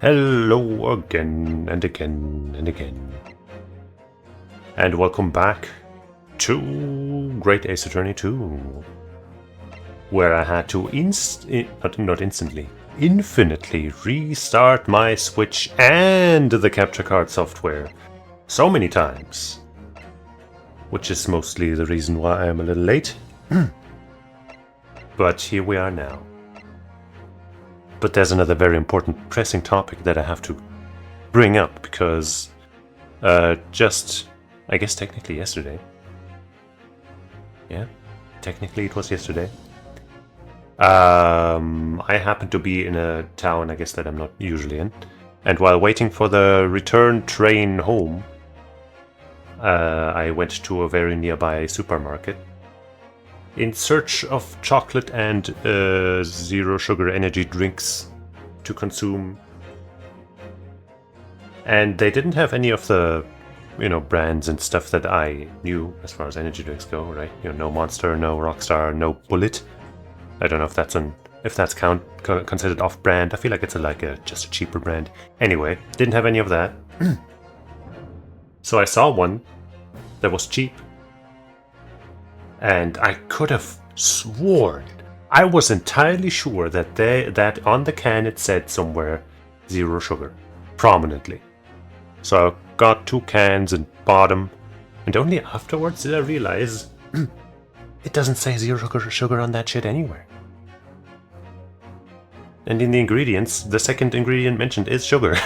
Hello again and again and again. And welcome back to Great Ace Attorney 2, where I had to infinitely restart my Switch and the capture card software so many times, which is mostly the reason why I am a little late. But here we are now. But there's another very important pressing topic that I have to bring up, because just, I guess technically yesterday. Yeah, technically it was yesterday. I happened to be in a town, I guess, that I'm not usually in. And while waiting for the return train home, I went to a very nearby supermarket in search of chocolate and zero sugar energy drinks to consume. And they didn't have any of the, brands and stuff that I knew as far as energy drinks go, right? No Monster, no Rockstar, no Bullet. I don't know if that's considered off-brand. I feel like it's just a cheaper brand. Anyway, didn't have any of that. So I saw one that was cheap. And I could have sworn, I was entirely sure that on the can it said somewhere zero sugar, prominently. So I got 2 cans and bought them, and only afterwards did I realize it doesn't say zero sugar on that shit anywhere. And in the ingredients, the second ingredient mentioned is sugar.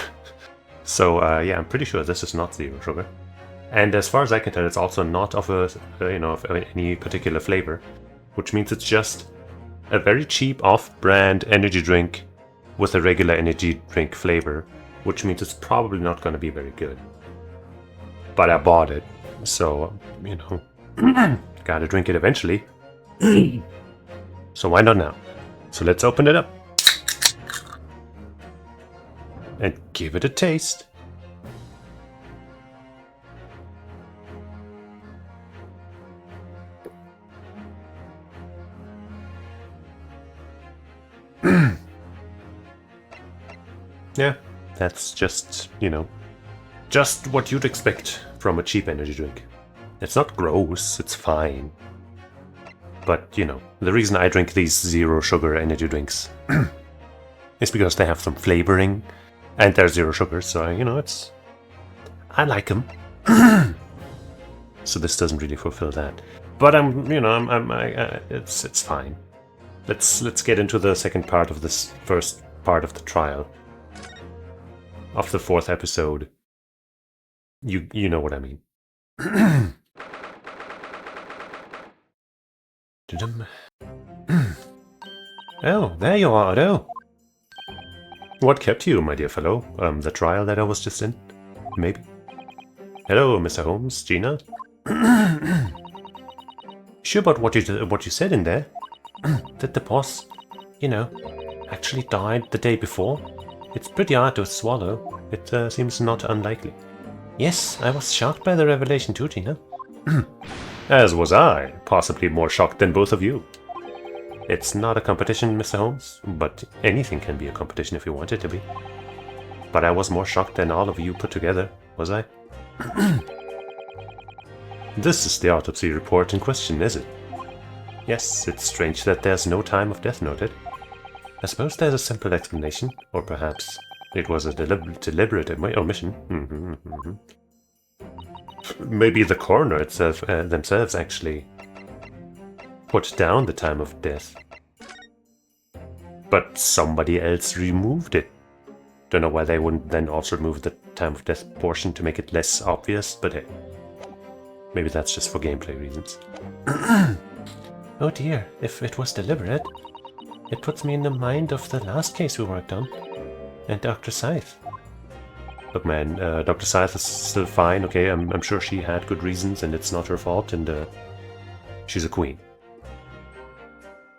So yeah, I'm pretty sure this is not zero sugar. And as far as I can tell, it's also not of of any particular flavor, which means it's just a very cheap off-brand energy drink with a regular energy drink flavor, which means it's probably not going to be very good. But I bought it, so, gotta drink it eventually. So why not now? So let's open it up and give it a taste. Yeah, that's just, just what you'd expect from a cheap energy drink. It's not gross, it's fine. But, the reason I drink these zero sugar energy drinks is because they have some flavoring and they're zero sugar, so, I like them. So this doesn't really fulfill that. But it's fine. Let's get into the second part of this first part of the trial. Of the 4th episode. You know what I mean. Oh, there you are, Otto. What kept you, my dear fellow? The trial that I was just in? Maybe? Hello, Mr. Holmes, Gina? Sure about what you said in there? That the boss, actually died the day before? It's pretty hard to swallow. It seems not unlikely. Yes, I was shocked by the revelation too, Gina. As was I, possibly more shocked than both of you. It's not a competition, Mr. Holmes, but anything can be a competition if you want it to be. But I was more shocked than all of you put together, was I? This is the autopsy report in question, is it? Yes, it's strange that there's no time of death noted. I suppose there's a simple explanation, or perhaps it was a deliberate omission. Maybe the coroner themselves actually put down the time of death. But somebody else removed it. Don't know why they wouldn't then also remove the time of death portion to make it less obvious, but hey. Maybe that's just for gameplay reasons. Oh dear, if it was deliberate. It puts me in the mind of the last case we worked on. And Dr. Scythe. Look man, Dr. Scythe is still fine, okay? I'm sure she had good reasons and it's not her fault, and she's a queen.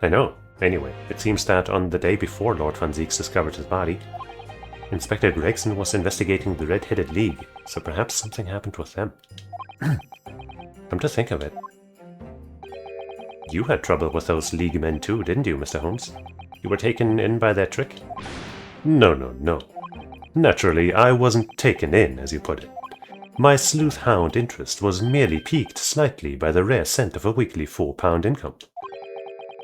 I know. Anyway, it seems that on the day before Lord Van Zieks discovered his body, Inspector Gregson was investigating the Red-Headed League, so perhaps something happened with them. Come to think of it. You had trouble with those League men too, didn't you, Mr. Holmes? You were taken in by their trick? No. Naturally, I wasn't taken in, as you put it. My sleuth-hound interest was merely piqued slightly by the rare scent of a weekly £4 income.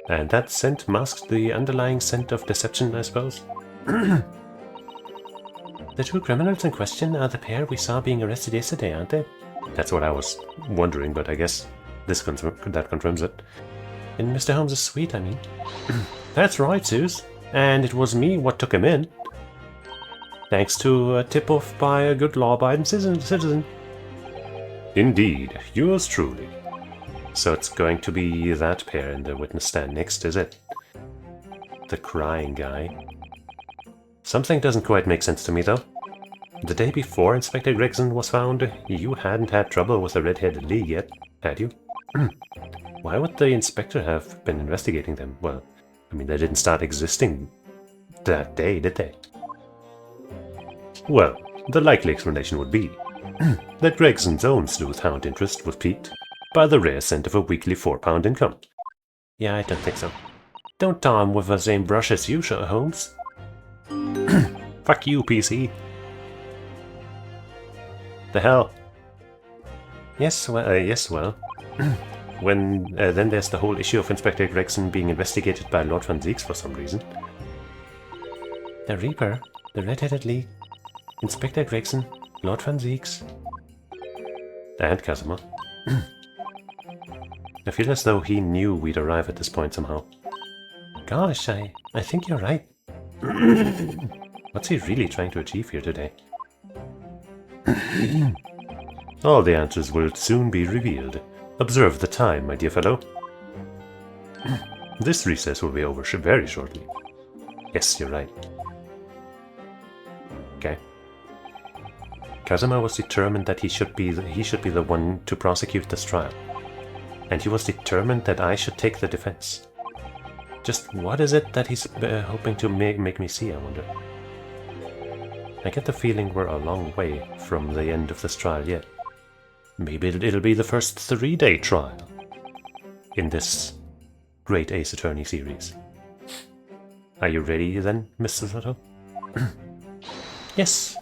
And that scent masked the underlying scent of deception, I suppose? The two criminals in question are the pair we saw being arrested yesterday, aren't they? That's what I was wondering, but I guess that confirms it. In Mr. Holmes' suite, I mean. That's right, Zeus. And it was me what took him in. Thanks to a tip-off by a good law-abiding citizen. Indeed, yours truly. So it's going to be that pair in the witness stand next, is it? The crying guy. Something doesn't quite make sense to me, though. The day before Inspector Gregson was found, you hadn't had trouble with the Red-Headed League yet, had you? Why would the inspector have been investigating them? Well, I mean, they didn't start existing that day, did they? Well, the likely explanation would be that Gregson's own sleuth-hound interest was piqued by the rare scent of a weekly £4 income. Yeah, I don't think so. Don't tar him with the same brush as you, Sherlock Holmes. Fuck you, PC. The hell? Yes, well. Then there's the whole issue of Inspector Gregson being investigated by Lord Van Zieks for some reason. The Reaper, the Red-Headed League, Inspector Gregson, Lord Van Zieks, and Casimir. I feel as though he knew we'd arrive at this point somehow. Gosh, I think you're right. What's he really trying to achieve here today? All the answers will soon be revealed. Observe the time, my dear fellow. This recess will be over very shortly. Yes, you're right. Okay. Casimir was determined that he should be the one to prosecute this trial. And he was determined that I should take the defense. Just what is it that he's hoping to make me see, I wonder? I get the feeling we're a long way from the end of this trial yet. Maybe it'll be the first 3-day trial in this Great Ace Attorney series. Are you ready then, Mr. Soto? Yes.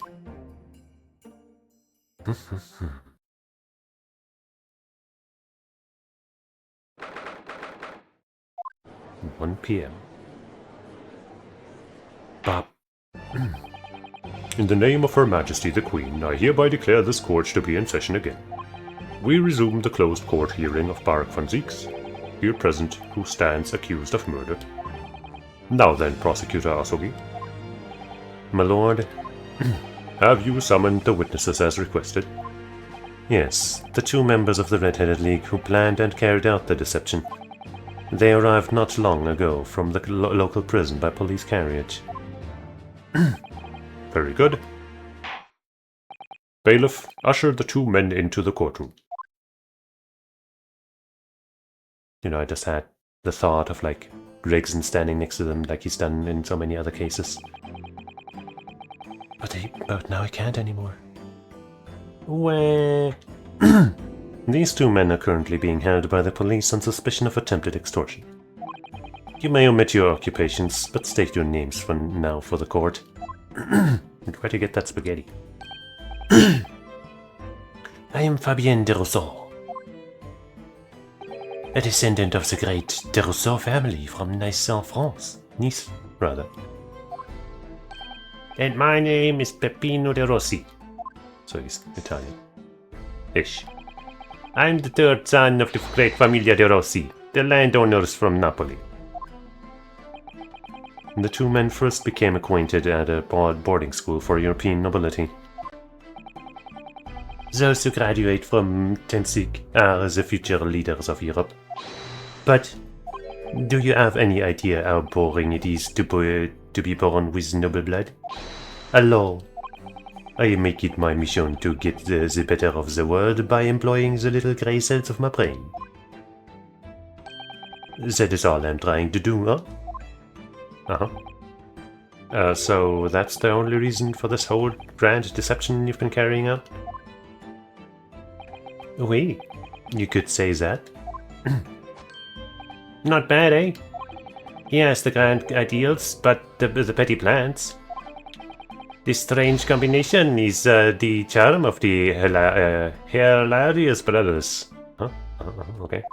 1 p.m. Bob. In the name of Her Majesty the Queen, I hereby declare this court to be in session again. We resume the closed court hearing of Barak Van Zieks, here present, who stands accused of murder. Now then, Prosecutor Asogi. My lord, have you summoned the witnesses as requested? Yes, the 2 members of the Red-Headed League who planned and carried out the deception. They arrived not long ago from the local prison by police carriage. Very good. Bailiff, usher the 2 men into the courtroom. You know, I just had the thought of, like, Gregson standing next to them like he's done in so many other cases. But now he can't anymore. Well, these 2 men are currently being held by the police on suspicion of attempted extortion. You may omit your occupations, but state your names for now for the court. And where'd you get that spaghetti? I am Fabien de Rousseau, a descendant of the great de Rousseau family from Nice, France. Nice, rather. And my name is Peppino de Rossi. So he's Italian. Ish. I'm the 3rd son of the great Familia de Rossi, the landowners from Napoli. The 2 men first became acquainted at a boarding school for European nobility. Those who graduate from Tensik are the future leaders of Europe. But do you have any idea how boring it is to be born with noble blood? Alors, I make it my mission to get the better of the world by employing the little grey cells of my brain. That is all I'm trying to do, huh? So that's the only reason for this whole grand deception you've been carrying out? Oui, you could say that. Not bad, eh? He has the grand ideals, but the petty plans. This strange combination is the charm of the hilarious brothers. Huh? Okay.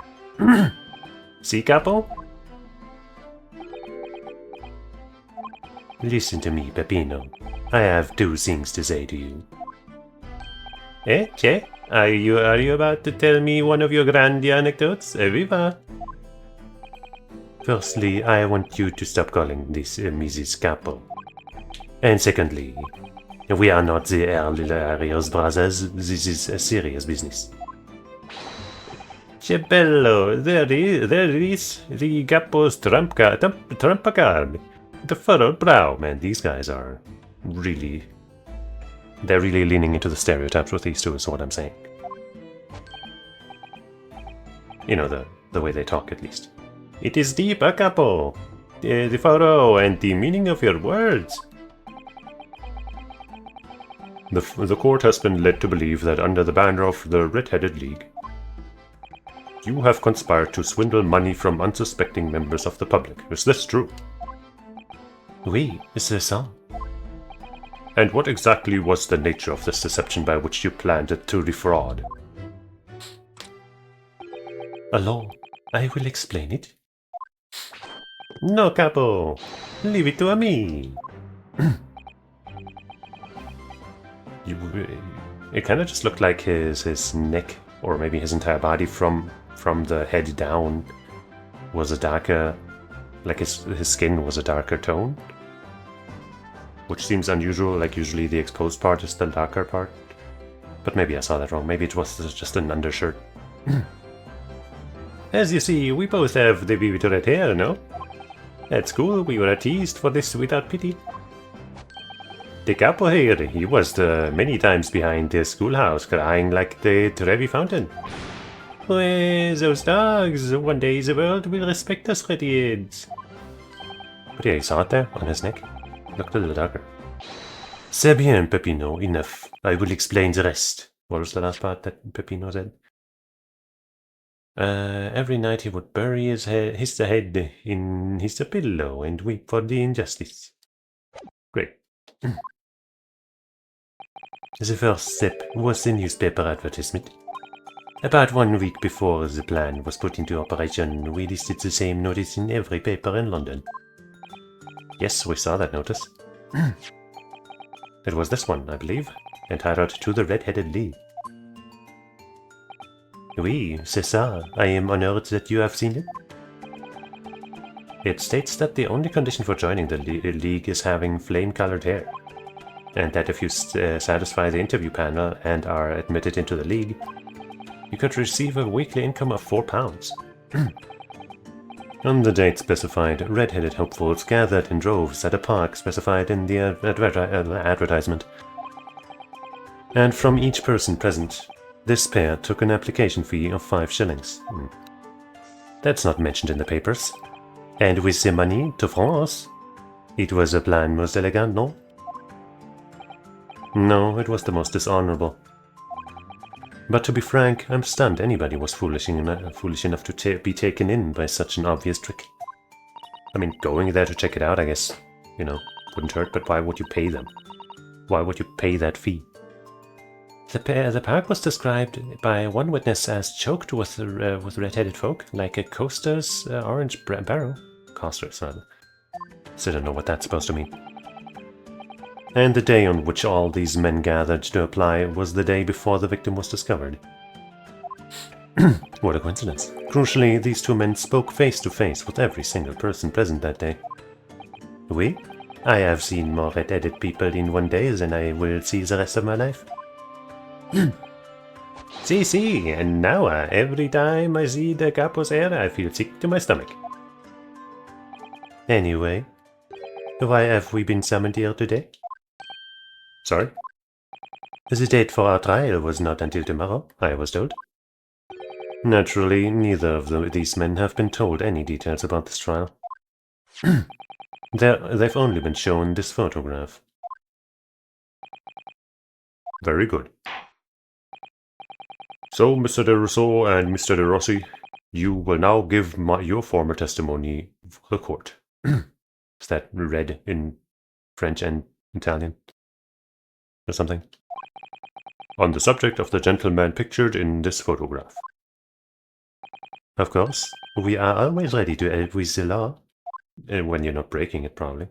See, Capo? Listen to me, Peppino. I have two things to say to you. Eh, che? Are you about to tell me one of your grand anecdotes? Viva! Firstly, I want you to stop calling this Mrs. Capo. And secondly, we are not the hilarious brothers. This is a serious business. Che bello! There is the Capo's trump card. The furrowed brow. Man, these guys are really... They're really leaning into the stereotypes with these two, is what I'm saying. You know, the way they talk, at least. It is deep, Capo! The furrow and the meaning of your words. The court has been led to believe that under the banner of the Red-Headed League, you have conspired to swindle money from unsuspecting members of the public. Is this true? Oui, c'est ça. And what exactly was the nature of this deception by which you planned to defraud? Alors, I will explain it. No, Capo! Leave it to me! It kind of just looked like his neck, or maybe his entire body from the head down was a darker, like his skin was a darker tone. Which seems unusual, like usually the exposed part is the darker part. But maybe I saw that wrong, maybe it was just an undershirt. As you see, we both have the baby red hair, no? At school, we were teased for this without pity. The Capo here, he was many times behind the schoolhouse, crying like the Trevi fountain. Well, those dogs, one day the world will respect us redheads. But yeah, you saw it there, on his neck. Looked a little darker. C'est bien, Peppino, enough. I will explain the rest. What was the last part that Peppino said? Every night he would bury his head in his pillow and weep for the injustice. Great. The first step was the newspaper advertisement. About 1 week before the plan was put into operation, we listed the same notice in every paper in London. Yes, we saw that notice. It was this one, I believe, entitled To the Red-Headed League. Oui, c'est ça. I am honored that you have seen it. It states that the only condition for joining the league is having flame-colored hair, and that if you satisfy the interview panel and are admitted into the league, you could receive a weekly income of £4. On the date specified, red-headed hopefuls gathered in droves at a park specified in the advertisement. And from each person present, this pair took an application fee of 5 shillings. That's not mentioned in the papers. And with the money to France, it was a plan most elegant, no? No, it was the most dishonorable. But to be frank, I'm stunned anybody was foolish enough to be taken in by such an obvious trick. I mean, going there to check it out, I guess, you know, wouldn't hurt, but why would you pay them? Why would you pay that fee? The park was described by one witness as choked with red-headed folk, like a coaster's orange barrow. Coasters, rather. So I don't know what that's supposed to mean. And the day on which all these men gathered to apply was the day before the victim was discovered. What a coincidence. Crucially, these two men spoke face to face with every single person present that day. Oui, I have seen more red-headed people in one day than I will see the rest of my life. See, and now every time I see the Capo's hair, I feel sick to my stomach. Anyway, why have we been summoned here today? Sorry? The date for our trial was not until tomorrow, I was told. Naturally, neither of these men have been told any details about this trial. They've only been shown this photograph. Very good. So, Mr. de Rousseau and Mr. de Rossi, you will now give your former testimony for the court. Is that read in French and Italian? or something. On the subject of the gentleman pictured in this photograph. Of course, we are always ready to help with the law. When you're not breaking it, probably.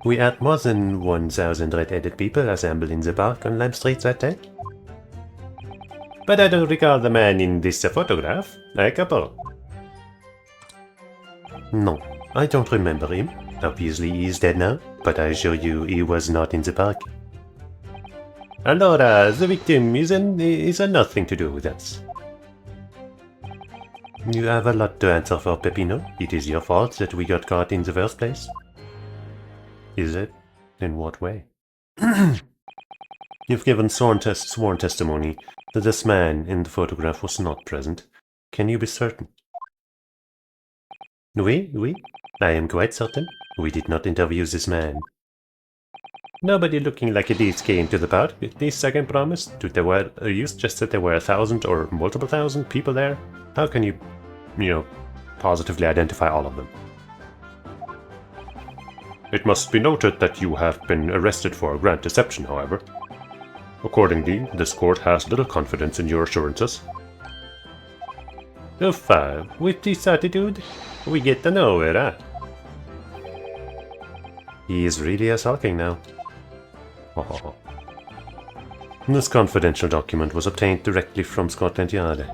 We had more than 1,000 red-headed people assembled in the park on Lime Street that day. But I don't recall the man in this photograph. A couple. No, I don't remember him. Obviously he is dead now, but I assure you he was not in the park. Allora, the victim is nothing to do with us. You have a lot to answer for, Peppino. It is your fault that we got caught in the first place. Is it? In what way? You've given sworn testimony that this man in the photograph was not present. Can you be certain? Oui, I am quite certain. We did not interview this man. Nobody looking like this came to the park. This I can promise. You just said there were 1,000 or multiple thousand people there. How can you, positively identify all of them? It must be noted that you have been arrested for grand deception, however. Accordingly, this court has little confidence in your assurances. With this attitude, we get to nowhere, huh? He is really sulking now. Oh. This confidential document was obtained directly from Scotland Yard.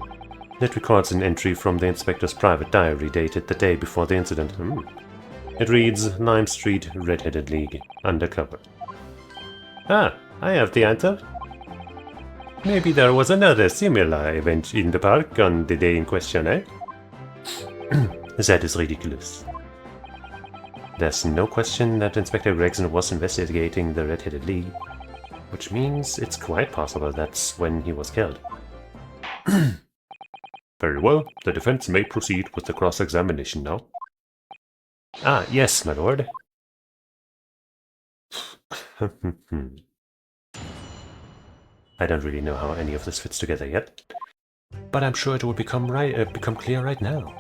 It records an entry from the inspector's private diary dated the day before the incident. It reads, Lime Street Red-Headed League, undercover. Ah, I have the answer. Maybe there was another similar event in the park on the day in question, eh? That is ridiculous. There's no question that Inspector Gregson was investigating the Red-Headed League, which means it's quite possible that's when he was killed. Very well, the defense may proceed with the cross-examination now. Ah, yes, my lord. I don't really know how any of this fits together yet, but I'm sure it will become clear right now.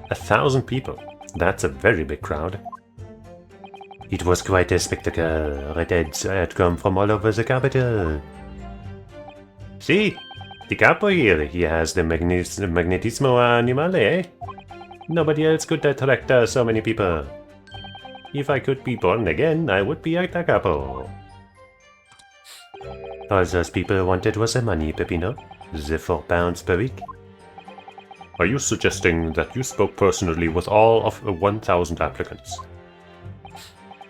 1,000 people. That's a very big crowd. It was quite a spectacle. Redheads had come from all over the capital. See, the capo here, he has the magnetismo animale, eh? Nobody else could attract so many people. If I could be born again, I would be a capo. All those people wanted was the money, Peppino. The £4 per week. Are you suggesting that you spoke personally with all of 1,000 applicants?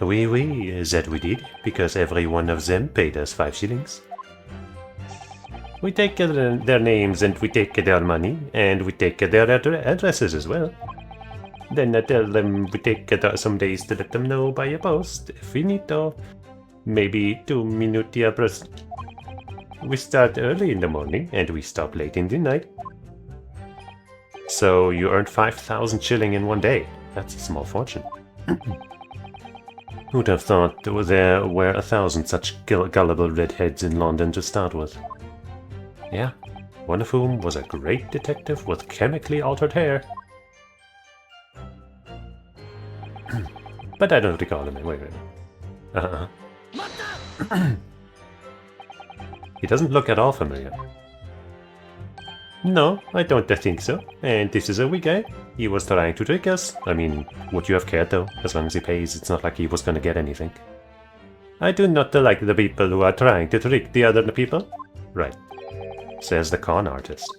Oui, that we did, because every one of them paid us 5 shillings. We take their names and we take their money, and we take their addresses as well. Then I tell them we take some days to let them know by a post, finito. Maybe 2 minuti. We start early in the morning and we stop late in the night. So you earned 5,000 shilling in one day. That's a small fortune. Who'd have thought there were 1,000 such gullible redheads in London to start with? Yeah, one of whom was a great detective with chemically altered hair. But I don't recall him. Wait. He doesn't look at all familiar. No, I don't think so. And this is a weak guy. He was trying to trick us. I mean, would you have cared though? As long as he pays, it's not like he was gonna get anything. I do not like the people who are trying to trick the other people. Right, says the con artist.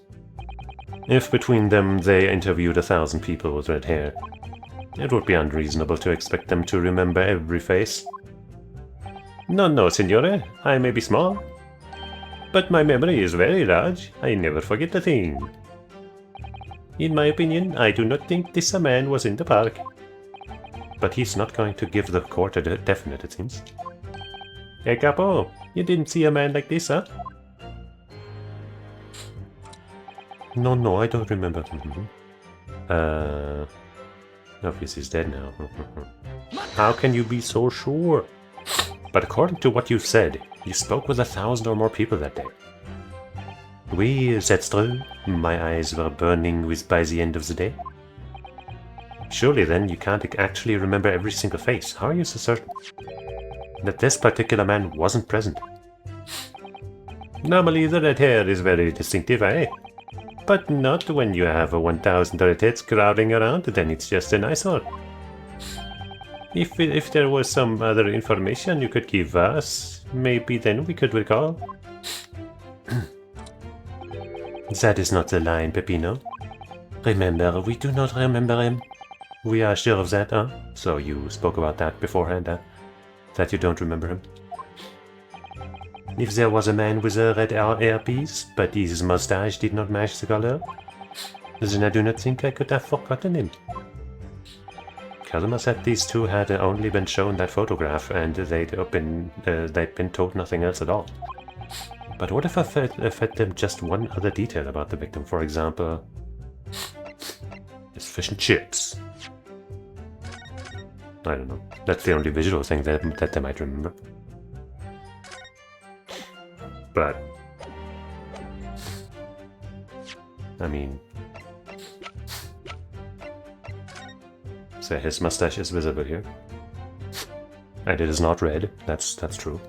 If between them they interviewed 1,000 people with red hair, it would be unreasonable to expect them to remember every face. No, signore, I may be small, but my memory is very large. I never forget a thing. In my opinion, I do not think this man was in the park. But he's not going to give the court a definite, it seems. Hey, Capo, you didn't see a man like this, huh? No, I don't remember. Obviously he's dead now. How can you be so sure? But according to what you've said, you spoke with 1,000 or more people that day. Oui, that's true. My eyes were burning by the end of the day. Surely then you can't actually remember every single face. How are you so certain that this particular man wasn't present? Normally the red hair is very distinctive, eh? But not when you have 1,000 red heads crowding around, then it's just an eyesore. If there was some other information you could give us, maybe then we could recall. That is not the line, Peppino. Remember, we do not remember him. We are sure of that, huh? So you spoke about that beforehand, huh? That you don't remember him? If there was a man with a red hairpiece, but his mustache did not match the color, then I do not think I could have forgotten him. Kalima said these two had only been shown that photograph and they'd been told nothing else at all. But what if I fed them just one other detail about the victim? For example, his fish and chips. I don't know. That's the only visual thing that they might remember. But I mean, so his mustache is visible here, and it is not red. That's true.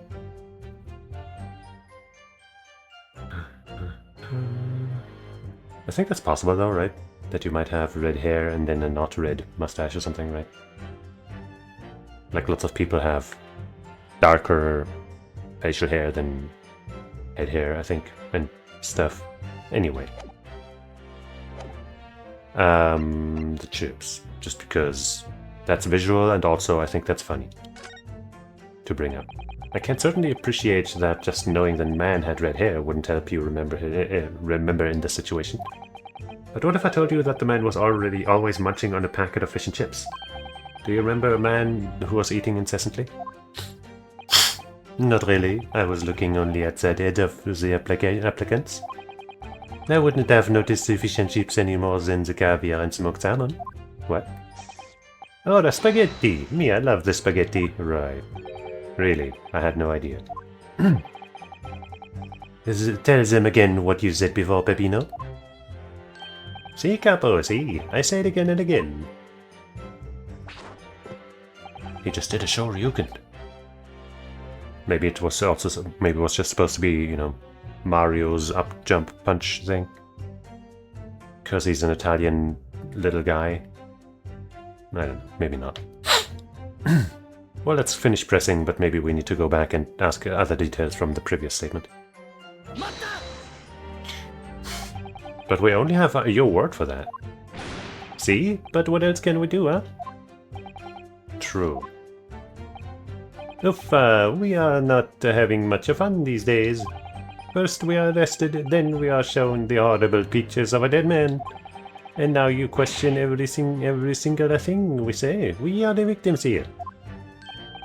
I think that's possible though, right? That you might have red hair and then a not red mustache or something, right? Like lots of people have darker facial hair than head hair, I think, and stuff. Anyway. The chips. Just because that's visual and also I think that's funny to bring up. I can certainly appreciate that just knowing the man had red hair wouldn't help you remember in this situation. But what if I told you that the man was always munching on a packet of fish and chips? Do you remember a man who was eating incessantly? Not really. I was looking only at the head of the applicants. I wouldn't have noticed the fish and chips any more than the caviar and smoked salmon. What? Oh, the spaghetti! Me, I love the spaghetti. Right. Really, I had no idea. Tell them again what you said before, Peppino. Si, capo, si. I say it again and again. He just did a Shoryuken. Maybe it was just supposed to be, you know, Mario's up jump punch thing. Because he's an Italian little guy. I don't know, maybe not. Well, let's finish pressing, but maybe we need to go back and ask other details from the previous statement. But we only have your word for that. See? But what else can we do, huh? True. Oof, we are not having much fun these days. First we are arrested, then we are shown the horrible pictures of a dead man. And now you question every single thing we say. We are the victims here.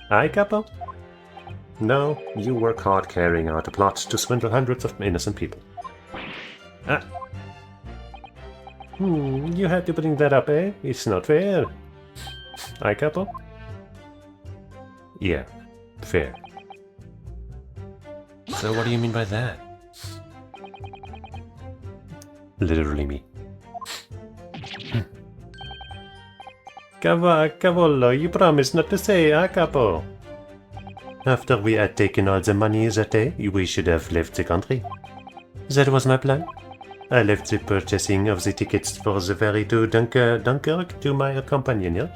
Aye, capo? No, you were caught carrying out a plot to swindle hundreds of innocent people. Ah. You had to bring that up, eh? It's not fair. Aye, capo? Yeah, fair. So what do you mean by that? Literally me. Cavolo, you promised not to say, ah, capo? After we had taken all the money that day, we should have left the country. That was my plan. I left the purchasing of the tickets for the ferry to Dunkirk to my companion, yeah?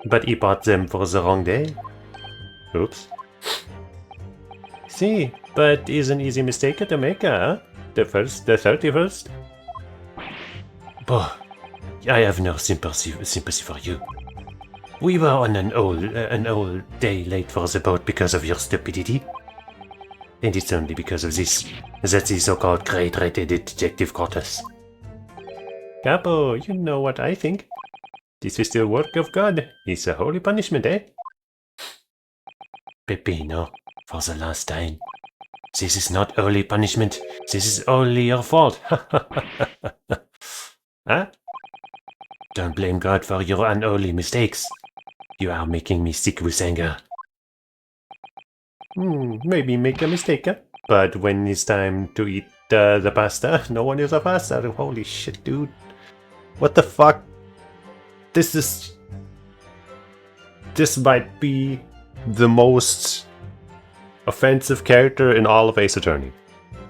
But he bought them for the wrong day. Oops. See, but is an easy mistake to make, huh? The 31st? Boh, I have no sympathy for you. We were on an old day late for the boat because of your stupidity. And it's only because of this that the so-called great-rated detective caught us. Capo, you know what I think. This is the work of God. It's a holy punishment, eh? Peppino, for the last time. This is not holy punishment. This is only your fault. Huh? Don't blame God for your unholy mistakes. You are making me sick with anger. Maybe make a mistake, but when it's time to eat the pasta, no one is a pasta. Holy shit, dude. What the fuck? This might be the most offensive character in all of Ace Attorney.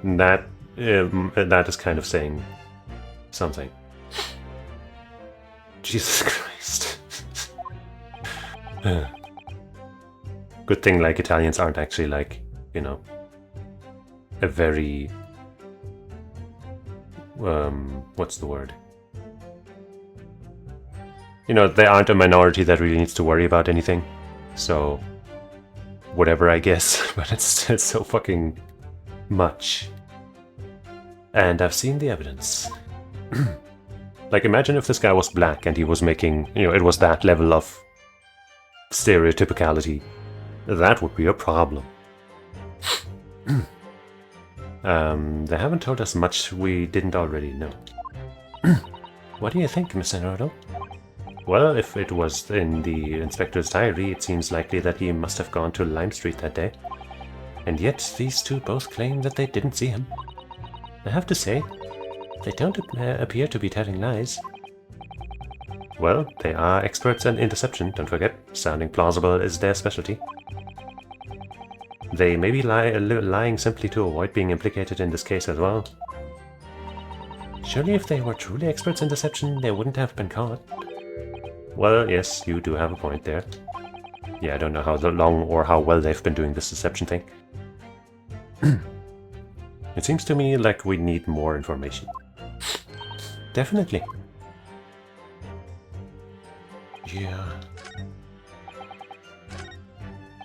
And that is kind of saying something. Jesus Christ. Good thing like Italians aren't actually like, you know, a very what's the word? You know, they aren't a minority that really needs to worry about anything. So whatever, I guess, but it's still so fucking much. And I've seen the evidence. Like, imagine if this guy was black and he was making, you know, it was that level of stereotypicality. That would be a problem. They haven't told us much we didn't already know. What do you think, Mr. Nardo? Well, if it was in the inspector's diary, it seems likely that he must have gone to Lime Street that day. And yet, these two both claim that they didn't see him. I have to say, they don't appear to be telling lies. Well, they are experts in deception, don't forget. Sounding plausible is their specialty. They may be lying simply to avoid being implicated in this case as well. Surely if they were truly experts in deception, they wouldn't have been caught. Well, yes, you do have a point there. Yeah, I don't know how long or how well they've been doing this deception thing. It seems to me like we need more information. Definitely. Yeah.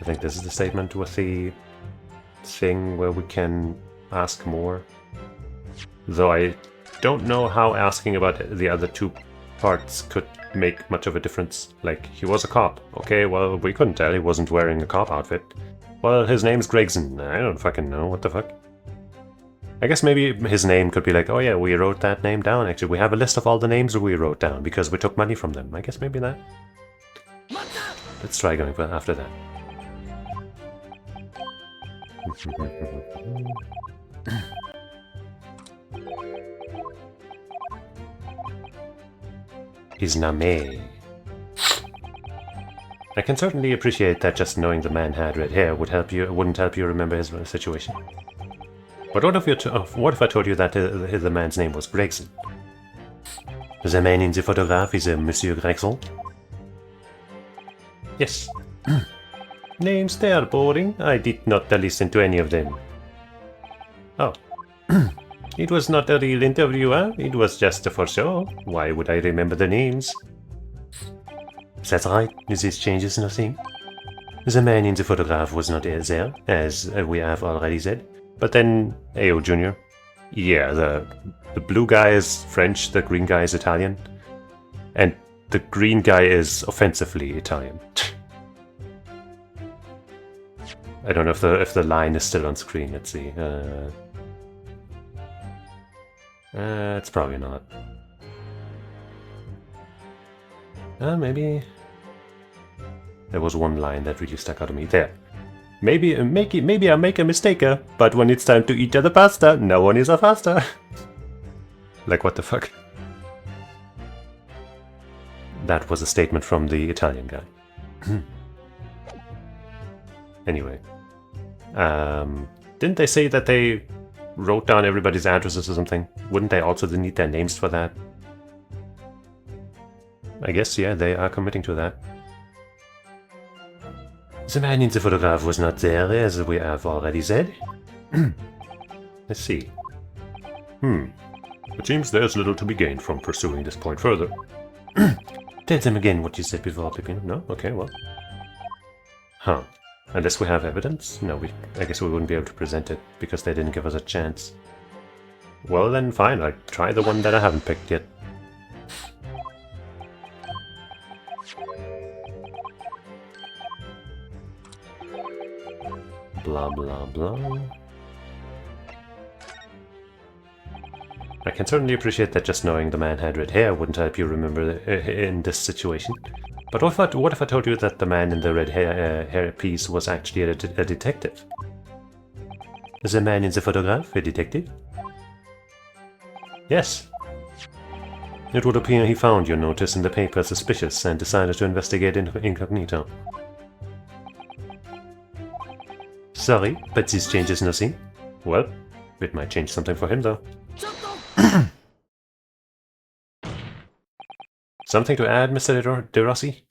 I think this is the statement with the thing where we can ask more. Though I don't know how asking about the other two parts could make much of a difference. Like, he was a cop. Okay, well, we couldn't tell he wasn't wearing a cop outfit. Well, his name's Gregson. I don't fucking know. What the fuck? I guess maybe his name could be like, oh yeah, we wrote that name down. Actually, we have a list of all the names we wrote down because we took money from them. I guess maybe that. Let's try going after that. His name. I can certainly appreciate that just knowing the man had red hair wouldn't help you remember his situation. But what if I told you that the man's name was Gregson? The man in the photograph is Monsieur Gregson? Yes. Names, they are boring. I did not listen to any of them. Oh. It was not a real interview, huh? It was just for show. Why would I remember the names? That's right. This changes nothing. The man in the photograph was not there, as we have already said. But then, Ayo Jr. Yeah, the blue guy is French, the green guy is Italian. And the green guy is offensively Italian. I don't know if the line is still on screen. Let's see. It's probably not. Maybe there was one line that really stuck out to me. There. Maybe I make a mistake, but when it's time to eat the pasta, no one is a pasta. Like, what the fuck? That was a statement from the Italian guy. Anyway. Didn't they say that they wrote down everybody's addresses or something? Wouldn't they also need their names for that? I guess, yeah, they are committing to that. The man in the photograph was not there, as we have already said. Let's see. It seems there's little to be gained from pursuing this point further. Tell them again what you said before, Pippin. No? Okay, well. Huh. Unless we have evidence? No, I guess we wouldn't be able to present it, because they didn't give us a chance. Well then, fine, I'll try the one that I haven't picked yet. Blah blah blah. I can certainly appreciate that just knowing the man had red hair wouldn't help you remember in this situation. But what if I told you that the man in the red hair piece was actually a detective? The man in the photograph a detective? Yes. It would appear he found your notice in the paper suspicious and decided to investigate incognito. Sorry, but this changes nothing. Well, it might change something for him though. Something to add, Mr. De Rossi?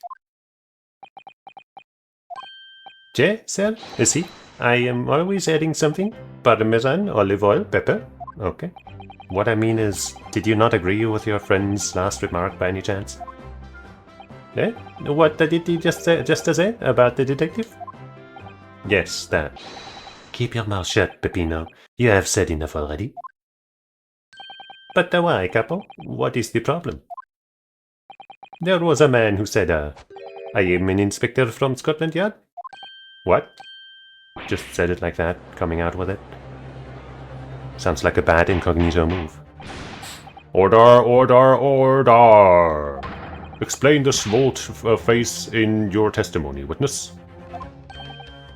Jay, sir? Is he? I am always adding something. Parmesan, olive oil, pepper. Okay. What I mean is, did you not agree with your friend's last remark by any chance? Eh? What did he just say about the detective? Yes, that. Keep your mouth shut, Peppino. You have said enough already. But why, Capo? What is the problem? There was a man who said, I am an inspector from Scotland Yard. What? Just said it like that, coming out with it. Sounds like a bad incognito move. Order, order, order! Explain the small face in your testimony, witness.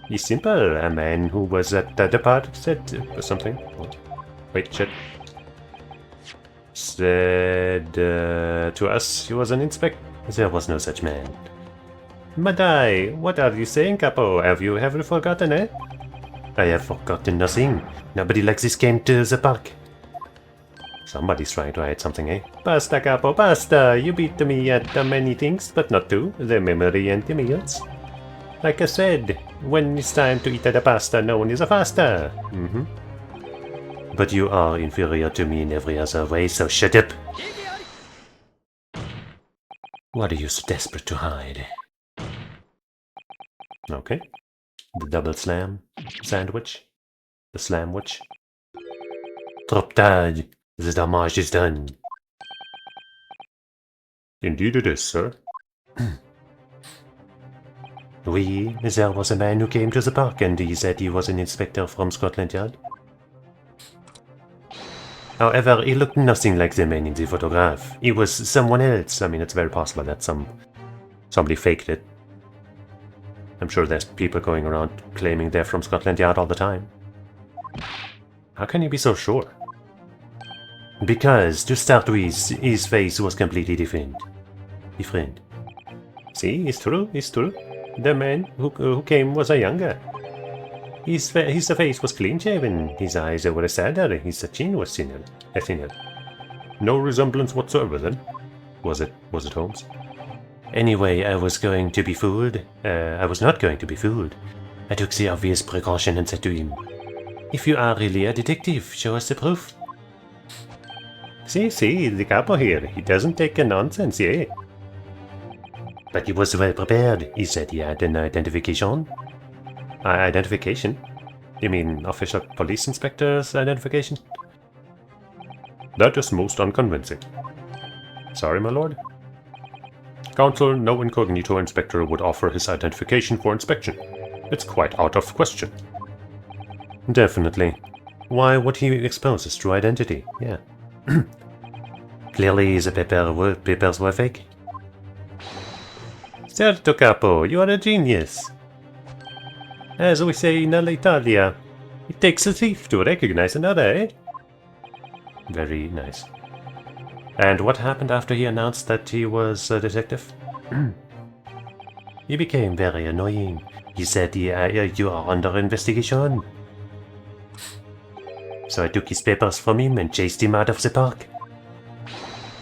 It's simple. A man who was at the depart said something. What? Wait, shit. Said to us he was an inspector. There was no such man. Madai, what are you saying, Capo? Have you ever forgotten, eh? I have forgotten nothing. Nobody likes this game to the park. Somebody's trying to hide something, eh? Basta, Capo, basta! You beat me at many things, but not to the memory and the meals. Like I said, when it's time to eat the pasta, no one is a faster. But you are inferior to me in every other way, so shut up! What are you so desperate to hide? Okay. The double slam sandwich. The slamwich. Trop tard. The damage is done. Indeed it is, sir. Oui, there was a man who came to the park and he said he was an inspector from Scotland Yard. However, he looked nothing like the man in the photograph. He was someone else. I mean, it's very possible that somebody faked it. I'm sure there's people going around claiming they're from Scotland Yard all the time. How can you be so sure? Because, to start with, his face was completely different. See, it's true, it's true. The man who came was a younger. His face was clean-shaven, his eyes were sadder, his chin was thinner. No resemblance whatsoever, then? Was it Holmes? Anyway, I was going to be fooled. I was not going to be fooled. I took the obvious precaution and said to him, if you are really a detective, show us the proof. See, the capo here, he doesn't take a nonsense, yeah? But he was well prepared. He said he had an identification. Identification? You mean official police inspector's identification? That is most unconvincing. Sorry, my lord. Counsel, no incognito inspector would offer his identification for inspection. It's quite out of question. Definitely. Why would he expose his true identity? Yeah. Clearly the papers were fake. Certo, Capo, you are a genius. As we say in Italia, it takes a thief to recognize another, eh? Very nice. And what happened after he announced that he was a detective? He became very annoying. He said, you are under investigation. So I took his papers from him and chased him out of the park.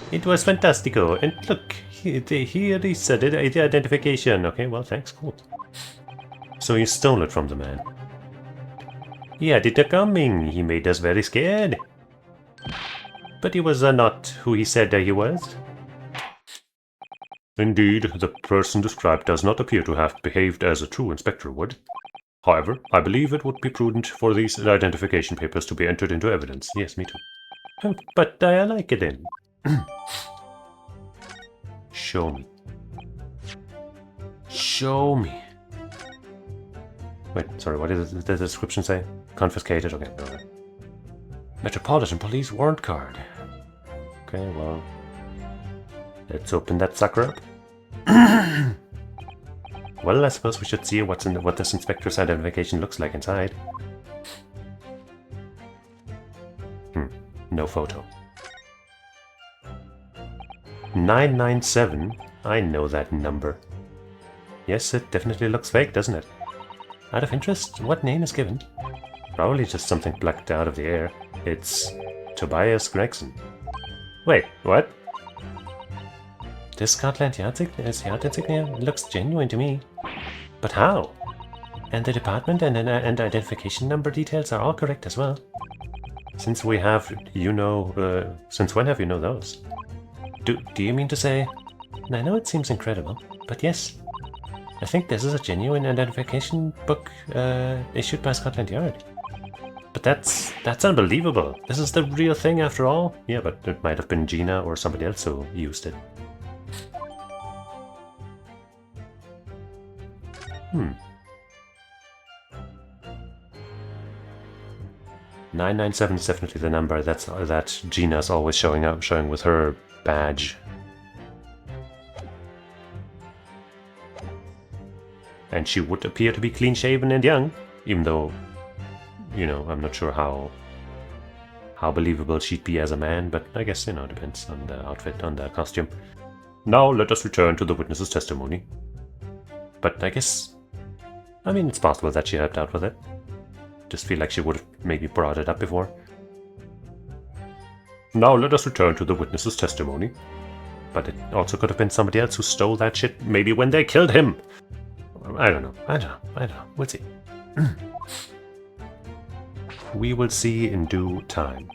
It was fantastico, and look, here is the identification. Okay, well, thanks, cool. So you stole it from the man. He had it coming, he made us very scared. But he was not who he said he was. Indeed, the person described does not appear to have behaved as a true inspector would. However, I believe it would be prudent for these identification papers to be entered into evidence. Yes, me too. But I like it then. Show me. Show me. Wait, sorry, what did the description say? Confiscated, okay. Metropolitan Police warrant card. Okay, well, let's open that sucker up. Well, I suppose we should see what this inspector's identification looks like inside. No photo. 997? I know that number. Yes, it definitely looks fake, doesn't it? Out of interest, what name is given? Probably just something plucked out of the air. It's Tobias Gregson. Wait, what? This Scotland Yard insignia looks genuine to me. But how? And the department and identification number details are all correct as well. Since we have, since when have you know those? Do you mean to say? I know it seems incredible, but yes. I think this is a genuine identification book issued by Scotland Yard. But that's unbelievable. This is the real thing after all. Yeah, but it might have been Gina or somebody else who used it. 997 is definitely the number that Gina's always showing with her badge. And she would appear to be clean-shaven and young, even though, I'm not sure how believable she'd be as a man, but I guess, it depends on the outfit, on the costume. Now let us return to the witness's testimony. But I guess, it's possible that she helped out with it. Just feel like she would have maybe brought it up before. Now let us return to the witness's testimony. But it also could have been somebody else who stole that shit, maybe when they killed him. I don't know. We'll see. We will see in due time.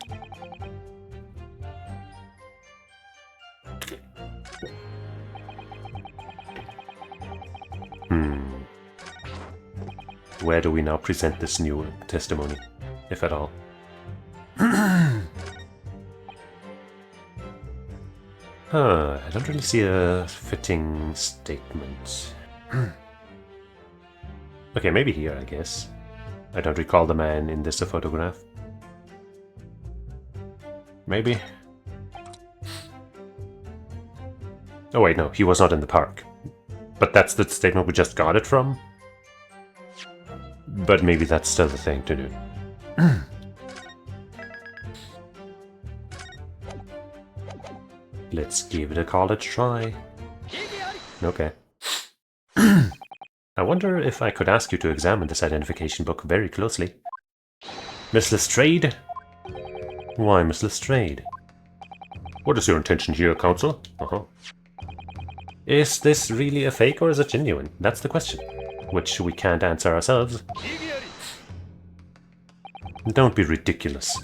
Where do we now present this new testimony, if at all? I don't really see a fitting statement. Okay, maybe here, I guess. I don't recall the man in this photograph. Maybe. Oh wait, no, he was not in the park. But that's the statement we just got it from? But maybe that's still the thing to do. Let's give it a college try. Okay. I wonder if I could ask you to examine this identification book very closely. Miss Lestrade? Why, Miss Lestrade? What is your intention here, counsel? Is this really a fake or is it genuine? That's the question, which we can't answer ourselves. Don't be ridiculous.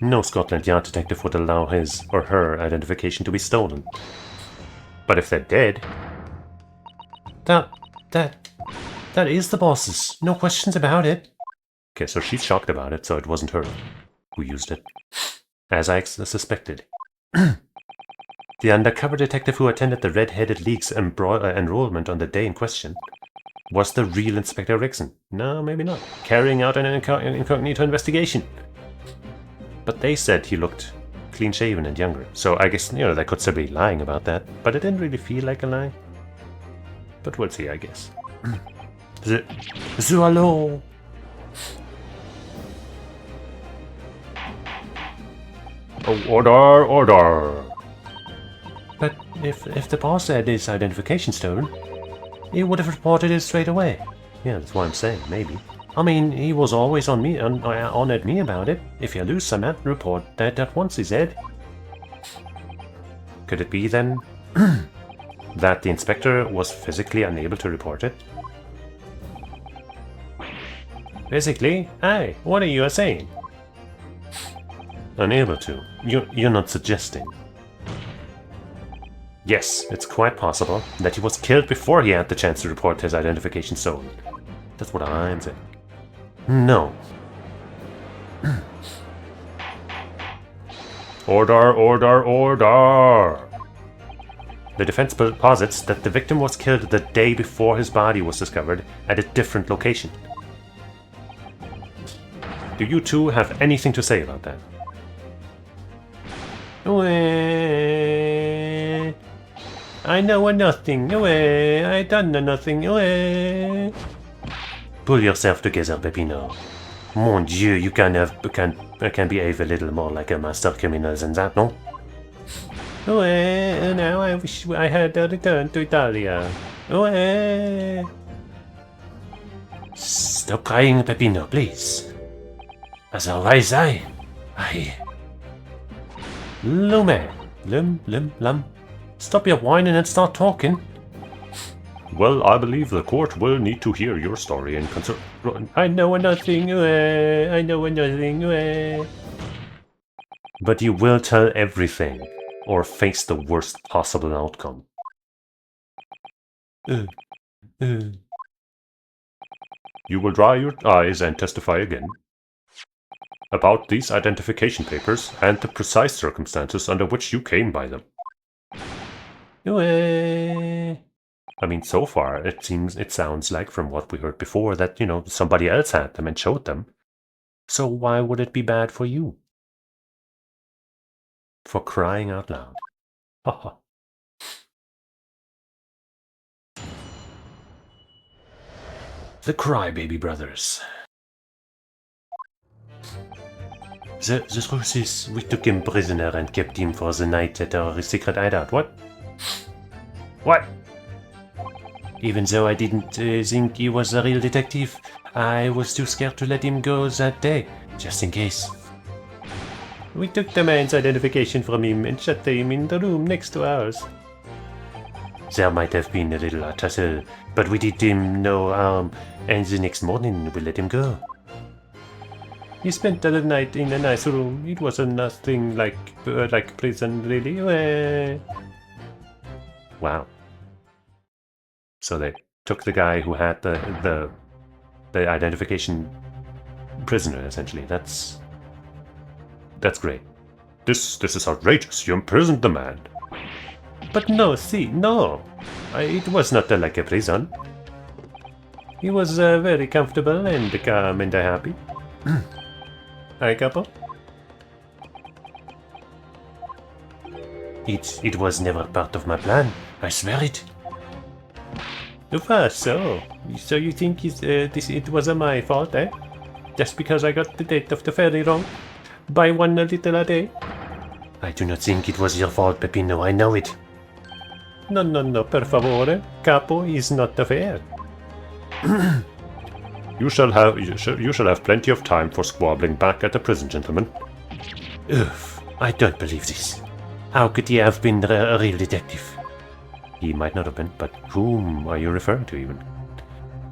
No Scotland Yard detective would allow his or her identification to be stolen. But if they're dead... That is the boss's. No questions about it. Okay, so she's shocked about it, so it wasn't her who used it. As I suspected. The undercover detective who attended the Red-Headed League's enrollment on the day in question was the real Inspector Rickson. No, maybe not. Carrying out an incognito investigation. But they said he looked clean-shaven and younger. So I guess, they could still be lying about that. But it didn't really feel like a lie. But we'll see, I guess. Zualo! Oh, order! But if the boss had his identification stolen, he would have reported it straight away. Yeah, that's what I'm saying, maybe. He was always on at me about it. If you lose some, report that at once, he said. Could it be, then, that the inspector was physically unable to report it? Physically? Aye, what are you saying? Unable to? You're not suggesting. Yes, it's quite possible that he was killed before he had the chance to report his identification stolen. That's what I'm saying. No. Order! The defense posits that the victim was killed the day before his body was discovered at a different location. Do you two have anything to say about that? I know nothing. I done nothing. Pull yourself together, Peppino. Mon Dieu, you can behave a little more like a master criminal than that, no? Now I wish I had returned to Italia. Stop crying, Peppino, please. Otherwise I... Lume. Lum. Stop your whining and start talking. Well, I believe the court will need to hear your story and consider... I know nothing. I know nothing. But you will tell everything, or face the worst possible outcome. You will dry your eyes and testify again about these identification papers and the precise circumstances under which you came by them. I mean, so far, it sounds like from what we heard before that, you know, somebody else had them and showed them. So why would it be bad for you? For crying out loud. Haha. The Crybaby Brothers. The truth is, we took him prisoner and kept him for the night at our secret hideout. What? What? Even though I didn't think he was a real detective, I was too scared to let him go that day, just in case. We took the man's identification from him and shut him in the room next to ours. There might have been a little tussle, but we did him no harm, and the next morning we let him go. He spent the night in a nice room. It wasn't nothing like prison, really. Wow. So they took the guy who had the identification prisoner, essentially. That's great. This is outrageous. You imprisoned the man. But no, see, no. It was not like a prison. He was very comfortable and calm and happy. Hi, couple. It was never part of my plan. I swear it. So you think it was my fault, eh? Just because I got the date of the ferry wrong? By one little a day? I do not think it was your fault, Peppino, I know it. No, per favore. Capo is not fair. You shall have plenty of time for squabbling back at the prison, gentlemen. Oof, I don't believe this. How could he have been a real detective? He might not have been, but whom are you referring to even?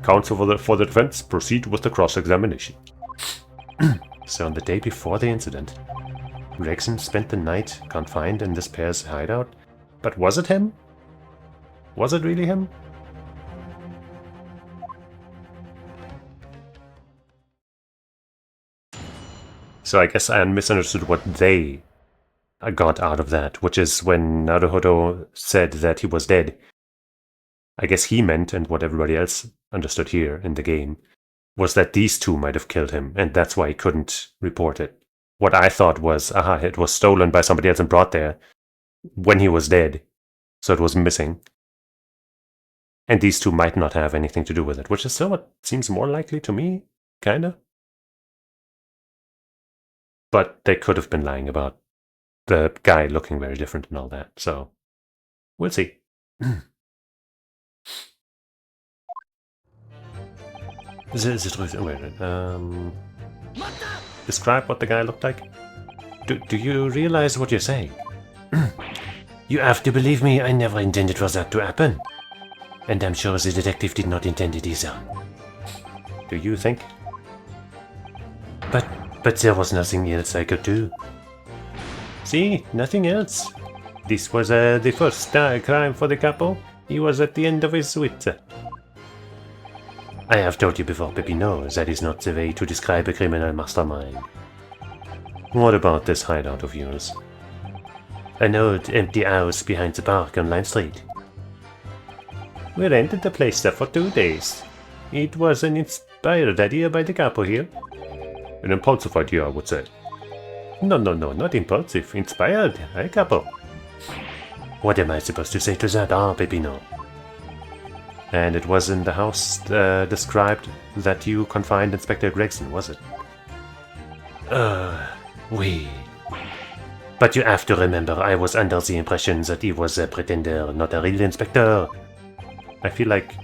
Counsel for the defense, proceed with the cross-examination. So on the day before the incident, Gregson spent the night confined in this pair's hideout. But was it him? Was it really him? So I guess I misunderstood what they got out of that, which is when Naruhodo said that he was dead. I guess he meant, and what everybody else understood here in the game, was that these two might have killed him, and that's why he couldn't report it. What I thought was, it was stolen by somebody else and brought there when he was dead, so it was missing. And these two might not have anything to do with it, which is still what seems more likely to me, kinda. But they could have been lying about the guy looking very different and all that, so we'll see. Describe what the guy looked like? Do you realize what you're saying? You have to believe me, I never intended for that to happen. And I'm sure the detective did not intend it either. Do you think? But there was nothing else I could do. See, nothing else. This was the first crime for the couple. He was at the end of his wits. I have told you before, Peppino, that is not the way to describe a criminal mastermind. What about this hideout of yours? An old, empty house behind the park on Lime Street. We rented the place there for 2 days. It was an inspired idea by the couple here. An impulsive idea, I would say. No, not impulsive. Inspired, eh, Capo? What am I supposed to say to that? Ah, Peppino. And it was in the house described that you confined Inspector Gregson, was it? Oui. But you have to remember, I was under the impression that he was a pretender, not a real inspector. I feel like,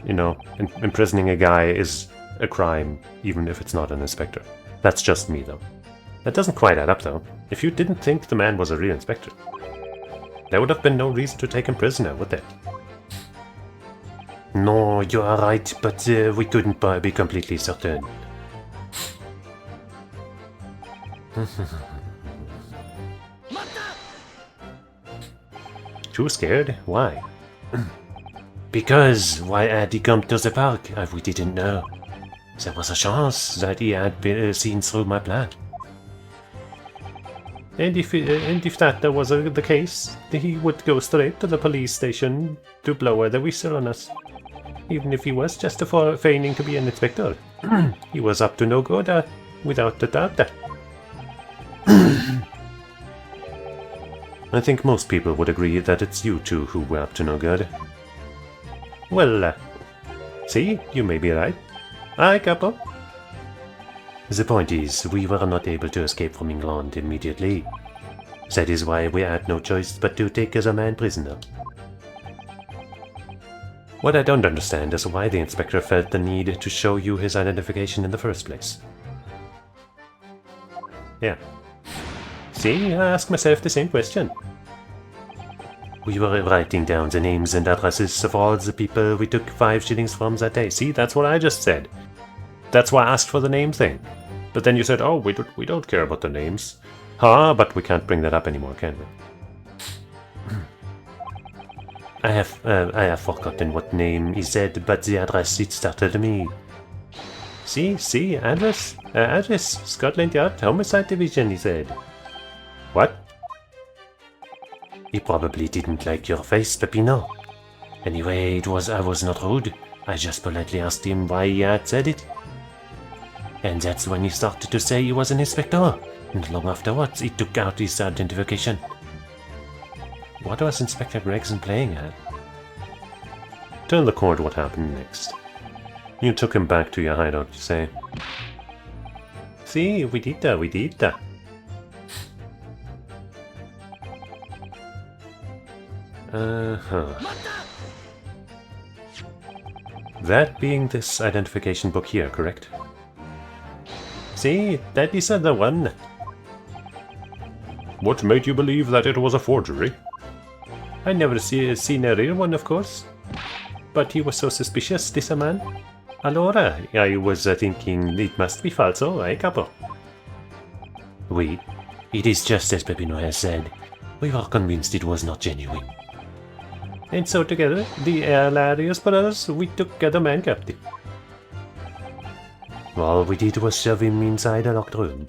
you know, imprisoning a guy is a crime, even if it's not an inspector. That's just me, though. That doesn't quite add up, though. If you didn't think the man was a real inspector, there would have been no reason to take him prisoner, would there? No, you are right, but we couldn't be completely certain. Too scared? Why? Because why had he come to the park? We didn't know. There was a chance that he had been seen through my plan. And if that was the case, he would go straight to the police station to blow the whistle on us. Even if he was just feigning to be an inspector. He was up to no good, without a doubt. I think most people would agree that it's you two who were up to no good. Well, see, you may be right. Aye, Capo. The point is, we were not able to escape from England immediately. That is why we had no choice but to take the man prisoner. What I don't understand is why the inspector felt the need to show you his identification in the first place. Yeah. See, I ask myself the same question. We were writing down the names and addresses of all the people we took 5 shillings from that day. See, that's what I just said. That's why I asked for the name thing. But then you said, oh, we don't care about the names. Huh, but we can't bring that up anymore, can we? I have forgotten what name he said, but the address, it startled me. See, address, Scotland Yard, Homicide Division, he said. What? He probably didn't like your face, Peppino. Anyway, I was not rude. I just politely asked him why he had said it. And that's when he started to say he was an inspector. And long afterwards, he took out his identification. What was Inspector Gregson playing at? Tell the court what happened next. You took him back to your hideout, you say. See, we did that. That being this identification book here, correct? See, that is the one. What made you believe that it was a forgery? I never seen a real one, of course. But he was so suspicious, this man. Allora, I was thinking it must be falso, eh, Capo? Oui, it is just as Peppino has said. We were convinced it was not genuine. And so together, the hilarious brothers, we took the man captive. All we did was shove him inside a locked room.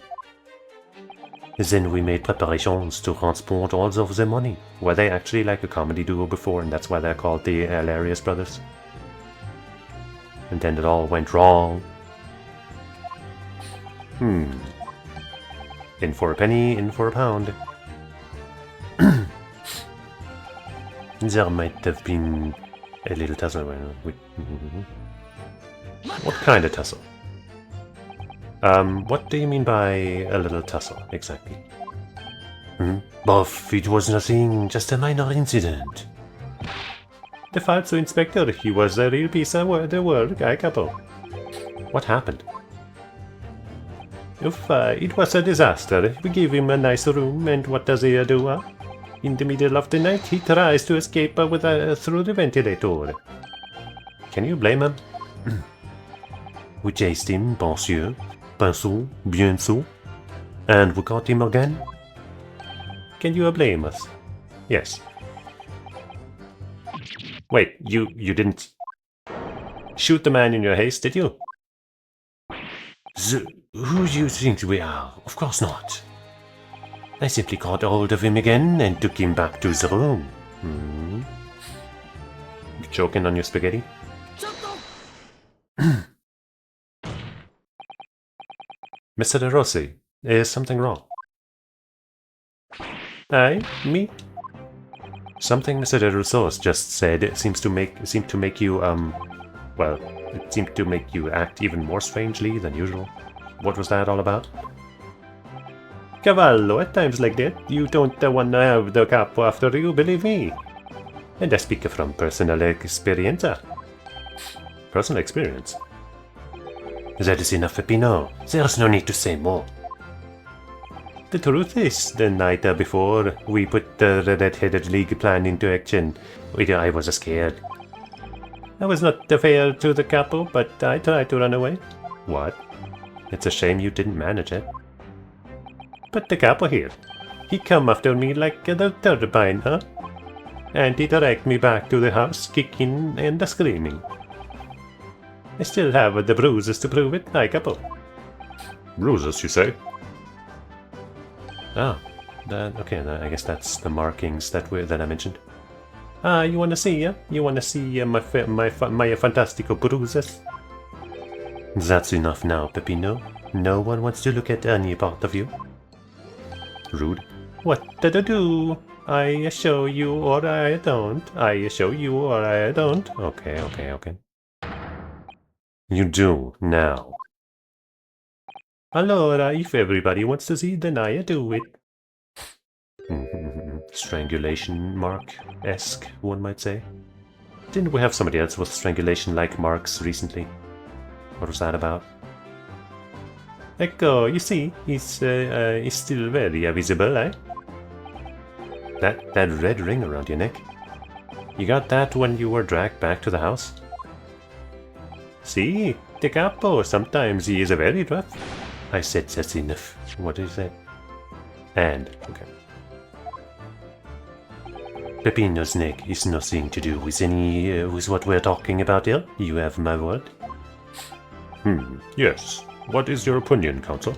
Then we made preparations to transport all of the money. Were they actually like a comedy duo before, and that's why they're called the Hilarious Brothers? And then it all went wrong. In for a penny, in for a pound. There might have been a little tussle. What kind of tussle? What do you mean by a little tussle, exactly? Buff, it was nothing, just a minor incident. The falso inspector, he was a real piece of work, I Capo. What happened? It was a disaster. We gave him a nice room, and what does he do? In the middle of the night, he tries to escape through the ventilator. Can you blame him? We chased him, monsieur. Pinceau, bien sûr. And we caught him again? Can you blame us? Yes. Wait, you didn't shoot the man in your haste, did you? Who do you think we are? Of course not. I simply caught hold of him again and took him back to the room. You choking on your spaghetti? Mr. De Rossi, Is something wrong? Aye, me? Something Mr. Rousseau just said seemed to make you, well, it seemed to make you act even more strangely than usual. What was that all about? Cavallo, at times like that, you don't want to have the capo after you, believe me. And I speak from personal experience. Personal experience? That is enough, Peppino. There's no need to say more. The truth is, the night before we put the red-headed league plan into action, I was scared. I was not fair to the capo, but I tried to run away. What? It's a shame you didn't manage it. But the capo here, he come after me like the turbine, huh? And he dragged me back to the house, kicking and screaming. I still have the bruises to prove it, hi capo. Bruises, you say? Oh, okay. I guess that's the markings that I mentioned. Ah, you wanna see? Yeah, you wanna see my fantastical bruises? That's enough now, Peppino. No one wants to look at any part of you. Rude. What did I do? I show you or I don't. I show you or I don't. Okay. You do now. Allora, if everybody wants to see, then I do it. Strangulation mark-esque, one might say. Didn't we have somebody else with strangulation-like marks recently? What was that about? Ecco, you see, he's still very visible, eh? That red ring around your neck. You got that when you were dragged back to the house? See, the capo, sometimes he is very rough. I said that's enough. What did you say? And, okay. Peppino's neck is nothing to do with what we're talking about here. You have my word. Yes. What is your opinion, Counsel?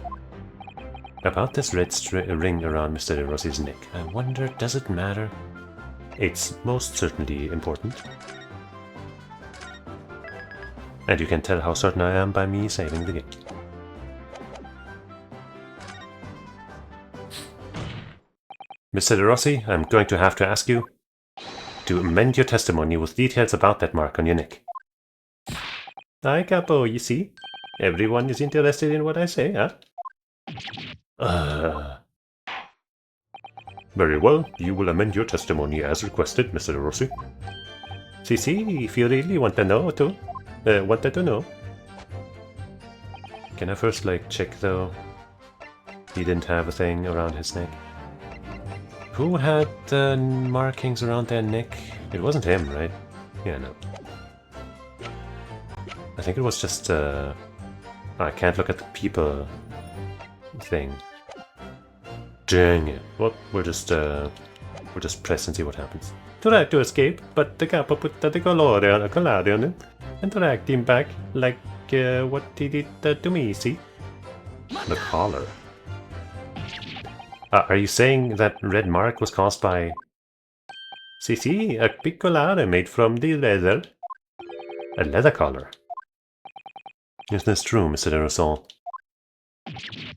About this red ring around Mr. De Rossi's neck. I wonder, does it matter? It's most certainly important. And you can tell how certain I am by me saving the game. Mr. De Rossi, I'm going to have to ask you to amend your testimony with details about that mark on your neck. Aye, capo, you see? Everyone is interested in what I say, huh? Very well, you will amend your testimony as requested, Mr. De Rossi. See, if you really want to know, wanted to know. Can I first, check, though? He didn't have a thing around his neck. Who had the markings around their neck? It wasn't him, right? Yeah, no. I think it was just, I can't look at the people thing. Dang it. Well, we'll just press and see what happens. Tried to escape, but the capo put the collar on him and dragged him back like what he did to me, see? The collar. Are you saying that red mark was caused by... See, a big collar made from the leather. A leather collar. Is this true, Mr. De Rousseau?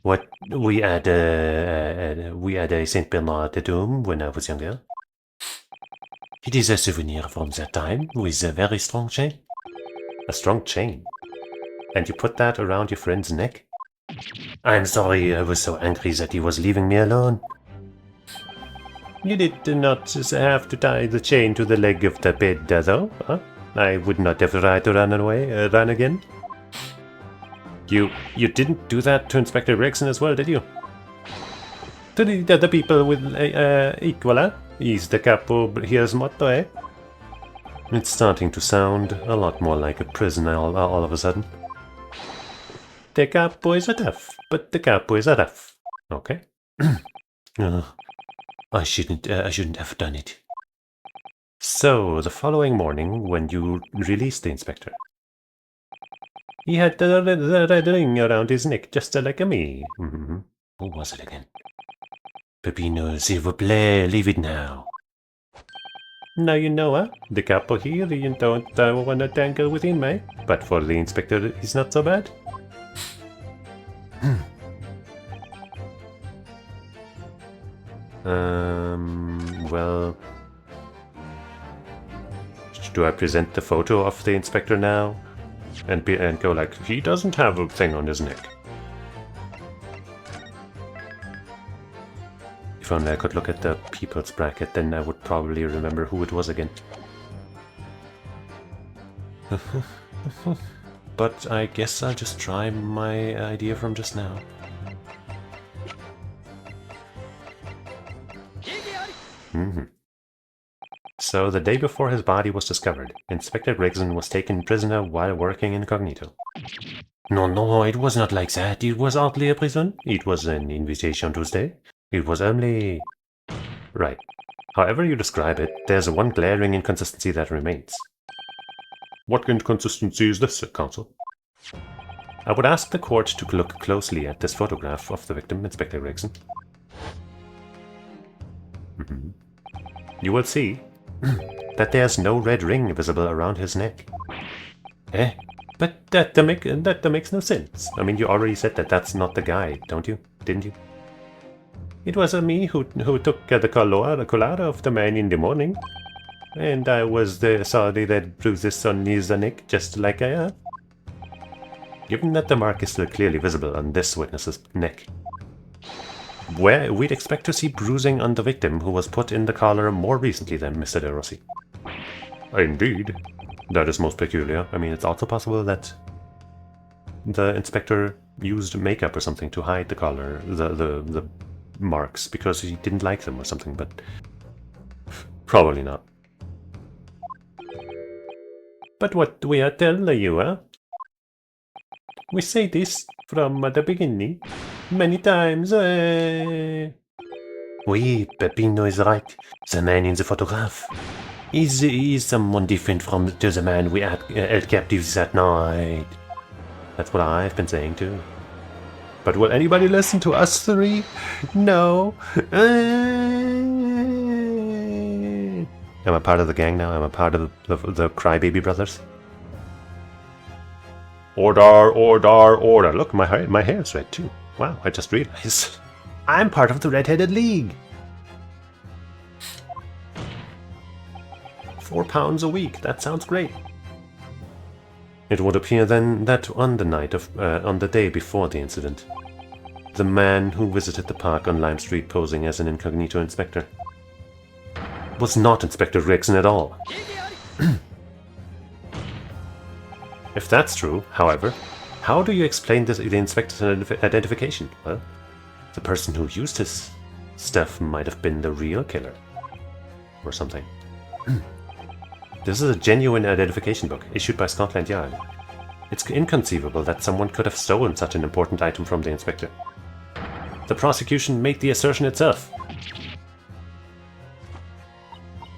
What, we had a Saint Bernard tattoo when I was younger. It is a souvenir from that time with a very strong chain. A strong chain? And you put that around your friend's neck? I'm sorry, I was so angry that he was leaving me alone. You did not have to tie the chain to the leg of the bed, though, huh? I would not have tried to run again. You didn't do that to Inspector Gregson as well, did you? To the other people with equal, is the capo here's motto, eh? It's starting to sound a lot more like a prison all of a sudden. The capo is a tough, but the capo is a rough. Okay. I shouldn't have done it. So, the following morning, when you released the inspector, he had the red ring around his neck, just like me. Who was it again? Peppino, s'il vous plaît, leave it now. Now you know, huh? The capo here, you don't want to tangle with him, eh? But for the inspector, he's not so bad. Well... Do I present the photo of the inspector now? And go like, he doesn't have a thing on his neck. If only I could look at the people's bracket, then I would probably remember who it was again. But I guess I'll just try my idea from just now. So, the day before his body was discovered, Inspector Gregson was taken prisoner while working incognito. No, it was not like that. It was hardly a prison. It was an invitation to stay. It was only... Right. However you describe it, there's one glaring inconsistency that remains. What inconsistency is this, Counsel? I would ask the court to look closely at this photograph of the victim, Inspector Gregson. You will see that there's no red ring visible around his neck. But that makes no sense. I mean, you already said that that's not the guy, don't you? Didn't you? It was me who took the collar of the man in the morning. And I was saw the red bruises on his neck, just like I have. Given that the mark is still clearly visible on this witness's neck, where we'd expect to see bruising on the victim who was put in the collar more recently than Mr. De Rossi. Indeed. That is most peculiar. I mean, it's also possible that the inspector used makeup or something to hide the collar, the marks, because he didn't like them or something, but probably not. But what we are telling you, we say this from the beginning, many times. Oui, Peppino is right. The man in the photograph is someone different from the man we held captives that night. That's what I've been saying too. But will anybody listen to us three? No. Am I part of the gang now? Am I part of the Crybaby Brothers? Order. Look, my hair's red too. Wow, I just realized. I'm part of the Red-Headed League. 4 pounds a week. That sounds great. It would appear then that on the day before the incident, the man who visited the park on Lime Street posing as an incognito inspector was not Inspector Gregson at all. If that's true, however, how do you explain the inspector's identification? Well, the person who used his stuff might have been the real killer. Or something. This is a genuine identification book, issued by Scotland Yard. It's inconceivable that someone could have stolen such an important item from the inspector. The prosecution made the assertion itself.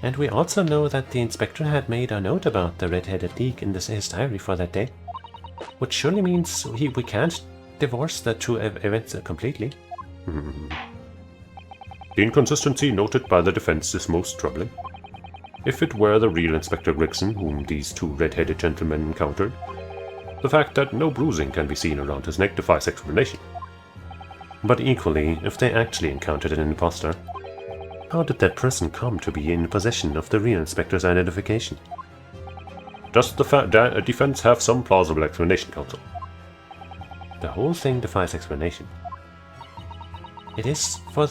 And we also know that the inspector had made a note about the Red-Headed League in his diary for that day. Which surely means we can't divorce the two events completely. The inconsistency noted by the defense is most troubling. If it were the real Inspector Gregson whom these two red-headed gentlemen encountered, the fact that no bruising can be seen around his neck defies explanation. But equally, if they actually encountered an impostor, how did that person come to be in possession of the real Inspector's identification? Does the defense have some plausible explanation, Counsel? The whole thing defies explanation. It is for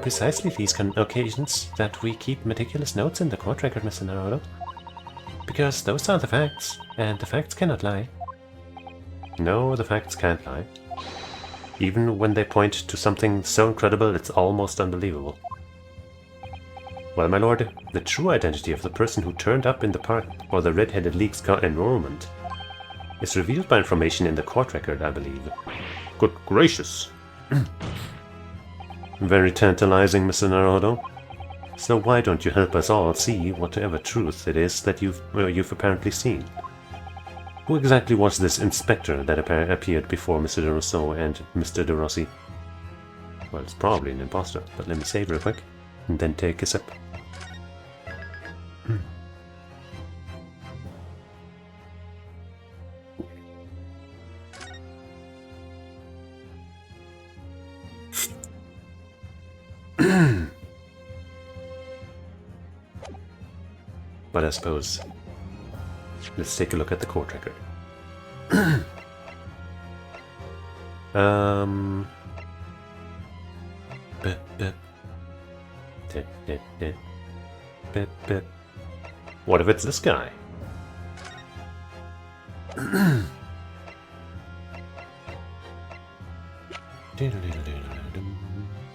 precisely these occasions that we keep meticulous notes in the court record, Mr. Naruto. Because those are the facts, and the facts cannot lie. No, the facts can't lie. Even when they point to something so incredible it's almost unbelievable. Well, my lord, the true identity of the person who turned up in the park for the Red-Headed League's enrollment is revealed by information in the court record, I believe. Good gracious! Very tantalizing, Mr. Naruto. So why don't you help us all see whatever truth it is that you've apparently seen? Who exactly was this inspector that appeared before Mr. De Rousseau and Mr. De Rossi? Well, it's probably an imposter, but let me save real quick, and then take a sip. but I suppose... Let's take a look at the court record. Bip, bip. Dip, dip, dip. Bip, bip. What if it's this guy?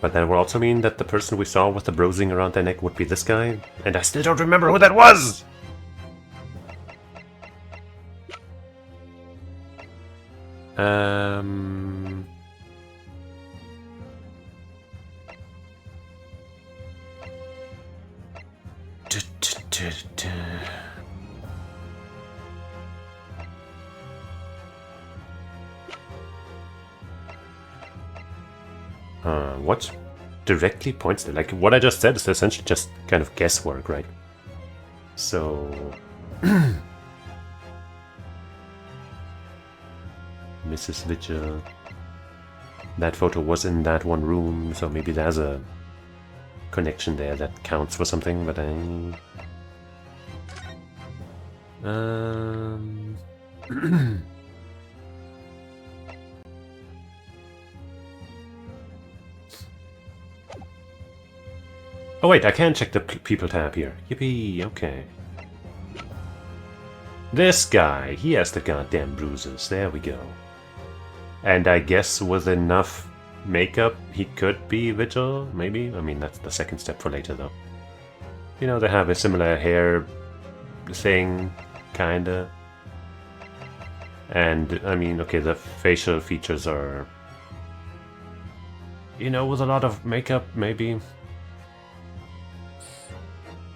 But that would also mean that the person we saw with the bruising around their neck would be this guy, and I still don't remember who that was! What directly points to? Like, what I just said is essentially just kind of guesswork, right? So... Mrs. Vigil. That photo was in that one room, so maybe there's a connection there that counts for something, but Oh wait, I can check the people tab here. Yippee, okay. This guy, he has the goddamn bruises. There we go. And I guess with enough makeup, he could be Vigil, maybe? I mean, that's the second step for later, though. You know, they have a similar hair thing, kinda. And, I mean, okay, the facial features are... You know, with a lot of makeup, maybe...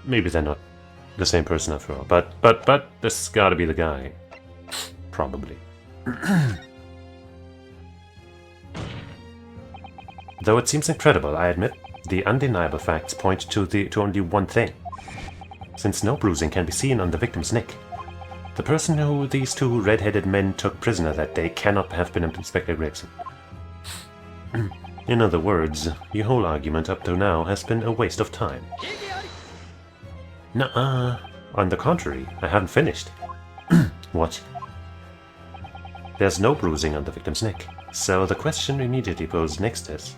Maybe they're not the same person after all. But this gotta be the guy. Probably. Though it seems incredible, I admit, the undeniable facts point to only one thing. Since no bruising can be seen on the victim's neck, the person who these two red-headed men took prisoner that day cannot have been Inspector Gregson. In other words, your whole argument up to now has been a waste of time. Nuh-uh. On the contrary, I haven't finished. What? There's no bruising on the victim's neck, so the question immediately posed next is,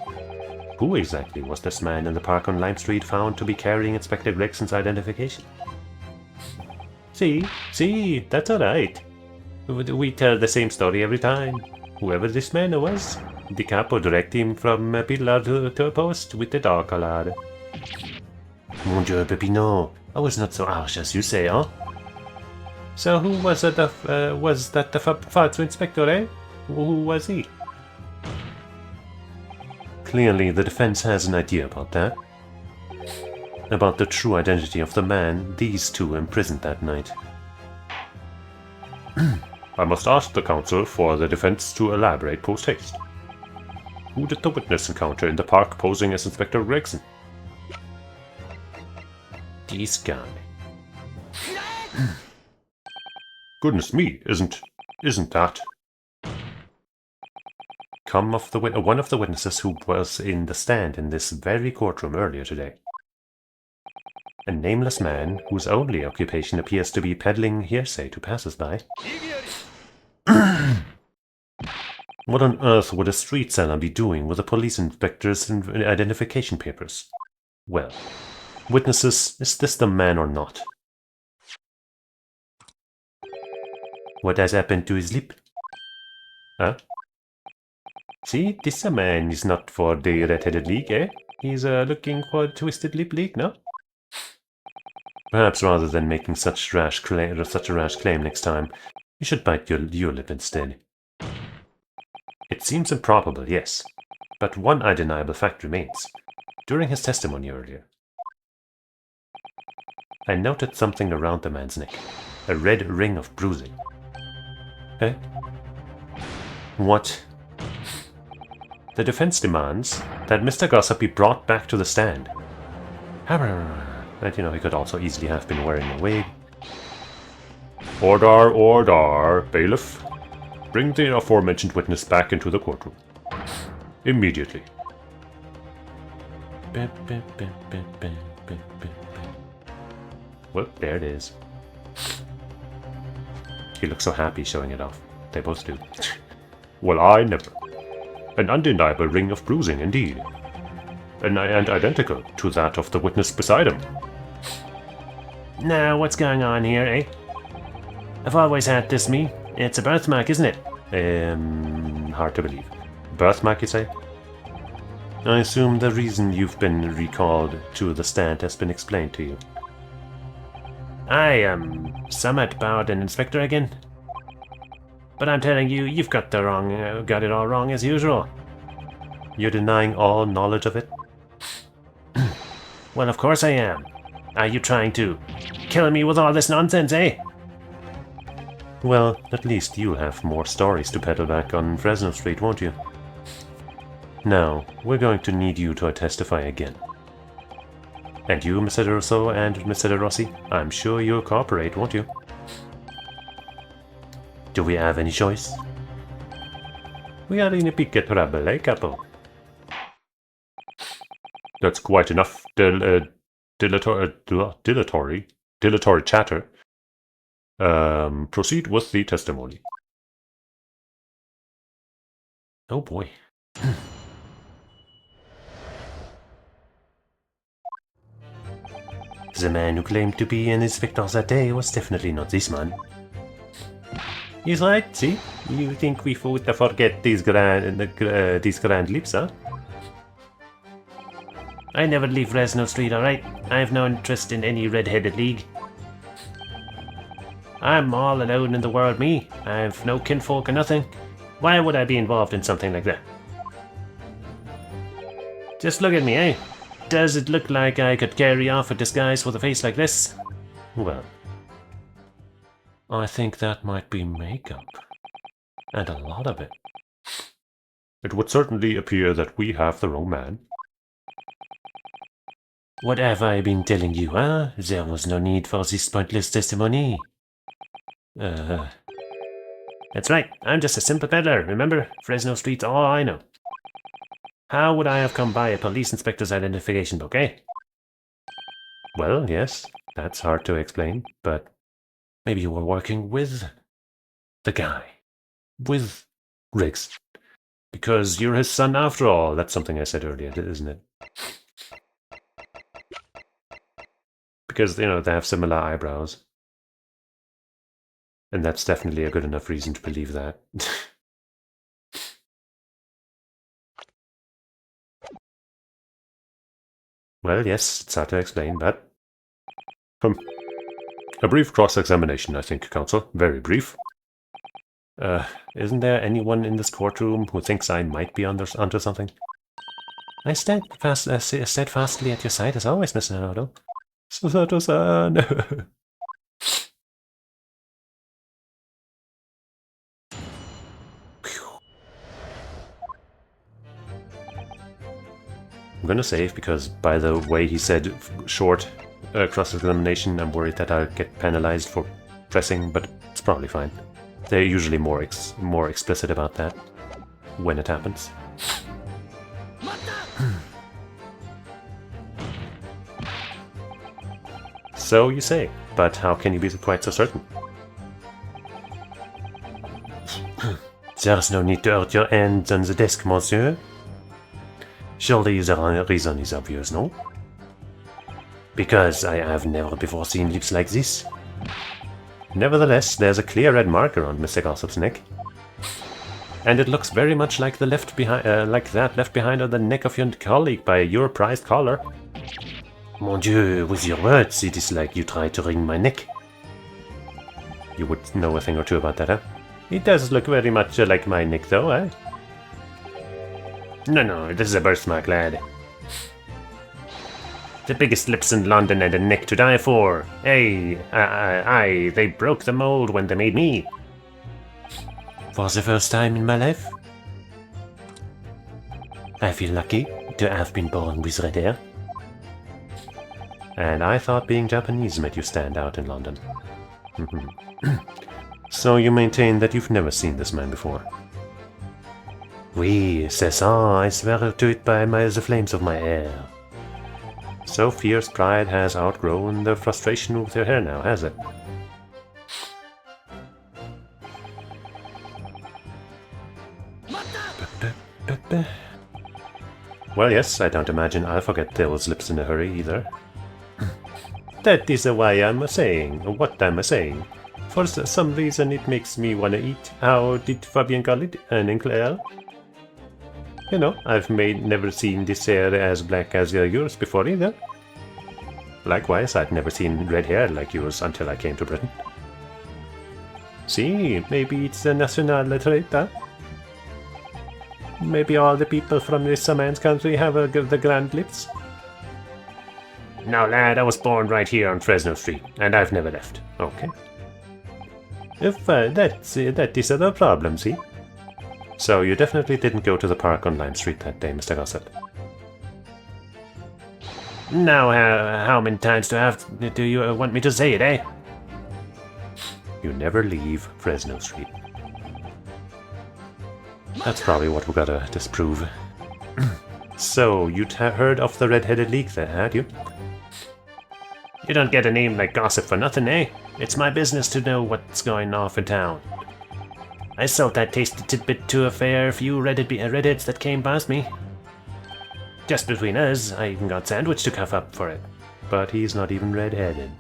who exactly was this man in the park on Lime Street found to be carrying Inspector Gregson's identification? See, that's alright. We tell the same story every time. Whoever this man was, the capo direct him from a pillar to a post with the dog collar. Mon Dieu, Pepino, I was not so harsh as you say, huh? So who was that the false inspector, eh? Who was he? Clearly, the defense has an idea about that. About the true identity of the man these two imprisoned that night. I must ask the counsel for the defense to elaborate post-haste. Who did the witness encounter in the park posing as Inspector Gregson? This guy. Goodness me, isn't that? One of the witnesses who was in the stand in this very courtroom earlier today. A nameless man whose only occupation appears to be peddling hearsay to passers-by. What on earth would a street seller be doing with a police inspector's identification papers? Well, witnesses, is this the man or not? What has happened to his lip? Huh? See, this man is not for the Red-Headed League, eh? He's looking for Twisted Lip League, no? Perhaps rather than making such a rash claim next time, you should bite your lip instead. It seems improbable, yes, but one undeniable fact remains. During his testimony earlier, I noted something around the man's neck. A red ring of bruising. Eh? What? The defense demands that Mr. Gossip be brought back to the stand. And you know, he could also easily have been wearing a wig. Order, order, bailiff. Bring the aforementioned witness back into the courtroom. Immediately. Well, there it is. He looks so happy showing it off. They both do. Well, I never. An undeniable ring of bruising, indeed. And identical to that of the witness beside him. Now, what's going on here, eh? I've always had this, me. It's a birthmark, isn't it? Hard to believe. Birthmark, you say? I assume the reason you've been recalled to the stand has been explained to you. I am somewhat bowed and Inspector again. But I'm telling you, you've got it all wrong as usual. You're denying all knowledge of it? Well, of course I am. Are you trying to kill me with all this nonsense, eh? Well, at least you'll have more stories to peddle back on Fresno Street, won't you? Now, we're going to need you to testify again. And you, Mr. Russo and Mr. Rossi, I'm sure you'll cooperate, won't you? Do we have any choice? We are in a big trouble, eh, couple? That's quite enough dilatory chatter. Proceed with the testimony. Oh boy. The man who claimed to be an inspector that day was definitely not this man. He's right, see? You think we would forget these grand leaps, huh? I never leave Fresno Street, alright? I have no interest in any red-headed league. I'm all alone in the world, me. I have no kinfolk or nothing. Why would I be involved in something like that? Just look at me, eh? Does it look like I could carry off a disguise with a face like this? Well, I think that might be makeup. And a lot of it. It would certainly appear that we have the wrong man. What have I been telling you, huh? There was no need for this pointless testimony. That's right, I'm just a simple peddler, remember? Fresno Street's all I know. How would I have come by a police inspector's identification book, eh? Well, yes, that's hard to explain, but maybe you were working with the guy. With Riggs. Because you're his son after all. That's something I said earlier, isn't it? Because, you know, they have similar eyebrows. And that's definitely a good enough reason to believe that. Well, yes, it's hard to explain, but... A brief cross-examination, I think, Counsel. Very brief. Isn't there anyone in this courtroom who thinks I might be onto something? I stand steadfastly at your side as always, Mr. Naruto. Susato-san! I'm gonna save because by the way he said short cross-examination, I'm worried that I'll get penalized for pressing, but it's probably fine. They're usually more explicit about that when it happens. So you say, but how can you be quite so certain? There's no need to hurt your hands on the desk, monsieur. Surely the reason is obvious, no? Because I have never before seen lips like this. Nevertheless, there's a clear red marker on Mr. Gossip's neck. And it looks very much like the left behind on the neck of your colleague by your prized caller. Mon Dieu, with your words, it is like you tried to wring my neck. You would know a thing or two about that, huh? It does look very much like my neck, though, eh? No, this is a birthmark, lad. The biggest lips in London and a neck to die for. Hey, they broke the mold when they made me. For the first time in my life, I feel lucky to have been born with red hair. And I thought being Japanese made you stand out in London. So you maintain that you've never seen this man before? Oui, c'est ça, I swear to it by the flames of my hair. So fierce pride has outgrown the frustration with your hair now, has it? Well, yes, I don't imagine I'll forget those lips in a hurry either. That is why I'm saying what I'm saying. For some reason it makes me want to eat. How did Fabian call it? An eclair? You know, I've never seen this hair as black as yours before either. Likewise, I'd never seen red hair like yours until I came to Britain. See, maybe it's a national trait, huh? Maybe all the people from this man's country have the grand lips? No, lad, I was born right here on Fresno Street, and I've never left. Okay. If that is the problem, see? So you definitely didn't go to the park on Lime Street that day, Mr. Gossett. Now, how many times do you want me to say it, eh? You never leave Fresno Street. That's probably what we gotta disprove. So, you'd have heard of the Red-Headed League there, had you? You don't get a name like Gossip for nothing, eh? It's my business to know what's going off in town. I sold that tasty tidbit to a fair few Reddits that came past me. Just between us, I even got Sandwich to cuff up for it. But he's not even red-headed.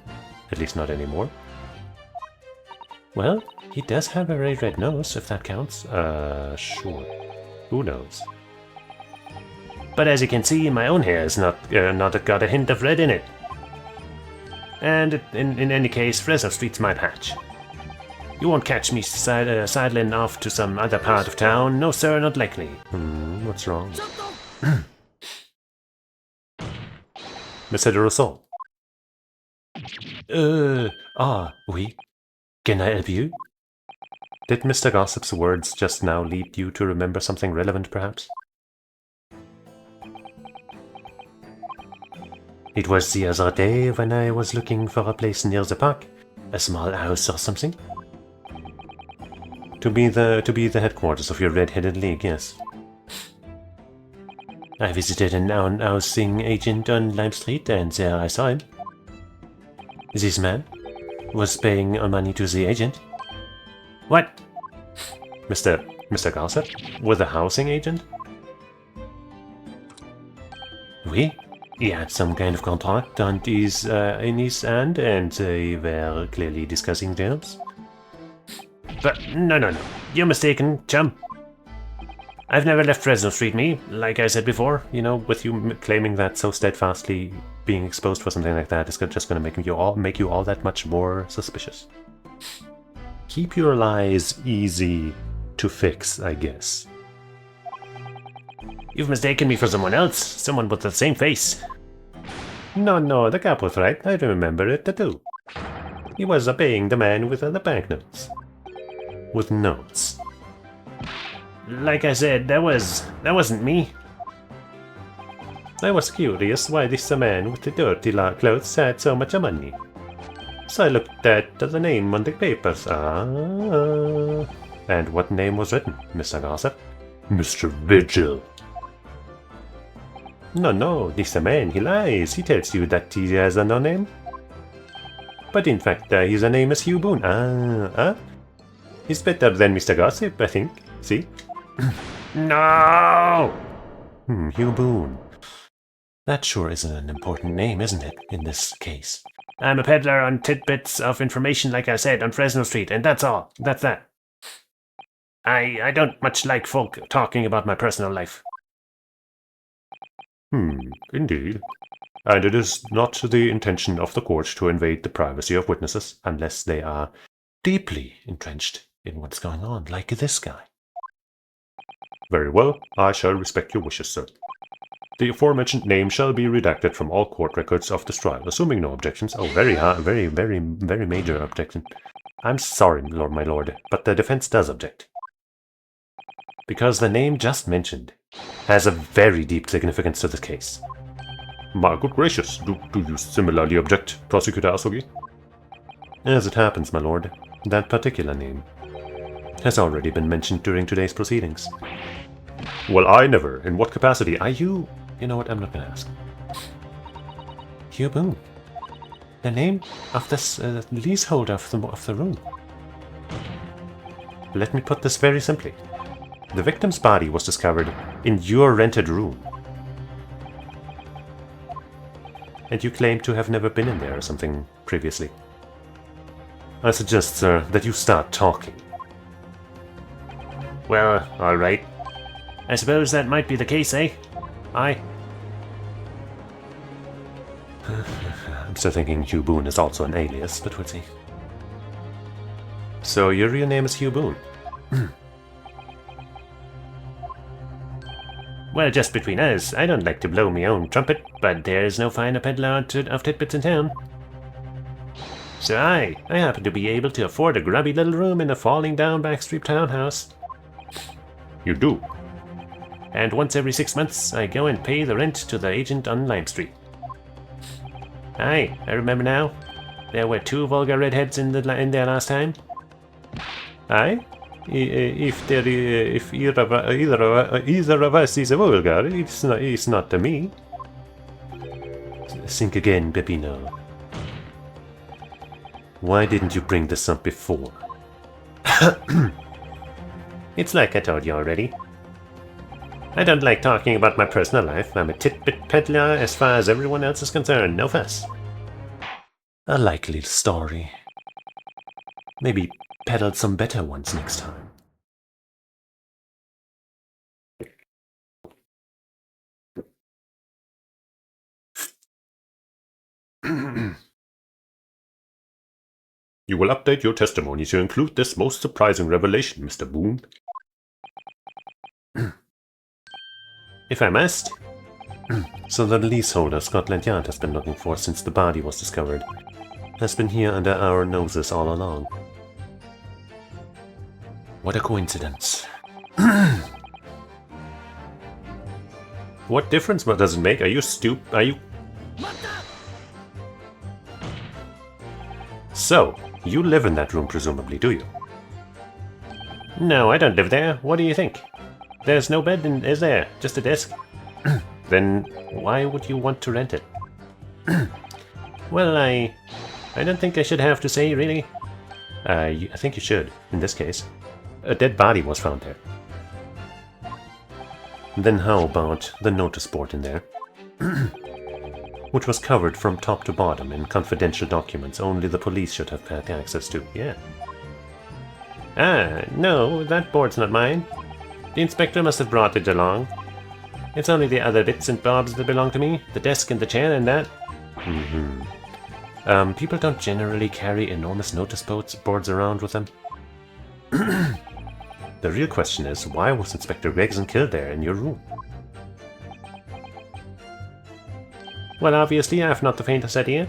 At least not anymore. Well, he does have a very red nose, if that counts. Sure. Who knows? But as you can see, my own hair has not got a hint of red in it. And in any case, Fresno Street's my patch. You won't catch me sidling off to some other part of town. No, sir, not likely. What's wrong? Monsieur de Rousseau. Oui. Can I help you? Did Mr. Gossip's words just now lead you to remember something relevant, perhaps? It was the other day when I was looking for a place near the park. A small house or something? To be the headquarters of your Red-Headed League, yes. I visited an housing agent on Lime Street, and there I saw him. This man was paying money to the agent. What? Mr. Gossip? With a housing agent? Oui. He had some kind of contract in his hand, and they were clearly discussing terms. But no. You're mistaken, chum. I've never left Fresno Street, me. Like I said before, you know, with you claiming that so steadfastly, being exposed for something like that is just going to make you all that much more suspicious. Keep your lies easy to fix, I guess. You've mistaken me for someone else, someone with the same face. No, the cap was right. I remember it too. He was paying the man with the banknotes. With notes. Like I said, that wasn't me. I was curious why this man with the dirty clothes had so much money. So I looked at the name on the papers. And what name was written, Mr. Gossip? Mr. Vigil. No, this man, he lies. He tells you that he has no name. But in fact, his name is Hugh Boone. He's better than Mr. Gossip, I think. See? No! Hugh Boone. That sure is an important name, isn't it, in this case? I'm a peddler on tidbits of information, like I said, on Fresno Street, and that's all. That's that. I don't much like folk talking about my personal life. Indeed. And it is not the intention of the court to invade the privacy of witnesses, unless they are deeply entrenched in what's going on, like this guy. Very well, I shall respect your wishes, sir. The aforementioned name shall be redacted from all court records of this trial, assuming no objections. Oh, very major objection. I'm sorry, my lord, but the defense does object. Because the name just mentioned has a very deep significance to this case. My good gracious, do you similarly object, Prosecutor Asogi? As it happens, my lord, that particular name has already been mentioned during today's proceedings. Well, I never. In what capacity? Are you... You know what, I'm not going to ask. Hugh Boone. The name of this leaseholder of the room. Let me put this very simply. The victim's body was discovered in your rented room. And you claim to have never been in there or something previously. I suggest, sir, that you start talking. Well, alright. I suppose that might be the case, eh? I'm still thinking Hugh Boone is also an alias, but we'll see. So your real name is Hugh Boone? Well, just between us, I don't like to blow my own trumpet, but there's no finer peddler of tidbits in town. So I happen to be able to afford a grubby little room in a falling down backstreet townhouse. You do? And once every 6 months, I go and pay the rent to the agent on Lime Street. Aye, I remember now. There were 2 vulgar redheads in there last time. Aye? If either of us is a vulgar, it's not to me. Think again, Peppino. Why didn't you bring this up before? It's like I told you already. I don't like talking about my personal life. I'm a tidbit peddler as far as everyone else is concerned. No fuss. A likely story. Maybe peddle some better ones next time. You will update your testimony to include this most surprising revelation, Mr. Boone. If I must. So the leaseholder Scotland Yard has been looking for since the body was discovered has been here under our noses all along. What a coincidence. What difference does it make? Are you stupid? Are you... So, you live in that room presumably, do you? No, I don't live there. What do you think? There's no bed, is there? Just a desk? Then why would you want to rent it? Well, I don't think I should have to say, really. I think you should, in this case. A dead body was found there. Then how about the notice board in there? Which was covered from top to bottom in confidential documents only the police should have had access to, yeah. Ah, no, that board's not mine. The inspector must have brought it along. It's only the other bits and bobs that belong to me. The desk and the chair and that. People don't generally carry enormous notice boards around with them. The real question is, why was Inspector Gregson killed there in your room? Well, obviously, I have not the faintest idea.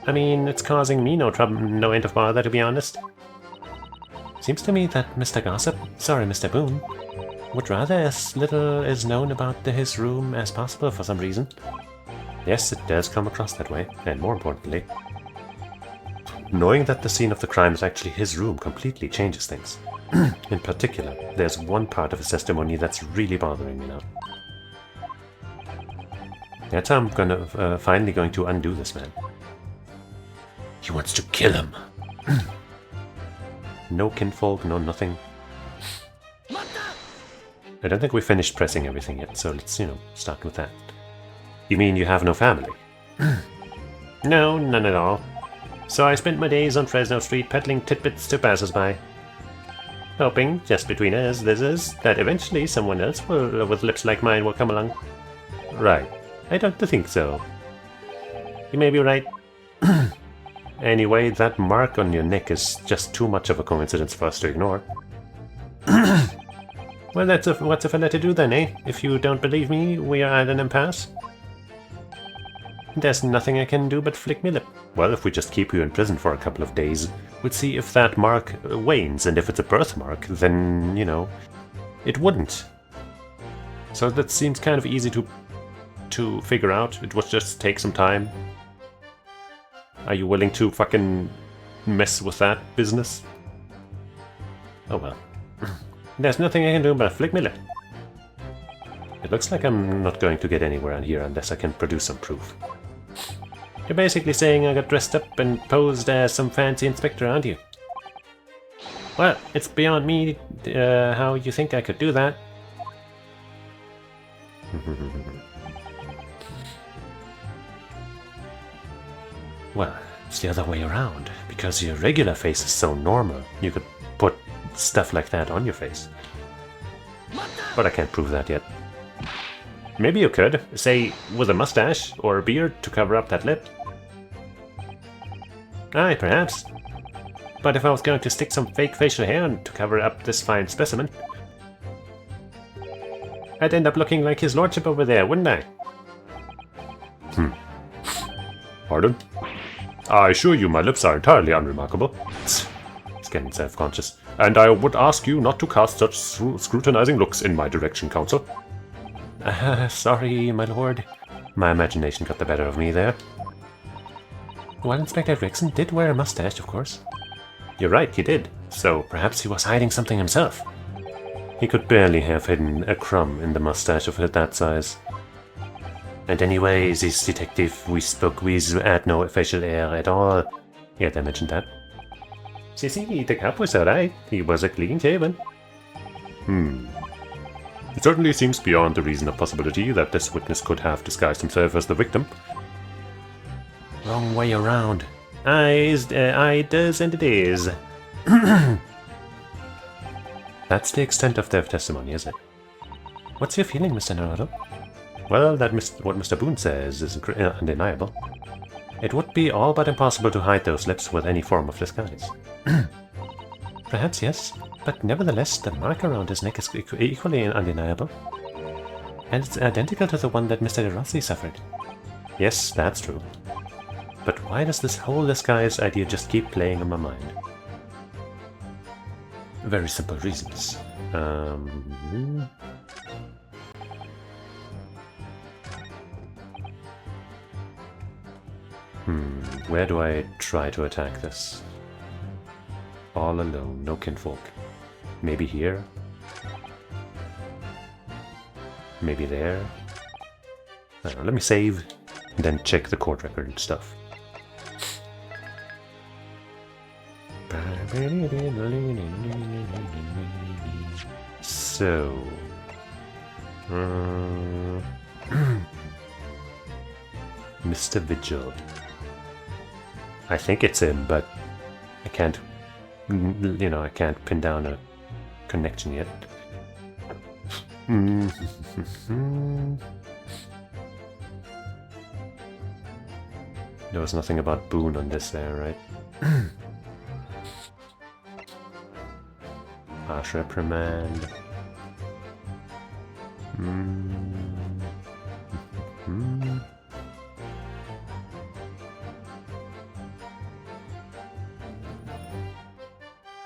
I mean, it's causing me no trouble, no end of bother, to be honest. Seems to me that Mr. Gossip, sorry, Mr. Boone, would rather as little is known about his room as possible for some reason. Yes, it does come across that way, and more importantly, knowing that the scene of the crime is actually his room completely changes things. In particular, there's one part of his testimony that's really bothering me now. That's how I'm finally going to undo this man. He wants to kill him. No kinfolk, no nothing. I don't think we finished pressing everything yet, so let's, start with that. You mean you have no family? No, none at all. So I spent my days on Fresno Street peddling tidbits to passers-by. Hoping, just between us, this is, that eventually someone else with lips like mine will come along. Right. I don't think so. You may be right. Anyway, that mark on your neck is just too much of a coincidence for us to ignore. Well, what's a fella to do then, eh? If you don't believe me, we are at an impasse. There's nothing I can do but flick me lip. Well, if we just keep you in prison for a couple of days, we'd see if that mark wanes, and if it's a birthmark, then, it wouldn't. So that seems kind of easy to figure out. It would just take some time. Are you willing to fucking mess with that business? Oh well. There's nothing I can do but flick me lip. It looks like I'm not going to get anywhere on here unless I can produce some proof. You're basically saying I got dressed up and posed as some fancy inspector, aren't you? Well, it's beyond me how you think I could do that. Well, it's the other way around. Because your regular face is so normal, you could put stuff like that on your face. But I can't prove that yet. Maybe you could, say, with a mustache or a beard to cover up that lip. Aye, perhaps. But if I was going to stick some fake facial hair on to cover up this fine specimen, I'd end up looking like his lordship over there, wouldn't I? Pardon? I assure you my lips are entirely unremarkable. He's getting self-conscious. And I would ask you not to cast such scrutinizing looks in my direction, counsel. Sorry, my lord. My imagination got the better of me there. Well, Inspector Gregson did wear a mustache, of course. You're right, he did. So perhaps he was hiding something himself. He could barely have hidden a crumb in the mustache of that size. And anyways, this detective we spoke with had no facial hair at all. Yet I mentioned that. See, the cop was alright. He was a clean shaven. It certainly seems beyond the reason of possibility that this witness could have disguised himself as the victim. Wrong way around. I does and it is. That's the extent of their testimony, is it? What's your feeling, Mr. Naruto? Well, what Mr. Boone says is undeniable. It would be all but impossible to hide those lips with any form of disguise. Perhaps yes, but nevertheless the mark around his neck is equally undeniable. And it's identical to the one that Mr. De Rossi suffered. Yes, that's true. But why does this whole disguise idea just keep playing in my mind? Very simple reasons. Where do I try to attack this? All alone, no kinfolk. Maybe here? Maybe there? I don't know, let me save, and then check the court record and stuff. So... Mr. Vigil. I think it's him, but I can't, I can't pin down a connection yet. There was nothing about Boone on this there, right? Harsh reprimand.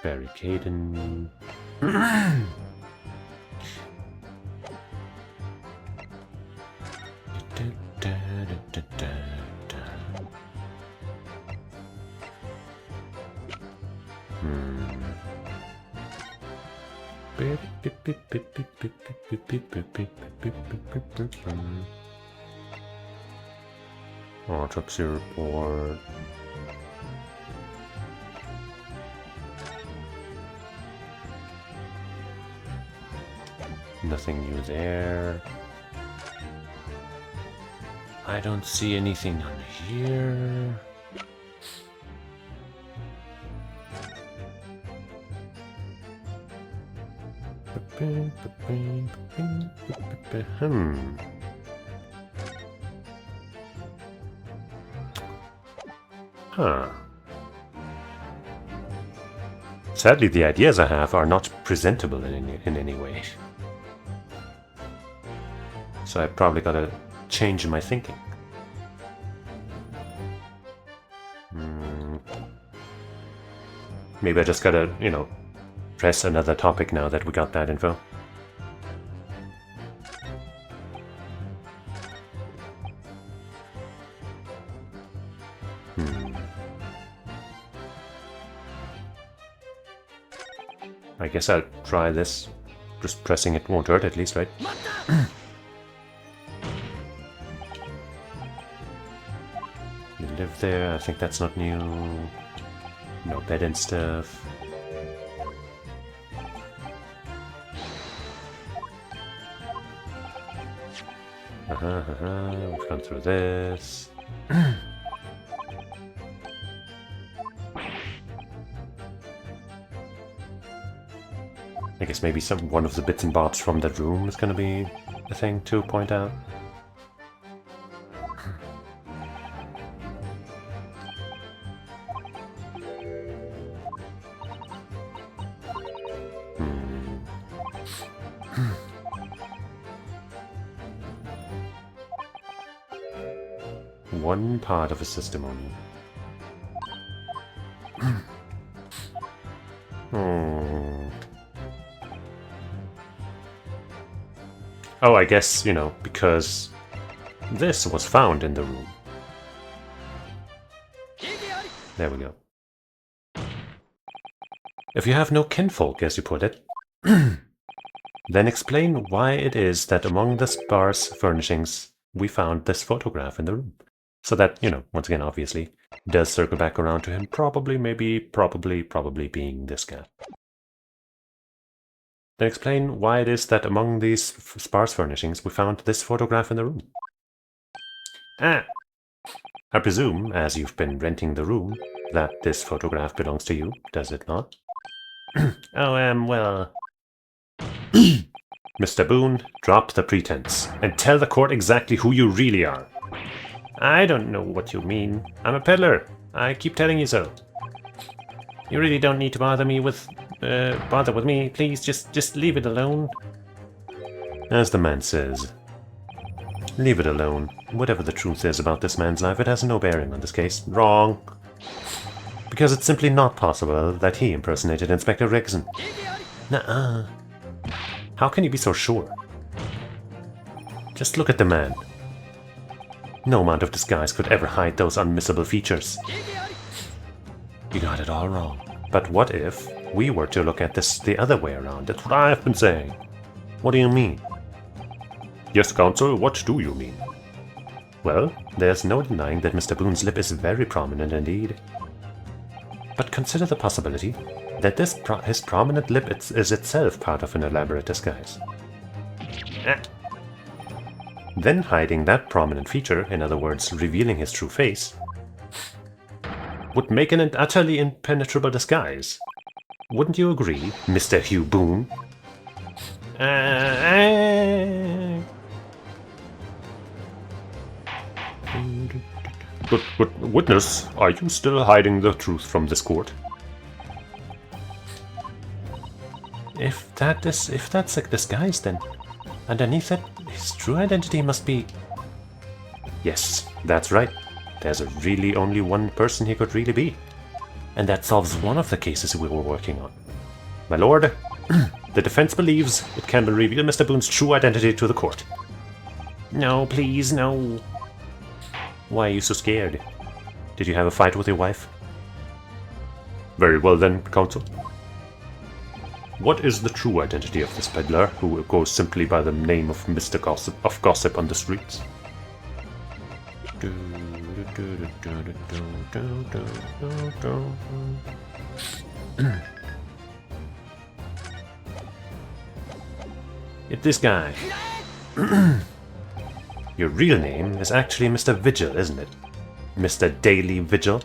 Barricading. Autopsy report. Nothing new there. I don't see anything on here. Huh. Sadly, the ideas I have are not presentable in any way. So I probably gotta change my thinking. Maybe I just gotta, press another topic now that we got that info. I guess I'll try this. Just pressing it won't hurt at least, right? live there. I think that's not new. No bed and stuff. We've gone through this. I guess maybe one of the bits and bobs from that room is gonna be a thing to point out. One part of a system only. Oh, I guess, you know, because this was found in the room. There we go. If you have no kinfolk, as you put it, then explain why it is that among the sparse furnishings we found this photograph in the room. So that, you know, once again, obviously, does circle back around to him probably being this guy. Then explain why it is that among these sparse furnishings we found this photograph in the room. I presume, as you've been renting the room, that this photograph belongs to you, does it not? Well... Mr. Boone, drop the pretense, and tell the court exactly who you really are. I don't know what you mean. I'm a peddler. I keep telling you so. You really don't need to bother with me. Please, just leave it alone. As the man says. Leave it alone. Whatever the truth is about this man's life, it has no bearing on this case. Wrong. Because it's simply not possible that he impersonated Inspector Gregson. Nuh-uh. How can you be so sure? Just look at the man. No amount of disguise could ever hide those unmissable features. You got it all wrong. But what if we were to look at this the other way around? That's what I've been saying. What do you mean? Yes, counsel, what do you mean? Well, there's no denying that Mr. Boone's lip is very prominent indeed. But consider the possibility that his prominent lip is itself part of an elaborate disguise. Then hiding that prominent feature, in other words, revealing his true face, would make an utterly impenetrable disguise. Wouldn't you agree, Mr. Hugh Boone? But witness, are you still hiding the truth from this court? If that's a disguise, then underneath it, his true identity must be... Yes, that's right. There's really only one person he could really be. And that solves one of the cases we were working on. My lord, the defense believes it can reveal Mr. Boone's true identity to the court. No, please, no. Why are you so scared? Did you have a fight with your wife? Very well then, counsel. What is the true identity of this peddler who goes simply by the name of Mr. Gossip on the streets? It's this guy. Your real name is actually Mr. Vigil, isn't it? Mr. Daily Vigil?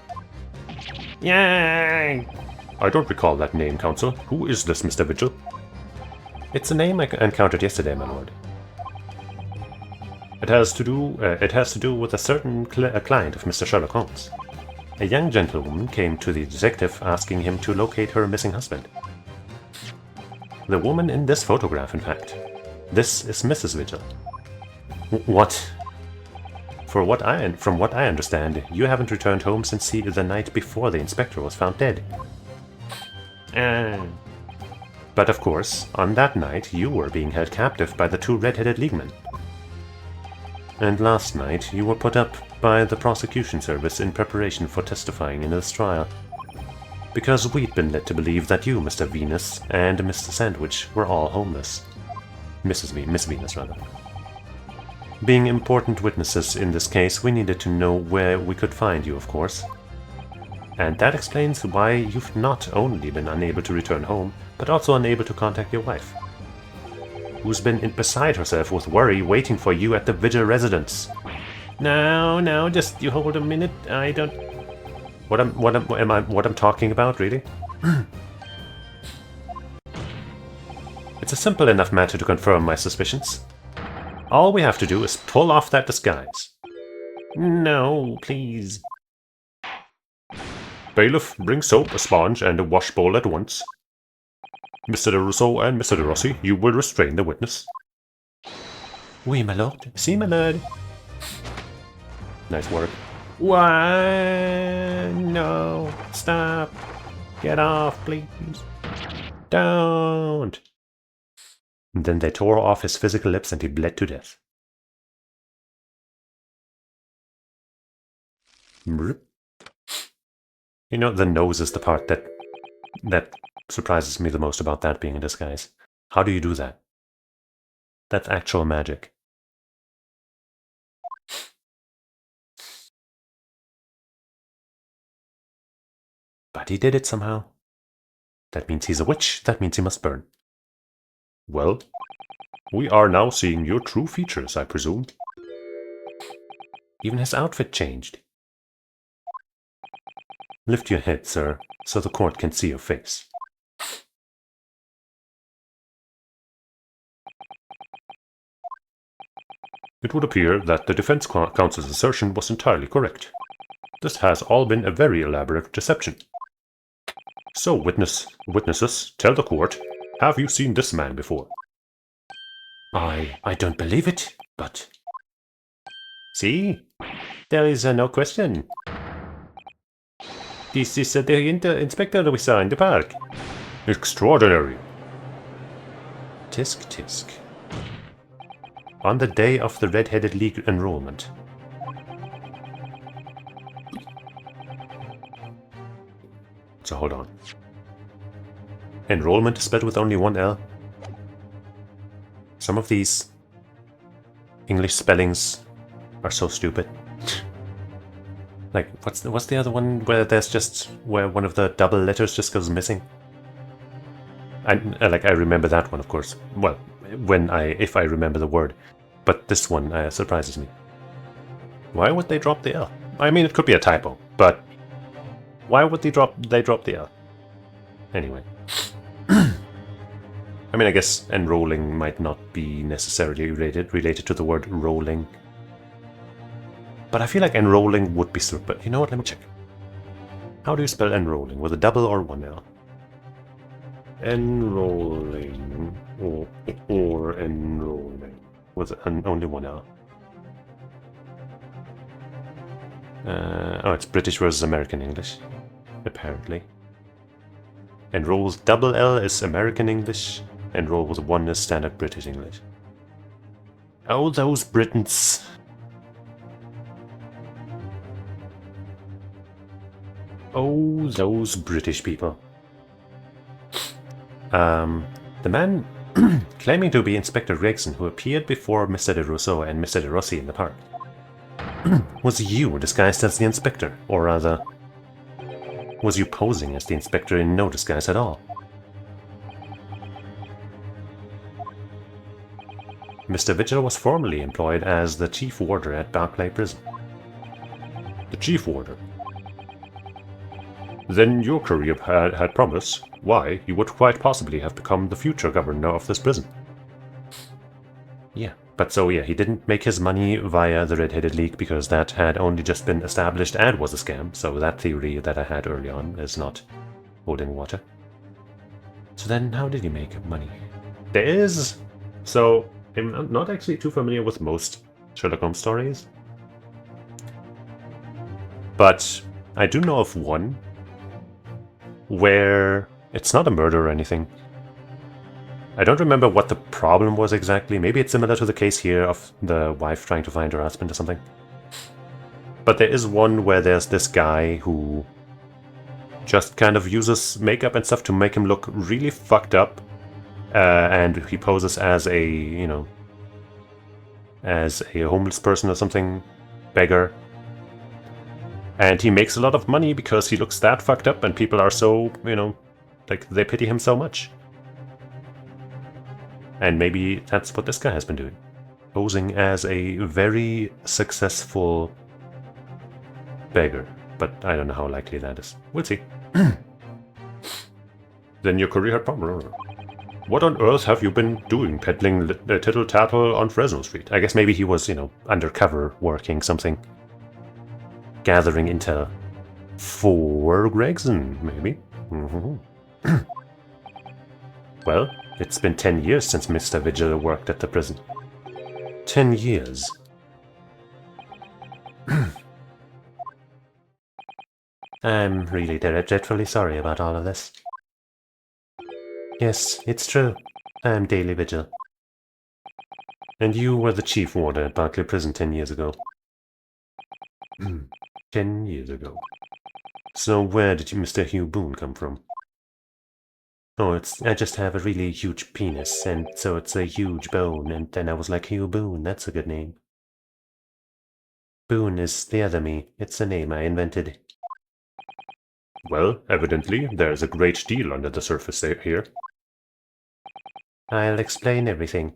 Yay! I don't recall that name, counsel. Who is this Mr. Vigil? It's a name I encountered yesterday, my lord. It has to do with a certain client of Mr. Sherlock Holmes. A young gentlewoman came to the detective asking him to locate her missing husband. The woman in this photograph, in fact. This is Mrs. Vigil. What? From what I understand, you haven't returned home since the night before the inspector was found dead. But of course, on that night you were being held captive by the two red-headed leaguemen. And last night you were put up by the prosecution service in preparation for testifying in this trial. Because we'd been led to believe that you, Mr. Venus, and Mr. Sandwich were all homeless. Miss Venus, rather. Being important witnesses in this case, we needed to know where we could find you, of course. And that explains why you've not only been unable to return home, but also unable to contact your wife, who's been beside herself with worry waiting for you at the Vigil residence. No, just you hold a minute. I don't... What I'm talking about, really? It's a simple enough matter to confirm my suspicions. All we have to do is pull off that disguise. No, please. Bailiff, bring soap, a sponge, and a wash bowl at once. Mr. de Rousseau and Mr. de Rossi, you will restrain the witness. Oui, my lord. Si, my lord. Nice work. Why? No. Stop. Get off, please. Don't. And then they tore off his physical lips and he bled to death. You know, the nose is the part that surprises me the most about that being a disguise. How do you do that? That's actual magic. But he did it somehow. That means he's a witch. That means he must burn. Well, we are now seeing your true features, I presume. Even his outfit changed. Lift your head, sir, so the court can see your face. It would appear that the defense counsel's assertion was entirely correct. This has all been a very elaborate deception. So, witnesses, tell the court, have you seen this man before? I don't believe it, but... See? There is no question. This is the inspector we saw in the park. Extraordinary. Tisk tisk. On the day of the Red-Headed League enrollment. So hold on. Enrollment is spelled with only one L. Some of these English spellings are so stupid. Like, what's the other one where there's just where one of the double letters just goes missing? I remember that one, of course. Well, if I remember the word, but this one surprises me. Why would they drop the L? I mean, it could be a typo, but why would they drop the L? Anyway. I mean, I guess enrolling might not be necessarily related to the word rolling. But I feel like enrolling would be super. You know what? Let me check. How do you spell enrolling? With a double or one L? Enrolling or enrolling with only one L. Oh, it's British versus American English, apparently. Enroll with double L is American English. Enroll with one is standard British English. Oh, those Britons. Oh, those British people. The man claiming to be Inspector Gregson, who appeared before Mr. de Rousseau and Mr. de Rossi in the park, was you disguised as the inspector, or rather, was you posing as the inspector in no disguise at all? Mr. Vigil was formerly employed as the chief warder at Barclay Prison. The chief warder? Then your career had promise. Why, you would quite possibly have become the future governor of this prison. Yeah, but so yeah, he didn't make his money via the Red-Headed League because that had only just been established and was a scam, so that theory that I had early on is not holding water. So then how did he make money? There is... So, I'm not actually too familiar with most Sherlock Holmes stories, but I do know of one where it's not a murder or anything. I don't remember what the problem was exactly. Maybe it's similar to the case here of the wife trying to find her husband or something. But there is one where there's this guy who just kind of uses makeup and stuff to make him look really fucked up. And he poses as a, as a homeless person or something, beggar. And he makes a lot of money because he looks that fucked up and people are so, you know, like they pity him so much. And maybe that's what this guy has been doing. Posing as a very successful beggar. But I don't know how likely that is. We'll see. Then your career had problems. What on earth have you been doing, peddling tittle-tattle on Fresno Street? I guess maybe he was, you know, undercover working something. Gathering intel. For Gregson, maybe? Well, it's been 10 years since Mr. Vigil worked at the prison. 10 years. I'm really dreadfully sorry about all of this. Yes, it's true. I'm Daily Vigil. And you were the chief warder at Barclay Prison 10 years ago. 10 years ago. So where did Mr. Hugh Boone come from? Oh, I just have a really huge penis, and so it's a huge bone, and then I was like, Hugh Boone, that's a good name. Boone is the other me. It's a name I invented. Well, evidently, there's a great deal under the surface here. I'll explain everything.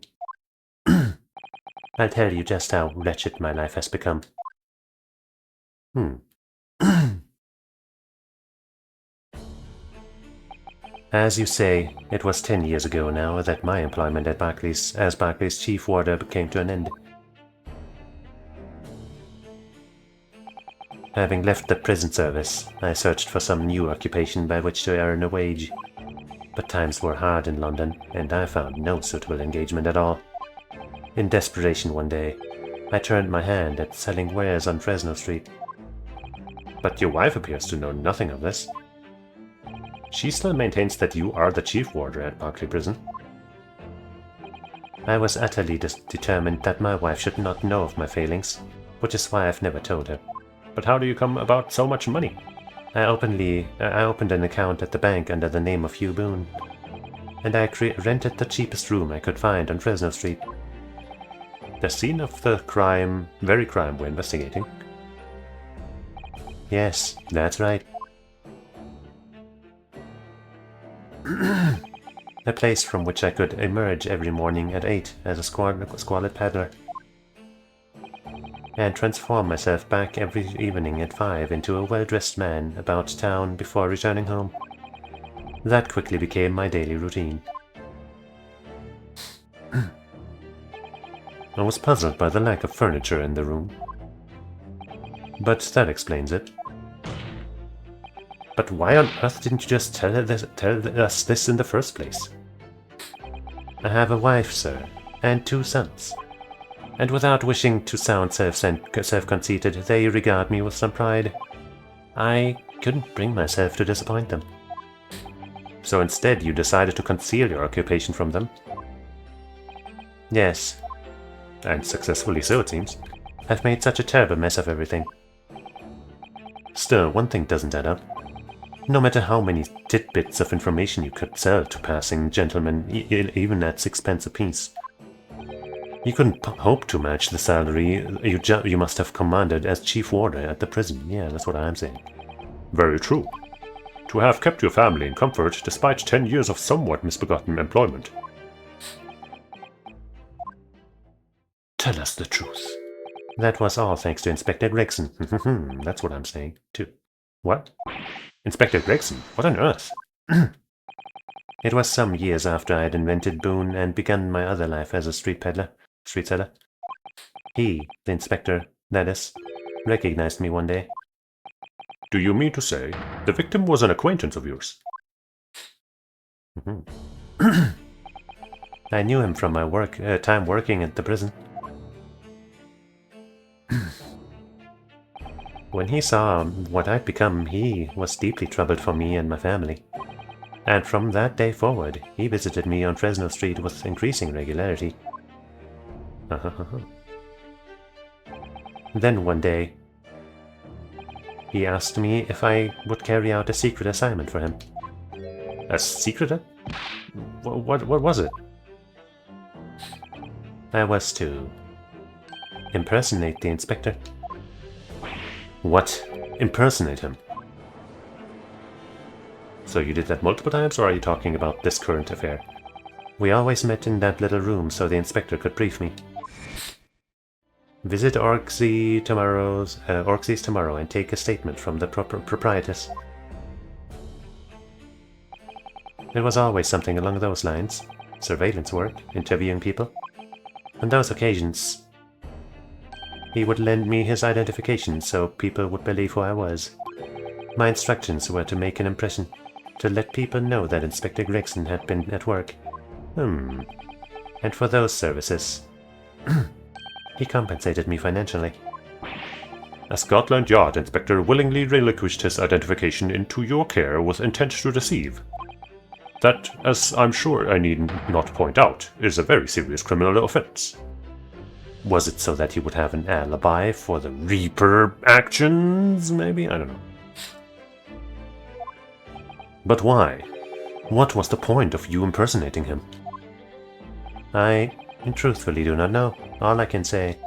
I'll tell you just how wretched my life has become. As you say, it was 10 years ago now that my employment at Barclays as Barclays chief warder came to an end. Having left the prison service, I searched for some new occupation by which to earn a wage. But times were hard in London, and I found no suitable engagement at all. In desperation one day, I turned my hand at selling wares on Fresno Street. But your wife appears to know nothing of this. She still maintains that you are the chief warder at Barclay Prison. I was utterly determined that my wife should not know of my failings, which is why I've never told her. But how do you come about so much money? I opened an account at the bank under the name of Hugh Boone, and I rented the cheapest room I could find on Fresno Street. The scene of the very crime we're investigating. Yes, that's right. A place from which I could emerge every morning at 8 as a squalid peddler, and transform myself back every evening at 5 into a well-dressed man about town before returning home. That quickly became my daily routine. I was puzzled by the lack of furniture in the room, but that explains it. But why on earth didn't you just tell us this in the first place? I have a wife, sir, and 2 sons. And without wishing to sound self-conceited, they regard me with some pride. I couldn't bring myself to disappoint them. So instead you decided to conceal your occupation from them? Yes. And successfully so, it seems. I've made such a terrible mess of everything. Still, one thing doesn't add up. No matter how many tidbits of information you could sell to passing gentlemen, even at 6 pence apiece, you couldn't hope to match the salary you must have commanded as chief warder at the prison. Yeah, that's what I'm saying. Very true. To have kept your family in comfort despite 10 years of somewhat misbegotten employment. Tell us the truth. That was all thanks to Inspector Gregson. That's what I'm saying, too. What? Inspector Gregson? What on earth? It was some years after I had invented Boone and begun my other life as a street seller. He, the inspector, that is, recognized me one day. Do you mean to say the victim was an acquaintance of yours? I knew him from my time working at the prison. When he saw what I'd become, he was deeply troubled for me and my family. And from that day forward, he visited me on Fresno Street with increasing regularity. Then one day, he asked me if I would carry out a secret assignment for him. A secret? What was it? I was too. Impersonate the inspector? What? Impersonate him? So you did that multiple times, or are you talking about this current affair? We always met in that little room so the inspector could brief me. Visit Orcsey tomorrow and take a statement from the proprietress. It was always something along those lines. Surveillance work, interviewing people. On those occasions, he would lend me his identification so people would believe who I was. My instructions were to make an impression, to let people know that Inspector Gregson had been at work. And for those services, he compensated me financially. A Scotland Yard inspector willingly relinquished his identification into your care with intent to deceive. That, as I'm sure I need not point out, is a very serious criminal offense. Was it so that he would have an alibi for the Reaper actions, maybe? I don't know. But why? What was the point of you impersonating him? I truthfully do not know. All I can say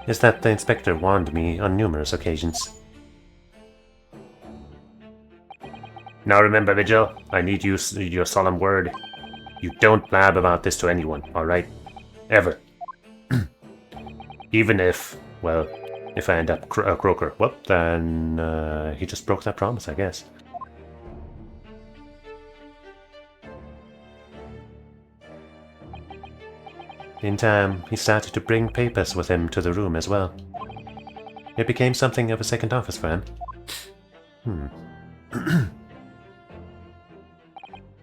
is that the inspector warned me on numerous occasions. Now remember, Vigil, I need your solemn word. You don't blab about this to anyone, alright? Ever. Even if, well, if I end up a croaker, well, then he just broke that promise, I guess. In time, he started to bring papers with him to the room as well. It became something of a second office for him.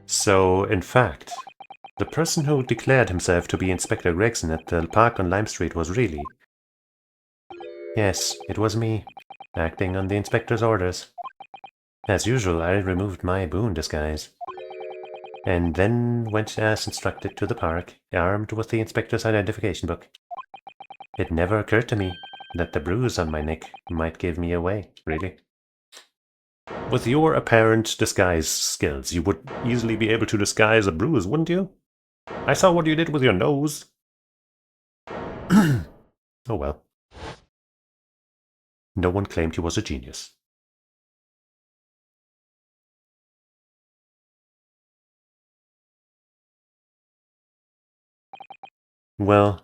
So, in fact, the person who declared himself to be Inspector Gregson at the park on Lime Street was really... Yes, it was me, acting on the inspector's orders. As usual, I removed my boon disguise, and then went as instructed to the park, armed with the inspector's identification book. It never occurred to me that the bruise on my neck might give me away, really. With your apparent disguise skills, you would easily be able to disguise a bruise, wouldn't you? I saw what you did with your nose. Oh well. No one claimed he was a genius. Well,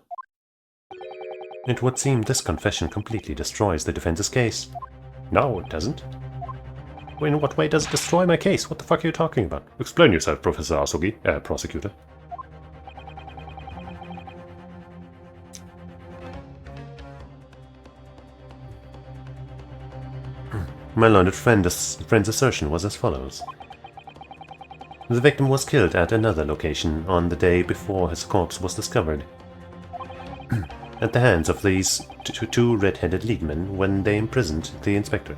it would seem this confession completely destroys the defense's case. No, it doesn't. In what way does it destroy my case? What the fuck are you talking about? Explain yourself, Professor Asogi, prosecutor. My learned friend's assertion was as follows. The victim was killed at another location on the day before his corpse was discovered. At the hands of these two red-headed leadmen when they imprisoned the inspector.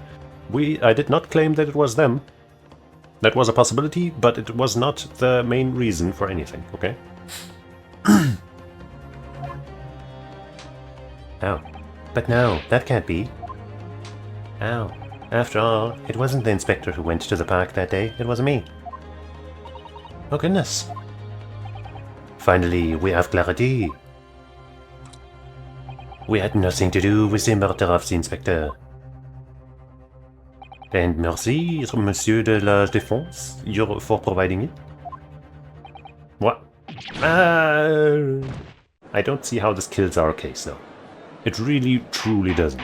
I did not claim that it was them. That was a possibility, but it was not the main reason for anything, okay? Ow. But no, that can't be. Ow. After all, it wasn't the inspector who went to the park that day, it was me. Oh goodness. Finally, we have clarity. We had nothing to do with the murder of the inspector. And merci, Monsieur de la Défense, for providing it. What? I don't see how this kills our case, though. It really, truly doesn't.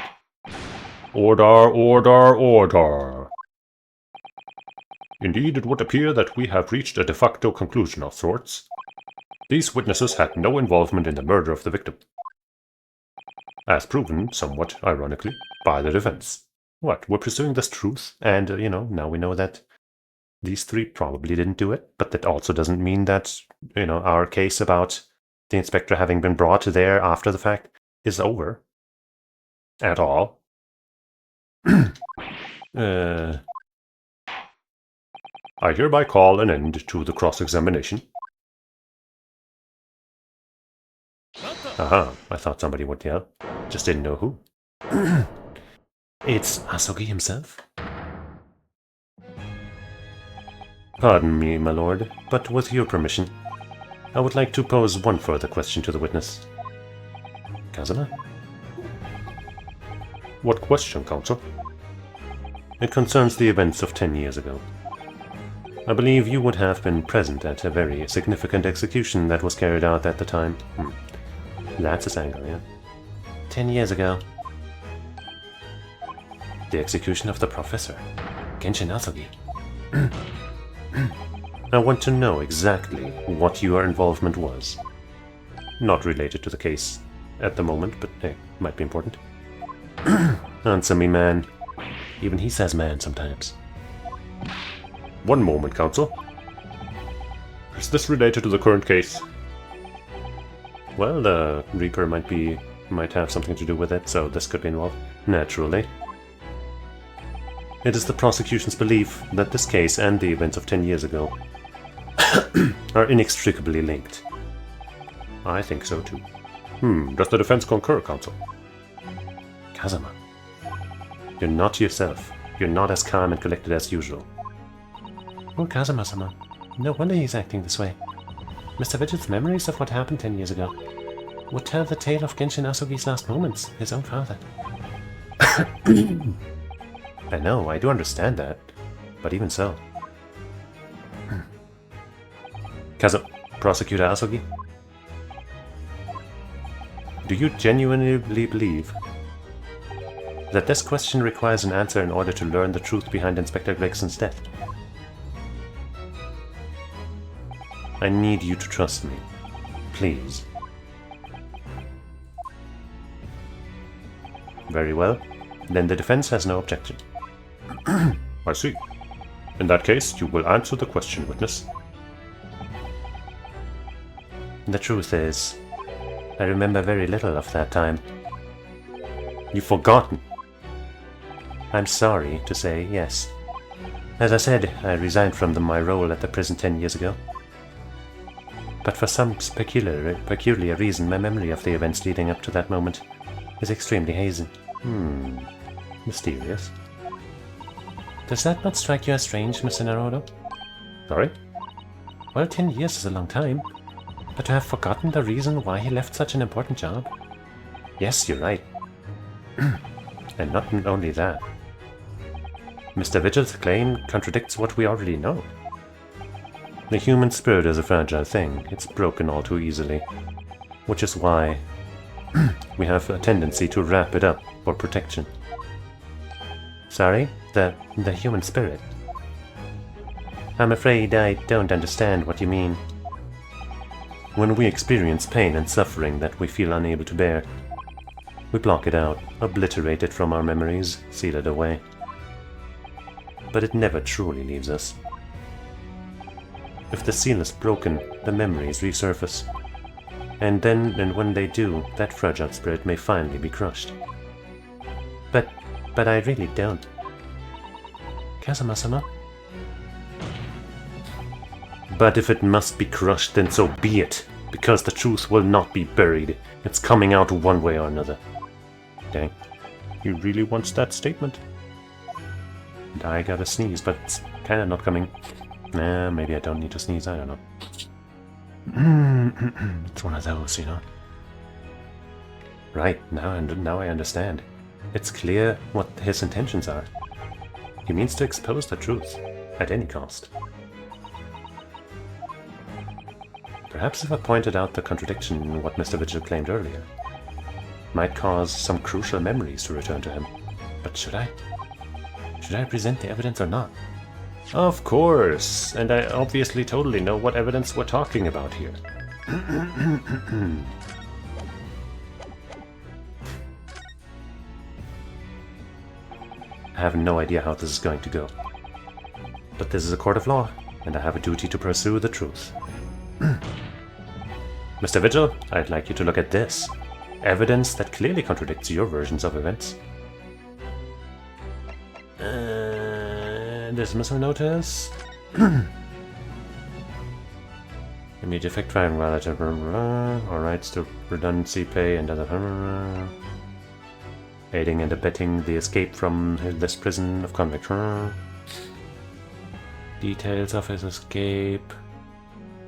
Order, order, order. Indeed, it would appear that we have reached a de facto conclusion of sorts. These witnesses had no involvement in the murder of the victim. As proven, somewhat ironically, by the defense. What, we're pursuing this truth, and, now we know that these three probably didn't do it, but that also doesn't mean that, our case about the inspector having been brought there after the fact is over. At all. I hereby call an end to the cross-examination. Aha, I thought somebody would yell. Just didn't know who. It's Asogi himself? Pardon me, my lord, but with your permission, I would like to pose one further question to the witness. Kazuma? What question, Counsel? It concerns the events of 10 years ago. I believe you would have been present at a very significant execution that was carried out at the time. That's his angle, yeah. 10 years ago. The execution of the Professor, Genshin Asogi. I want to know exactly what your involvement was. Not related to the case at the moment, but hey, might be important. Answer me, man. Even he says man sometimes. One moment, Counsel. Is this related to the current case? Well, the Reaper might have something to do with it, so this could be involved. Naturally. It is the prosecution's belief that this case and the events of 10 years ago are inextricably linked. I think so too. Does the defense concur, Counsel? Kazuma. You're not yourself. You're not as calm and collected as usual. Oh, Kazuma-sama. No wonder he's acting this way. Mr. Vigil's memories of what happened 10 years ago would tell the tale of Genshin Asogi's last moments, his own father. I know, I do understand that, but even so. Kazuma, Prosecutor Asogi? Do you genuinely believe that this question requires an answer in order to learn the truth behind Inspector Gregson's death? I need you to trust me. Please. Very well. Then the defense has no objection. I see. In that case, you will answer the question, witness. The truth is, I remember very little of that time. You've forgotten. I'm sorry to say, yes. As I said, I resigned from my role at the prison 10 years ago. But for some peculiar reason, my memory of the events leading up to that moment is extremely hazy. Mysterious. Does that not strike you as strange, Mr. Naruto? Sorry? Well, 10 years is a long time. But to have forgotten the reason why he left such an important job? Yes, you're right. And not only that. Mr. Vigil's claim contradicts what we already know. The human spirit is a fragile thing. It's broken all too easily. Which is why we have a tendency to wrap it up for protection. Sorry? The human spirit? I'm afraid I don't understand what you mean. When we experience pain and suffering that we feel unable to bear, we block it out, obliterate it from our memories, seal it away. But it never truly leaves us. If the seal is broken, the memories resurface. And when they do, that fragile spirit may finally be crushed. But I really don't. Kazuma-sama? But if it must be crushed, then so be it, because the truth will not be buried. It's coming out one way or another. Dang. He really wants that statement. And I gotta sneeze, but it's kinda not coming. Nah, maybe I don't need to sneeze, I don't know. It's one of those, you know. Right, now I understand. It's clear what his intentions are. He means to expose the truth, at any cost. Perhaps if I pointed out the contradiction in what Mr. Vigil claimed earlier, might cause some crucial memories to return to him. But should I? Should I present the evidence or not? Of course! And I obviously totally know what evidence we're talking about here. I have no idea how this is going to go. But this is a court of law, and I have a duty to pursue the truth. Mr. Vigil, I'd like you to look at this. Evidence that clearly contradicts your versions of events. Dismissal notice. Immediate effect firing relative. All rights to redundancy pay and other. Aiding and abetting the escape from this prison of convict. Details of his escape.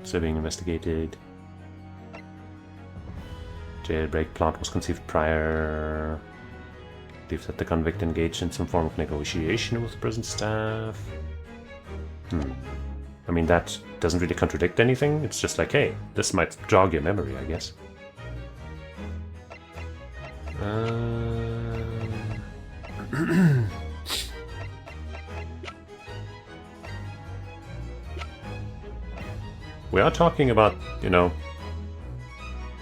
Still being investigated. Jailbreak plot was conceived prior. Believe that the convict engaged in some form of negotiation with prison staff. I mean, that doesn't really contradict anything. It's just like, hey, this might jog your memory, I guess. We are talking about, you know,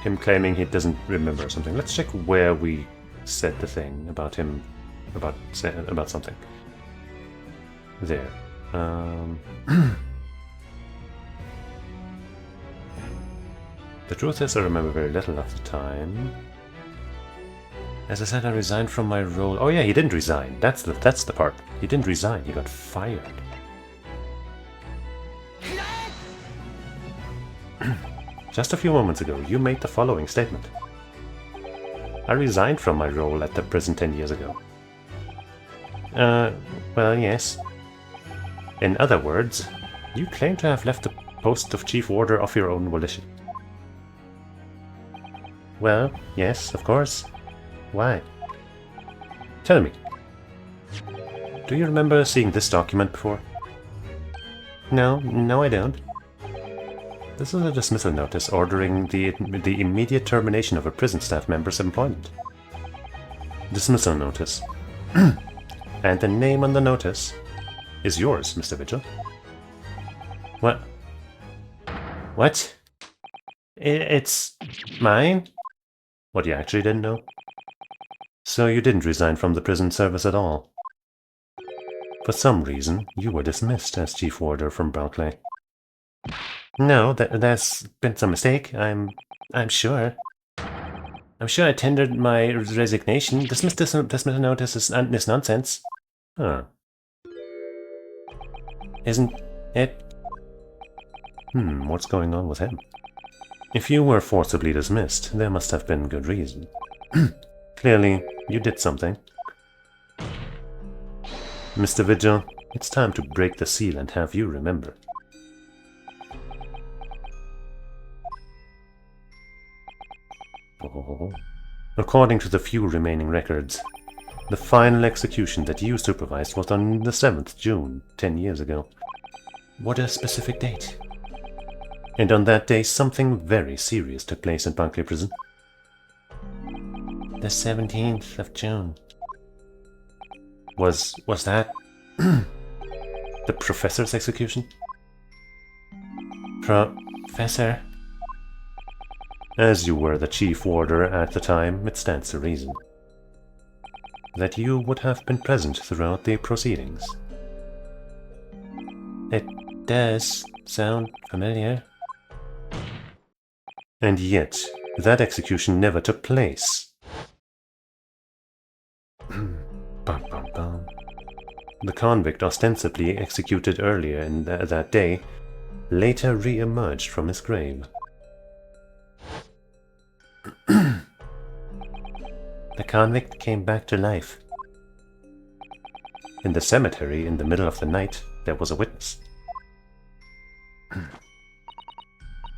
him claiming he doesn't remember something. Let's check where we said the thing about him, about something. There. The truth is, I remember very little of the time. As I said, I resigned from my role. Oh yeah, he didn't resign. That's the part. He didn't resign. He got fired. Just a few moments ago, you made the following statement. I resigned from my role at the prison 10 years ago. Well, yes. In other words, you claim to have left the post of chief warder of your own volition. Well, yes, of course. Why? Tell me. Do you remember seeing this document before? No, I don't. This is a dismissal notice ordering the immediate termination of a prison staff member's employment. Dismissal notice. And the name on the notice is yours, Mr. Vigil. What? What? It's mine? What, you actually didn't know? So you didn't resign from the prison service at all. For some reason, you were dismissed as chief warder from Brauclay. No, there's been some mistake. I'm sure. I'm sure I tendered my resignation. Dismissal notice is nonsense. Huh. Isn't it? What's going on with him? If you were forcibly dismissed, there must have been good reason. Clearly, you did something. Mr. Vigil, it's time to break the seal and have you remember. According to the few remaining records, the final execution that you supervised was on the 7th June, 10 years ago. What a specific date. And on that day, something very serious took place in Barclay Prison. The 17th of June. Was that the professor's execution? Professor? As you were the chief warder at the time, it stands to reason that you would have been present throughout the proceedings. It does sound familiar. And yet, that execution never took place. The convict ostensibly executed earlier in that day later re-emerged from his grave. The convict came back to life. In the cemetery, in the middle of the night, there was a witness.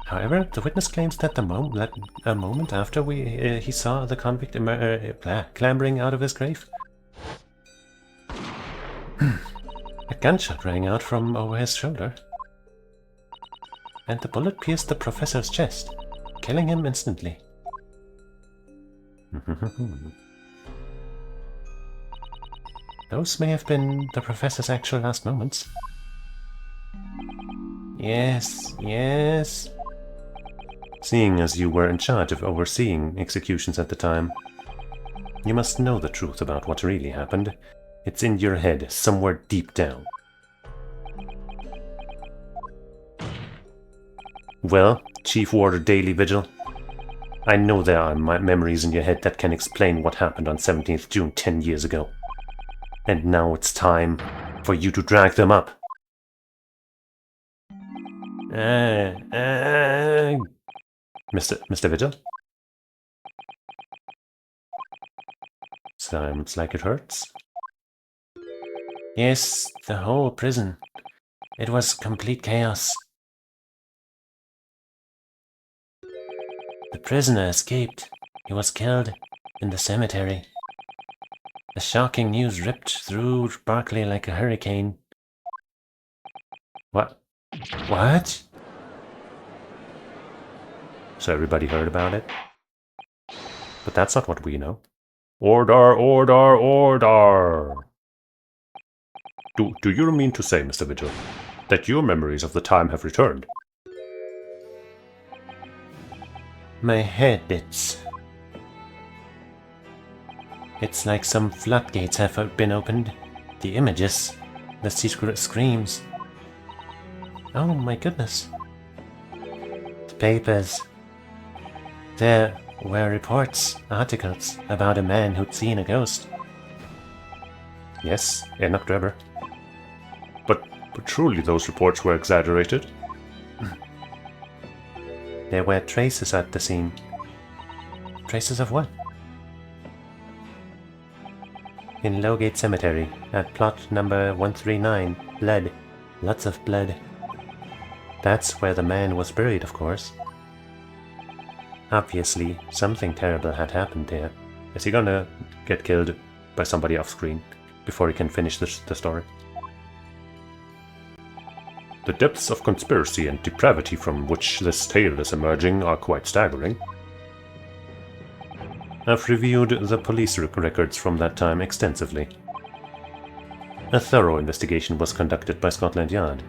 However, the witness claims that a moment after he saw the convict clambering out of his grave, a gunshot rang out from over his shoulder, and the bullet pierced the professor's chest, killing him instantly. Those may have been the professor's actual last moments. Yes. Seeing as you were in charge of overseeing executions at the time, you must know the truth about what really happened. It's in your head, somewhere deep down. Well, Chief Warder Daily Vigil, I know there are memories in your head that can explain what happened on 17th June 10 years ago. And now it's time for you to drag them up. Mr. Vigil? Sounds like it hurts. Yes, the whole prison. It was complete chaos. The prisoner escaped, He was killed in the cemetery. The shocking news ripped through Berkeley like a hurricane. What? What? So everybody heard about it? But that's not what we know. Order, order, order! Do you mean to say, Mr. Vigil, that your memories of the time have returned? My head, it's like some floodgates have been opened. The images, the secret screams. Oh my goodness. The papers. There were reports, articles about a man who'd seen a ghost. Yes, in October. But truly those reports were exaggerated. There were traces at the scene. Traces of what? In Lowgate Cemetery, at plot number 139, blood. Lots of blood. That's where the man was buried, of course. Obviously, something terrible had happened there. Is he gonna get killed by somebody off screen before he can finish the story? The depths of conspiracy and depravity from which this tale is emerging are quite staggering. I've reviewed the police records from that time extensively. A thorough investigation was conducted by Scotland Yard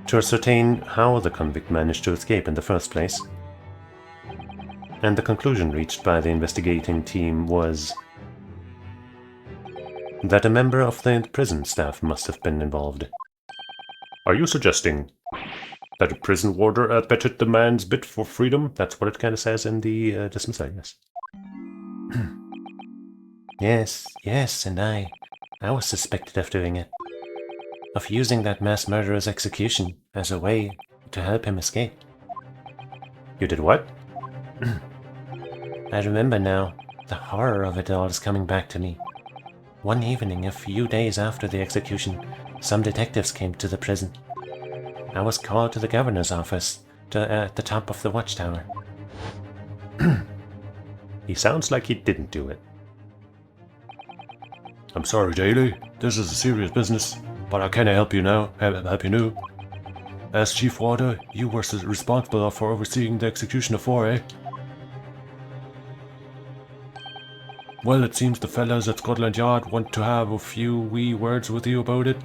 to ascertain how the convict managed to escape in the first place. And the conclusion reached by the investigating team was that a member of the prison staff must have been involved. Are you suggesting that a prison warder abetted the man's bid for freedom? That's what it kind of says in the dismissal, yes. Yes, and I was suspected of doing it. Of using that mass murderer's execution as a way to help him escape. You did what? I remember now. The horror of it all is coming back to me. One evening, a few days after the execution, some detectives came to the prison. I was called to the governor's office at the top of the watchtower. He sounds like he didn't do it. I'm sorry, Daly. This is a serious business, but I can't help you now. As chief warder, you were responsible for overseeing the execution of 4, eh? Well, it seems the fellas at Scotland Yard want to have a few wee words with you about it.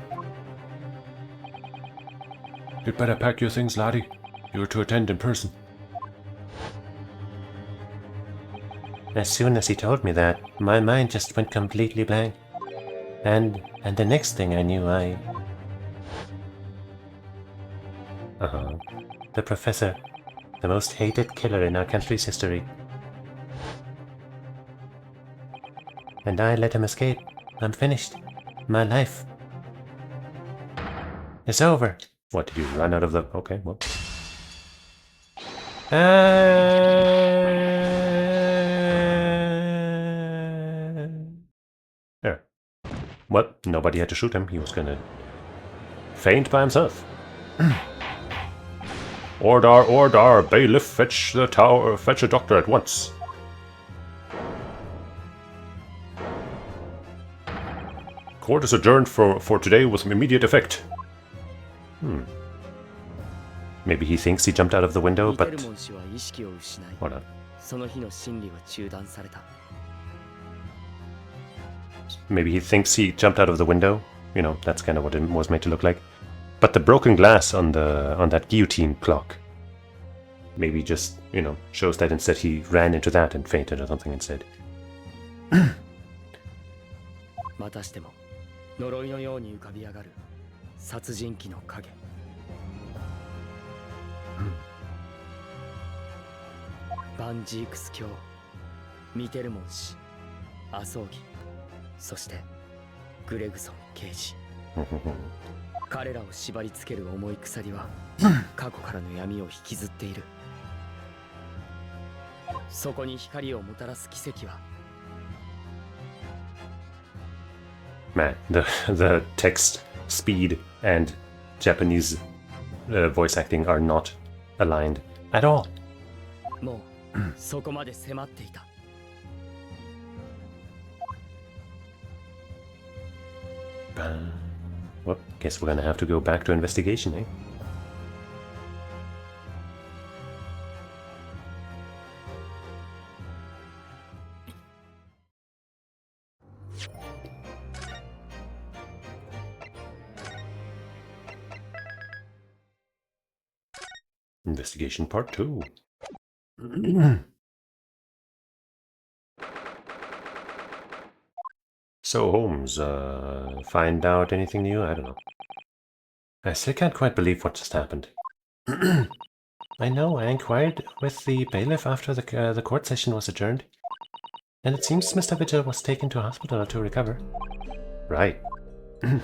You'd better pack your things, laddie. You're to attend in person. As soon as he told me that, my mind just went completely blank. And the next thing I knew, the professor, the most hated killer in our country's history. And I let him escape. I'm finished. My life is over. What, did you run out of the... Okay, well... There. Well, nobody had to shoot him. He was gonna faint by himself. Order, order! Bailiff, fetch the tower, fetch a doctor at once. Court is adjourned for today with immediate effect. Maybe he thinks he jumped out of the window, but... Hold on. Maybe he thinks he jumped out of the window. You know, that's kind of what it was made to look like. But the broken glass on that guillotine clock maybe just, you know, shows that instead he ran into that and fainted or something instead. またしても呪いのように浮かび上がる殺人鬼の影。バンジークス卿、ミテルモン氏、アソーギ、そしてグレグソン刑事。彼らを縛り付ける重い鎖は過去からの闇を引きずっている。そこに光をもたらす奇跡は。Man, the text, speed, and Japanese voice acting are not aligned at all. もうそこまで迫っていた。Well, guess we're gonna have to go back to investigation, eh? Investigation part 2. So, Holmes, find out anything new? I don't know. I still can't quite believe what just happened. I know, I inquired with the bailiff after the court session was adjourned. And it seems Mr. Vigil was taken to hospital to recover. Right. 10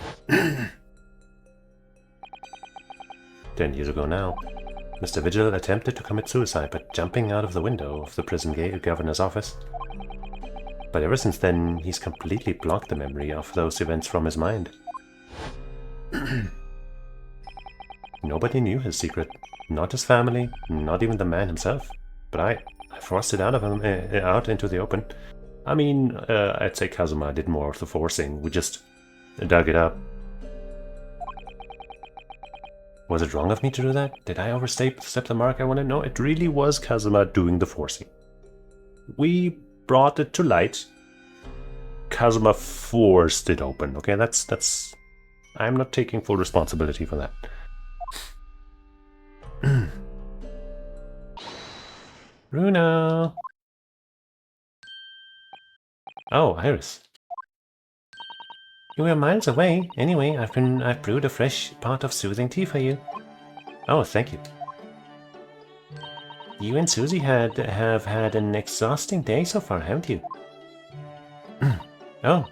years ago now, Mr. Vigil attempted to commit suicide by jumping out of the window of the prison governor's office. But ever since then, he's completely blocked the memory of those events from his mind. Nobody knew his secret. Not his family, not even the man himself. But I forced it out of him, out into the open. I mean, I'd say Kazuma did more of the forcing. We just dug it up. Was it wrong of me to do that? Did I overstep the mark? I want to know. It really was Kazuma doing the forcing. We brought it to light. Kazuma forced it open. Okay, that's. I'm not taking full responsibility for that. Runa. Oh, Iris. You were miles away. Anyway, I've brewed a fresh pot of soothing tea for you. Oh, thank you. You and Susie have had an exhausting day so far, haven't you? Oh.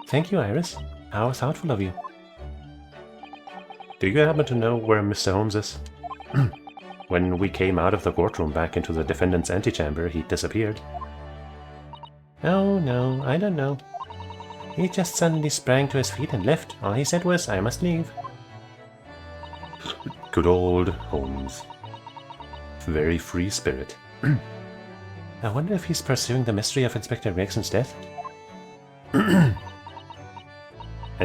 Thank you, Iris. How thoughtful of you. Do you happen to know where Mr. Holmes is? When we came out of the courtroom back into the defendant's antechamber, he disappeared. Oh no, I don't know. He just suddenly sprang to his feet and left. All he said was, I must leave. Good old Holmes. Very free spirit. I wonder if he's pursuing the mystery of Inspector Greggson's death. And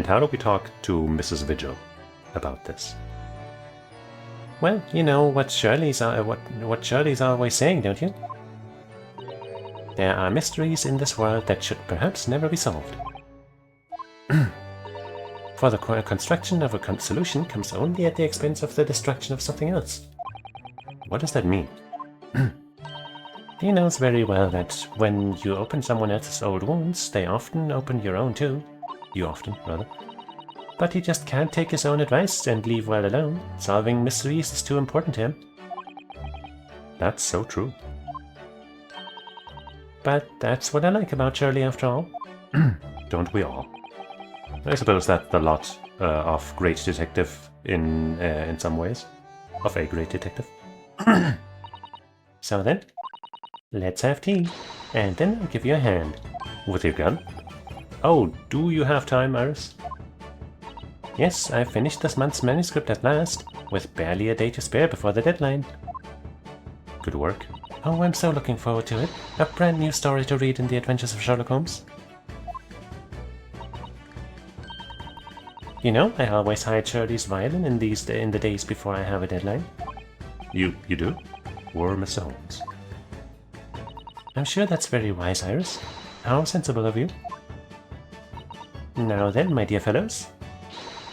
how do we talk to Mrs. Vigil about this? Well, you know what Shirley's always saying, don't you? There are mysteries in this world that should perhaps never be solved. For the construction of a solution comes only at the expense of the destruction of something else. What does that mean? He knows very well that when you open someone else's old wounds, they often open your own too. You often, rather. But he just can't take his own advice and leave well alone. Solving mysteries is too important to him. That's so true. But that's what I like about Shirley after all. Don't we all? I suppose that's the lot of great detective in some ways. Of a great detective. So then, let's have tea, and then I'll give you a hand. With your gun? Oh, do you have time, Iris? Yes, I've finished this month's manuscript at last, with barely a day to spare before the deadline. Good work. Oh, I'm so looking forward to it. A brand new story to read in the adventures of Sherlock Holmes. You know, I always hide Shirley's violin in the days before I have a deadline. You do? Or Mr. Holmes? I'm sure that's very wise, Iris. How sensible of you. Now then, my dear fellows,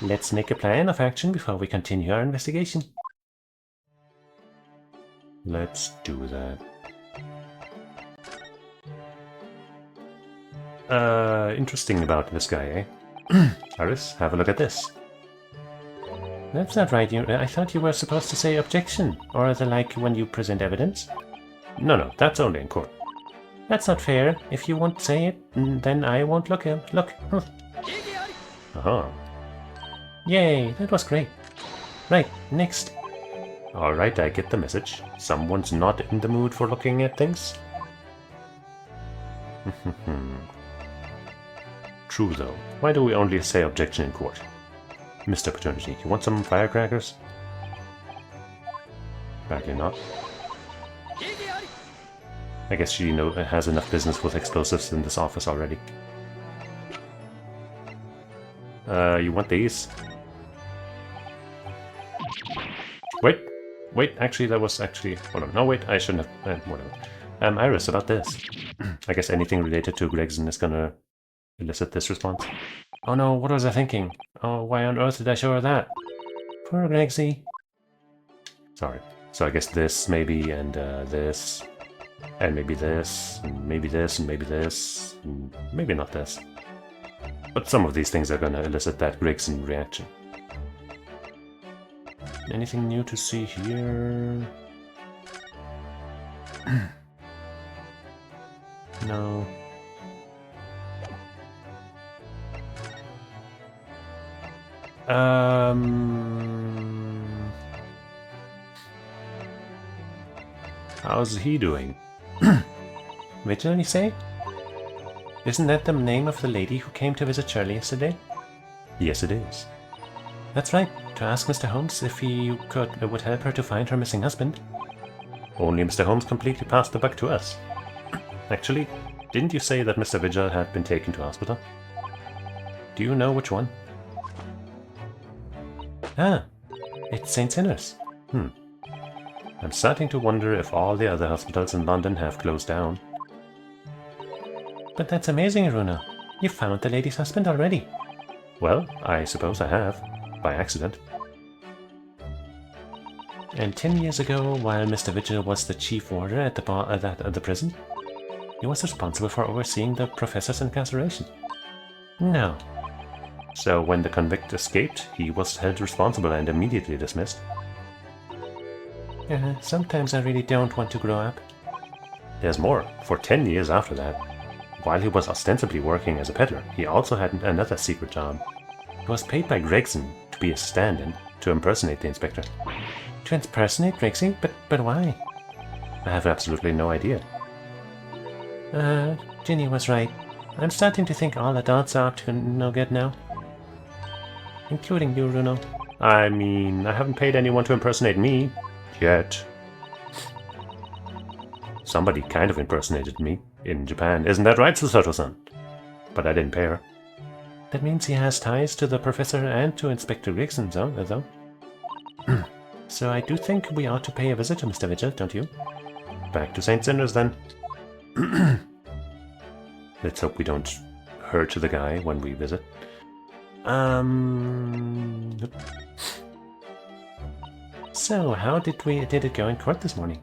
let's make a plan of action before we continue our investigation. Let's do that. Interesting about this guy, eh? Iris, have a look at this. That's not right. I thought you were supposed to say objection, or the like when you present evidence. No, that's only in court. That's not fair. If you won't say it, then I won't look. Look. Uh-huh. Yay, that was great. Right, next. Alright, I get the message. Someone's not in the mood for looking at things. True though. Why do we only say objection in court? Missed opportunity. You want some firecrackers? Apparently not. I guess she has enough business with explosives in this office already. You want these? Wait, actually that was actually... Hold on, no wait, I shouldn't have... whatever. Iris, about this. I guess anything related to Gregson is gonna elicit this response. Oh no, what was I thinking? Oh, why on earth did I show her that? Poor Gregsy. Sorry. So I guess this, maybe, and this, and maybe this, and maybe this, and maybe this, and maybe not this. But some of these things are gonna elicit that Gregson reaction. Anything new to see here? No. How's he doing? Vigil, you say? Isn't that the name of the lady who came to visit Shirley yesterday? Yes, it is. That's right, to ask Mr. Holmes if he would help her to find her missing husband. Only Mr. Holmes completely passed the buck to us. Actually, didn't you say that Mr. Vigil had been taken to hospital? Do you know which one? Ah, it's St. Sinners. I'm starting to wonder if all the other hospitals in London have closed down. But that's amazing, Runa. You found the lady's husband already. Well, I suppose I have. By accident. And 10 years ago, while Mr. Vigil was the chief warder at the prison, he was responsible for overseeing the professor's incarceration. No. So when the convict escaped, he was held responsible and immediately dismissed. Sometimes I really don't want to grow up. There's more. For 10 years after that, while he was ostensibly working as a peddler, he also had another secret job. He was paid by Gregson to be a stand-in to impersonate the inspector. To impersonate Gregson? But why? I have absolutely no idea. Ginny was right. I'm starting to think all adults are up to no good now. Including you, Runo. I mean, I haven't paid anyone to impersonate me. Yet. Somebody kind of impersonated me in Japan. Isn't that right, Susato-san? But I didn't pay her. That means he has ties to the professor and to Inspector Gregson, though. So I do think we ought to pay a visit to Mr. Vigil, don't you? Back to St. Sinners, then. Let's hope we don't hurt the guy when we visit. So, how did it go in court this morning?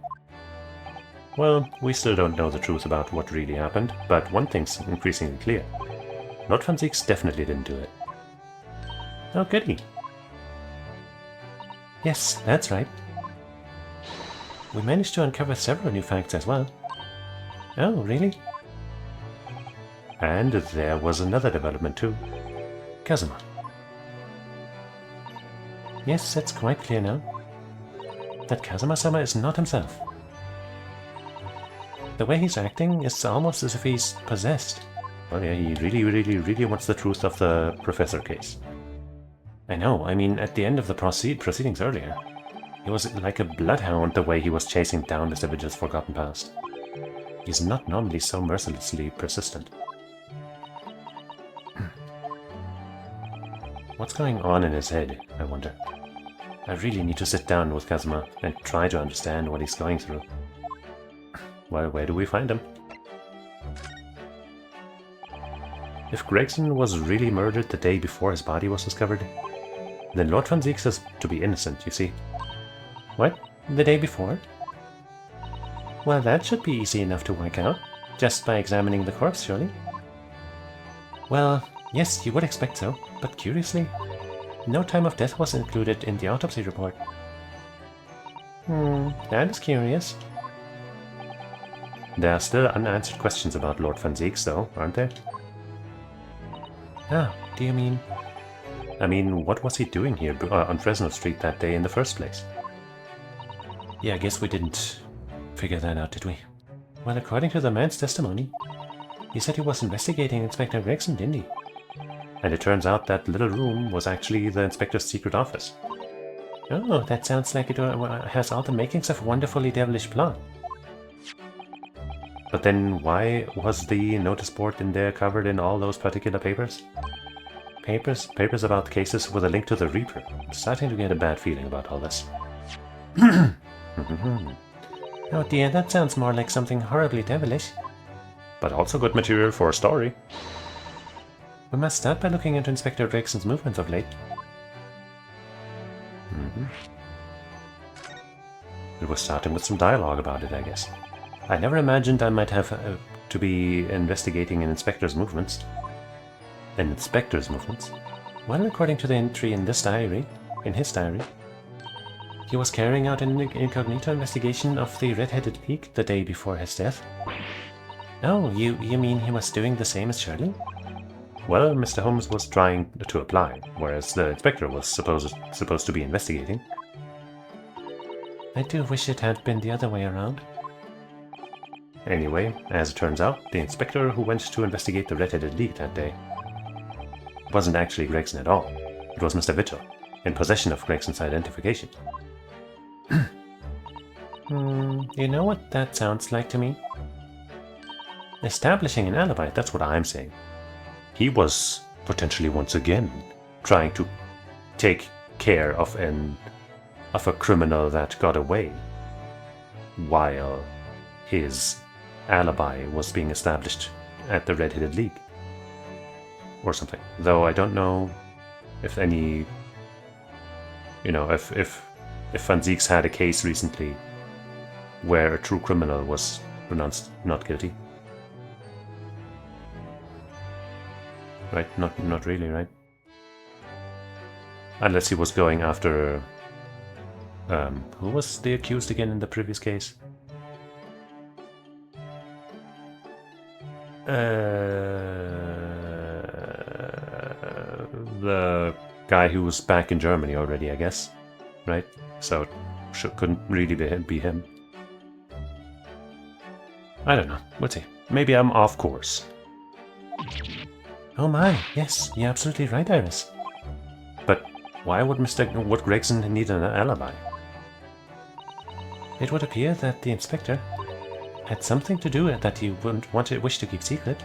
Well, we still don't know the truth about what really happened, but one thing's increasingly clear. Lord Van Zieks definitely didn't do it. Oh, goody. Yes, that's right. We managed to uncover several new facts as well. Oh, really? And there was another development too. Kazuma. Yes, that's quite clear now. That Kazuma-sama is not himself. The way he's acting is almost as if he's possessed. Well, yeah, he really wants the truth of the professor case. I know, I mean, at the end of the proceedings earlier, he was like a bloodhound the way he was chasing down Mr. Vigil's forgotten past. He's not normally so mercilessly persistent. What's going on in his head, I wonder? I really need to sit down with Kazuma and try to understand what he's going through. Well, where do we find him? If Gregson was really murdered the day before his body was discovered, then Lord Van Zieks is to be innocent, you see. What? The day before? Well, that should be easy enough to work out, just by examining the corpse, surely. Well, yes, you would expect so, but curiously, no time of death was included in the autopsy report. That is curious. There are still unanswered questions about Lord Van Zieks, though, aren't there? Ah, do you mean... I mean, what was he doing here on Fresno Street that day in the first place? Yeah, I guess we didn't figure that out, did we? Well, according to the man's testimony, he said he was investigating Inspector Gregson, didn't he? And it turns out that little room was actually the inspector's secret office. Oh, that sounds like it has all the makings of a wonderfully devilish plot. But then why was the notice board in there covered in all those particular papers? papers about cases with a link to the Reaper. I'm starting to get a bad feeling about all this. Oh dear, that sounds more like something horribly devilish. But also good material for a story. We must start by looking into Inspector Gregson's movements of late. It was starting with some dialogue about it, I guess. I never imagined I might have to be investigating an inspector's movements. An inspector's movements? Well, according to the entry in his diary, he was carrying out an incognito investigation of the Red-Headed League the day before his death. Oh, you mean he was doing the same as Shirley? Well, Mr. Holmes was trying to apply, whereas the inspector was supposed to be investigating. I do wish it had been the other way around. Anyway, as it turns out, the inspector who went to investigate the Red-Headed League that day wasn't actually Gregson at all. It was Mr. Vittor, in possession of Gregson's identification. You know what that sounds like to me? Establishing an alibi, that's what I'm saying. He was potentially once again trying to take care of a criminal that got away, while his alibi was being established at the Red-Headed League. Or something. Though I don't know if any... You know, if Van Zieks had a case recently where a true criminal was pronounced not guilty. Right? Not really, right? Unless he was going after... who was the accused again in the previous case? The guy who was back in Germany already, I guess. Right? So, couldn't really be him. I don't know. We'll see. Maybe I'm off course. Oh my, yes, you're absolutely right, Iris. But why would would Gregson need an alibi? It would appear that the inspector had something to do with that he wouldn't wish to keep secret.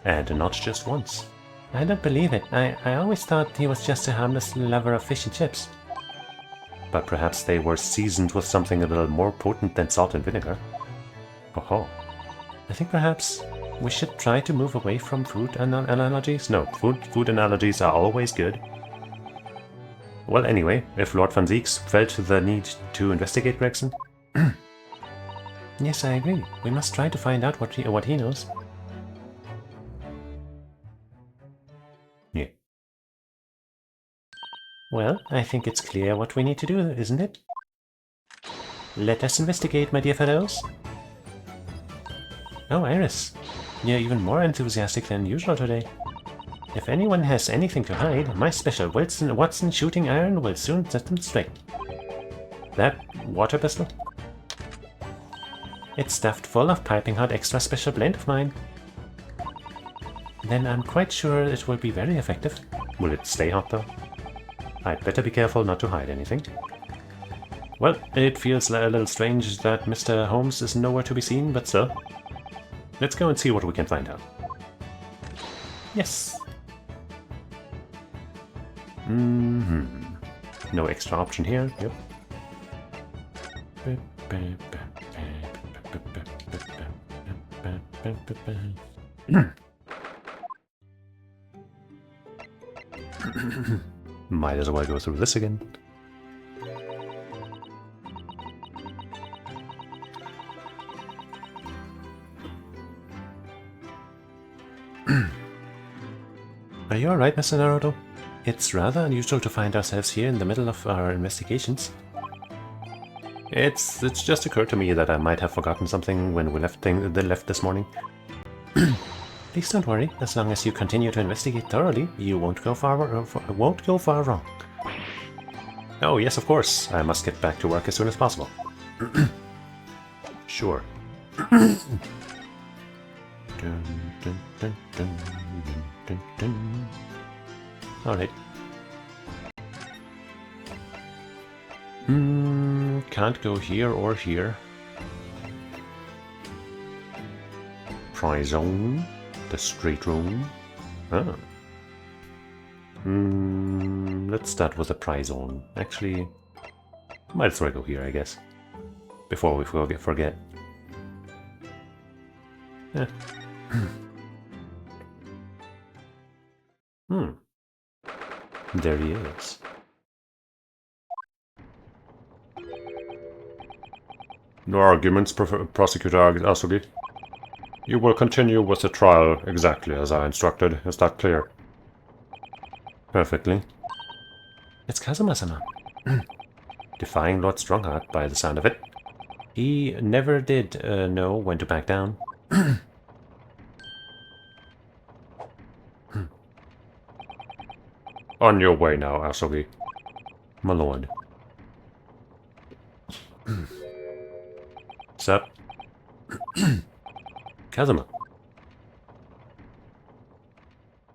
And not just once. I don't believe it. I always thought he was just a harmless lover of fish and chips. But perhaps they were seasoned with something a little more potent than salt and vinegar. Oh, I think perhaps we should try to move away from food analogies. No, food analogies are always good. Well, anyway, if Lord Van Zieks felt the need to investigate Gregson... Yes, I agree. We must try to find out what he knows. Yeah. Well, I think it's clear what we need to do, isn't it? Let us investigate, my dear fellows. Oh, Iris. You're even more enthusiastic than usual today. If anyone has anything to hide, my special Watson shooting iron will soon set them straight. That water pistol? It's stuffed full of piping hot extra special blend of mine. Then I'm quite sure it will be very effective. Will it stay hot though? I'd better be careful not to hide anything. Well, it feels a little strange that Mr. Holmes is nowhere to be seen, but still. Let's go and see what we can find out. Yes! No extra option here, yep. Might as well go through this again. Are you alright, Mr. Naruto? It's rather unusual to find ourselves here in the middle of our investigations. It's just occurred to me that I might have forgotten something when we left this morning. Please don't worry. As long as you continue to investigate thoroughly, you won't go far wrong. Oh yes, of course. I must get back to work as soon as possible. Sure. Alright. Can't go here or here. Try zone. The straight room. Oh. Let's start with a prize on. Actually, might as well go here, I guess. Before we forget. Eh. There he is. No arguments, Prosecutor Asugi. You will continue with the trial exactly as I instructed. Is that clear? Perfectly. It's Kazuma-sama. Defying Lord Strongheart by the sound of it. He never did know when to back down. On your way now, Asugi. My lord. Sup? Kazuma.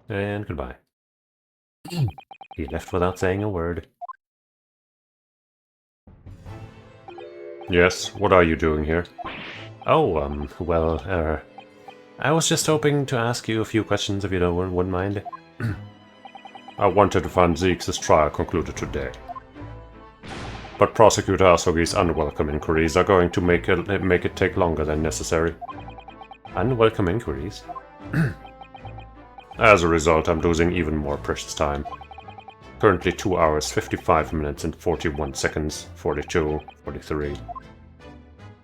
And goodbye. He left without saying a word. Yes, what are you doing here? Oh, well, I was just hoping to ask you a few questions if you wouldn't mind. I wanted Van Zieks' trial concluded today. But Prosecutor Asugi's unwelcome inquiries are going to make it take longer than necessary. Unwelcome inquiries? As a result, I'm losing even more precious time. Currently 2 hours, 55 minutes and 41 seconds, 42, 43.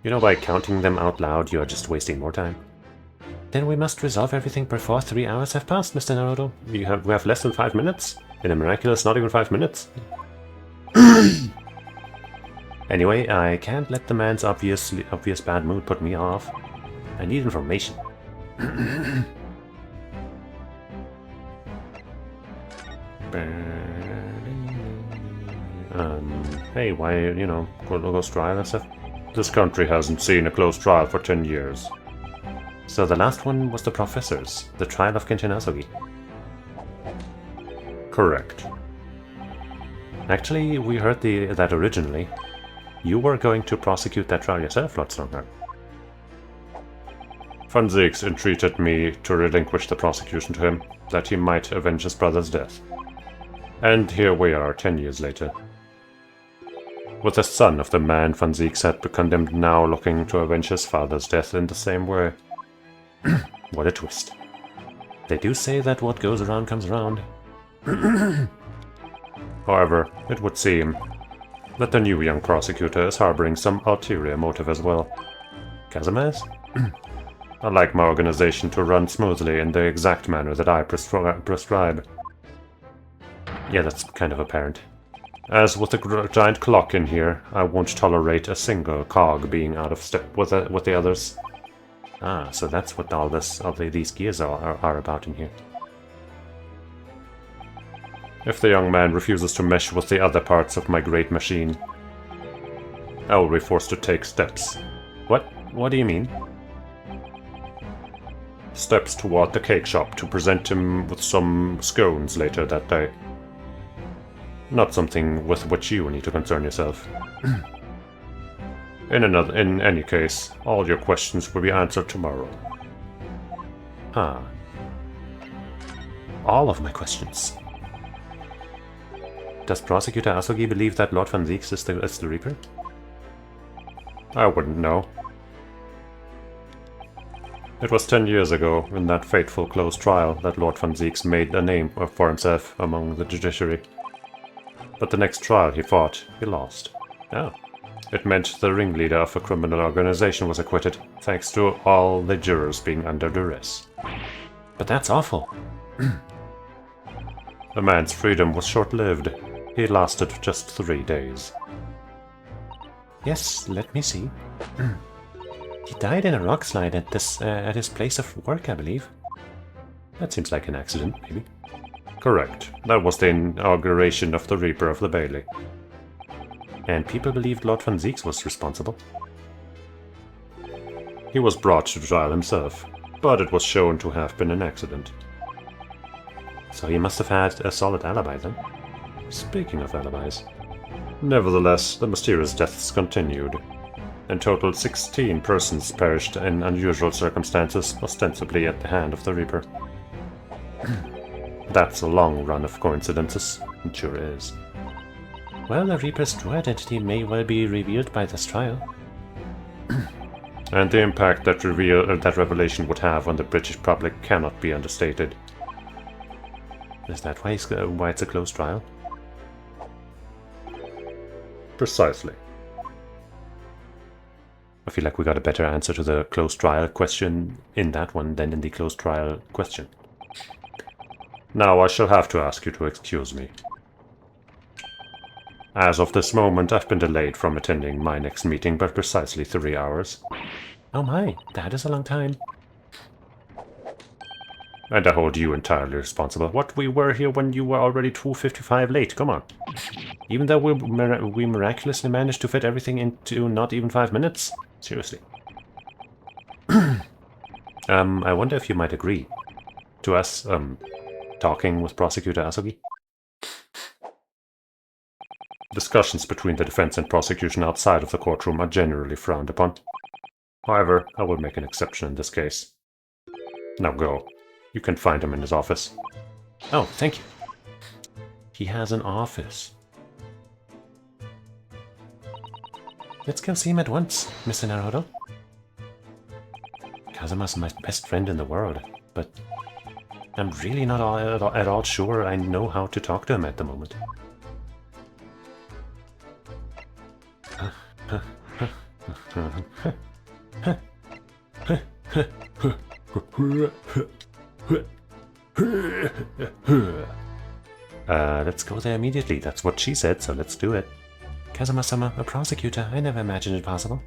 You know, by counting them out loud, you are just wasting more time. Then we must resolve everything before 3 hours have passed, Mr. Naruto. We have less than 5 minutes? In a miraculous not even 5 minutes? Anyway, I can't let the man's obvious bad mood put me off. I need information. Hey, why, you know, close trial and stuff? This country hasn't seen a close trial for 10 years. So the last one was the professor's, the trial of Kenshin Asugi. Correct. Actually, we heard that originally. You were going to prosecute that trial yourself, Lord Strongheart. Van Zieks entreated me to relinquish the prosecution to him, that he might avenge his brother's death. And here we are, 10 years later. With the son of the man Van Zieks had condemned now looking to avenge his father's death in the same way. What a twist. They do say that what goes around comes around. However, it would seem that the new young prosecutor is harboring some ulterior motive as well. Kazuma is? I'd like my organization to run smoothly in the exact manner that I prescribe. Yeah, that's kind of apparent. As with the giant clock in here, I won't tolerate a single cog being out of step with the others. Ah, so that's what all these gears are about in here. If the young man refuses to mesh with the other parts of my great machine, I will be forced to take steps. What? What do you mean? Steps toward the cake shop to present him with some scones later that day. Not something with which you need to concern yourself. In any case, all your questions will be answered tomorrow. Ah. All of my questions. Does Prosecutor Asugi believe that Lord Van Zieks is the Reaper? I wouldn't know. It was 10 years ago, in that fateful close trial, that Lord Van Zieks made a name for himself among the judiciary. But the next trial he fought, he lost. Oh. It meant the ringleader of a criminal organization was acquitted, thanks to all the jurors being under duress. But that's awful. The man's freedom was short-lived. He lasted just 3 days. Yes, let me see. He died in a rock slide at his place of work, I believe. That seems like an accident, maybe. Correct. That was the inauguration of the Reaper of the Bailey. And people believed Lord Van Zieks was responsible. He was brought to trial himself, but it was shown to have been an accident. So he must have had a solid alibi then. Speaking of alibis. Nevertheless, the mysterious deaths continued. In total, 16 persons perished in unusual circumstances, ostensibly at the hand of the Reaper. That's a long run of coincidences. It sure is. Well, the Reaper's true identity may well be revealed by this trial. And the impact that revelation would have on the British public cannot be understated. Is that why it's a closed trial? Precisely. I feel like we got a better answer to the closed trial question in that one than in the closed trial question. Now I shall have to ask you to excuse me. As of this moment, I've been delayed from attending my next meeting by precisely 3 hours. Oh my, that is a long time. And I hold you entirely responsible. What, we were here when you were already 2:55 late, come on. Even though we miraculously managed to fit everything into not even 5 minutes? Seriously. I wonder if you might agree to us, talking with Prosecutor Asogi. Discussions between the defense and prosecution outside of the courtroom are generally frowned upon. However, I will make an exception in this case. Now go. You can find him in his office. Oh, thank you. He has an office. Let's go see him at once, Mr. Naruto. Kazuma's my best friend in the world, but I'm really not at all sure I know how to talk to him at the moment. Let's go there immediately. That's what she said, so let's do it. Kazuma-sama, a prosecutor? I never imagined it possible.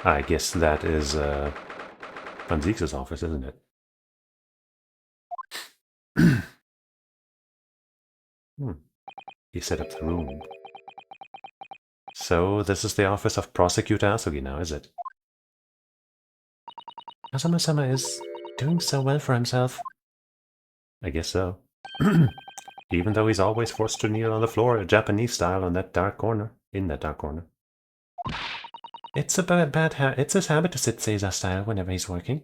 I guess that is Van Ziek's office, isn't it? He set up the room. So this is the office of Prosecutor Asogi now, is it? Kazuma-sama is doing so well for himself. I guess so. Even though he's always forced to kneel on the floor, Japanese style, on that dark corner. In that dark corner. It's it's his habit to sit Seiza style whenever he's working.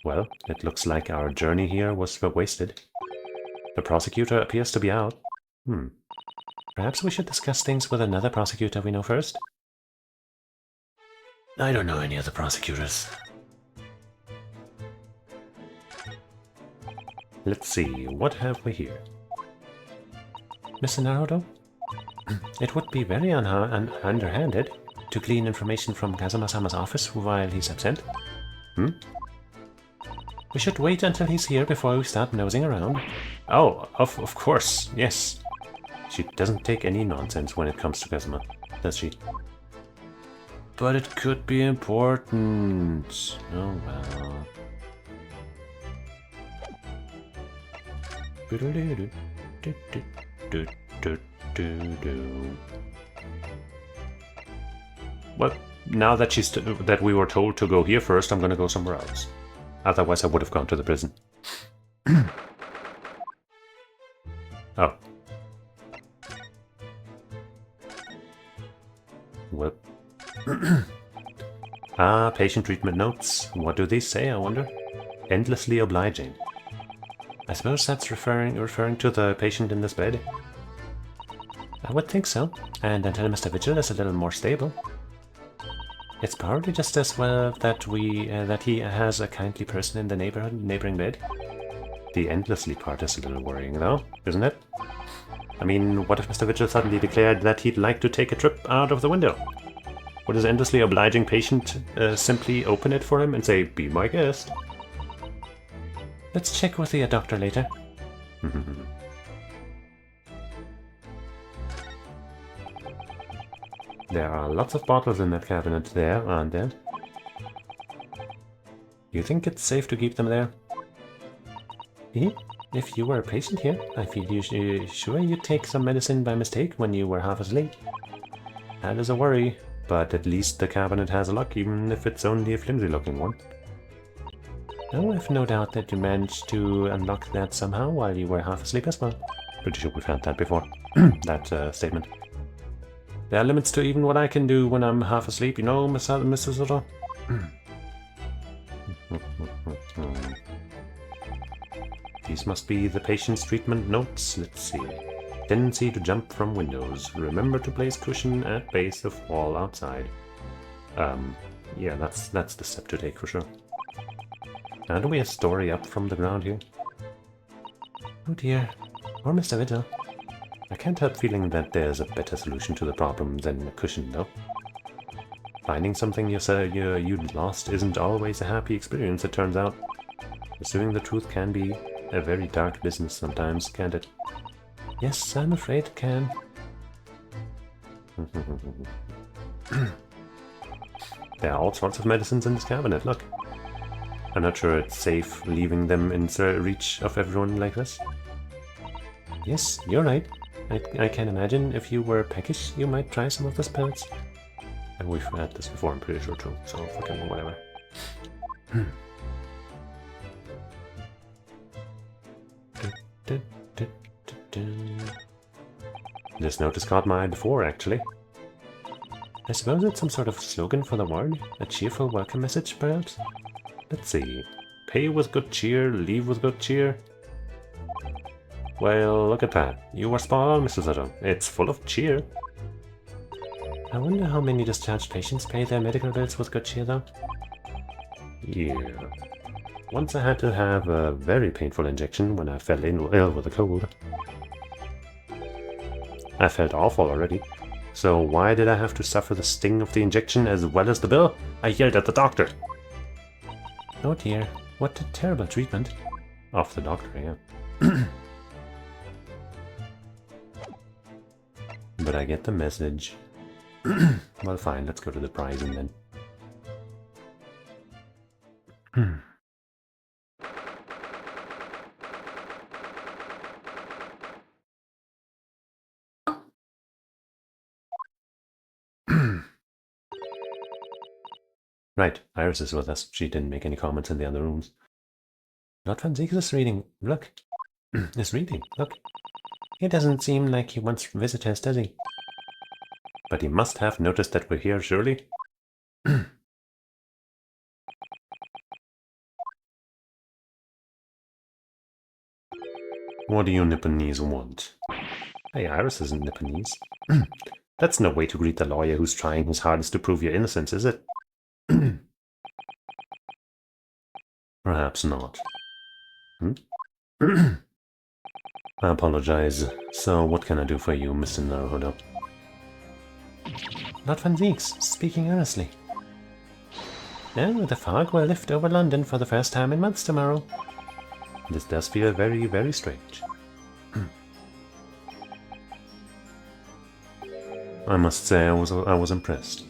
Well, it looks like our journey here was wasted. The prosecutor appears to be out. Perhaps we should discuss things with another prosecutor we know first? I don't know any other prosecutors. Let's see, what have we here? Mr. Naruto? It would be very underhanded to glean information from Kazuma-sama's office while he's absent. We should wait until he's here before we start nosing around. Oh, of course, yes. She doesn't take any nonsense when it comes to Kazuma, does she? But it could be important. Oh well. Well, now that that we were told to go here first, I'm gonna go somewhere else. Otherwise, I would have gone to the prison. Oh. Well. Patient treatment notes. What do these say, I wonder? Endlessly obliging. I suppose that's referring to the patient in this bed. I would think so. And until Mr. Vigil is a little more stable. It's probably just as well that he has a kindly person in the neighboring bed. The endlessly part is a little worrying, though, isn't it? I mean, what if Mr. Vigil suddenly declared that he'd like to take a trip out of the window? Would his endlessly obliging patient simply open it for him and say, "Be my guest"? Let's check with the doctor later. There are lots of bottles in that cabinet there, aren't there? You think it's safe to keep them there? If you were a patient here, I feel sure you'd take some medicine by mistake when you were half asleep. That is a worry, but at least the cabinet has a lock, even if it's only a flimsy-looking one. Oh, I've no doubt that you managed to unlock that somehow while you were half asleep as well. Pretty sure we've had that before. That statement. There are limits to even what I can do when I'm half asleep, you know, Mr. Sutter? These must be the patient's treatment notes. Let's see. Tendency to jump from windows. Remember to place cushion at base of wall outside. Yeah, that's the step to take for sure. Now, do we a story up from the ground here? Oh dear. Or Mr. Vigil. I can't help feeling that there's a better solution to the problem than a cushion, though. Finding something you'd lost isn't always a happy experience, it turns out. Pursuing the truth can be a very dark business sometimes, can't it? Yes, I'm afraid it can. There are all sorts of medicines in this cabinet, look. I'm not sure it's safe leaving them in reach of everyone like this. Yes, you're right. I can imagine if you were peckish, you might try some of those pellets. And we've had this before, I'm pretty sure too, so fucking whatever. This notice caught my eye before, actually. I suppose it's some sort of slogan for the ward? A cheerful welcome message, perhaps? Let's see. Pay with good cheer, leave with good cheer. Well, look at that. You were spot on, Mr. Sutter. It's full of cheer. I wonder how many discharged patients pay their medical bills with good cheer, though? Yeah. Once I had to have a very painful injection when I fell ill with a cold. I felt awful already. So why did I have to suffer the sting of the injection as well as the bill? I yelled at the doctor. Oh dear, what a terrible treatment. Of the doctor, yeah. But I get the message. Well, fine, let's go to the prizing then. Right, Iris is with us. She didn't make any comments in the other rooms. Lord Van Zieks is reading. Look. Is reading. Look. He doesn't seem like he wants visitors, does he? But he must have noticed that we're here, surely? What do you Nipponese want? Hey, Iris isn't Nipponese. That's no way to greet the lawyer who's trying his hardest to prove your innocence, is it? Perhaps not. I apologize. So, what can I do for you, Mr. Naruhodo? Lord Van Zieks, speaking earnestly. Oh, the fog will lift over London for the first time in months tomorrow. This does feel very, very strange. I must say I was impressed.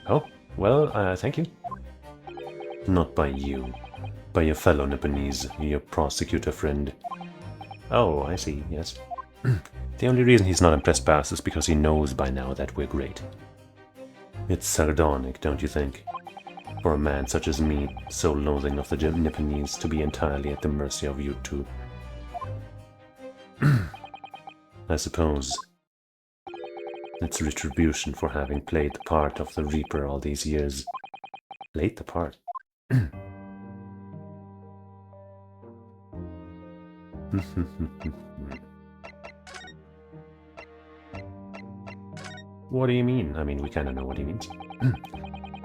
Oh, well, thank you. Not by you. By your fellow Nipponese, your prosecutor friend. Oh, I see, yes. The only reason he's not impressed by us is because he knows by now that we're great. It's sardonic, don't you think? For a man such as me, so loathing of the Nipponese, to be entirely at the mercy of you two. I suppose it's retribution for having played the part of the Reaper all these years. Played the part? What do you mean? I mean, we kind of know what he means.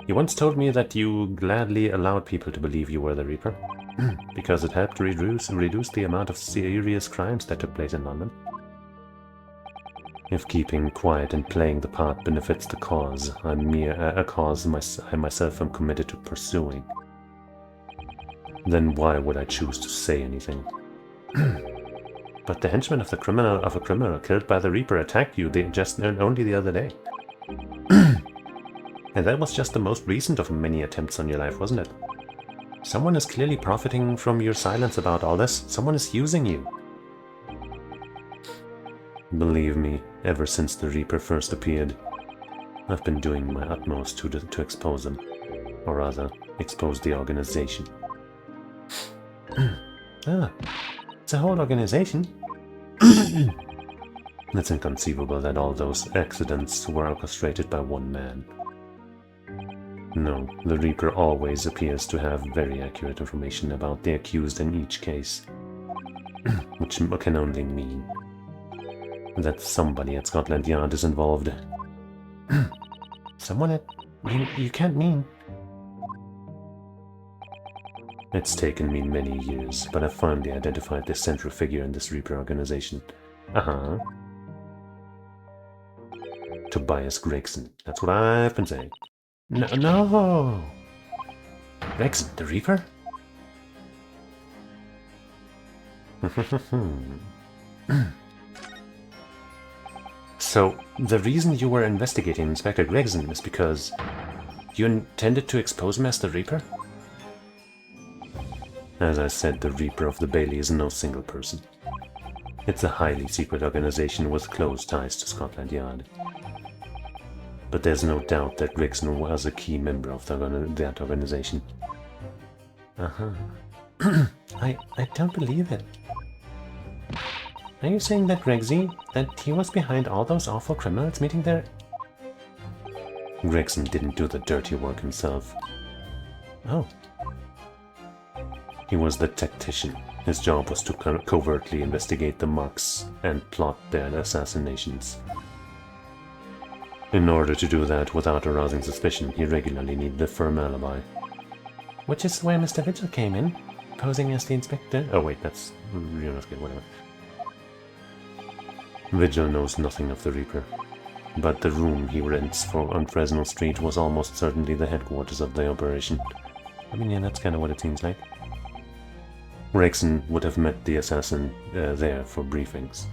You once told me that you gladly allowed people to believe you were the Reaper, because it helped reduce the amount of serious crimes that took place in London. If keeping quiet and playing the part benefits the cause, I myself am committed to pursuing, then why would I choose to say anything? But the henchman of a criminal killed by the Reaper attacked you only the other day. And that was just the most recent of many attempts on your life, wasn't it? Someone is clearly profiting from your silence about all this. Someone is using you. Believe me, ever since the Reaper first appeared, I've been doing my utmost to expose them. Or rather, expose the organization. It's a whole organization. It's inconceivable that all those accidents were orchestrated by one man. No, the Reaper always appears to have very accurate information about the accused in each case, which can only mean that somebody at Scotland Yard is involved. Someone at... You can't mean... It's taken me many years, but I've finally identified the central figure in this Reaper organization. Tobias Gregson. That's what I've been saying. No! Gregson, the Reaper? So, the reason you were investigating Inspector Gregson is because you intended to expose him as the Reaper? As I said, the Reaper of the Bailey is no single person. It's a highly secret organization with close ties to Scotland Yard. But there's no doubt that Gregson was a key member of that organization. I don't believe it. Are you saying that Gregsy, that he was behind all those awful criminals meeting there? Gregson didn't do the dirty work himself. Oh. He was the tactician. His job was to covertly investigate the marks and plot their assassinations. In order to do that without arousing suspicion, he regularly needed a firm alibi. Which is where Mr. Vigil came in, posing as the inspector. Oh wait, that's Rionosuke, whatever. Vigil knows nothing of the Reaper, but the room he rents on Fresno Street was almost certainly the headquarters of the operation. I mean, yeah, that's kind of what it seems like. Gregson would have met the assassin there for briefings.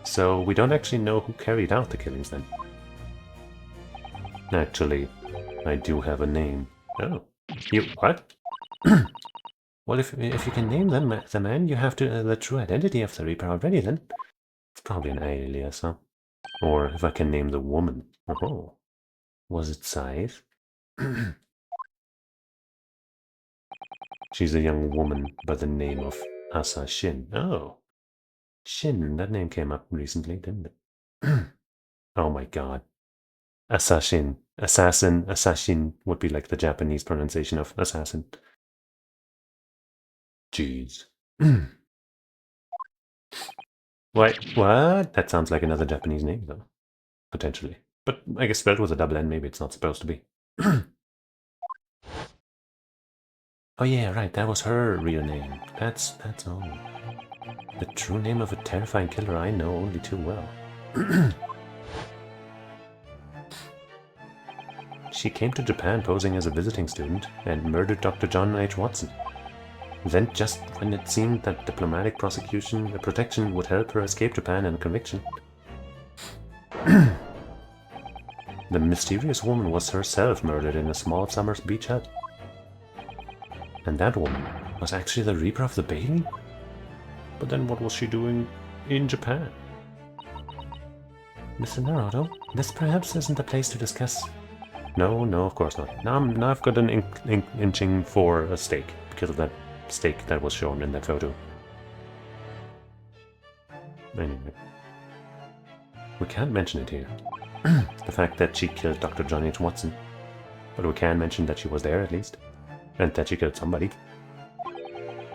So we don't actually know who carried out the killings then. Actually, I do have a name. Oh, you what? Well, if you can name the man, you have the true identity of the Reaper already. Then it's probably an alias, huh? Or if I can name the woman. Oh, was it Scythe? She's a young woman by the name of Asa Shin. Oh, Shin. That name came up recently, didn't it? Oh my God. Assassin. Assassin would be like the Japanese pronunciation of assassin. Jeez. What? That sounds like another Japanese name, though. Potentially. But I guess spelled with a double N, maybe it's not supposed to be. Oh yeah, right, that was her real name. That's all. The true name of a terrifying killer I know only too well. She came to Japan posing as a visiting student and murdered Dr. John H. Watson. Then, just when it seemed that diplomatic protection would help her escape Japan and conviction, the mysterious woman was herself murdered in a small Summers Beach hut. And that woman was actually the Reaper of the Bailey? But then what was she doing in Japan? Mr. Naruto, this perhaps isn't the place to discuss. No, of course not. Now I've got an inching for a stake because of that stake that was shown in that photo. Anyway. We can't mention it here. The fact that she killed Dr. John H. Watson. But we can mention that she was there at least. And that she killed somebody.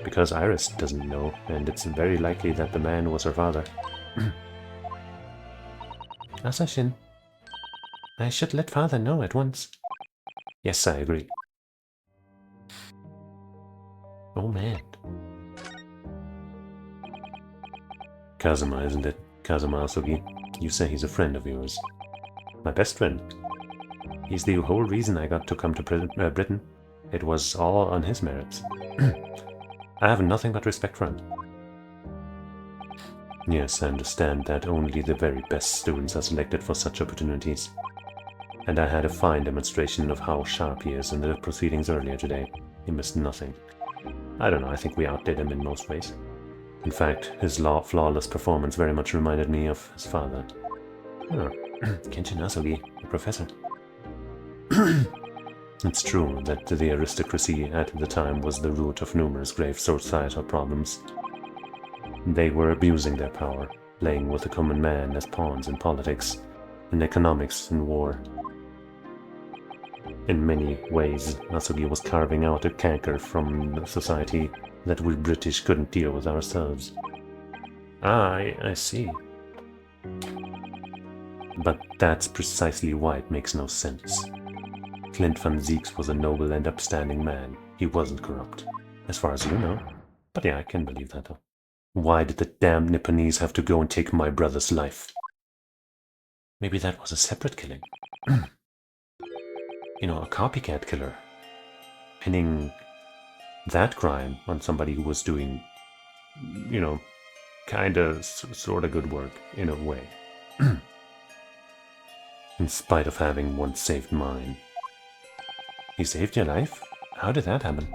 Because Iris doesn't know, and it's very likely that the man was her father. Asashin, I should let father know at once. Yes, I agree. Oh man. Kazuma, isn't it? Kazuma Asogi. You say he's a friend of yours. My best friend. He's the whole reason I got to come to Britain. It was all on his merits. I have nothing but respect for him. Yes, I understand that only the very best students are selected for such opportunities. And I had a fine demonstration of how sharp he is in the proceedings earlier today. He missed nothing. I don't know, I think we outdid him in most ways. In fact, his flawless performance very much reminded me of his father. Oh, Kenshin Asogi, the professor. It's true that the aristocracy at the time was the root of numerous grave societal problems. They were abusing their power, playing with the common man as pawns in politics, in economics, and war. In many ways, Asugi was carving out a canker from society that we British couldn't deal with ourselves. Ah, I see. But that's precisely why it makes no sense. Clint van Zieks was a noble and upstanding man. He wasn't corrupt, as far as you know. But yeah, I can believe that though. Why did the damned Nipponese have to go and take my brother's life? Maybe that was a separate killing. You know, a copycat killer. Pinning that crime on somebody who was doing, you know, kinda, sorta good work, in a way. In spite of having once saved mine. He saved your life? How did that happen?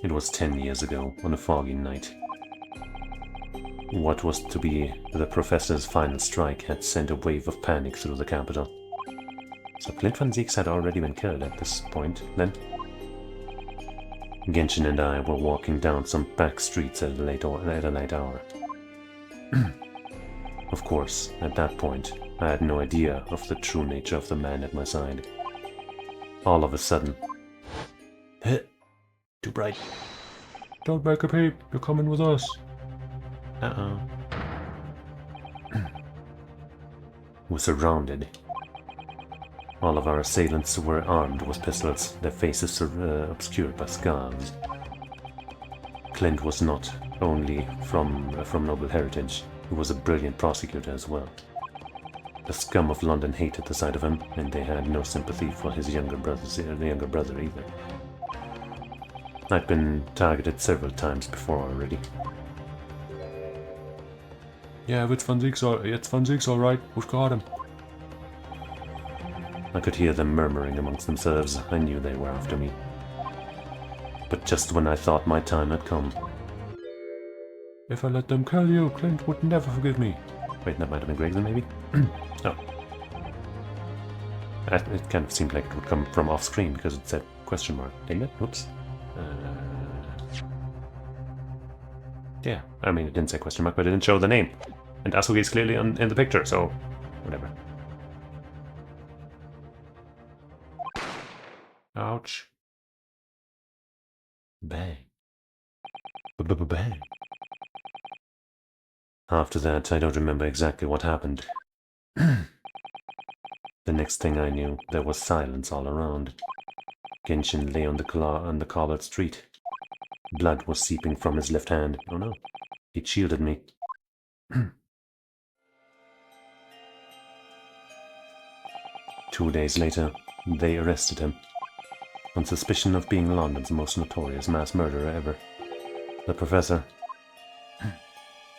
It was 10 years ago, on a foggy night. What was to be the professor's final strike had sent a wave of panic through the capital. So Clint van Zieks had already been killed at this point, then? Genshin and I were walking down some back streets at a late hour. Of course, at that point, I had no idea of the true nature of the man at my side. All of a sudden... Too bright. Don't make a peep, you're coming with us. Uh-oh. We're surrounded. All of our assailants were armed with pistols, their faces obscured by scarves. Clint was not only from noble heritage, he was a brilliant prosecutor as well. The scum of London hated the sight of him, and they had no sympathy for his younger brother either. I'd been targeted several times before already. Yeah, it's Van Zieks alright, we've got him. I could hear them murmuring amongst themselves. I knew they were after me. But just when I thought my time had come... If I let them kill you, Clint would never forgive me. Wait, that might have been Gregson, maybe? Oh. It kind of seemed like it would come from off-screen because it said question mark, didn't it? Oops. Yeah, I mean, it didn't say question mark, but it didn't show the name. And Asugi is clearly in the picture, so... whatever. Ouch. Bang. Bang. After that, I don't remember exactly what happened. The next thing I knew, there was silence all around. Genshin lay on the cobbled street. Blood was seeping from his left hand. Oh no. He shielded me. 2 days later, they arrested him. On suspicion of being London's most notorious mass murderer ever. The professor.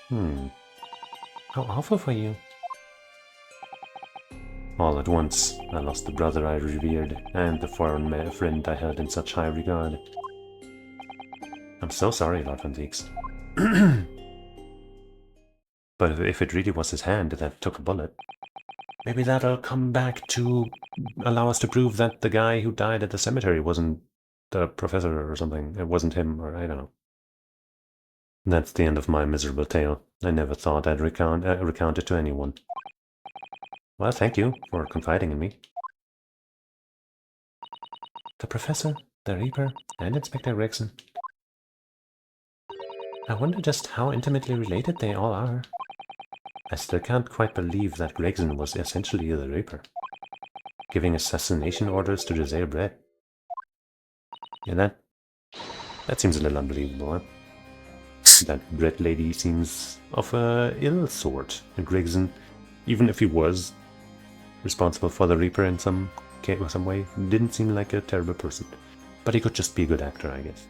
How awful for you. All at once, I lost the brother I revered, and the foreign friend I held in such high regard. I'm so sorry, Lord Van Zieks. But if it really was his hand that took a bullet, maybe that'll come back to allow us to prove that the guy who died at the cemetery wasn't the professor or something. It wasn't him, or I don't know. That's the end of my miserable tale. I never thought I'd recount it to anyone. Well, thank you for confiding in me. The Professor, the Reaper, and Inspector Gregson. I wonder just how intimately related they all are. I still can't quite believe that Gregson was essentially the Reaper, giving assassination orders to Josiah Brett. Yeah, that seems a little unbelievable, huh? That Brett lady seems of a ill sort, and Gregson, even if he was responsible for the Reaper in some way, didn't seem like a terrible person. But he could just be a good actor, I guess.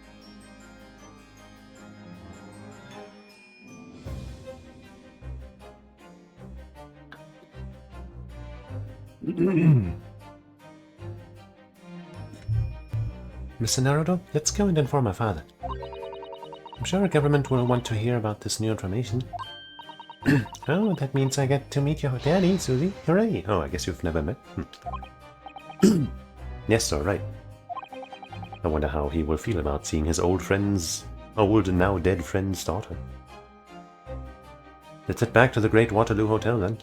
Mr. Naruto, let's go and inform my father. I'm sure our government will want to hear about this new information. Oh, that means I get to meet your daddy, Susie. Hooray! Oh, I guess you've never met. Yes, all right. I wonder how he will feel about seeing his old and now dead friend's daughter. Let's head back to the Great Waterloo Hotel then.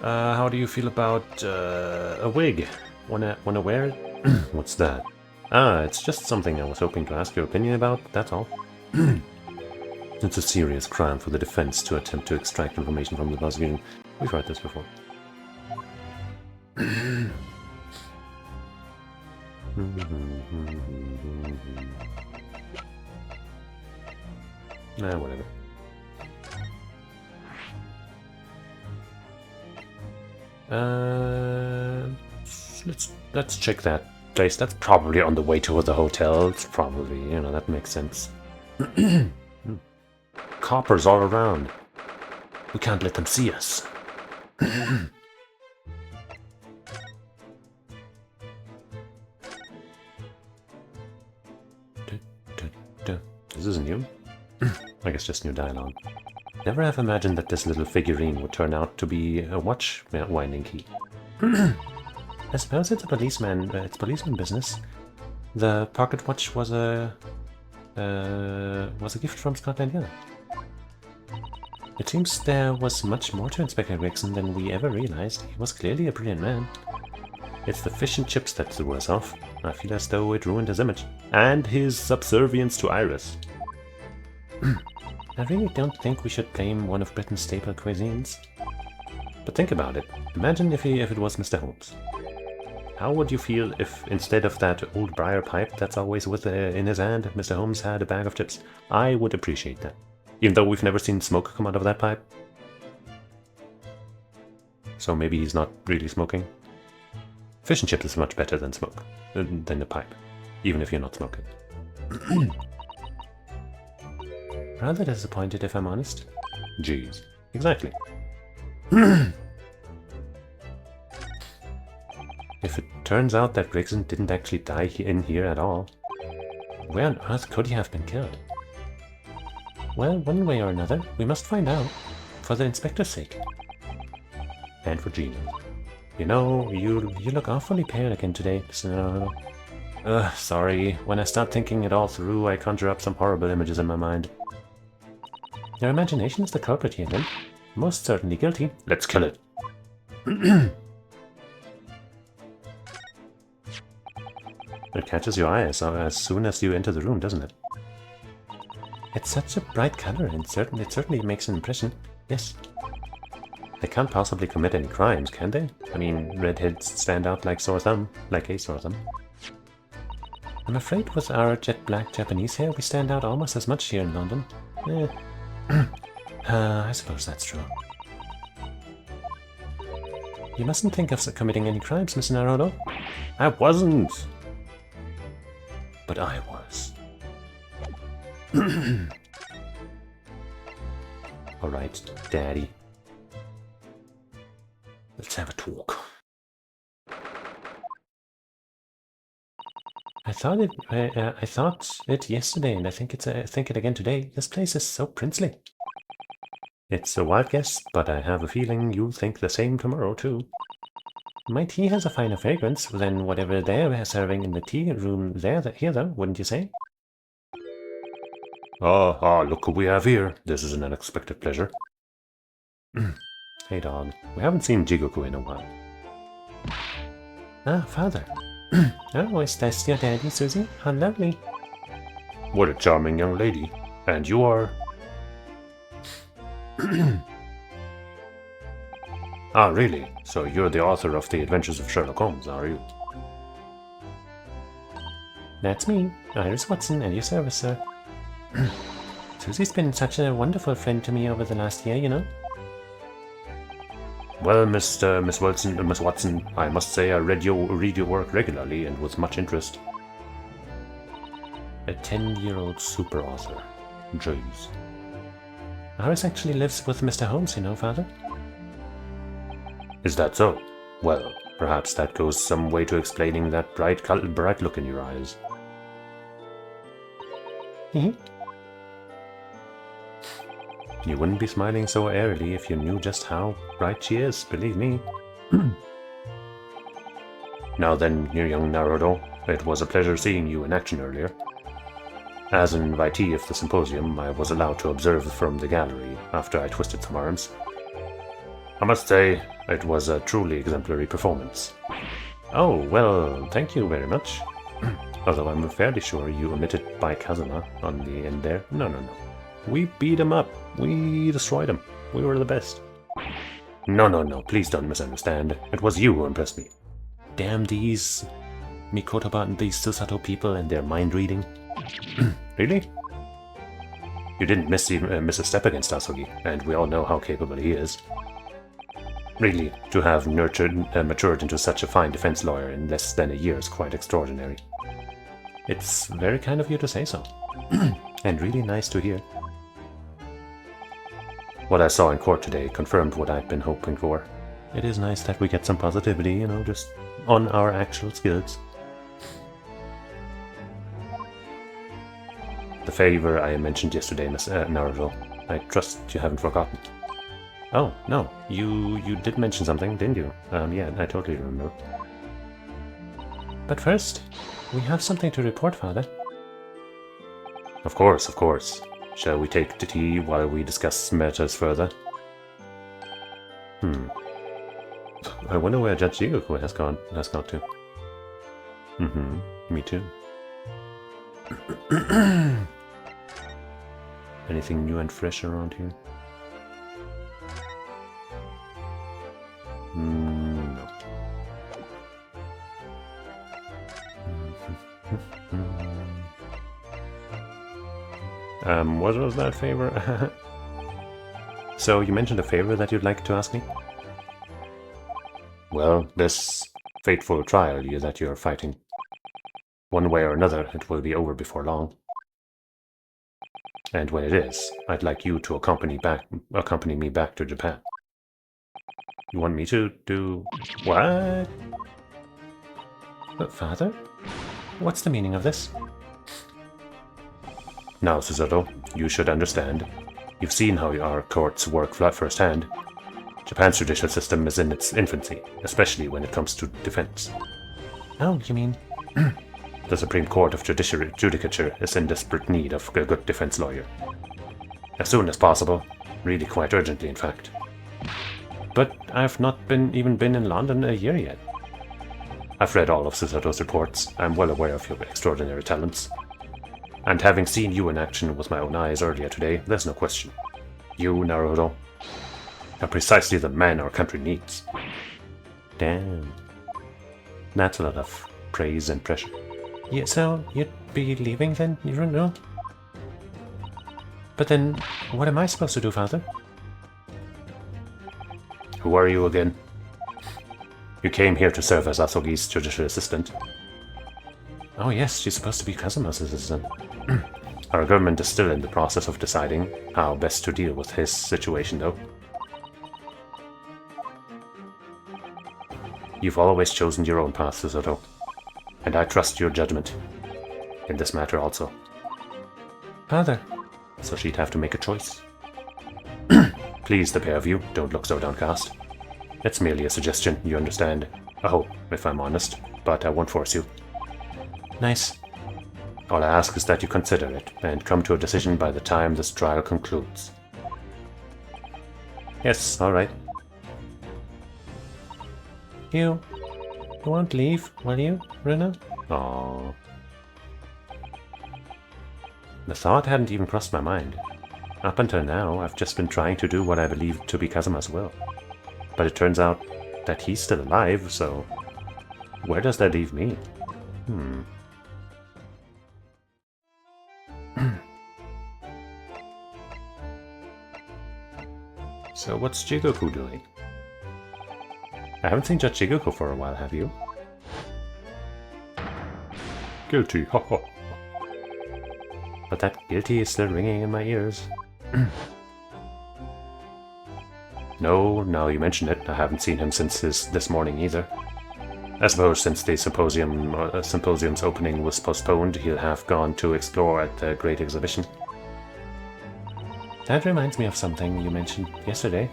How do you feel about a wig? Wanna wear it? What's that? Ah, it's just something I was hoping to ask your opinion about, that's all. It's a serious crime for the defense to attempt to extract information from the Baskervilles. We've heard this before. Nah, whatever. Let's check that place. That's probably on the way to the hotel. It's probably, you know, that makes sense. Coppers all around. We can't let them see us. This isn't new. I guess just new dialogue. Never have imagined that this little figurine would turn out to be a watch winding key. I suppose it's a policeman. It's policeman business. The pocket watch was a gift from Scotland Yard. It seems there was much more to Inspector Gregson than we ever realized. He was clearly a brilliant man. It's the fish and chips that threw us off. I feel as though it ruined his image. And his subservience to Iris. I really don't think we should blame one of Britain's staple cuisines. But think about it. Imagine if it was Mr. Holmes. How would you feel if instead of that old briar pipe that's always in his hand, Mr. Holmes had a bag of chips? I would appreciate that. Even though we've never seen smoke come out of that pipe. So maybe he's not really smoking. Fish and chips is much better than smoke. Than the pipe. Even if you're not smoking. Rather disappointed if I'm honest. Jeez. Exactly. If it turns out that Gregson didn't actually die in here at all, where on earth could he have been killed? Well, one way or another, we must find out. For the inspector's sake. And for Gina. You know, you look awfully pale again today, so... sorry. When I start thinking it all through, I conjure up some horrible images in my mind. Your imagination is the culprit here, then. Most certainly guilty. Let's kill it. It catches your eye as soon as you enter the room, doesn't it? It's such a bright color, and it certainly makes an impression. Yes. They can't possibly commit any crimes, can they? I mean, redheads stand out like a sore thumb. I'm afraid with our jet black Japanese hair, we stand out almost as much here in London. I suppose that's true. You mustn't think of committing any crimes, Mr. Naruto. I wasn't! But I was. Alright, Daddy. Let's have a talk. I thought it yesterday, and I think it again today. This place is so princely. It's a wild guess, but I have a feeling you'll think the same tomorrow too. My tea has a finer fragrance than whatever they're serving in the tea room here though, wouldn't you say? Look who we have here. This is an unexpected pleasure. Hey dog, we haven't seen Jigoku in a while. Ah, father. Oh, is that your daddy, Susie? How lovely. What a charming young lady. And you are... Ah, really? So you're the author of The Adventures of Sherlock Holmes, are you? That's me, Iris Watson, at your service, sir. Susie's been such a wonderful friend to me over the last year, you know. Well, Miss Watson, I must say I read your work regularly and with much interest. A 10-year-old super author. Jeez. Iris actually lives with Mr. Holmes, you know, Father. Is that so? Well, perhaps that goes some way to explaining that bright look in your eyes. You wouldn't be smiling so airily if you knew just how bright she is, believe me. Now then, young Naruto, it was a pleasure seeing you in action earlier. As an invitee of the symposium, I was allowed to observe from the gallery after I twisted some arms. I must say, it was a truly exemplary performance. Oh, well, thank you very much. Although I'm fairly sure you omitted by Kazuma on the end there. No. We beat him up. We destroyed him. We were the best. No, please don't misunderstand. It was you who impressed me. Damn these Mikotaba and these Susato people and their mind reading. Really? You didn't miss a step against Asogi, and we all know how capable he is. Really, to have matured into such a fine defense lawyer in less than a year is quite extraordinary. It's very kind of you to say so. And really nice to hear. What I saw in court today confirmed what I'd been hoping for. It is nice that we get some positivity, you know, just on our actual skills. The favor I mentioned yesterday, Miss Naruto. I trust you haven't forgotten. Oh, no, you did mention something, didn't you? Yeah, I totally remember. But first, we have something to report, Father. Of course. Shall we take the tea while we discuss matters further? I wonder where Judge Jigoku has gone to. Me too. Anything new and fresh around here? No. What was that favor? So, you mentioned a favor that you'd like to ask me? Well, this fateful trial that you're fighting. One way or another, it will be over before long. And when it is, I'd like you to accompany me back to Japan. You want me to do... what? But Father? What's the meaning of this? Now, Susato, you should understand. You've seen how our courts work firsthand. Japan's judicial system is in its infancy, especially when it comes to defense. Oh, you mean... The Supreme Court of Judicature is in desperate need of a good defense lawyer. As soon as possible. Really quite urgently, in fact. But I've not even been in London a year yet. I've read all of Susato's reports. I'm well aware of your extraordinary talents. And having seen you in action with my own eyes earlier today, there's no question. You, Naruto, are precisely the man our country needs. Damn. That's a lot of praise and pressure. Yeah, so you'd be leaving then? You don't know? But then, what am I supposed to do, Father? Who are you again? You came here to serve as Asogi's judicial assistant. Oh yes, she's supposed to be Kazuma's assistant. Our government is still in the process of deciding how best to deal with his situation, though. You've always chosen your own path, Susato. And I trust your judgment. In this matter also. Father. So she'd have to make a choice. Please, the pair of you, don't look so downcast. It's merely a suggestion, you understand. A hope, if I'm honest, but I won't force you. Nice. All I ask is that you consider it, and come to a decision by the time this trial concludes. Yes, alright. You won't leave, will you, Runa? Aww. The thought hadn't even crossed my mind. Up until now, I've just been trying to do what I believed to be Kazuma's will. But it turns out that he's still alive, so... where does that leave me? So what's Jigoku doing? I haven't seen Judge Jigoku for a while, have you? Guilty, haha. But that guilty is still ringing in my ears. No, now you mention it, I haven't seen him since this morning either. I suppose since the symposium's opening was postponed, he'll have gone to explore at the Great Exhibition. That reminds me of something you mentioned yesterday.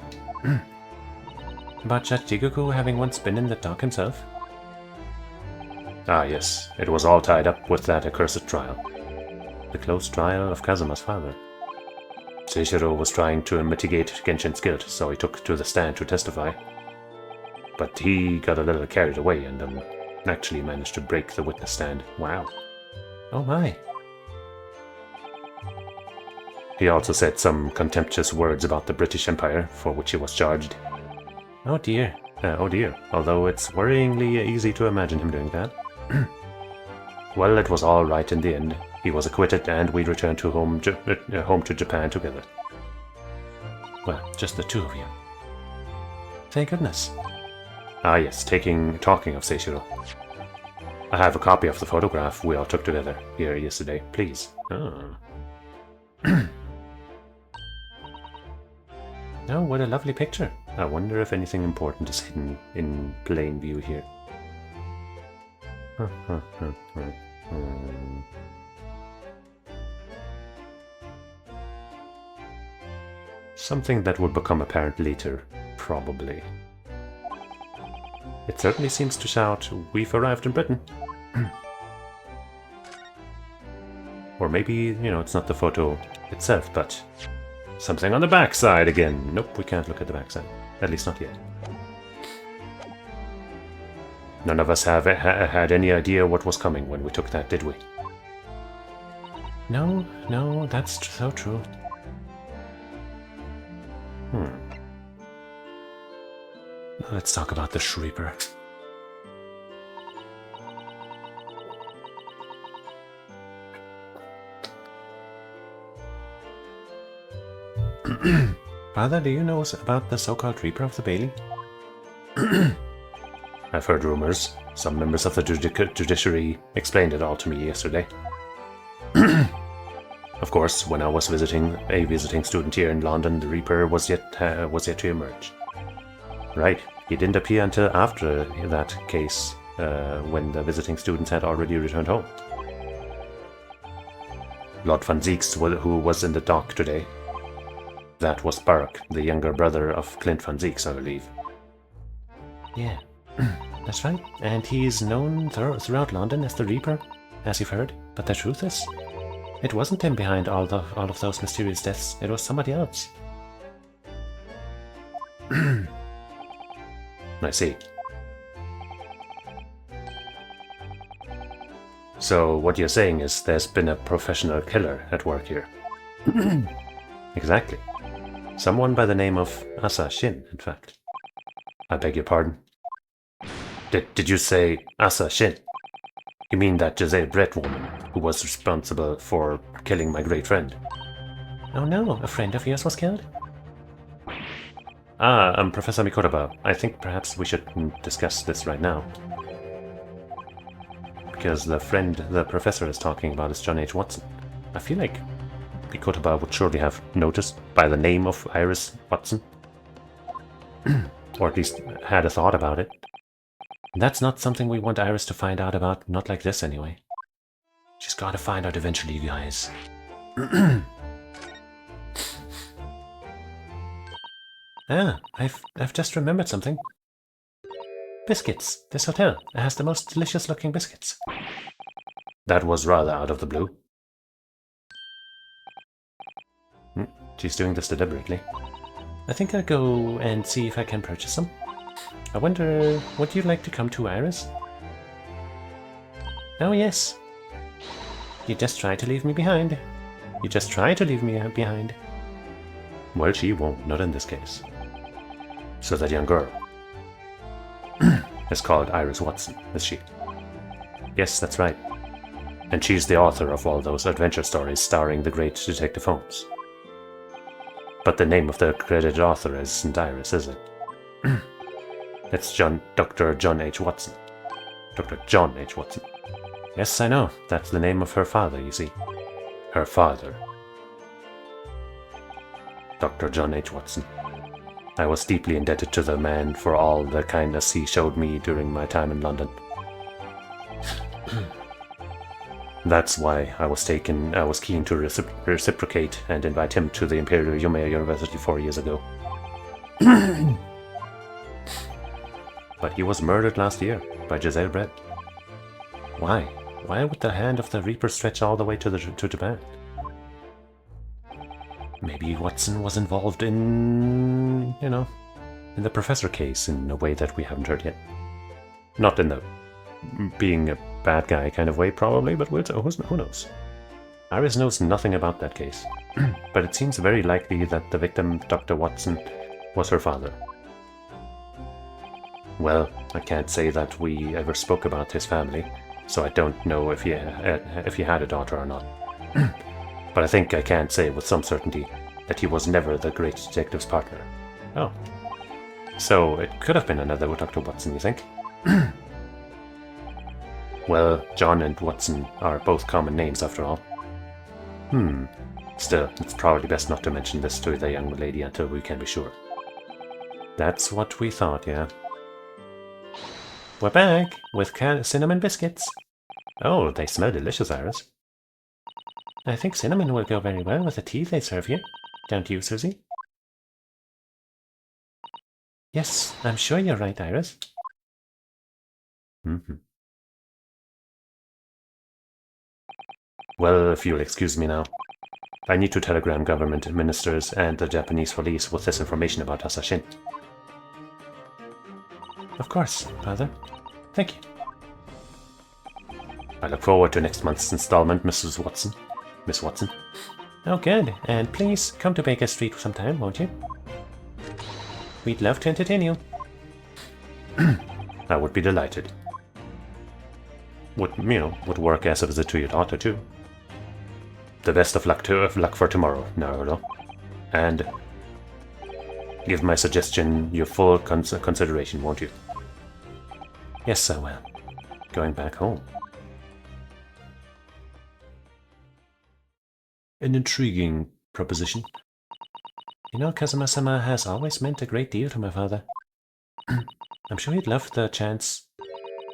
About Judge Jigoku having once been in the dock himself. Ah yes, it was all tied up with that accursed trial. The close trial of Kazuma's father. Seishiro was trying to mitigate Genshin's guilt, so he took to the stand to testify. But he got a little carried away and actually managed to break the witness stand. Wow. Oh my. He also said some contemptuous words about the British Empire, for which he was charged. Oh dear. Oh dear. Although it's worryingly easy to imagine him doing that. Well, it was all right in the end. He was acquitted and we returned to home to Japan together. Well, just the two of you. Thank goodness. Ah yes, talking of Seishiro. I have a copy of the photograph we all took together here yesterday, please. Oh. Oh, what a lovely picture. I wonder if anything important is hidden in plain view here. Something that would become apparent later, probably. It certainly seems to shout, "We've arrived in Britain." Or maybe, you know, it's not the photo itself, but something on the backside again. Nope, we can't look at the backside. At least not yet. None of us have had any idea what was coming when we took that, did we? No, that's so true. Let's talk about the Shreeper. Father, do you know about the so-called Reaper of the Bailey? I've heard rumors. Some members of the judiciary explained it all to me yesterday. Of course, when I was a visiting student here in London, the Reaper was yet to emerge. Right, he didn't appear until after that case, when the visiting students had already returned home. Lord Van Zieks, who was in the dock today, that was Barak, the younger brother of Clint Van Zieks, I believe. Yeah, that's right. And he is known throughout London as the Reaper, as you've heard. But the truth is, it wasn't him behind all of those mysterious deaths. It was somebody else. I see. So what you're saying is there's been a professional killer at work here. Exactly. Someone by the name of Asa Shin, in fact. I beg your pardon? Did you say Asa Shin? You mean that Giselle Brett woman who was responsible for killing my great friend? Oh no, a friend of yours was killed? Ah, I'm Professor Mikotoba. I think perhaps we should discuss this right now. Because the friend the professor is talking about is John H. Watson. I feel like Mikotoba would surely have noticed by the name of Iris Watson. Or at least had a thought about it. That's not something we want Iris to find out about, not like this anyway. She's gotta find out eventually, you guys. Ah, I've just remembered something. Biscuits. This hotel has the most delicious looking biscuits. That was rather out of the blue. She's doing this deliberately. I think I'll go and see if I can purchase some. I wonder, would you like to come to Iris? Oh yes. You just try to leave me behind. You just try to leave me behind. Well, she won't, not in this case. So that young girl is called Iris Watson, is she? Yes, that's right. And she's the author of all those adventure stories starring the great Detective Holmes. But the name of the credited author isn't Iris, is it? It's Dr. John H. Watson. Dr. John H. Watson. Yes, I know. That's the name of her father, you see. Her father. Dr. John H. Watson. I was deeply indebted to the man for all the kindness he showed me during my time in London. That's why I was keen to reciprocate and invite him to the Imperial Yumea University 4 years ago. But he was murdered last year by Giselle Brett. Why? Why would the hand of the Reaper stretch all the way to Japan? Maybe Watson was involved in, you know, in the Professor case in a way that we haven't heard yet. Not in the being a bad guy kind of way, probably, but who knows? Iris knows nothing about that case, but it seems very likely that the victim, Dr. Watson, was her father. Well, I can't say that we ever spoke about his family, so I don't know if he had a daughter or not. But I think I can say with some certainty that he was never the great detective's partner. Oh. So it could have been another Dr. Watson, you think? Well, John and Watson are both common names after all. Still, it's probably best not to mention this to the young lady until we can be sure. That's what we thought, yeah. We're back with cinnamon biscuits. Oh, they smell delicious, Iris. I think cinnamon will go very well with the tea they serve you. Don't you, Susie? Yes, I'm sure you're right, Iris. Well, if you'll excuse me now. I need to telegram government ministers and the Japanese police with this information about Asashin. Of course, Father. Thank you. I look forward to next month's installment, Mrs. Watson. Miss Watson. Oh, good. And please come to Baker Street sometime, won't you? We'd love to entertain you. I would be delighted. Would work as a visit to your daughter, too. The best of luck for tomorrow, Naruto. And give my suggestion your full consideration, won't you? Yes, I will. Going back home. An intriguing proposition. You know, Kazuma-sama has always meant a great deal to my father. I'm sure he'd love the chance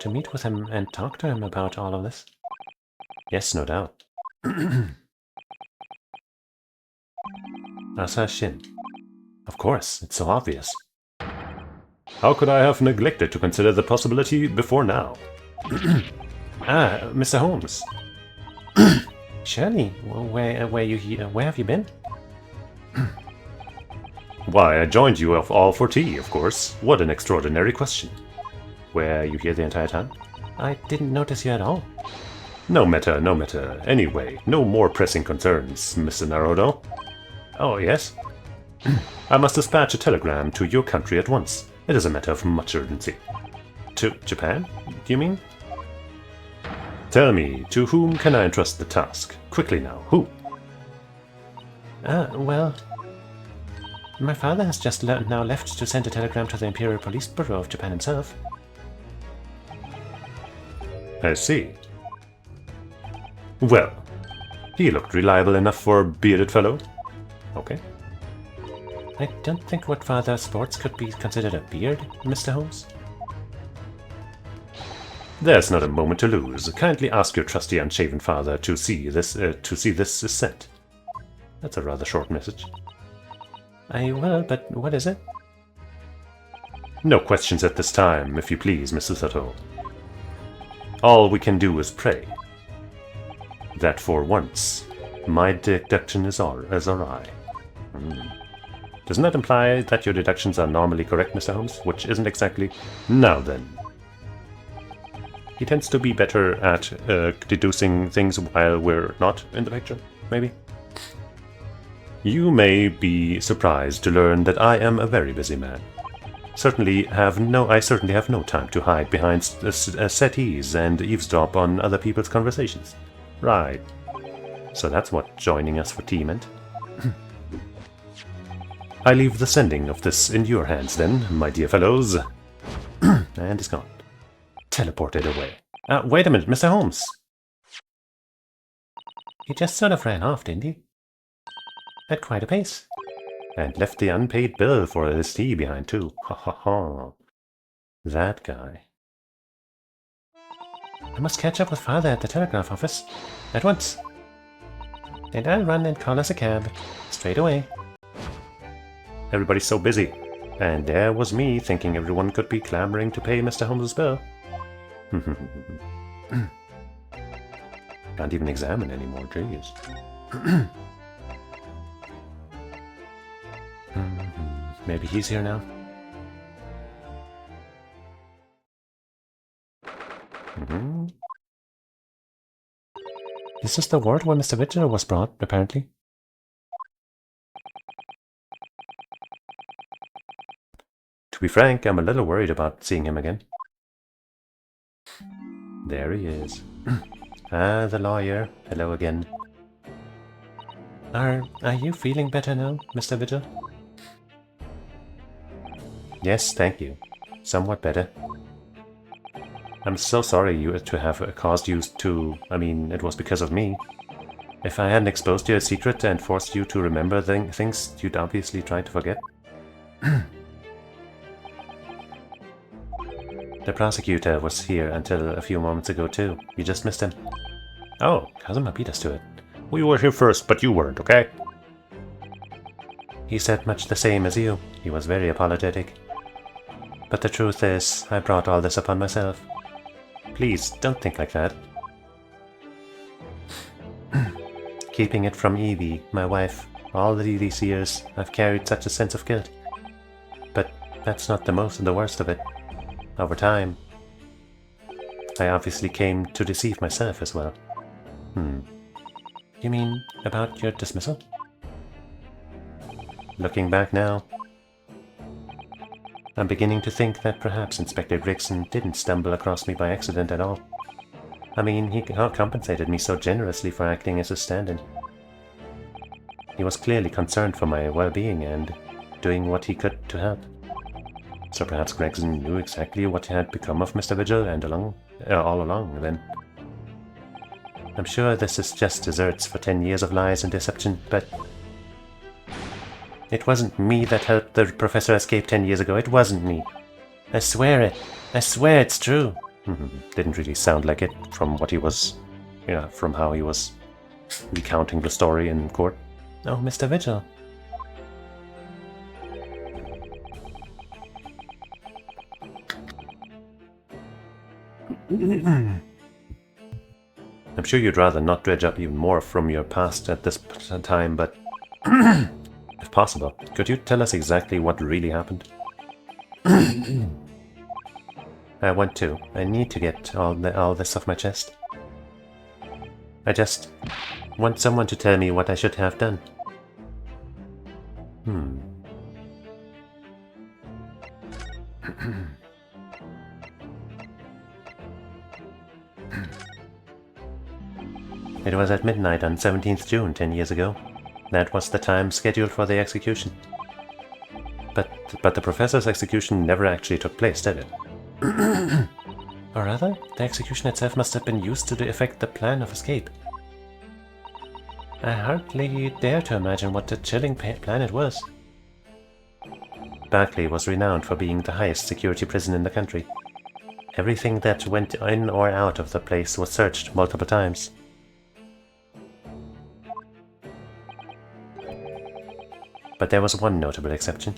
to meet with him and talk to him about all of this. Yes, no doubt. Asashin. Of course, it's so obvious. How could I have neglected to consider the possibility before now? Mr. Holmes. Surely, where have you been? Why, I joined you all for tea, of course. What an extraordinary question. Were you here the entire time? I didn't notice you at all. No matter, no matter. Anyway, no more pressing concerns, Mr. Naruto. Oh, yes? I must dispatch a telegram to your country at once. It is a matter of much urgency. To Japan, do you mean? Tell me, to whom can I entrust the task? Quickly now, who? Well... My father has just now left to send a telegram to the Imperial Police Bureau of Japan himself. I see. Well, he looked reliable enough for a bearded fellow. Okay. I don't think what father sports could be considered a beard, Mr. Holmes. There's not a moment to lose. Kindly ask your trusty unshaven father to see this is sent. That's a rather short message. I will, but what is it? No questions at this time, if you please, Mrs. Sato. All we can do is pray that for once my deduction is awry. Doesn't that imply that your deductions are normally correct, Mr. Holmes? Which isn't exactly... Now then. He tends to be better at deducing things while we're not in the picture, maybe? You may be surprised to learn that I am a very busy man. I certainly have no time to hide behind settees and eavesdrop on other people's conversations. Right. So that's what joining us for tea meant. I leave the sending of this in your hands then, my dear fellows. And he's gone. Teleported away. Wait a minute, Mr. Holmes. He just sort of ran off, didn't he? At quite a pace. And left the unpaid bill for his tea behind too. Ha ha ha. That guy. I must catch up with father at the telegraph office. At once. And I'll run and call us a cab. Straight away. Everybody's so busy. And there was me thinking everyone could be clamoring to pay Mr. Holmes' bill. Can't even examine anymore, jeez. Maybe he's here now? This is the ward where Mr. Vigil was brought, apparently. To be frank, I'm a little worried about seeing him again. There he is. Ah, the lawyer. Hello again. Are you feeling better now, Mr. Vigil? Yes, thank you. Somewhat better. I'm so sorry to have caused you to... I mean, it was because of me. If I hadn't exposed your secret and forced you to remember things you'd obviously try to forget. The prosecutor was here until a few moments ago too. You just missed him. Oh, Kazuma beat us to it. We were here first, but you weren't, okay? He said much the same as you. He was very apologetic. But the truth is, I brought all this upon myself. Please, don't think like that. Keeping it from Evie, my wife, all these years, I've carried such a sense of guilt. But that's not the worst of it. Over time, I obviously came to deceive myself as well. You mean about your dismissal? Looking back now, I'm beginning to think that perhaps Inspector Gregson didn't stumble across me by accident at all. I mean, he compensated me so generously for acting as a stand-in. He was clearly concerned for my well-being and doing what he could to help. So perhaps Gregson knew exactly what had become of Mr. Vigil and all along, then. I'm sure this is just desserts for 10 years of lies and deception, but... It wasn't me that helped the professor escape 10 years ago, it wasn't me. I swear it. I swear it's true. Didn't really sound like it from what he was... from how he was recounting the story in court. Oh, Mr. Vigil. I'm sure you'd rather not dredge up even more from your past at this time, but if possible, could you tell us exactly what really happened? I want to. I need to get all this off my chest. I just want someone to tell me what I should have done. It was at midnight on 17th June 10 years ago. That was the time scheduled for the execution. But the professor's execution never actually took place, did it? Or rather, the execution itself must have been used to effect the plan of escape. I hardly dare to imagine what a chilling plan it was. Berkeley was renowned for being the highest security prison in the country. Everything that went in or out of the place was searched multiple times. But there was one notable exception.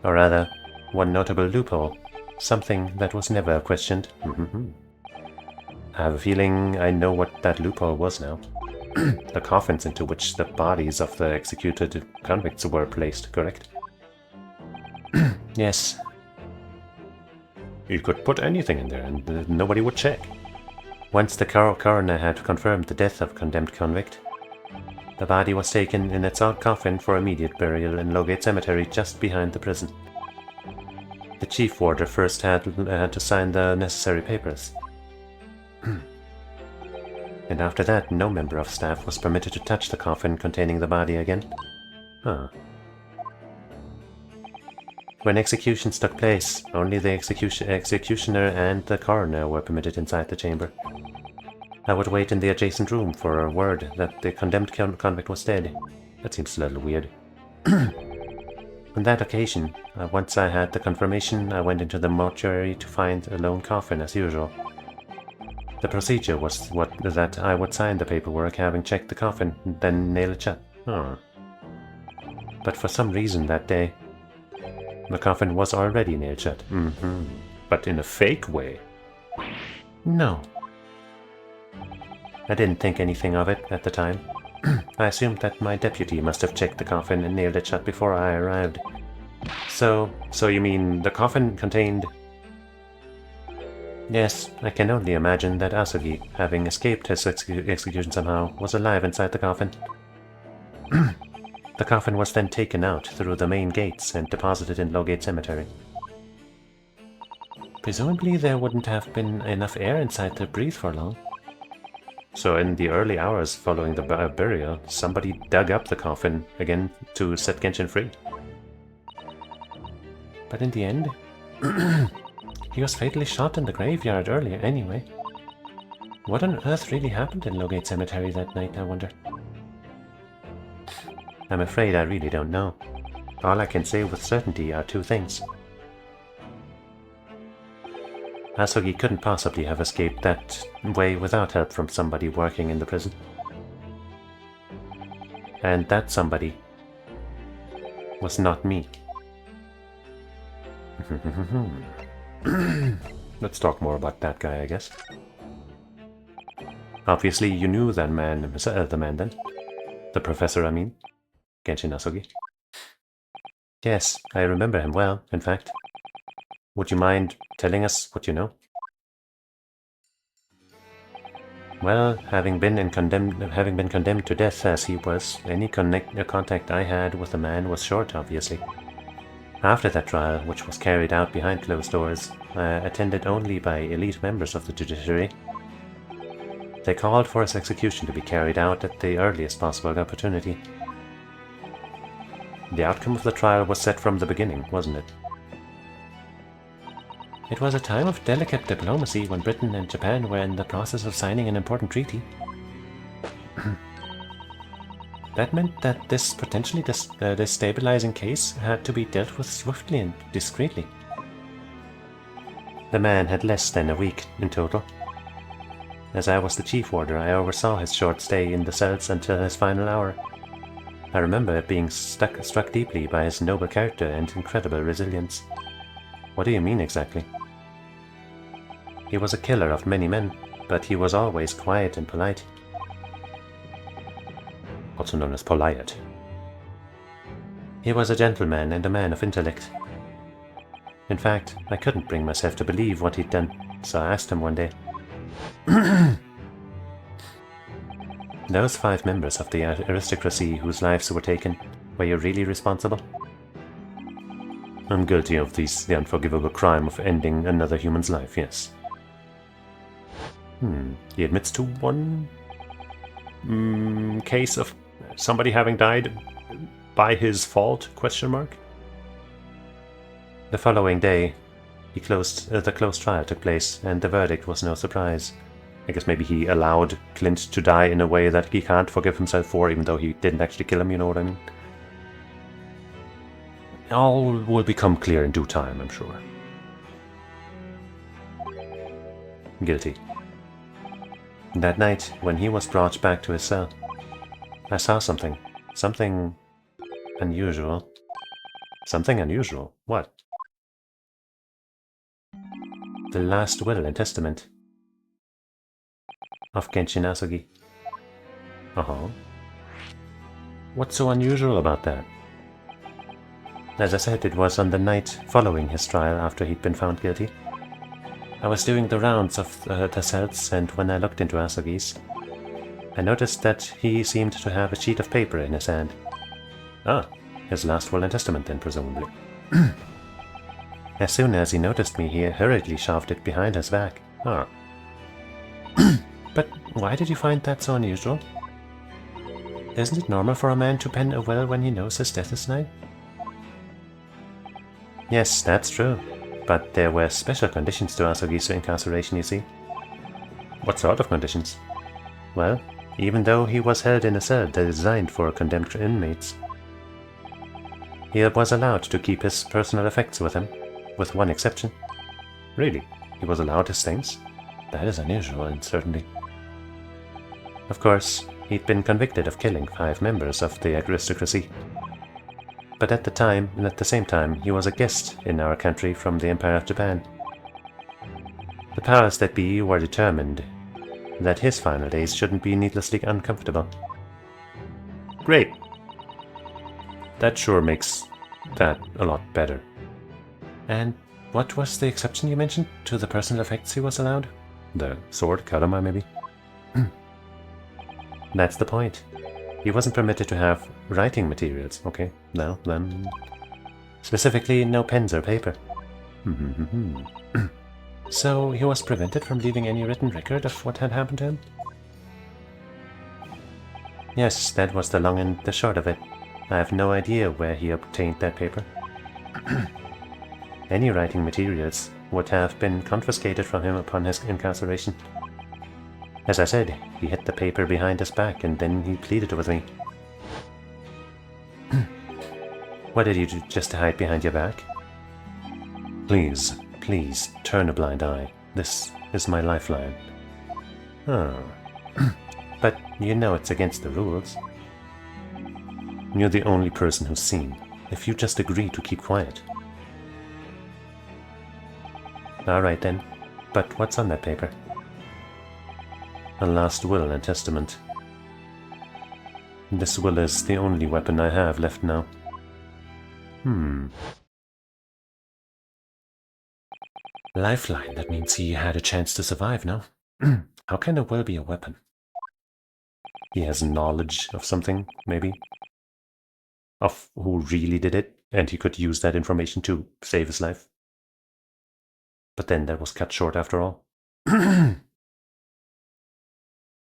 Or rather, one notable loophole. Something that was never questioned. I have a feeling I know what that loophole was now. The coffins into which the bodies of the executed convicts were placed, correct? Yes. You could put anything in there and nobody would check. Once the coroner had confirmed the death of a condemned convict, the body was taken in its own coffin for immediate burial in Lowgate Cemetery just behind the prison. The chief warder first had to sign the necessary papers. And after that, no member of staff was permitted to touch the coffin containing the body again. When executions took place, only the executioner and the coroner were permitted inside the chamber. I would wait in the adjacent room for a word that the condemned convict was dead. That seems a little weird. On that occasion, once I had the confirmation, I went into the mortuary to find a lone coffin as usual. The procedure was that I would sign the paperwork having checked the coffin, and then nail it shut. But for some reason that day, the coffin was already nailed shut. But in a fake way. No. I didn't think anything of it at the time. I assumed that my deputy must have checked the coffin and nailed it shut before I arrived. So you mean the coffin contained... Yes, I can only imagine that Asogi, having escaped his execution somehow, was alive inside the coffin. The coffin was then taken out through the main gates and deposited in Lowgate Cemetery. Presumably there wouldn't have been enough air inside to breathe for long. So in the early hours following the burial, somebody dug up the coffin again to set Genshin free. But in the end, he was fatally shot in the graveyard earlier anyway. What on earth really happened in Lowgate Cemetery that night, I wonder? I'm afraid I really don't know. All I can say with certainty are two things. Asogi couldn't possibly have escaped that way without help from somebody working in the prison. And that somebody was not me. Let's talk more about that guy, I guess. Obviously you knew that man, the man then. The professor, I mean. Genshin Asogi. Yes, I remember him well, in fact. Would you mind telling us what you know? Well, having been condemned to death as he was, any contact I had with the man was short, obviously. After that trial, which was carried out behind closed doors, attended only by elite members of the judiciary, they called for his execution to be carried out at the earliest possible opportunity. The outcome of the trial was set from the beginning, wasn't it? It was a time of delicate diplomacy when Britain and Japan were in the process of signing an important treaty. That meant that this potentially destabilizing case had to be dealt with swiftly and discreetly. The man had less than a week in total. As I was the chief warder, I oversaw his short stay in the cells until his final hour. I remember being struck deeply by his noble character and incredible resilience. What do you mean exactly? He was a killer of many men, but he was always quiet and polite. Also known as polite. He was a gentleman and a man of intellect. In fact, I couldn't bring myself to believe what he'd done, so I asked him one day. Those 5 members of the aristocracy whose lives were taken, were you really responsible? I'm guilty of the unforgivable crime of ending another human's life, yes. He admits to one case of somebody having died by his fault, question mark? The following day, the closed trial took place, and the verdict was no surprise. I guess maybe he allowed Clint to die in a way that he can't forgive himself for, even though he didn't actually kill him, you know what I mean? All will become clear in due time, I'm sure. Guilty. That night, when he was brought back to his cell, I saw something. Something unusual. Something unusual? What? The last will and testament of Genshin Asogi. What's so unusual about that? As I said, it was on the night following his trial after he'd been found guilty. I was doing the rounds of the cells, and when I looked into Asogi's, I noticed that he seemed to have a sheet of paper in his hand. Ah, his last will and testament then, presumably. As soon as he noticed me, he hurriedly shoved it behind his back. Ah. But why did you find that so unusual? Isn't it normal for a man to pen a will when he knows his death is nigh? Yes, that's true. But there were special conditions to Asogi's incarceration, you see. What sort of conditions? Well, even though he was held in a cell designed for condemned inmates, he was allowed to keep his personal effects with him, with one exception. Really? He was allowed his things? That is unusual, and certainly. Of course, he'd been convicted of killing 5 members of the aristocracy. But at the same time, he was a guest in our country from the Empire of Japan. The powers that be were determined that his final days shouldn't be needlessly uncomfortable. Great! That sure makes that a lot better. And what was the exception you mentioned to the personal effects he was allowed? The sword, Karama, maybe? That's the point. He wasn't permitted to have writing materials. Okay, well, then... Specifically, no pens or paper. So he was prevented from leaving any written record of what had happened to him? Yes, that was the long and the short of it. I have no idea where he obtained that paper. Any writing materials would have been confiscated from him upon his incarceration. As I said, he hid the paper behind his back and then he pleaded with me. What did you do just to hide behind your back? Please, please, turn a blind eye. This is my lifeline. Oh. But you know it's against the rules. You're the only person who's seen. If you just agree to keep quiet. Alright then, but what's on that paper? A last will and testament. This will is the only weapon I have left now. Lifeline, that means he had a chance to survive, no? How can a will be a weapon? He has knowledge of something, maybe? Of who really did it, and he could use that information to save his life. But then that was cut short after all.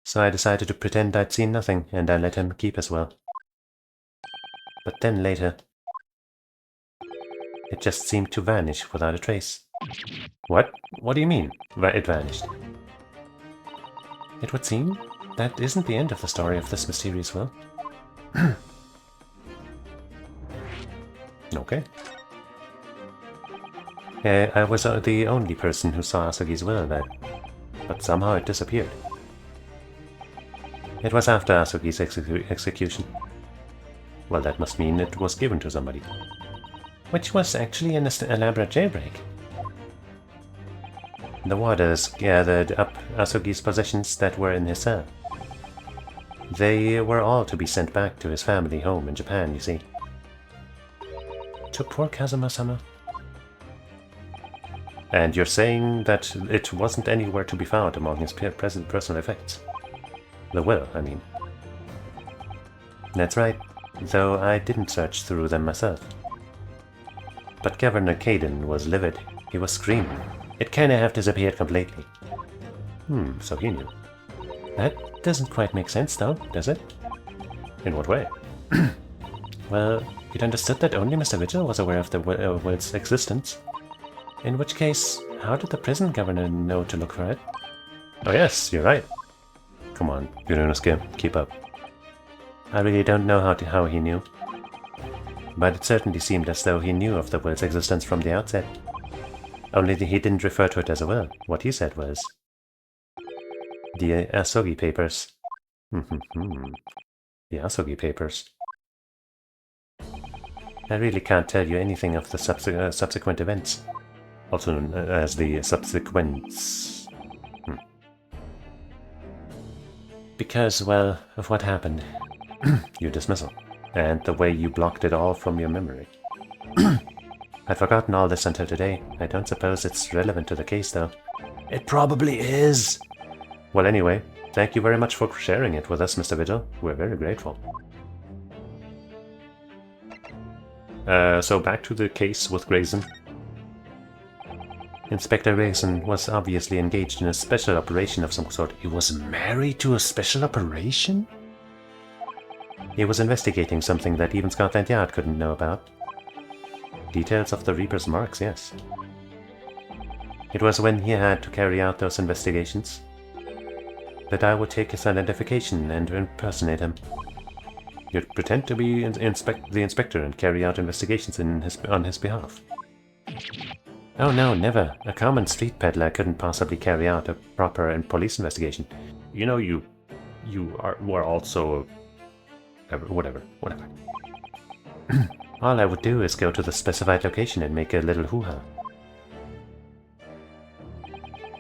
So I decided to pretend I'd seen nothing, and I let him keep his will. But then later, it just seemed to vanish without a trace. What? What do you mean, it vanished? It would seem that isn't the end of the story of this mysterious will. Okay. I was the only person who saw Asugi's will then, but somehow it disappeared. It was after Asugi's execution. Well, that must mean it was given to somebody. Which was actually an elaborate jailbreak. The warders gathered up Asugi's possessions that were in his cell. They were all to be sent back to his family home in Japan, you see. To poor Kazuma-sama. And you're saying that it wasn't anywhere to be found among his present personal effects? The will, I mean. That's right, though I didn't search through them myself. But Governor Caden was livid. He was screaming. It kinda have disappeared completely. So he knew. That doesn't quite make sense though, does it? In what way? Well, it understood that only Mr. Vigil was aware of the will's existence. In which case, how did the prison governor know to look for it? Oh yes, you're right. Come on, Yurunosuke, keep up. I really don't know how he knew. But it certainly seemed as though he knew of the will's existence from the outset. Only he didn't refer to it as a will. What he said was... the Asugi papers. The Asugi papers. I really can't tell you anything of the subsequent events. Also known as the subsequents. Because, well, of what happened. Your dismissal. And the way you blocked it all from your memory. I'd forgotten all this until today. I don't suppose it's relevant to the case, though. It probably is! Well, anyway, thank you very much for sharing it with us, Mr. Vigil. We're very grateful. So back to the case with Grayson. Inspector Grayson was obviously engaged in a special operation of some sort. He was married to a special operation? He was investigating something that even Scotland Yard couldn't know about. Details of the Reaper's marks, yes. It was when he had to carry out those investigations that I would take his identification and impersonate him. You'd pretend to be the inspector and carry out investigations on his behalf. Oh no, never. A common street peddler couldn't possibly carry out a proper police investigation. You know, you were also... whatever. All I would do is go to the specified location and make a little hoo-ha.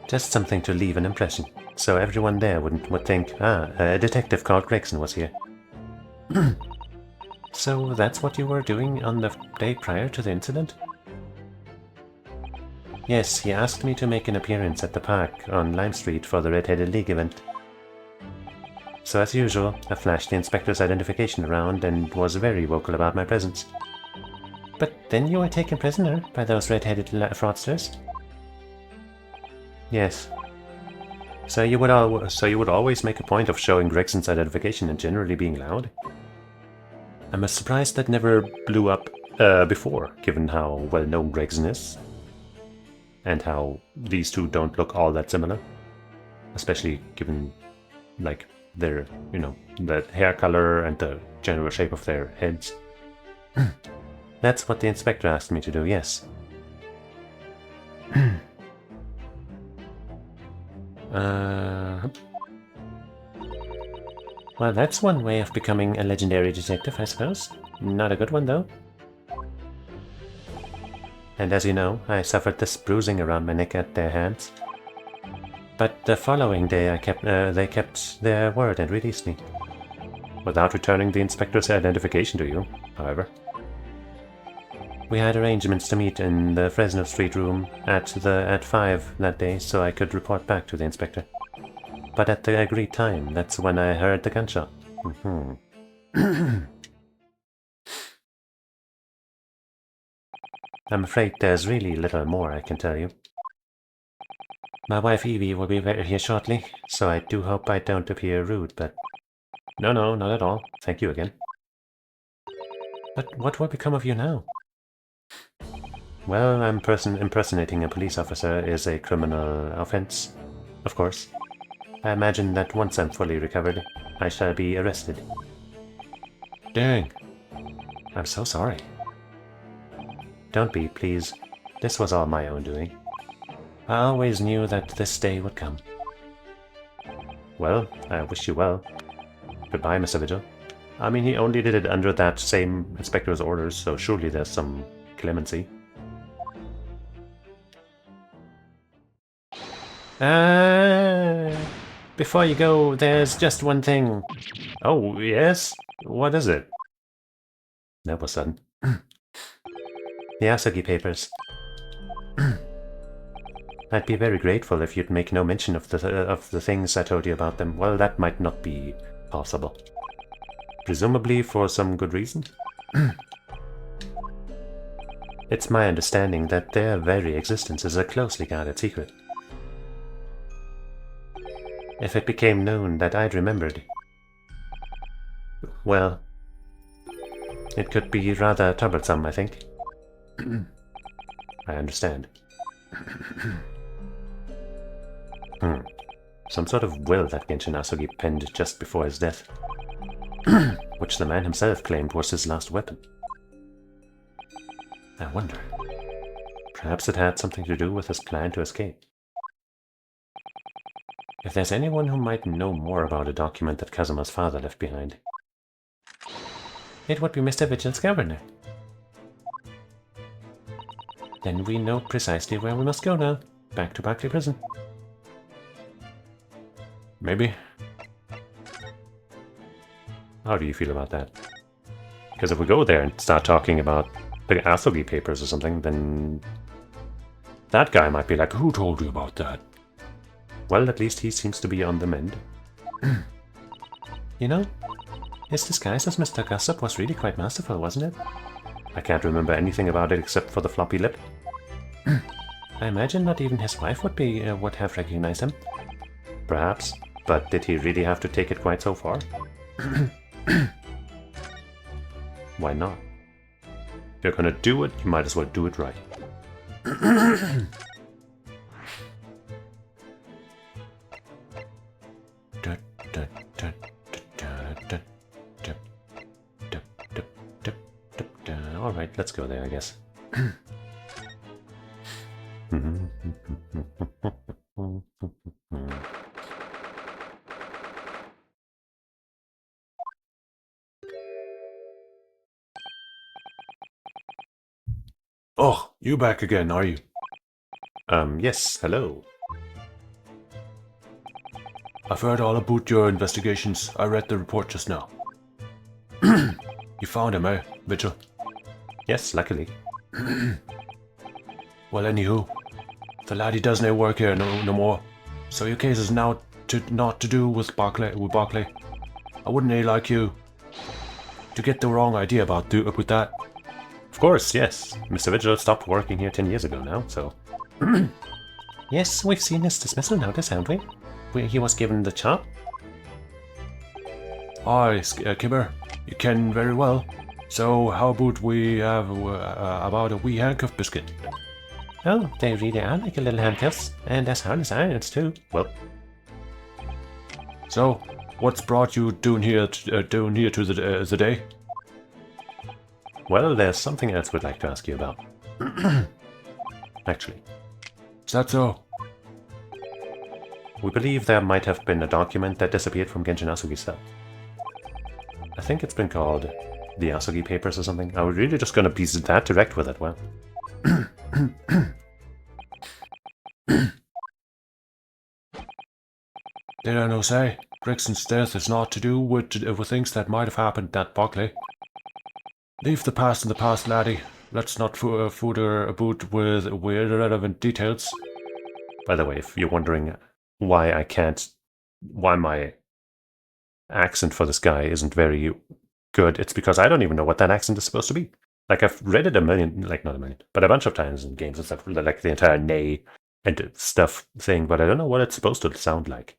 Just something to leave an impression. so everyone there would think, a detective called Gregson was here. So that's what you were doing on the day prior to the incident? Yes, he asked me to make an appearance at the park on Lime Street for the Red-Headed League event. So as usual, I flashed the inspector's identification around and was very vocal about my presence. But then you were taken prisoner by those red-headed fraudsters? Yes. So you would always make a point of showing Gregson's identification and generally being loud? I'm surprised that never blew up before, given how well known Gregson is. And how these two don't look all that similar. Especially given, like, their, the hair color and the general shape of their heads. That's what the inspector asked me to do, yes. Well, that's one way of becoming a legendary detective, I suppose. Not a good one, though. And as you know, I suffered this bruising around my neck at their hands. But the following day they kept their word and released me. Without returning the inspector's identification to you, however. We had arrangements to meet in the Fresno Street room at 5 that day so I could report back to the inspector. But at the agreed time, that's when I heard the gunshot. I'm afraid there's really little more I can tell you. My wife Evie will be here shortly, so I do hope I don't appear rude, but... No, not at all. Thank you again. But what will become of you now? Well, impersonating a police officer is a criminal offense, of course. I imagine that once I'm fully recovered, I shall be arrested. Dang. I'm so sorry. Don't be, please. This was all my own doing. I always knew that this day would come. Well, I wish you well. Goodbye, Mr. Vigil. I mean, he only did it under that same inspector's orders, so surely there's some clemency. Before you go, there's just one thing. Oh, yes? What is it? That was sudden. The Asogi papers. I'd be very grateful if you'd make no mention of the things I told you about them. Well, that might not be possible. Presumably for some good reason? It's my understanding that their very existence is a closely guarded secret. If it became known that I'd remembered, well, it could be rather troublesome, I think. I understand. Some sort of will that Genshin Asogi penned just before his death, which the man himself claimed was his last weapon. I wonder. Perhaps it had something to do with his plan to escape. If there's anyone who might know more about a document that Kazuma's father left behind, it would be Mr. Vigil's governor. Then we know precisely where we must go now. Back to Barclay Prison. Maybe. How do you feel about that? Because if we go there and start talking about the Asogi papers or something, then that guy might be like, who told you about that? Well, at least he seems to be on the mend. You know, his disguise as Mr. Gossip was really quite masterful, wasn't it? I can't remember anything about it except for the floppy lip. I imagine not even his wife would have recognized him. Perhaps, but did he really have to take it quite so far? Why not? If you're gonna do it, you might as well do it right. Alright, let's go there, I guess. Oh, you back again, are you? Yes, hello. I've heard all about your investigations. I read the report just now. You found him, eh, Vigil? Yes, luckily. Well, anywho, the laddie doesn't work here no more. So your case is now not to do with Barclay. I wouldn't like you to get the wrong idea about that. Of course, yes. Mr. Vigil stopped working here 10 years ago now, so... Yes, we've seen his dismissal notice, haven't we? Where he was given the chop. Aye, Kibber, you can very well. So how about we have about a wee handcuff biscuit? Oh, they really are like a little handcuffs, and as hard as irons too. Well. So, what's brought you down here to the day? Well, there's something else we'd like to ask you about. Actually. Is that so? We believe there might have been a document that disappeared from Genshin Asugi's cell. I think it's been called the Asugi Papers or something. Are we really just going to be that direct with it? Well. Did I no say? Brixton's death is not to do with things that might have happened at Barclay. Leave the past in the past, laddie. Let's not fooder about with irrelevant details. By the way, if you're wondering why my accent for this guy isn't very good, it's because I don't even know what that accent is supposed to be. Like, I've read it not a million, but a bunch of times in games and stuff, like the entire nay and stuff thing, but I don't know what it's supposed to sound like.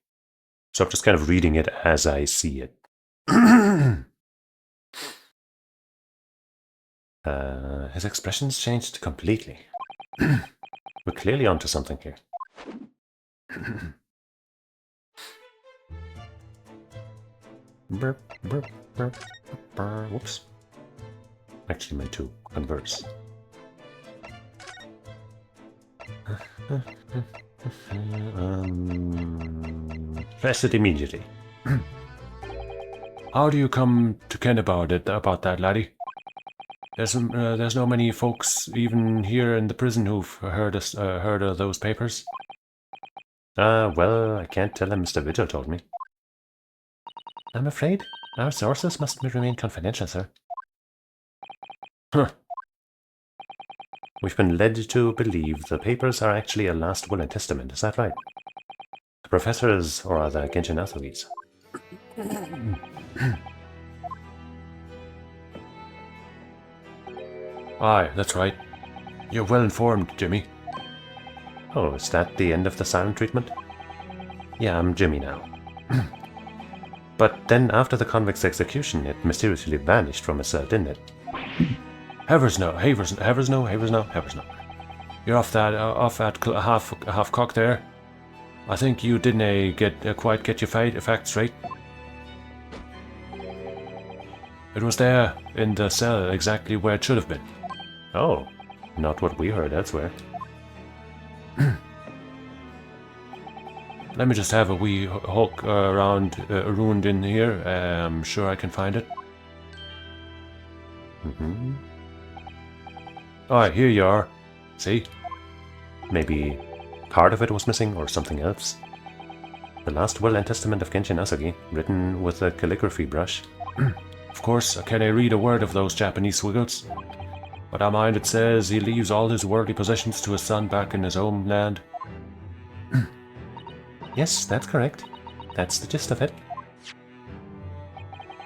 So I'm just kind of reading it as I see it. His expressions changed completely. We're clearly onto something here. Burp, burp, burp, burp. Whoops. Actually meant to converse. Press it immediately. How do you come to ken about that, laddie? There's no many folks even here in the prison who've heard of those papers. Well, I can't tell him. Mr. Vigil told me. I'm afraid our sources must remain confidential, sir. Huh. We've been led to believe the papers are actually a last will and testament, is that right? The professors, or the Genshin Asugi's. Aye, that's right. You're well informed, Jimmy. Oh, is that the end of the silent treatment? Yeah, I'm Jimmy now. But then after the convict's execution, it mysteriously vanished from his cell, didn't it? Havers no. You're off that half cock there. I think you didn't quite get your facts straight. It was there in the cell, exactly where it should have been. Oh, not what we heard elsewhere. Let me just have a wee hook around ruined in here. I'm sure I can find it. Alright, here you are. See? Maybe part of it was missing or something else. The last will and testament of Genshin Asugi, written with a calligraphy brush. Of course, I can't read a word of those Japanese squiggles. But I mind it says he leaves all his worldly possessions to his son back in his homeland. Yes, that's correct. That's the gist of it.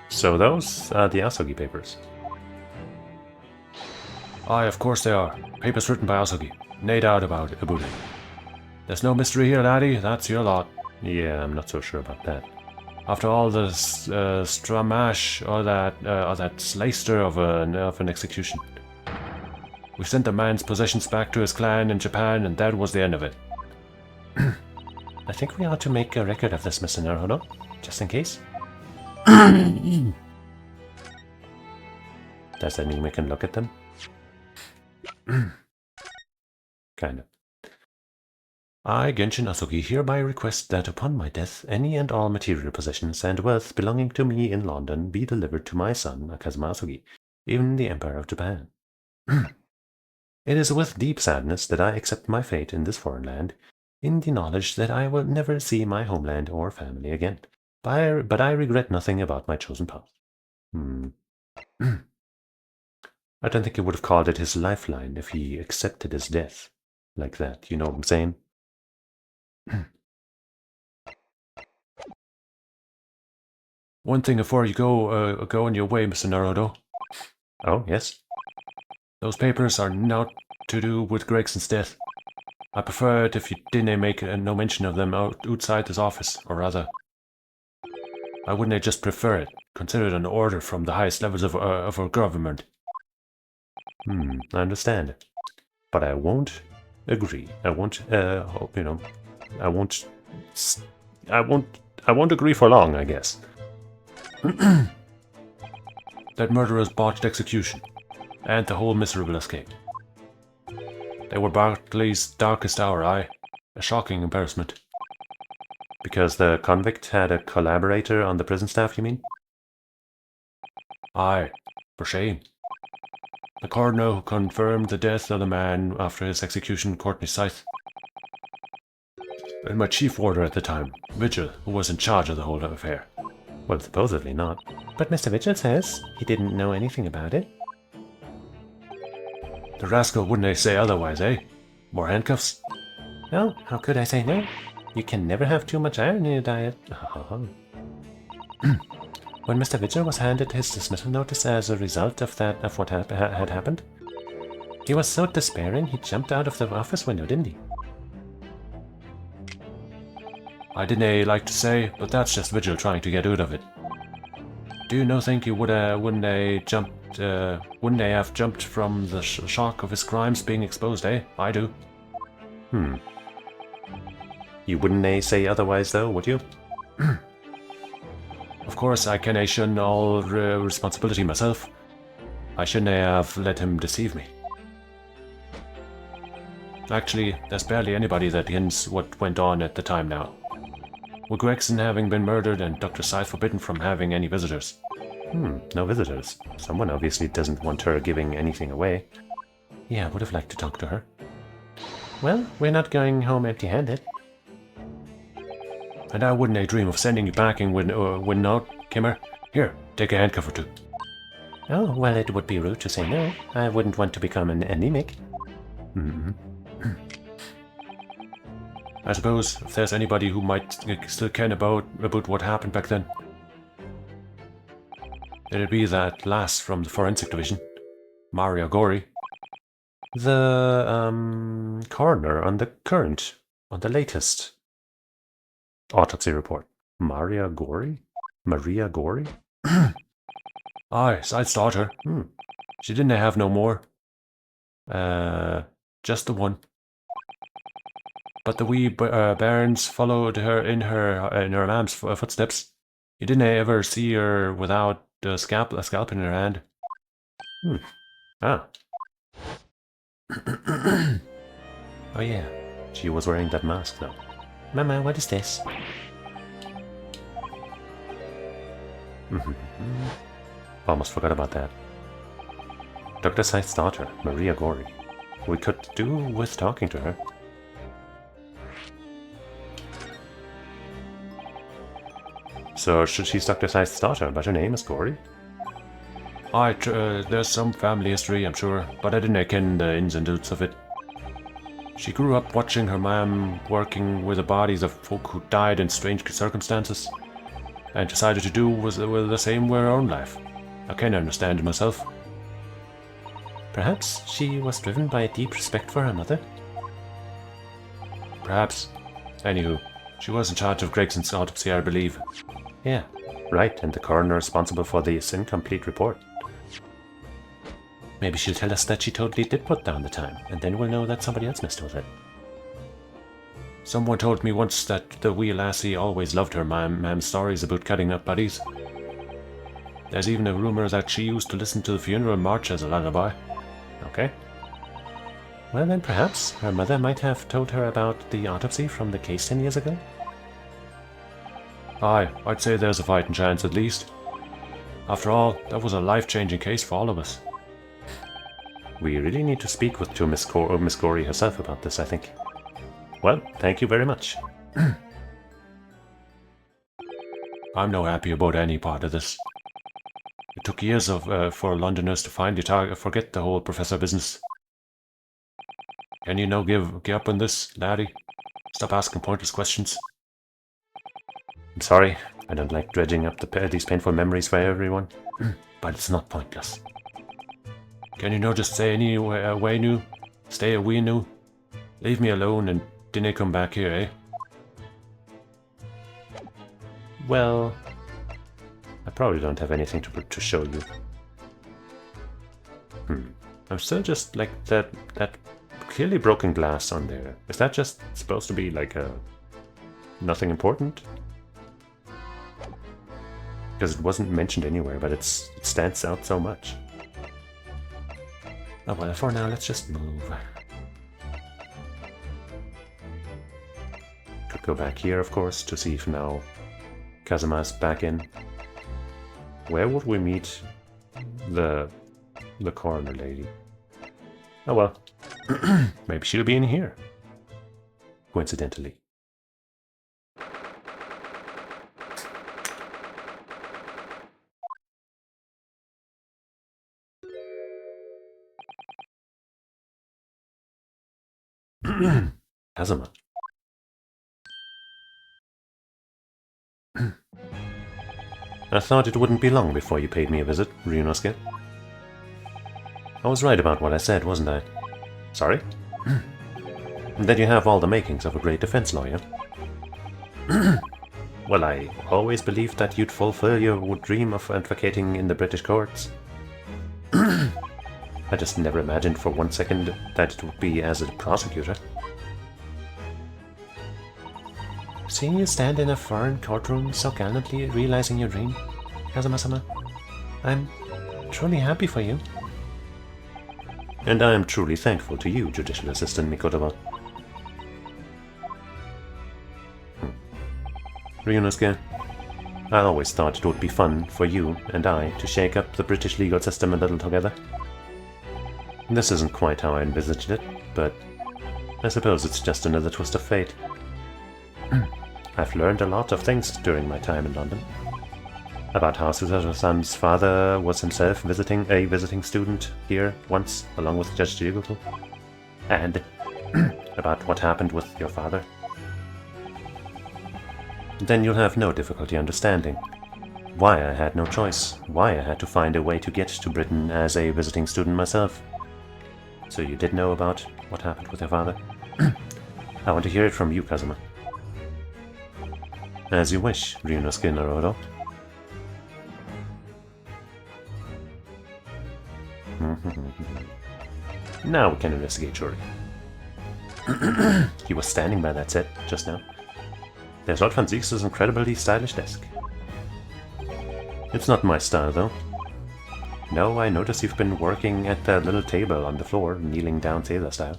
So those are the Asugi papers. Aye, of course they are. Papers written by Asugi. No doubt about it. There's no mystery here, laddie. That's your lot. Yeah, I'm not so sure about that. After all the stramash or that slicer of an execution. We sent the man's possessions back to his clan in Japan, and that was the end of it. I think we ought to make a record of this, Mr. Naruhodo, just in case. Does that mean we can look at them? Kind of. I, Genshin Asugi, hereby request that upon my death, any and all material possessions and wealth belonging to me in London be delivered to my son, Kazuma Asugi, even the Emperor of Japan. It is with deep sadness that I accept my fate in this foreign land, in the knowledge that I will never see my homeland or family again. But I regret nothing about my chosen path. I don't think he would have called it his lifeline if he accepted his death like that, you know what I'm saying? One thing before you go on your way, Mr. Naruto. Oh, yes? Those papers are not to do with Gregson's death. I prefer it if you didn't make no mention of them outside this office, or rather. I wouldn't just prefer it, consider it an order from the highest levels of our government. I understand. But I won't agree. I won't, you know, I won't agree for long, I guess. That murderer's botched execution, and the whole miserable escape. They were Barclay's darkest hour, aye. A shocking embarrassment. Because the convict had a collaborator on the prison staff, you mean? Aye, for shame. The coroner who confirmed the death of the man after his execution, Courtney Scythe. And my chief warder at the time, Vigil, who was in charge of the whole affair. Well, supposedly not. But Mr. Vigil says he didn't know anything about it. The rascal wouldn't say otherwise, eh? More handcuffs? Oh, how could I say no? You can never have too much iron in your diet. When Mr. Vigil was handed his dismissal notice as a result of what had happened, he was so despairing he jumped out of the office window, didn't he? I didn't like to say, but that's just Vigil trying to get out of it. Do you think he wouldn't they have jumped from the shock of his crimes being exposed, eh? I do. You wouldn't say otherwise, though, would you? Of course, I can shun all responsibility myself. I shouldn't have let him deceive me. Actually, there's barely anybody that hints what went on at the time now. With Gregson having been murdered and Dr. Scythe forbidden from having any visitors. No visitors. Someone obviously doesn't want her giving anything away. Yeah, I would have liked to talk to her. Well, we're not going home empty-handed. And I wouldn't dream of sending you packing with no, Kimmer. Here, take a handcuff or two. Oh, well, it would be rude to say no. I wouldn't want to become an anemic. I suppose if there's anybody who might still care about what happened back then, it'd be that lass from the forensic division, Maria Gori. The coroner on the latest autopsy report. Maria Gori? Maria Gori? Aye, Scythe's daughter. She didn't have no more. Just the one. But the wee bairns followed her in her mom's footsteps. You didn't ever see her without a scalp in her hand. Ah. Oh yeah, she was wearing that mask though. Mama, what is this? Almost forgot about that. Dr. Scythe's daughter, Maria Gori. We could do with talking to her. So she's Dr. Scythe's daughter, but her name is Gori? There's some family history, I'm sure, but I didn't ken the ins and outs of it. She grew up watching her mom working with the bodies of folk who died in strange circumstances, and decided to do with the same with her own life. I can't understand it myself. Perhaps she was driven by a deep respect for her mother? Perhaps. Anywho, she was in charge of Gregson's autopsy, I believe. Yeah, right, and the coroner responsible for this incomplete report. Maybe she'll tell us that she totally did put down the time, and then we'll know that somebody else messed with it. Someone told me once that the wee lassie always loved her mam's stories about cutting up bodies. There's even a rumour that she used to listen to the funeral march as a lullaby. Okay. Well then perhaps her mother might have told her about the autopsy from the case 10 years ago? Aye, I'd say there's a fighting chance at least. After all, that was a life-changing case for all of us. We really need to speak to Miss Gori herself about this, I think. Well, thank you very much. I'm no happy about any part of this. It took years for Londoners to find you. Forget the whole professor business. Can you give up on this, laddie? Stop asking pointless questions. I'm sorry, I don't like dredging up these painful memories for everyone, but it's not pointless. Can you just stay away new? Stay away new? Leave me alone and dinna come back here, eh? Well, I probably don't have anything to show you. I'm still just like that clearly broken glass on there. Is that just supposed to be like nothing important? Because it wasn't mentioned anywhere, but it stands out so much. Oh well, for now, let's just move. Could go back here, of course, to see if now Kazuma's back in. Where would we meet the coroner lady? Oh well. Maybe she'll be in here. Coincidentally. Kazuma. I thought it wouldn't be long before you paid me a visit, Ryunosuke. I was right about what I said, wasn't I? Sorry? That you have all the makings of a great defense lawyer. Well, I always believed that you'd fulfill your dream of advocating in the British courts. I just never imagined for one second that it would be as a prosecutor. Seeing you stand in a foreign courtroom so gallantly realizing your dream, Kazuma-sama, I'm truly happy for you. And I am truly thankful to you, Judicial Assistant Mikotowa. Ryunosuke, I always thought it would be fun for you and I to shake up the British legal system a little together. This isn't quite how I envisaged it, but I suppose it's just another twist of fate. I've learned a lot of things during my time in London. About how Susato-san's father was himself a visiting student here once, along with Judge Jigoto. And about what happened with your father. Then you'll have no difficulty understanding why I had no choice, why I had to find a way to get to Britain as a visiting student myself. So you did know about what happened with your father? I want to hear it from you, Kazuma. As you wish, Ryunosuke Naruto. Now we can investigate Shuri. He was standing by that set just now. There's Lord Van Zieks' incredibly stylish desk. It's not my style, though. No, I notice you've been working at the little table on the floor, kneeling down sailor style.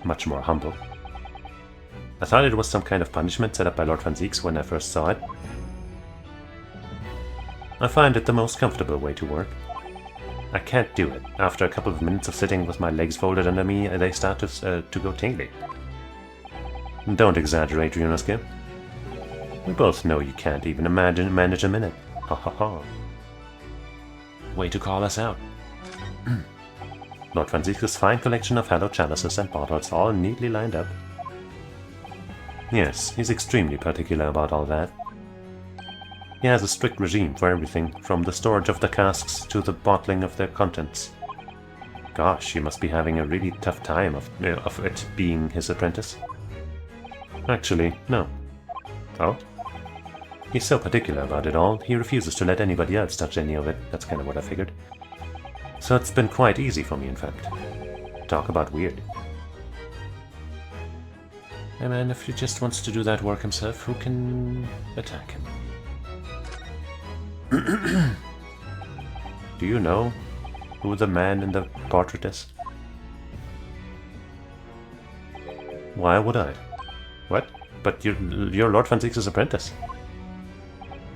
Much more humble. I thought it was some kind of punishment set up by Lord Van Zieks when I first saw it. I find it the most comfortable way to work. I can't do it. After a couple of minutes of sitting with my legs folded under me, they start to go tingly. Don't exaggerate, Ryunosuke. We both know you can't even manage a minute. Ha ha ha. Way to call us out. Lord Van Zieks' fine collection of hallowed chalices and bottles all neatly lined up. Yes, he's extremely particular about all that. He has a strict regime for everything, from the storage of the casks to the bottling of their contents. Gosh, he must be having a really tough time of it being his apprentice. Actually, no. Oh? He's so particular about it all, he refuses to let anybody else touch any of it. That's kind of what I figured. So it's been quite easy for me, in fact. Talk about weird. Hey man, if he just wants to do that work himself, who can attack him? Do you know who the man in the portrait is? Why would I? What? But you're Lord Van Zieks' apprentice.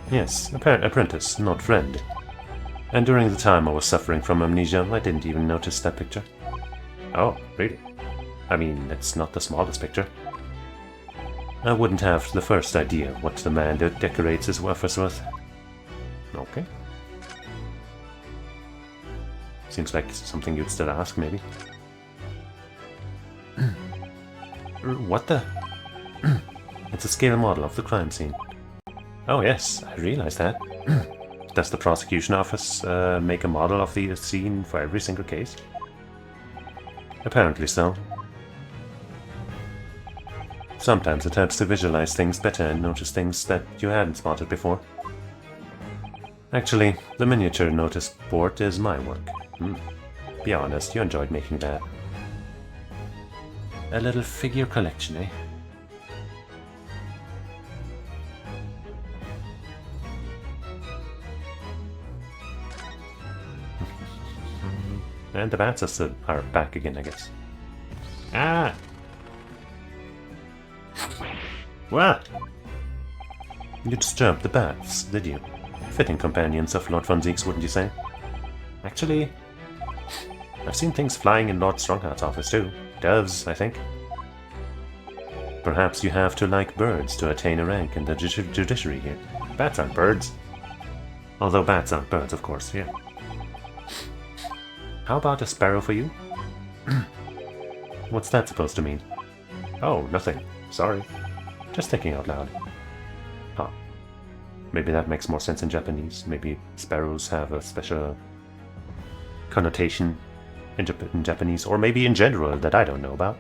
Yes, apprentice, not friend. And during the time I was suffering from amnesia, I didn't even notice that picture. Oh, really? I mean, it's not the smallest picture. I wouldn't have the first idea what the man that decorates his office with. Okay. Seems like something you'd still ask, maybe. What the? It's a scale model of the crime scene. Oh yes, I realize that. Does the prosecution office make a model of the scene for every single case? Apparently so. Sometimes it helps to visualize things better and notice things that you hadn't spotted before. Actually, the miniature notice board is my work. Be honest, you enjoyed making that. A little figure collection, eh? And the bats are back again, I guess. Ah! What? You disturbed the bats, did you? Fitting companions of Lord Von Zieg's, wouldn't you say? Actually, I've seen things flying in Lord Strongheart's office too. Doves, I think. Perhaps you have to like birds to attain a rank in the judiciary here. Bats aren't birds. Although bats aren't birds, of course, yeah. How about a sparrow for you? What's that supposed to mean? Oh, nothing. Sorry. Just thinking out loud. Huh. Maybe that makes more sense in Japanese. Maybe sparrows have a special connotation in Japanese, or maybe in general that I don't know about.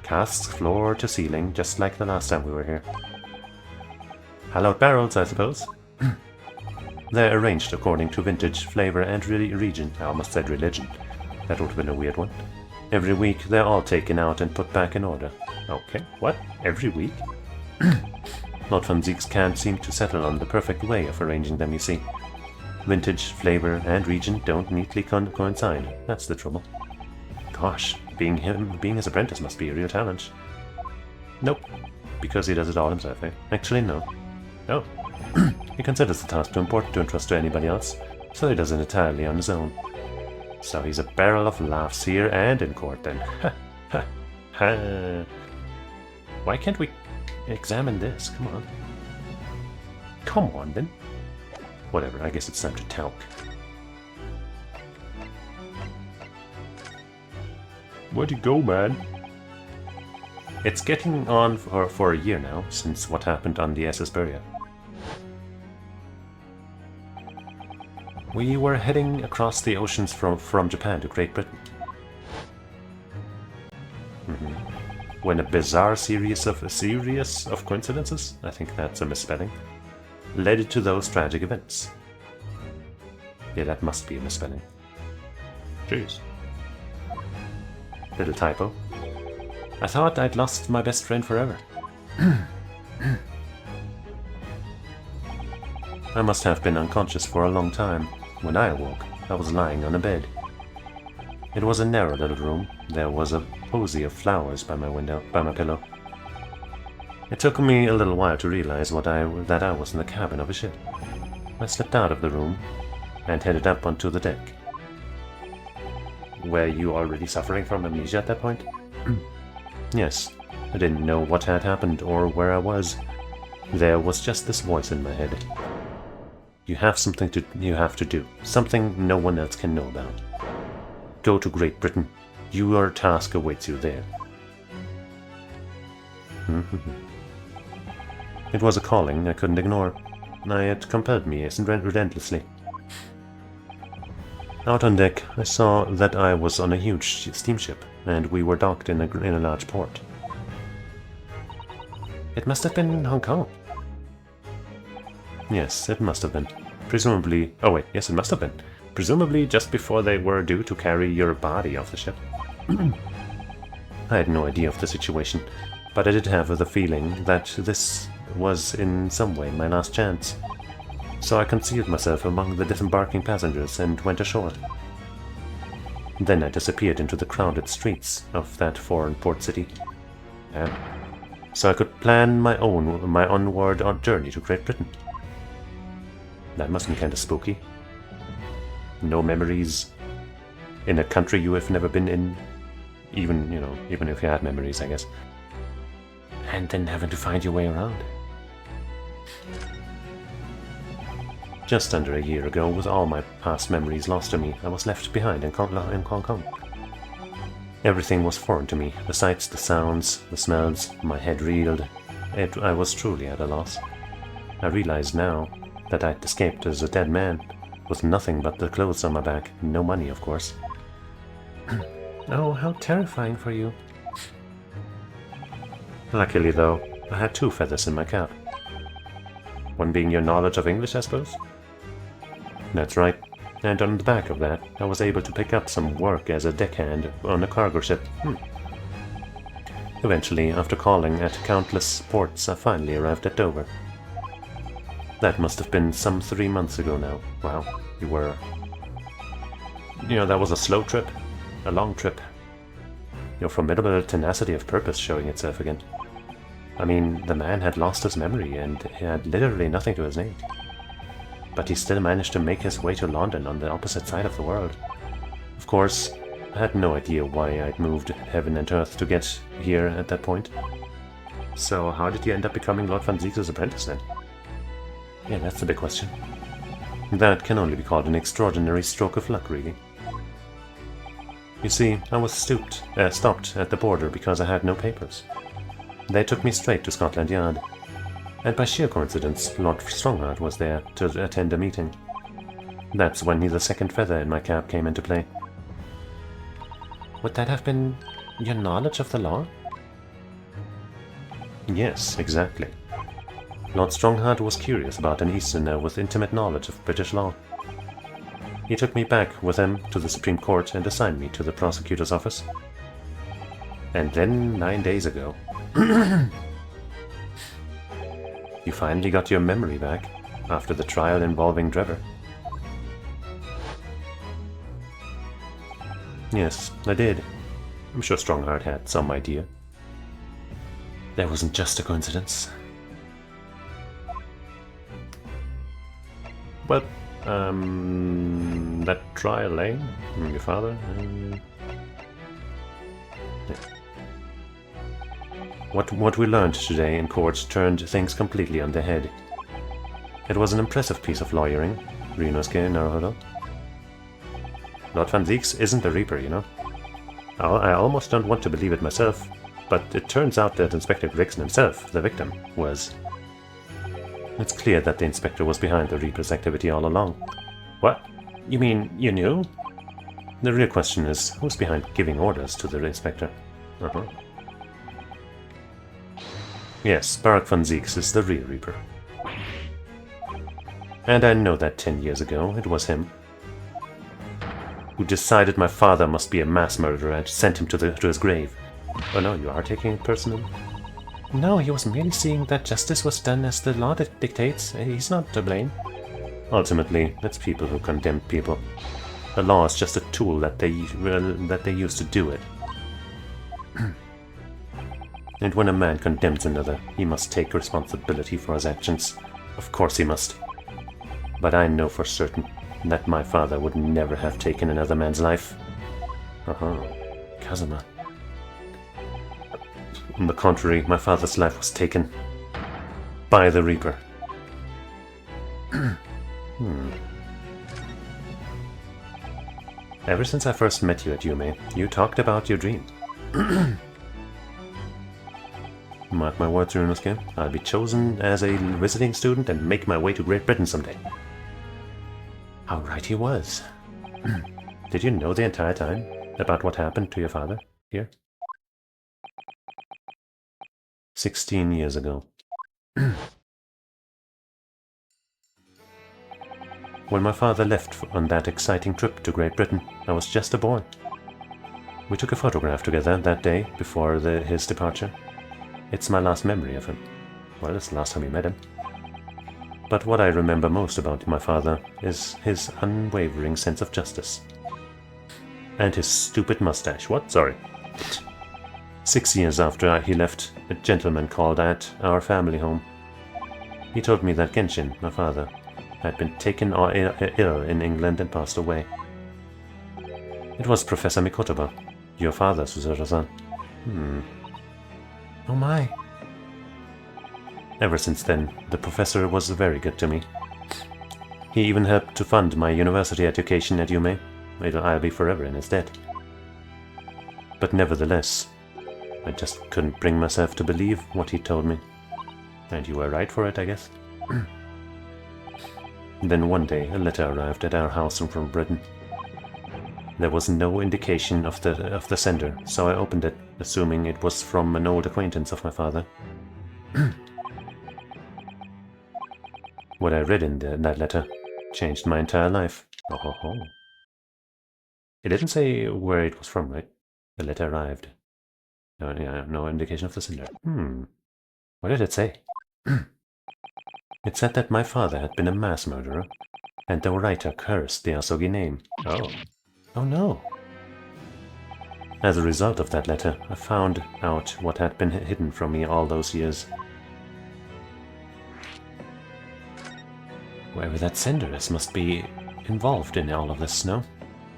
Casks floor to ceiling, just like the last time we were here. Hallowed barrels, I suppose. They're arranged according to vintage, flavor, and region. I almost said religion. That would have been a weird one. Every week, they're all taken out and put back in order. Okay, what? Every week? Lord Von Zieg's can't seem to settle on the perfect way of arranging them, you see. Vintage, flavor, and region don't neatly coincide. That's the trouble. Gosh, being his apprentice must be a real challenge. Nope, because he does it all himself, eh? Actually, no. Oh. He considers the task too important to entrust to anybody else, so he does it entirely on his own. So he's a barrel of laughs here and in court then. Ha ha ha. Why can't we examine this? Come on. Come on then. Whatever, I guess it's time to talk. Where'd you go, man? It's getting on for a year now, since what happened on the SS Beria. We were heading across the oceans from Japan to Great Britain. When a bizarre series of coincidences, I think that's a misspelling, led to those tragic events. Yeah, that must be a misspelling. Jeez. Little typo. I thought I'd lost my best friend forever. I must have been unconscious for a long time. When I awoke, I was lying on a bed. It was a narrow little room. There was a posy of flowers by my window, by my pillow. It took me a little while to realize that I was in the cabin of a ship. I slipped out of the room and headed up onto the deck. Were you already suffering from amnesia at that point? Yes, I didn't know what had happened or where I was. There was just this voice in my head. You have to do, something no one else can know about. Go to Great Britain. Your task awaits you there. It was a calling I couldn't ignore. It compelled me relentlessly. Out on deck, I saw that I was on a huge steamship, and we were docked in a large port. It must have been in Hong Kong. Yes, it must have been. Presumably... Oh wait, yes, it must have been. Presumably just before they were due to carry your body off the ship. I had no idea of the situation, but I did have the feeling that this was in some way my last chance. So I concealed myself among the disembarking passengers and went ashore. Then I disappeared into the crowded streets of that foreign port city. So I could plan my onward journey to Great Britain. That must be kind of spooky. No memories, in a country you have never been in, even, you know, even if you had memories, I guess. And then having to find your way around. Just under a year ago, with all my past memories lost to me, I was left behind in Hong Kong. Everything was foreign to me, the sights, the sounds, the smells, my head reeled. I was truly at a loss. I realized now that I'd escaped as a dead man, with nothing but the clothes on my back, no money, of course. Oh, how terrifying for you. Luckily, though, I had 2 feathers in my cap. One being your knowledge of English, I suppose? That's right. And on the back of that, I was able to pick up some work as a deckhand on a cargo ship. Eventually, after calling at countless ports, I finally arrived at Dover. That must have been some 3 months ago now. Wow, you were... You know, that was a slow trip. A long trip. Your formidable tenacity of purpose showing itself again. I mean, the man had lost his memory and had literally nothing to his name. But he still managed to make his way to London on the opposite side of the world. Of course, I had no idea why I'd moved heaven and earth to get here at that point. So how did you end up becoming Lord Van Ziek's apprentice then? Yeah, that's the big question. That can only be called an extraordinary stroke of luck, really. You see, I was stopped at the border because I had no papers. They took me straight to Scotland Yard. And by sheer coincidence, Lord Strongheart was there to attend a meeting. That's when the second feather in my cap came into play. Would that have been your knowledge of the law? Yes, exactly. Lord Strongheart was curious about an Easterner with intimate knowledge of British law. He took me back with him to the Supreme Court and assigned me to the prosecutor's office. And then, 9 days ago... You finally got your memory back, after the trial involving Drebber. Yes, I did. I'm sure Strongheart had some idea. That wasn't just a coincidence. Well, that trial, eh? Your father? Yeah. What we learned today in court turned things completely on their head. It was an impressive piece of lawyering, Ryunosuke Naruhodo. Lord Van Zieks isn't the Reaper, you know. I almost don't want to believe it myself, but it turns out that Inspector Gregson himself, the victim, was. It's clear that the Inspector was behind the Reaper's activity all along. What? You mean you knew? The real question is, who's behind giving orders to the Inspector? Yes, Barak Van Zieks is the real Reaper. And I know that 10 years ago it was him who decided my father must be a mass murderer and sent him to his grave. Oh no, you are taking it personally? No, he was merely seeing that justice was done as the law dictates. He's not to blame. Ultimately, it's people who condemn people. The law is just a tool that they use to do it. And when a man condemns another, he must take responsibility for his actions. Of course he must. But I know for certain that my father would never have taken another man's life. Kazuma. On the contrary, my father's life was taken by the Reaper. Ever since I first met you at Yume, you talked about your dream. Mark my words, Ryunosuke. I'll be chosen as a visiting student and make my way to Great Britain someday. How right he was. Did you know the entire time about what happened to your father here? 16 years ago. When my father left on that exciting trip to Great Britain, I was just a boy. We took a photograph together that day before his departure. It's my last memory of him. Well, it's the last time we met him. But what I remember most about my father is his unwavering sense of justice. And his stupid mustache. What? Sorry. 6 years after he left, a gentleman called at our family home. He told me that Genshin, my father, had been taken ill in England and passed away. It was Professor Mikotoba, your father's son. Oh my. Ever since then, the professor was very good to me. He even helped to fund my university education at Yume. I'll be forever in his debt. But nevertheless, I just couldn't bring myself to believe what he told me. And you were right for it, I guess. Then one day, a letter arrived at our house from Britain. There was no indication of the sender, so I opened it, assuming it was from an old acquaintance of my father. What I read in that letter changed my entire life. Oh ho ho. It didn't say where it was from, right? The letter arrived. No indication of the sender. What did it say? It said that my father had been a mass murderer, and the writer cursed the Asogi name. Oh. Oh no. As a result of that letter, I found out what had been hidden from me all those years. Whoever that sender is must be involved in all of this, no?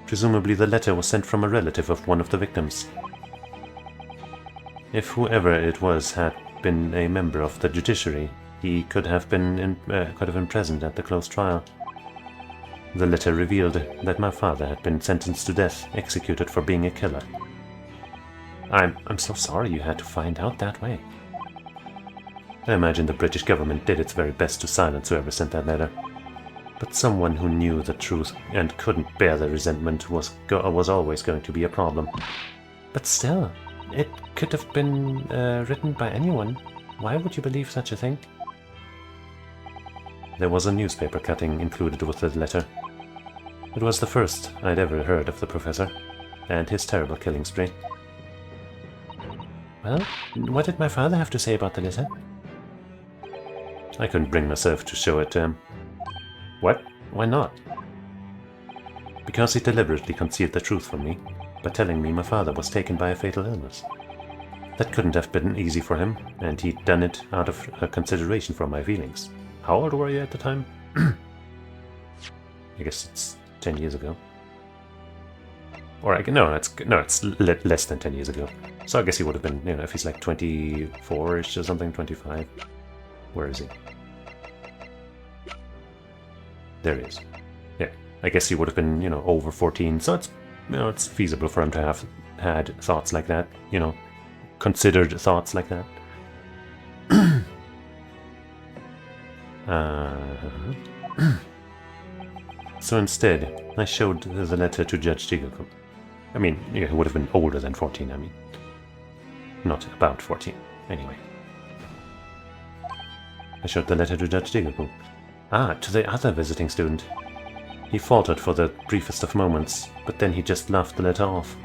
Presumably the letter was sent from a relative of one of the victims. If whoever it was had been a member of the judiciary, he could have been present at the closed trial. The letter revealed that my father had been sentenced to death, executed for being a killer. I'm so sorry you had to find out that way. I imagine the British government did its very best to silence whoever sent that letter. But someone who knew the truth and couldn't bear the resentment was always going to be a problem. But still, it could have been written by anyone. Why would you believe such a thing? There was a newspaper cutting included with the letter. It was the first I'd ever heard of the professor, and his terrible killing spree. Well, what did my father have to say about the letter? I couldn't bring myself to show it to him. What? Why not? Because he deliberately concealed the truth from me, by telling me my father was taken by a fatal illness. That couldn't have been easy for him, and he'd done it out of consideration for my feelings. How old were you at the time? I guess it's 10 years ago. Or it's less than 10 years ago. So I guess he would have been, if he's like 24-ish or something, 25. Where is he? There he is. Yeah, I guess he would have been, over 14. So it's, it's feasible for him to have had thoughts like that, considered thoughts like that. So instead, I showed the letter to Judge Jigoku. I mean, he would have been older than 14, I mean. Not about 14, anyway. I showed the letter to Judge Jigoku. To the other visiting student. He faltered for the briefest of moments, but then he just laughed the letter off.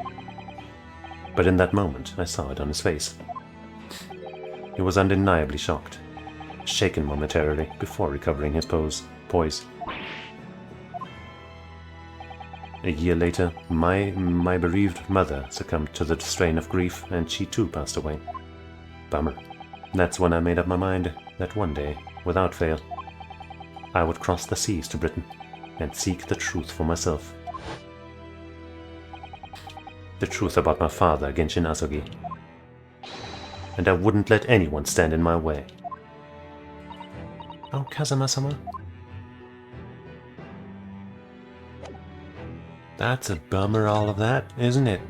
But in that moment, I saw it on his face. He was undeniably shocked, shaken momentarily before recovering his poise. A year later, my bereaved mother succumbed to the strain of grief, and she too passed away. Bummer. That's when I made up my mind that one day, without fail, I would cross the seas to Britain and seek the truth for myself. The truth about my father, Genshin Asogi. And I wouldn't let anyone stand in my way. Oh, Kazama-sama. That's a bummer, all of that, isn't it?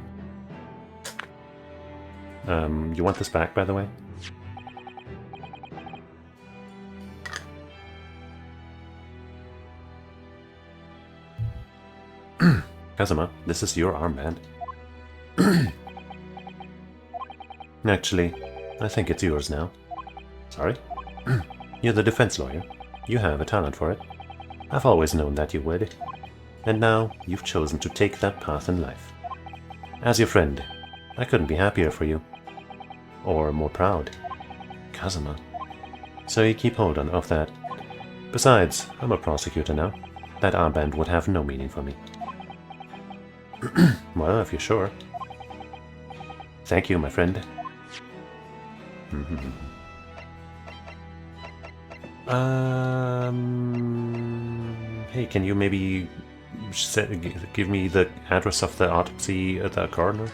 You want this back, by the way? Kazama, this is your armband. Actually, I think it's yours now. Sorry? You're the defense lawyer. You have a talent for it. I've always known that you would. And now, you've chosen to take that path in life. As your friend, I couldn't be happier for you. Or more proud. Kazama. So you keep hold of that. Besides, I'm a prosecutor now. That armband would have no meaning for me. Well, if you're sure. Thank you, my friend. Hey, can you maybe give me the address of the autopsy at the coroner?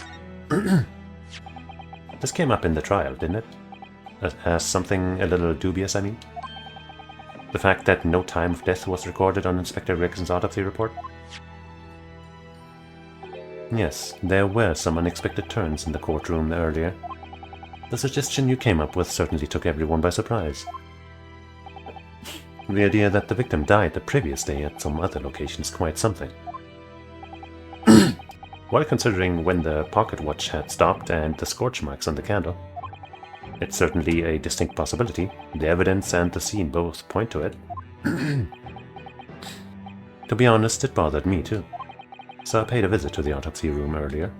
This came up in the trial, didn't it? As something a little dubious, I mean? The fact that no time of death was recorded on Inspector Gregson's autopsy report? Yes, there were some unexpected turns in the courtroom earlier. The suggestion you came up with certainly took everyone by surprise. The idea that the victim died the previous day at some other location is quite something. While considering when the pocket watch had stopped and the scorch marks on the candle, it's certainly a distinct possibility. The evidence and the scene both point to it. To be honest, it bothered me too. So I paid a visit to the autopsy room earlier.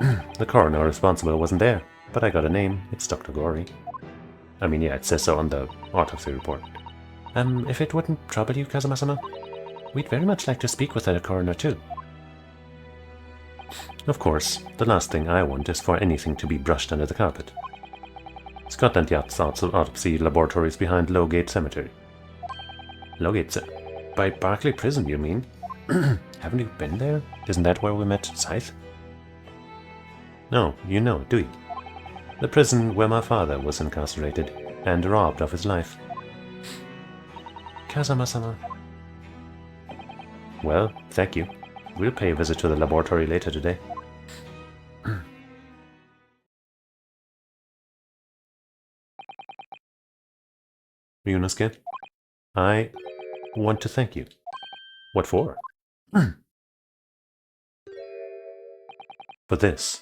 The coroner responsible wasn't there, but I got a name. It's Dr. Gory. I mean, yeah, it says so on the autopsy report. If it wouldn't trouble you, Kazuma-sama, we'd very much like to speak with the coroner too. Of course, the last thing I want is for anything to be brushed under the carpet. Scotland Yard's autopsy laboratory is behind Lowgate Cemetery. Lowgate by Barclay Prison, you mean? Haven't you been there? Isn't that where we met Scythe? No, you know, do you? The prison where my father was incarcerated and robbed of his life. Kazama-sama. Well, thank you. We'll pay a visit to the laboratory later today. Ryunosuke, I want to thank you. What for? For this.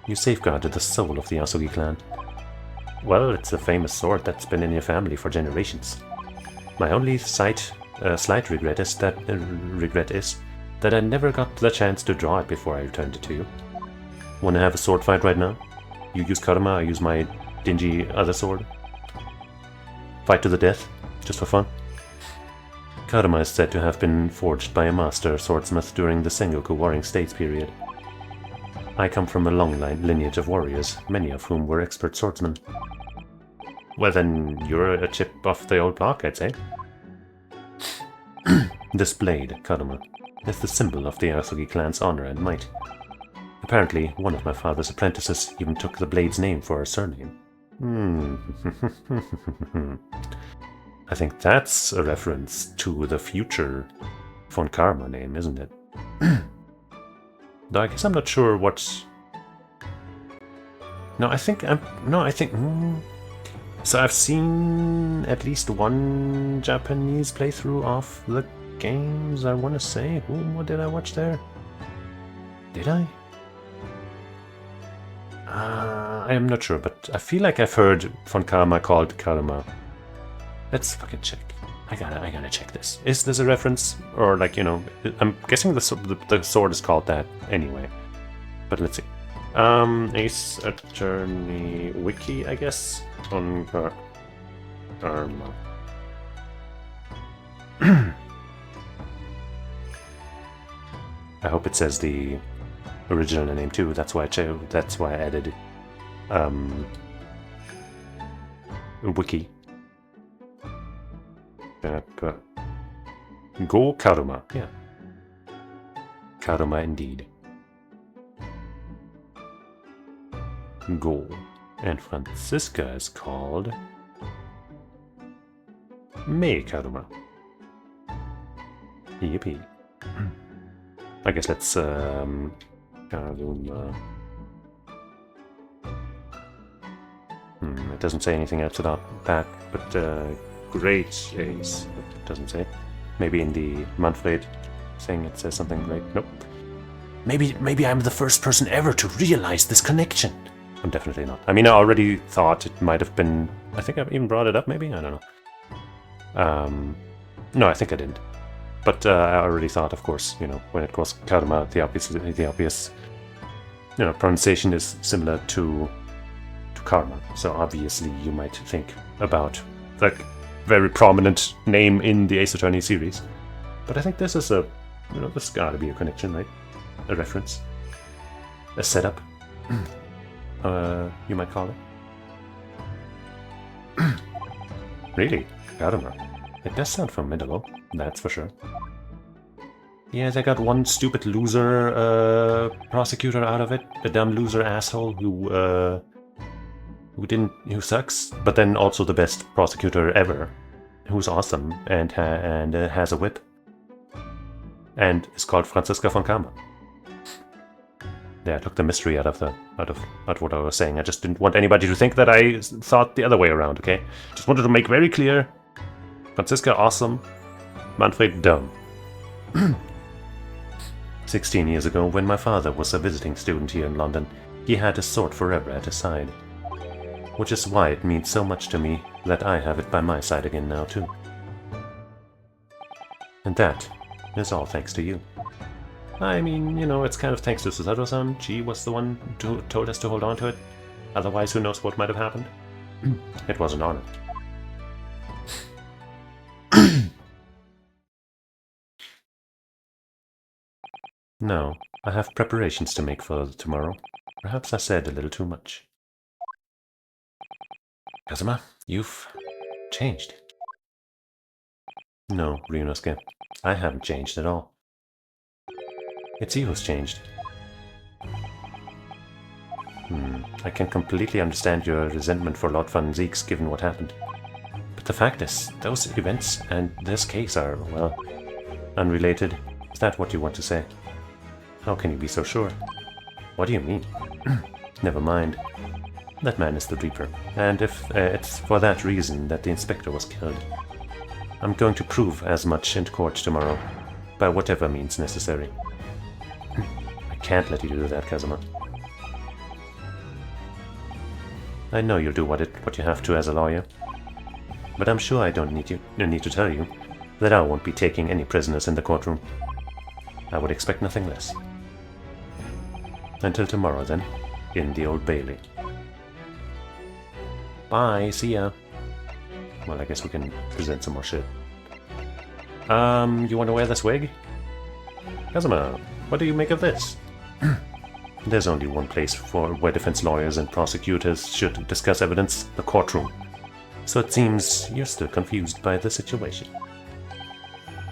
You safeguarded the soul of the Asogi clan. Well, it's a famous sword that's been in your family for generations. My only slight regret is that I never got the chance to draw it before I returned it to you. Wanna have a sword fight right now? You use Karuma, I use my dingy other sword. Fight to the death, just for fun. Karuma is said to have been forged by a master swordsmith during the Sengoku Warring States period. I come from a long lineage of warriors, many of whom were expert swordsmen. Well then, you're a chip off the old block, I'd say. This blade, Karuma, is the symbol of the Asogi clan's honor and might. Apparently, one of my father's apprentices even took the blade's name for a surname. I think that's a reference to the future Von Karma name, isn't it? Though I guess I'm not sure what's... So I've seen at least one Japanese playthrough of the games, I want to say. What did I watch there? Did I? I am not sure, but I feel like I've heard Von Karma called Karma. Let's fucking check. I gotta check this. Is this a reference? Or like, you know, I'm guessing the sword is called that anyway. But let's see. Ace Attorney Wiki, I guess, on Karma. I hope it says the original name too. That's why I added Wiki. Go Karuma, yeah. Karuma indeed. Go. And Franziska is called Mei Karuma. Yippee. I guess let's Karuma. It doesn't say anything else about that, but great Ace. It doesn't say. Maybe in the Manfred thing it says something great. Nope. Maybe I'm the first person ever to realize this connection. I'm definitely not. I mean, I already thought it might have been... I think I've even brought it up, maybe? I don't know. No, I think I didn't. But I already thought, of course, you know, when it was Karuma, the obvious you know, pronunciation is similar to Karma. So obviously you might think about the very prominent name in the Ace Attorney series. But I think this is a, you know, there's gotta be a connection, right? A reference. A setup. You might call it. Really? Karma. It does sound formidable, that's for sure. Yeah, they got one stupid loser prosecutor out of it. A dumb loser asshole who sucks. But then also the best prosecutor ever, who's awesome and has a whip. And is called Franziska von Kama. Yeah, I took the mystery out of what I was saying. I just didn't want anybody to think that I thought the other way around, okay? Just wanted to make very clear. Franziska, awesome. Manfred, dumb. 16 years ago, when my father was a visiting student here in London, he had his sword forever at his side. Which is why it means so much to me that I have it by my side again now, too. And that is all thanks to you. I mean, you know, it's kind of thanks to Susato-san. She was the one who told us to hold on to it. Otherwise, who knows what might have happened. It was an honor. No, I have preparations to make for tomorrow. Perhaps I said a little too much. Kazuma, you've changed. No, Ryunosuke, I haven't changed at all. It's you who's changed. I can completely understand your resentment for Lord Van Zieks given what happened. But the fact is, those events and this case are, well, unrelated. Is that what you want to say? How can you be so sure? What do you mean? Never mind. That man is the Reaper, and if it's for that reason that the inspector was killed. I'm going to prove as much in court tomorrow, by whatever means necessary. I can't let you do that, Kazuma. I know you'll do what you have to as a lawyer, but I'm sure I don't need to tell you that I won't be taking any prisoners in the courtroom. I would expect nothing less. Until tomorrow, then, in the Old Bailey. Bye, see ya. Well, I guess we can present some more shit. You want to wear this wig? Kazuma, what do you make of this? There's only one place where defense lawyers and prosecutors should discuss evidence, the courtroom. So it seems you're still confused by the situation.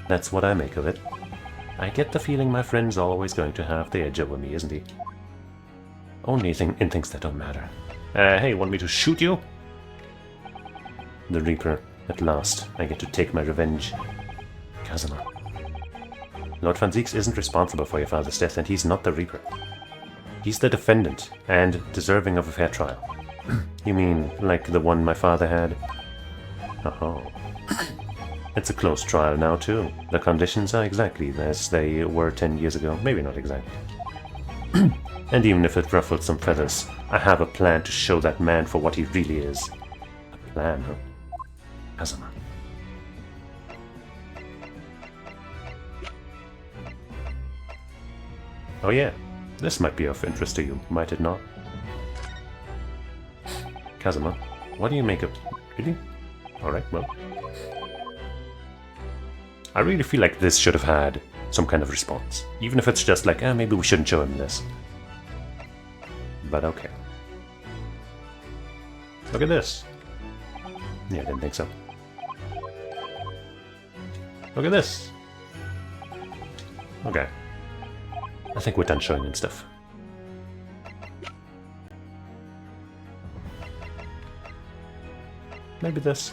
That's what I make of it. I get the feeling my friend's always going to have the edge over me, isn't he? Only in things that don't matter. Hey, want me to shoot you? The Reaper. At last, I get to take my revenge. Kazuma. Lord Van Zieks isn't responsible for your father's death, and he's not the Reaper. He's the defendant, and deserving of a fair trial. You mean, like the one my father had? Oh. It's a close trial now, too. The conditions are exactly as they were 10 years ago. Maybe not exactly. And even if it ruffled some feathers, I have a plan to show that man for what he really is. A plan, huh? Kazuma. Oh yeah, this might be of interest to you, might it not? Kazuma, what do you make of... Really? Alright, well. I really feel like this should have had some kind of response. Even if it's just like, maybe we shouldn't show him this. But okay. Look at this. Yeah, I didn't think so. Look at this. Okay. I think we're done showing him stuff. Maybe this.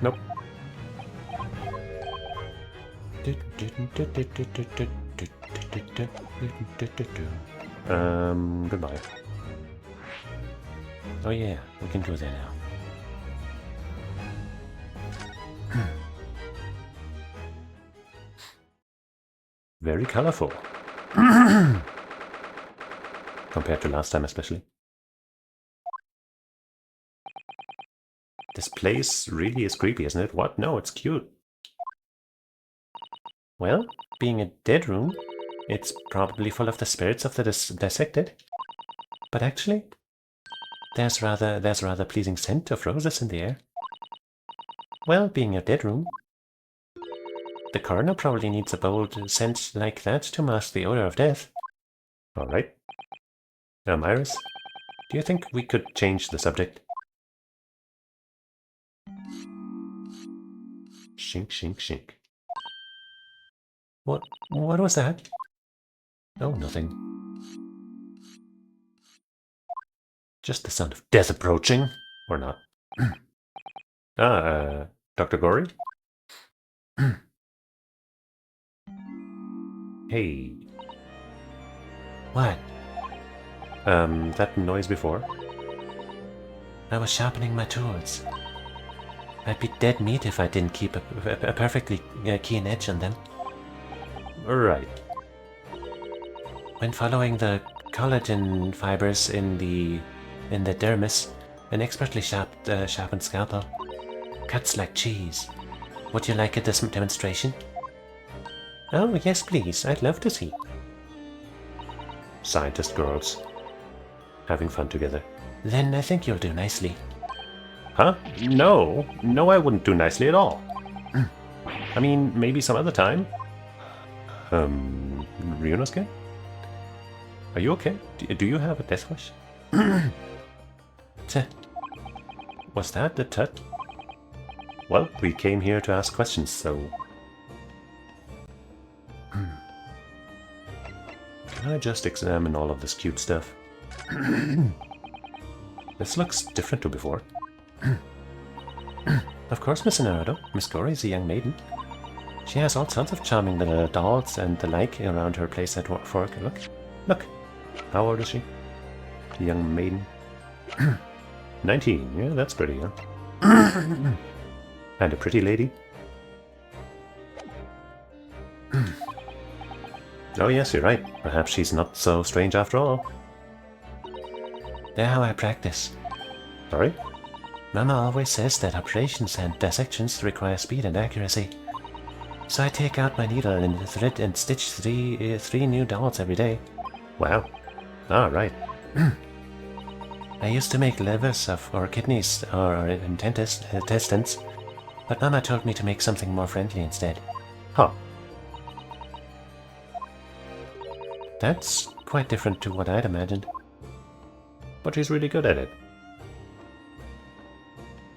Nope. Goodbye. Oh yeah, we can go there now. Very colorful. Compared to last time especially. This place really is creepy, isn't it? What? No, it's cute. Well, being a dead room, it's probably full of the spirits of the dissected. But actually, there's rather pleasing scent of roses in the air. Well, being a dead room, the coroner probably needs a bold scent like that to mask the odor of death. Alright. Iris, do you think we could change the subject? Shink, shink, shink. What was that? Oh, nothing. Just the sound of death approaching. Or not. Dr. Gory? Hey. What? That noise before? I was sharpening my tools. I'd be dead meat if I didn't keep a perfectly keen edge on them. Right. When following the collagen fibers in the dermis, an expertly sharpened scalpel cuts like cheese. Would you like a demonstration? Oh, yes, please. I'd love to see. Scientist girls. Having fun together. Then I think you'll do nicely. Huh? No. No, I wouldn't do nicely at all. I mean, maybe some other time. Ryunosuke? Are you okay? Do you have a death wish? Was that the tut? Well, we came here to ask questions, so... Can I just examine all of this cute stuff? This looks different to before. Of course, Miss Naruto. Miss Gory is a young maiden. She has all sorts of charming little dolls and the like around her place at work. Look. How old is she? A young maiden. 19. Yeah, that's pretty young. And a pretty lady. Oh yes, you're right. Perhaps she's not so strange after all. They're how I practice. Sorry? Mama always says that operations and dissections require speed and accuracy. So I take out my needle and thread and stitch three new dolls every day. Wow. Ah, right. I used to make livers or kidneys or intestines, but Mama told me to make something more friendly instead. Huh. That's quite different to what I'd imagined. But she's really good at it.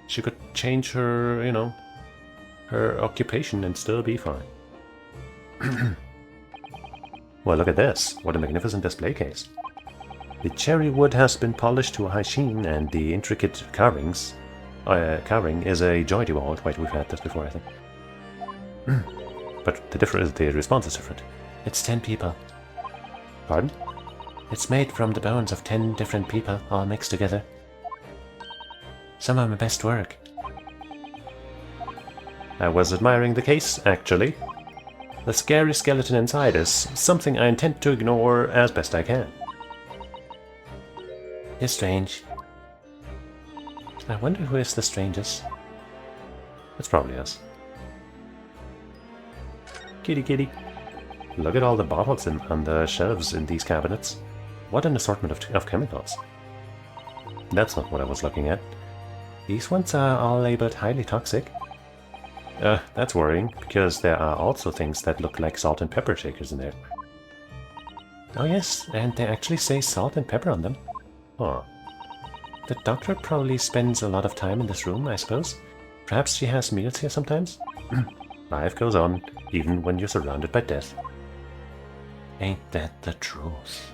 She could change her, her occupation and still be fine. Well, look at this. What a magnificent display case. The cherry wood has been polished to a high sheen, and the intricate carving is a joy to behold. Wait, we've had this before, I think. But the response is different. It's 10 people. Pardon? It's made from the bones of 10 different people, all mixed together. Some of my best work. I was admiring the case, actually. The scary skeleton inside is something I intend to ignore as best I can. You're strange. I wonder who is the strangest. It's probably us. Kitty kitty. Look at all the bottles on the shelves in these cabinets. What an assortment of chemicals. That's not what I was looking at. These ones are all labeled highly toxic. That's worrying, because there are also things that look like salt and pepper shakers in there. Oh yes, and they actually say salt and pepper on them. Huh. The doctor probably spends a lot of time in this room, I suppose. Perhaps she has meals here sometimes? Life goes on, even when you're surrounded by death. Ain't that the truth?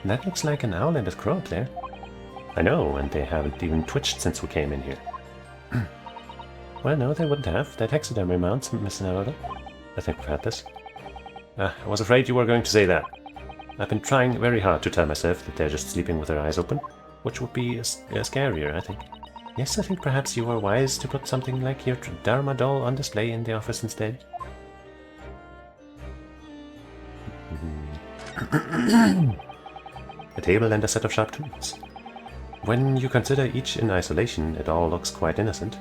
That looks like an owl and a crow up there. I know, and they haven't even twitched since we came in here. Well, no, they wouldn't have. That taxidermy mounts, Miss Naruto. I think we've had this. I was afraid you were going to say that. I've been trying very hard to tell myself that they're just sleeping with their eyes open, which would be scarier, I think. Yes, I think perhaps you were wise to put something like your Dharma doll on display in the office instead. A table and a set of sharp tools. When you consider each in isolation, it all looks quite innocent.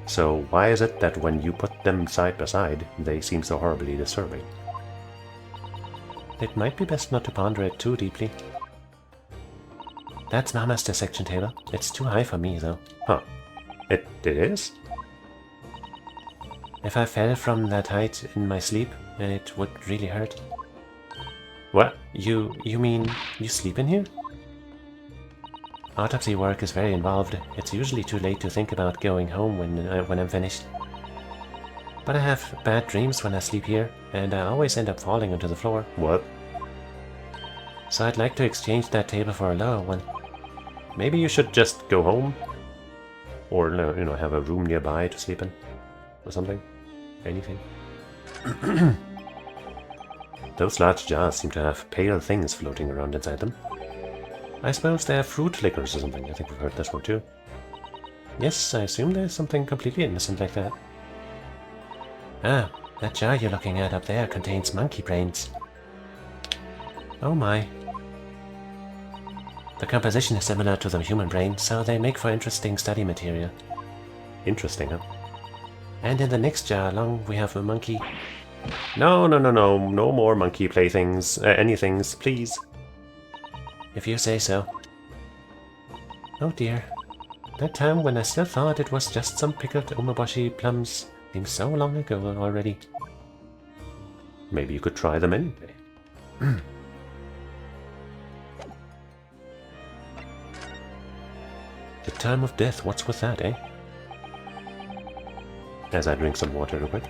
So why is it that when you put them side by side, they seem so horribly disturbing? It might be best not to ponder it too deeply. That's Mama's dissection table. It's too high for me, though. Huh. It is? If I fell from that height in my sleep, it would really hurt. What? You mean you sleep in here? Autopsy work is very involved. It's usually too late to think about going home when I'm finished. But I have bad dreams when I sleep here, and I always end up falling onto the floor. What? So I'd like to exchange that table for a lower one. Maybe you should just go home? Or, you know, have a room nearby to sleep in? Or something? Anything? Those large jars seem to have pale things floating around inside them. I suppose they're fruit liquors or something. I think we've heard this one too. Yes, I assume there's something completely innocent like that. Ah, that jar you're looking at up there contains monkey brains. Oh my. The composition is similar to the human brain, so they make for interesting study material. Interesting, huh? And in the next jar along we have a monkey. No, no, no, no. No more monkey playthings. Anythings, please. If you say so. Oh dear. That time when I still thought it was just some pickled umeboshi plums seems so long ago already. Maybe you could try them anyway. The time of death, what's with that, eh? As I drink some water real quick.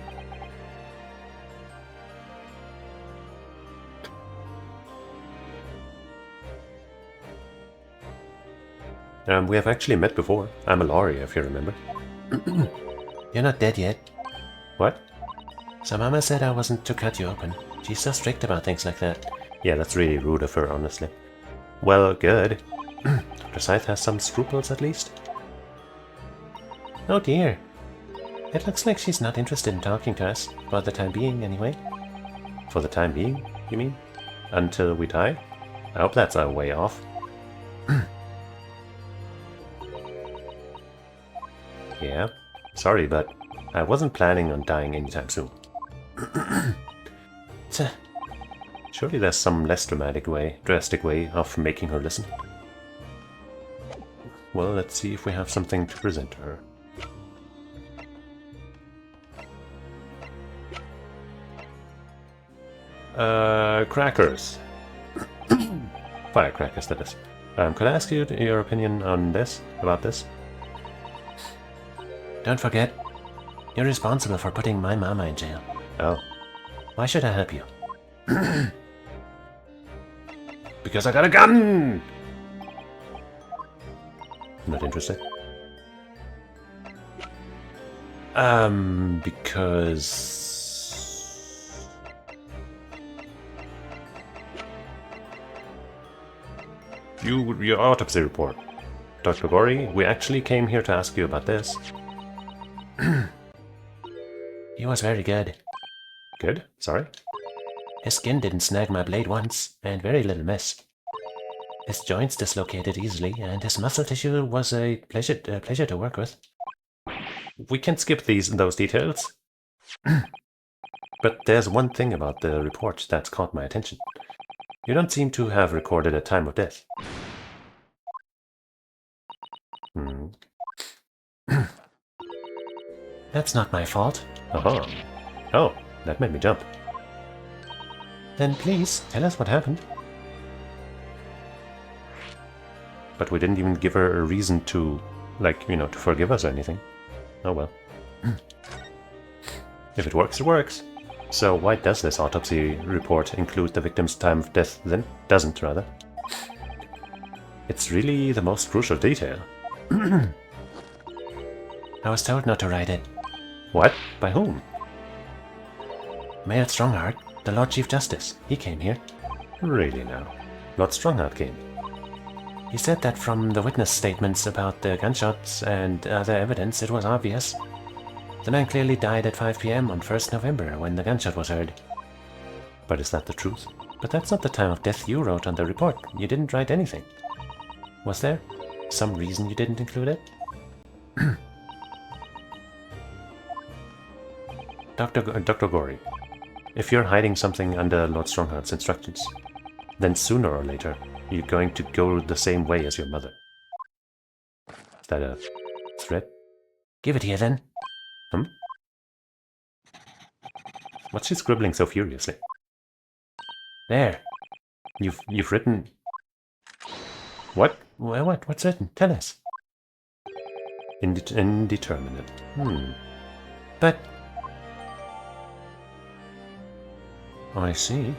We have actually met before. I'm a Laurie, if you remember. You're not dead yet. What? So Mama said I wasn't to cut you open. She's so strict about things like that. Yeah, that's really rude of her, honestly. Well, good. Dr. Scythe has some scruples, at least. Oh dear. It looks like she's not interested in talking to us, for the time being, anyway. For the time being, you mean? Until we die? I hope that's our way off. Yeah, sorry, but I wasn't planning on dying anytime soon. Surely there's some less drastic way of making her listen. Well, let's see if we have something to present to her. Crackers. Firecrackers, that is. Could I ask you your opinion on this, about this? Don't forget, you're responsible for putting my mama in jail. Oh. Why should I help you? Because I got a gun! Not interested. Because... Your autopsy report. Dr. Gori, we actually came here to ask you about this. He was very good. Good? Sorry? His skin didn't snag my blade once, and very little mess. His joints dislocated easily, and his muscle tissue was a pleasure to work with. We can skip those details. But there's one thing about the report that's caught my attention. You don't seem to have recorded a time of death. That's not my fault. Uh-huh. Oh, that made me jump. Then please, tell us what happened. But we didn't even give her a reason to, like, you know, to forgive us or anything. Oh well. If it works, it works. So why does this autopsy report include the victim's time of death then? Doesn't, rather. It's really the most crucial detail. I was told not to write it. What? By whom? Mayor Strongheart, the Lord Chief Justice. He came here. Really now? Lord Strongheart came? He said that from the witness statements about the gunshots and other evidence, it was obvious. The man clearly died at 5 PM on 1st November when the gunshot was heard. But is that the truth? But that's not the time of death you wrote on the report. You didn't write anything. Was there some reason you didn't include it? Dr. Gori, if you're hiding something under Lord Strongheart's instructions, then sooner or later, you're going to go the same way as your mother. Is that a threat? Give it here, then. What's she scribbling so furiously? There. You've written... What? What? What's written? Tell us. Indeterminate. But... I see.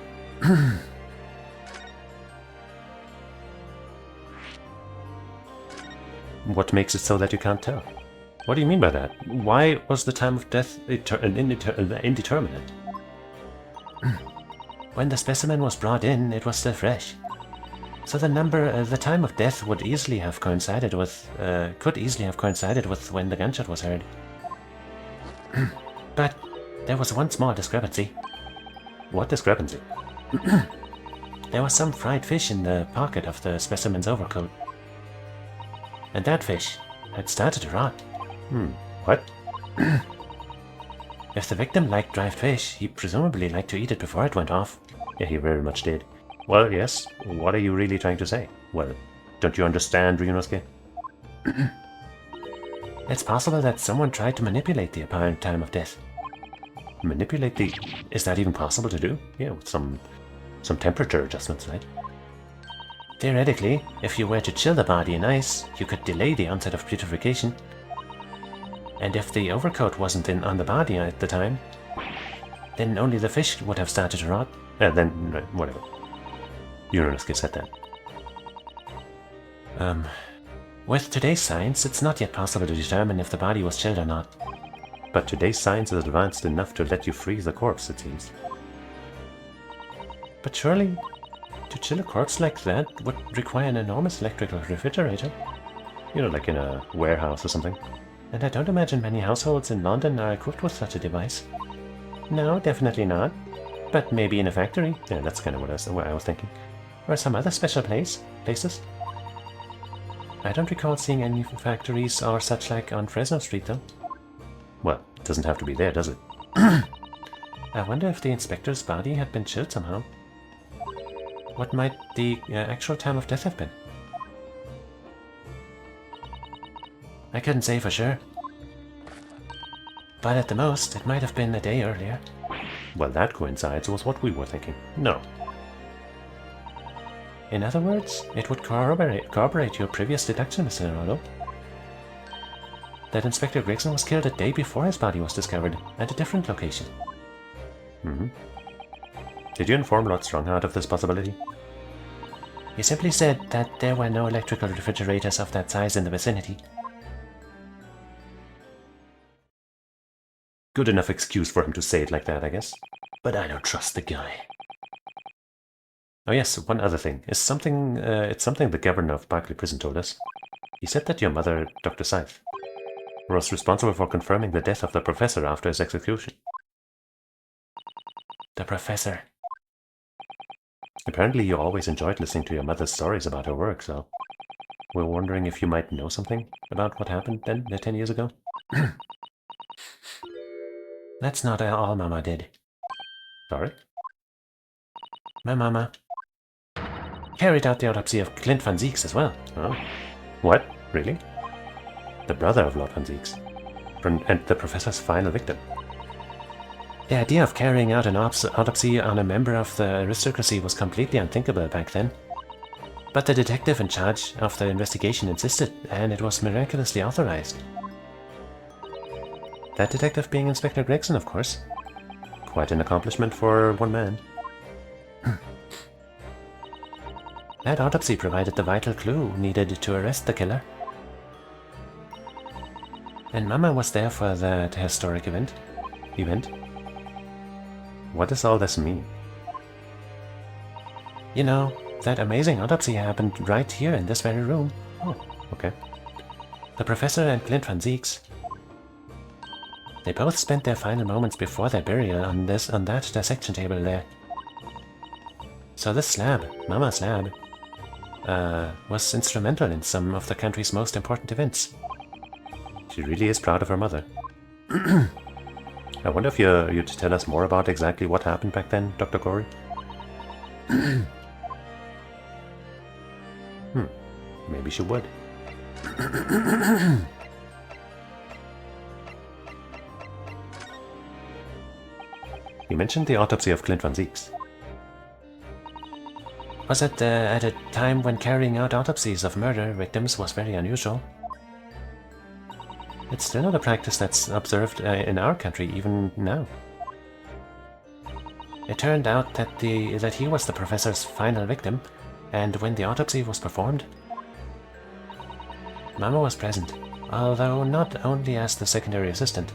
What makes it so that you can't tell? What do you mean by that? Why was the time of death indeterminate? When the specimen was brought in, it was still fresh. So the time of death could easily have coincided with when the gunshot was heard. But there was one small discrepancy. What discrepancy? There was some fried fish in the pocket of the specimen's overcoat. And that fish had started to rot. What? If the victim liked dried fish, he presumably liked to eat it before it went off. Yeah, he very much did. Well, yes. What are you really trying to say? Well, don't you understand, Ryunosuke? It's possible that someone tried to manipulate the apparent time of death. Manipulate the... Is that even possible to do? Yeah, with some temperature adjustments, right? Theoretically, if you were to chill the body in ice, you could delay the onset of putrefaction. And if the overcoat wasn't on the body at the time, then only the fish would have started to rot. Then, whatever. Ryunosuke said that. With today's science, it's not yet possible to determine if the body was chilled or not. But today's science is advanced enough to let you freeze a corpse, it seems. But surely, to chill a corpse like that would require an enormous electrical refrigerator. You know, like in a warehouse or something. And I don't imagine many households in London are equipped with such a device. No, definitely not. But maybe in a factory. Yeah, that's kind of what I was thinking. Or some other special places. I don't recall seeing any factories or such like on Fresno Street, though. Well, it doesn't have to be there, does it? I wonder if the inspector's body had been chilled somehow. What might the actual time of death have been? I couldn't say for sure. But at the most, it might have been a day earlier. Well, that coincides with what we were thinking. No. In other words, it would corroborate your previous deduction, Mr. Naruto. That Inspector Gregson was killed a day before his body was discovered, at a different location. Did you inform Lord Strongheart of this possibility? He simply said that there were no electrical refrigerators of that size in the vicinity. Good enough excuse for him to say it like that, I guess. But I don't trust the guy. Oh yes, one other thing. It's something the governor of Barclay Prison told us. He said that your mother, Dr. Scythe, was responsible for confirming the death of the professor after his execution. The professor. Apparently you always enjoyed listening to your mother's stories about her work, so we're wondering if you might know something about what happened then, 10 years ago. That's not all Mama did. Sorry? My Mama carried out the autopsy of Clint Van Zieks as well. Oh. What? Really? The brother of Lord Van Zieks. And the professor's final victim. The idea of carrying out an autopsy on a member of the aristocracy was completely unthinkable back then. But the detective in charge of the investigation insisted, and it was miraculously authorized. That detective being Inspector Gregson, of course. Quite an accomplishment for one man. That autopsy provided the vital clue needed to arrest the killer. And Mama was there for that historic event. What does all this mean? You know, that amazing autopsy happened right here in this very room. Oh, okay. The professor and Clint Van Zieks. They both spent their final moments before their burial on that dissection table there. So this slab, Mama's lab, was instrumental in some of the country's most important events. She really is proud of her mother. I wonder if you'd tell us more about exactly what happened back then, Dr. Corey? Maybe she would. You mentioned the autopsy of Clint Van Zieks. Was it at a time when carrying out autopsies of murder victims was very unusual? It's still not a practice that's observed in our country even now. It turned out that he was the professor's final victim, and when the autopsy was performed, Mama was present, although not only as the secondary assistant.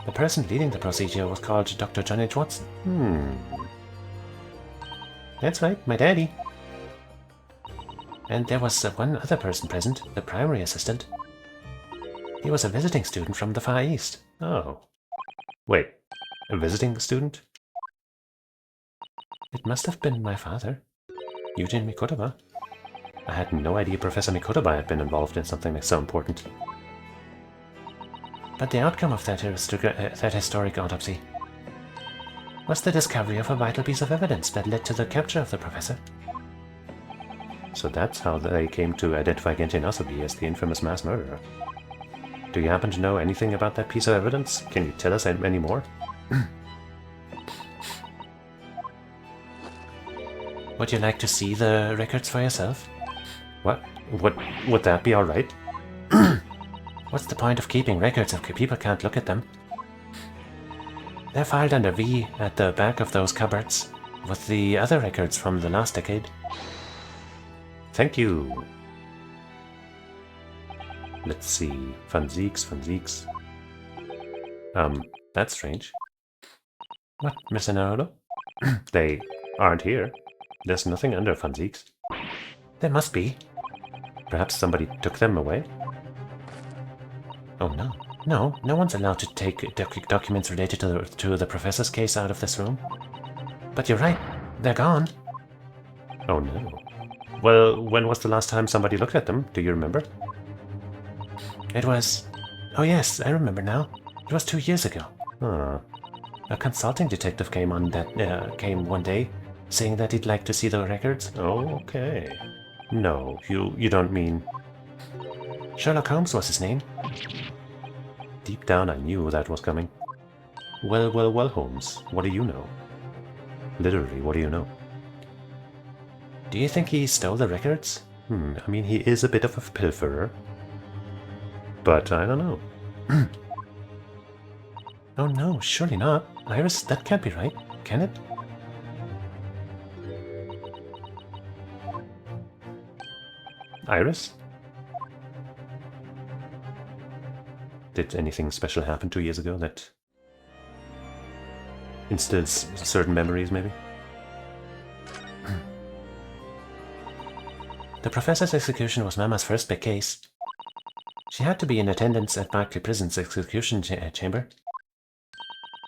The person leading the procedure was called Dr. John H. Watson. That's right, my daddy. And there was one other person present, the primary assistant. He was a visiting student from the Far East. Oh. Wait, a visiting student? It must have been my father, Eugene Mikotaba. I had no idea Professor Mikotaba had been involved in something so important. But the outcome of that historic autopsy was the discovery of a vital piece of evidence that led to the capture of the professor. So that's how they came to identify Gentian Asobi as the infamous mass murderer. Do you happen to know anything about that piece of evidence? Can you tell us any more? Would you like to see the records for yourself? What? Would that be alright? What's the point of keeping records if people can't look at them? They're filed under V at the back of those cupboards, with the other records from the last decade. Thank you. Let's see. Van Zieks. That's strange. What, Mr. Naruto? They aren't here. There's nothing under Van Zieks. There must be. Perhaps somebody took them away? Oh no. No one's allowed to take documents related to the professor's case out of this room. But you're right, they're gone. Oh no. Well, when was the last time somebody looked at them? Do you remember? It was... Oh yes, I remember now. It was 2 years ago. Huh. A consulting detective came one day, saying that he'd like to see the records. Oh, okay. No, you don't mean... Sherlock Holmes was his name. Deep down I knew that was coming. Well, Holmes, what do you know? Literally, what do you know? Do you think he stole the records? I mean, he is a bit of a pilferer. But I don't know. Oh no, surely not. Iris, that can't be right, can it? Iris? Did anything special happen 2 years ago that instills certain memories, maybe? The professor's execution was Mama's first big case. She had to be in attendance at Barclay Prison's execution chamber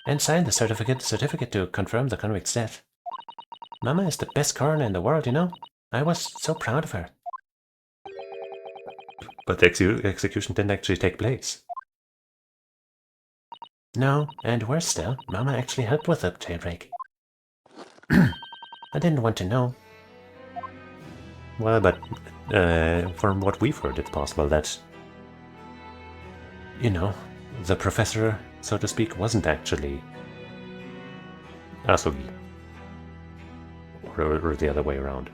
and signed the certificate to confirm the convict's death. Mama is the best coroner in the world, you know? I was so proud of her. But the execution didn't actually take place. No, and worse still, Mama actually helped with the jailbreak. I didn't want to know. Well, but from what we've heard, it's possible that, you know, the professor, so to speak, wasn't actually Asogi. Or the other way around.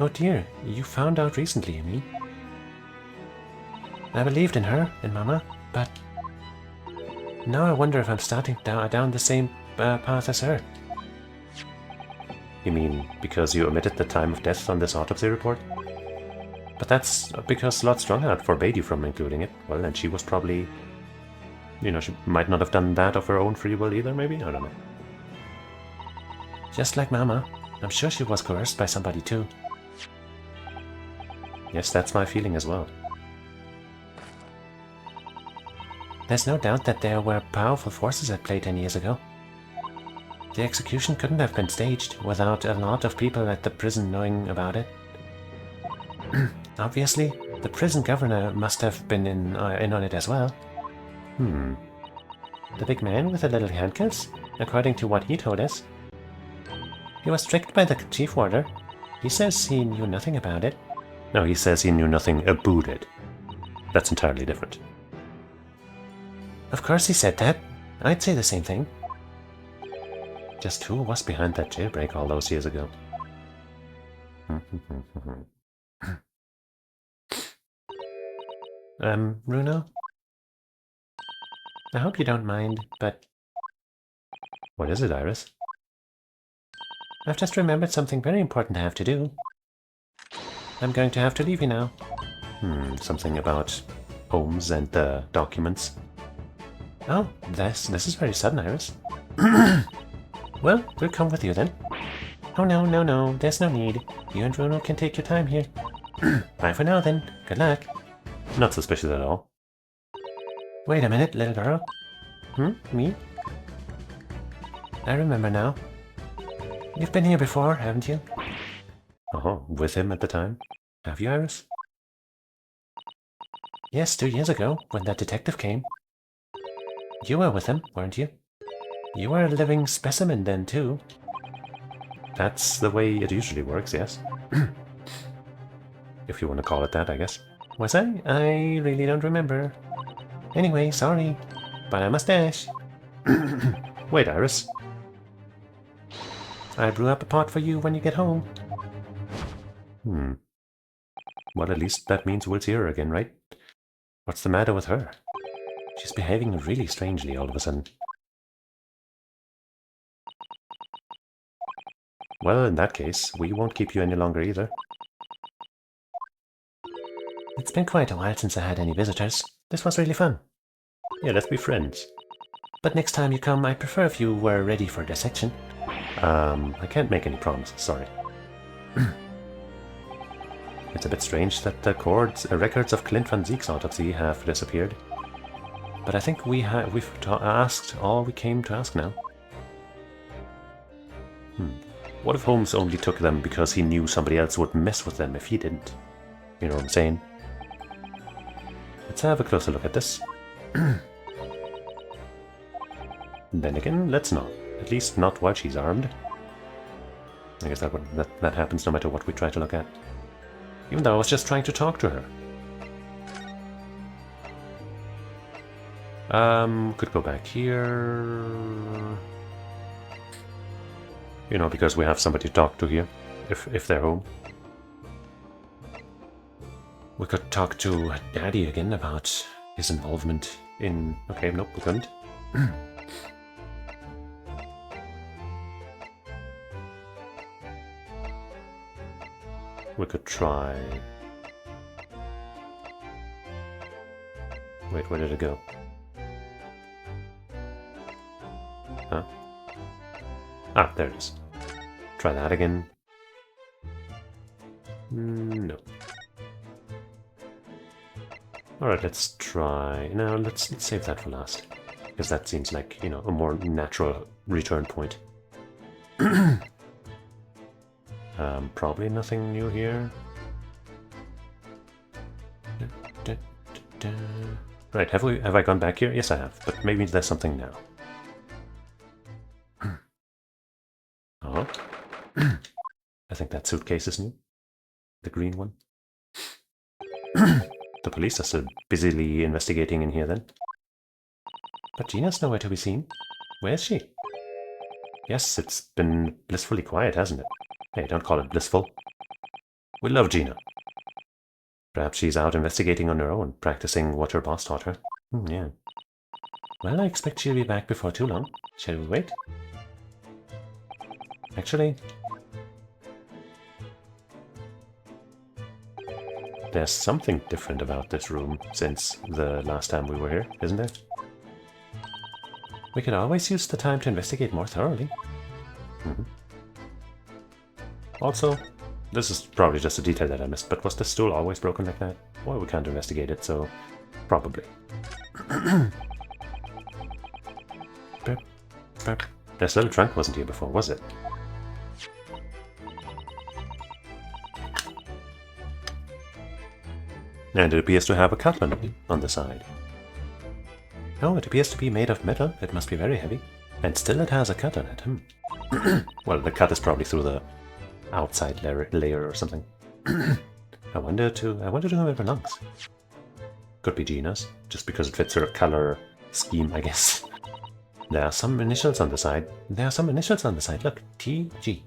Oh dear, you found out recently, you mean? I believed in her, in Mama, but now I wonder if I'm starting down the same path as her. You mean because you omitted the time of death on this autopsy report? But that's because Lord Strongheart forbade you from including it. Well, and she was probably... You know, she might not have done that of her own free will either, maybe? I don't know. Just like Mama, I'm sure she was coerced by somebody too. Yes, that's my feeling as well. There's no doubt that there were powerful forces at play 10 years ago. The execution couldn't have been staged without a lot of people at the prison knowing about it. Obviously, the prison governor must have been in on it as well. The big man with the little handcuffs? According to what he told us. He was tricked by the chief warder. He says he knew nothing about it. No, he says he knew nothing about it. That's entirely different. Of course he said that. I'd say the same thing. Just who was behind that jailbreak all those years ago? Runo? I hope you don't mind, but What is it, Iris? I've just remembered something very important I have to do. I'm going to have to leave you now. Something about homes and documents. Oh, this is very sudden, Iris. Well, we'll come with you then. Oh no, there's no need. You and Bruno can take your time here. Bye for now then. Good luck. Not suspicious at all. Wait a minute, little girl. Me? I remember now. You've been here before, haven't you? Oh, with him at the time? Have you, Iris? Yes, 2 years ago, when that detective came. You were with him, weren't you? You were a living specimen then, too. That's the way it usually works, yes. If you want to call it that, I guess. Was I? I really don't remember. Anyway, sorry, but I must dash. Wait, Iris. I brew up a pot for you when you get home. Well, at least that means we'll see her again, right? What's the matter with her? She's behaving really strangely all of a sudden. Well, in that case, we won't keep you any longer either. It's been quite a while since I had any visitors. This was really fun. Yeah, let's be friends. But next time you come, I'd prefer if you were ready for dissection. I can't make any promises, sorry. It's a bit strange that the records of Clint Van Ziek's autopsy have disappeared. But I think we've asked all we came to ask now. What if Holmes only took them because he knew somebody else would mess with them if he didn't? You know what I'm saying? Let's have a closer look at this. Then again, let's not. At least not while she's armed. I guess that happens no matter what we try to look at. Even though I was just trying to talk to her. Could go back here. You know, because we have somebody to talk to here, if they're home. We could talk to Daddy again about his involvement in... Okay, nope, we couldn't. We could try... Wait, where did it go? Huh? Ah, there it is. Try that again. No. Alright, let's try... No, let's save that for last. Because that seems like, you know, a more natural return point. Probably nothing new here. Right, have I gone back here? Yes, I have, but maybe there's something now. Oh. I think that suitcase is new. The green one. The police are still busily investigating in here then. But Gina's nowhere to be seen. Where is she? Yes, it's been blissfully quiet, hasn't it? Hey, don't call it blissful. We love Gina. Perhaps she's out investigating on her own, practicing what her boss taught her. Yeah. Well, I expect she'll be back before too long. Shall we wait? Actually... there's something different about this room since the last time we were here, isn't there? We could always use the time to investigate more thoroughly. Also, this is probably just a detail that I missed, but was the stool always broken like that? Well, we can't investigate it, so probably. This little trunk wasn't here before, was it? And it appears to have a cutlet on the side. Oh, it appears to be made of metal. It must be very heavy. And still it has a cut on it. Well, the cut is probably through the outside layer or something. I wonder to whom it belongs. Could be Gina's, just because it fits her color scheme, I guess. There are some initials on the side. Look, TG.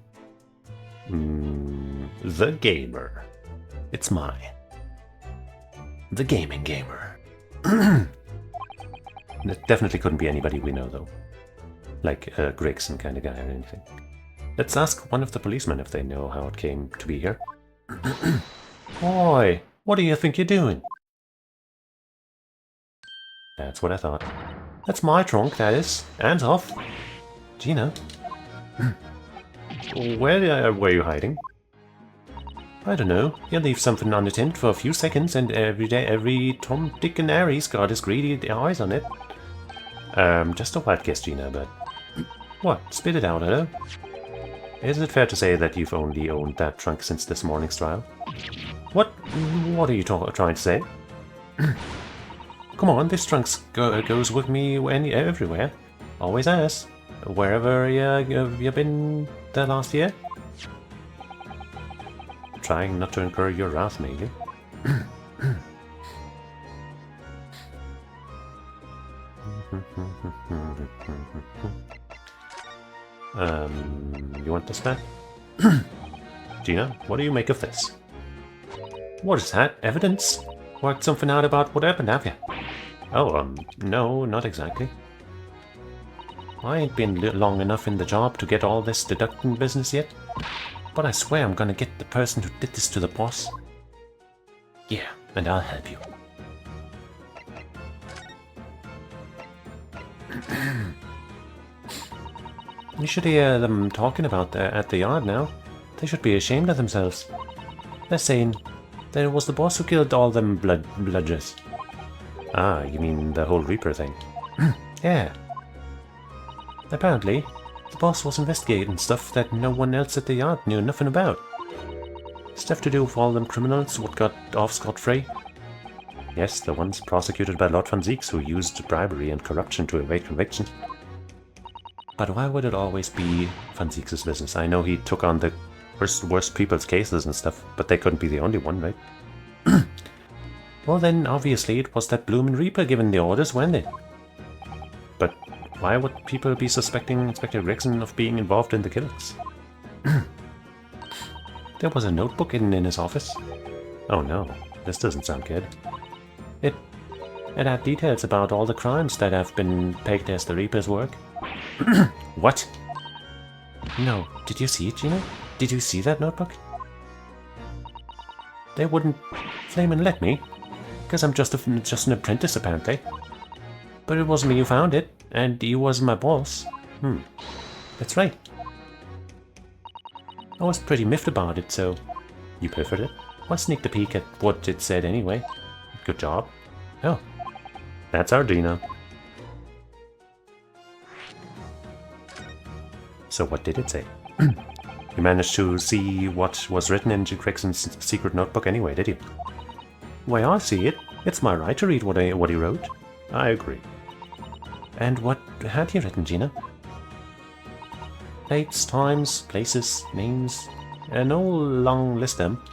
The Gamer. It's mine. The Gaming Gamer. It definitely couldn't be anybody we know, though. like a Gregson kind of guy or anything. Let's ask one of the policemen if they know how it came to be here. Oi, what do you think you're doing? That's what I thought. That's my trunk, that is. Hands off. Gina. Where were you hiding? I don't know. You leave something on the tent for a few seconds and every Tom, Dick and Harry's got his greedy eyes on it. Just a wild guess, Gina, but... What? Spit it out, hello? Is it fair to say that you've only owned that trunk since this morning's trial? What? What are you trying to say? Come on, this trunk goes with me everywhere. Always has. Wherever you've been the last year. Trying not to incur your wrath, maybe. You want this back? Gina, what do you make of this? What is that? Evidence? Worked something out about what happened, have you? Oh, no, not exactly. I ain't been long enough in the job to get all this deducting business yet. But I swear I'm gonna get the person who did this to the boss. Yeah, and I'll help you. You should hear them talking about that at the yard now. They should be ashamed of themselves. They're saying that it was the boss who killed all them bludgers. Ah, you mean the whole Reaper thing? Yeah. Apparently, the boss was investigating stuff that no one else at the yard knew nothing about. Stuff to do with all them criminals what got off scot-free. Yes, the ones prosecuted by Lord Van Zieks who used bribery and corruption to evade conviction. But why would it always be Van Zieks' business? I know he took on the worst people's cases and stuff, but they couldn't be the only one, right? Well then, obviously it was that bloomin' Reaper giving the orders, weren't it? But why would people be suspecting Inspector Gregson of being involved in the killings? There was a notebook hidden in his office. Oh no, this doesn't sound good. It had details about all the crimes that have been pegged as the Reaper's work. What? No, did you see it, Gina? Did you see that notebook? They wouldn't flamin' let me, because I'm just an apprentice apparently. But it wasn't me who found it, and you was my boss. That's right. I was pretty miffed about it, so... You pilfered it? I sneaked a peek at what it said anyway. Good job. Oh. That's our Gina. So what did it say? You managed to see what was written in Gregson's secret notebook anyway, did you? Why, I see it. It's my right to read what he wrote. I agree. And what had he written, Gina? Dates, times, places, names, an whole long list of them.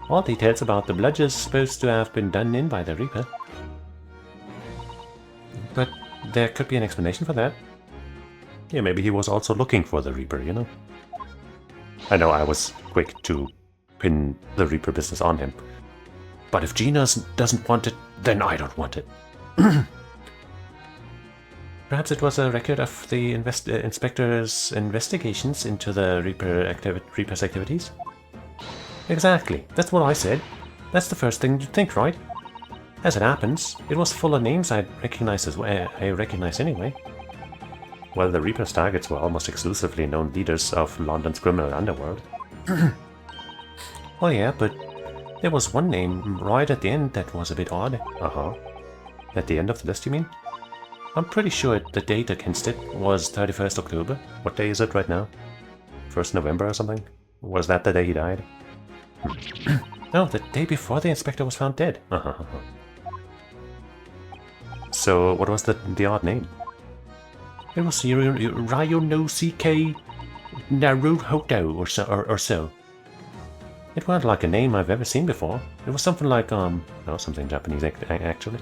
All details about the bludgers supposed to have been done in by the Reaper. But there could be an explanation for that. Yeah, maybe he was also looking for the Reaper, you know? I know I was quick to pin the Reaper business on him. But if Gina doesn't want it, then I don't want it. Perhaps it was a record of the inspector's investigations into the Reaper's activities? Exactly, that's what I said. That's the first thing you'd think, right? As it happens, it was full of names I recognized anyway. Well, the Reaper's targets were almost exclusively known leaders of London's criminal underworld. Oh yeah, but there was one name right at the end that was a bit odd. At the end of the list, you mean? I'm pretty sure the date against it was 31st October. What day is it right now? 1st November or something? Was that the day he died? No, the day before the inspector was found dead. So, what was the odd name? It was Ryo no CK Naruhodo or so. It wasn't like a name I've ever seen before. It was something like, something Japanese actually.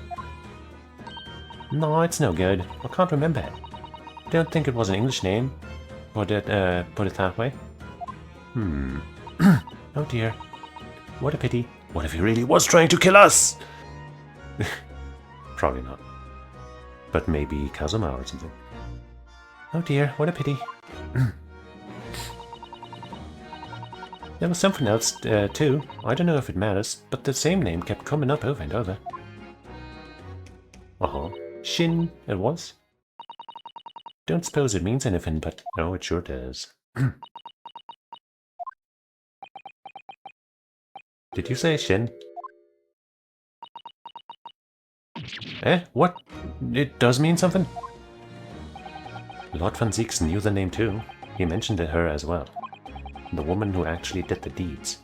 No, it's no good. I can't remember it. Don't think it was an English name. Put it that way. Oh dear. What a pity. What if he really was trying to kill us? Probably not. But maybe Kazuma or something. Oh dear, what a pity. There was something else, too. I don't know if it matters, but the same name kept coming up over and over. Uh-huh. Shin, it was. Don't suppose it means anything, but no, it sure does. Did you say Shin? Eh? What? It does mean something? Lord van Zieks knew the name too. He mentioned her as well. The woman who actually did the deeds.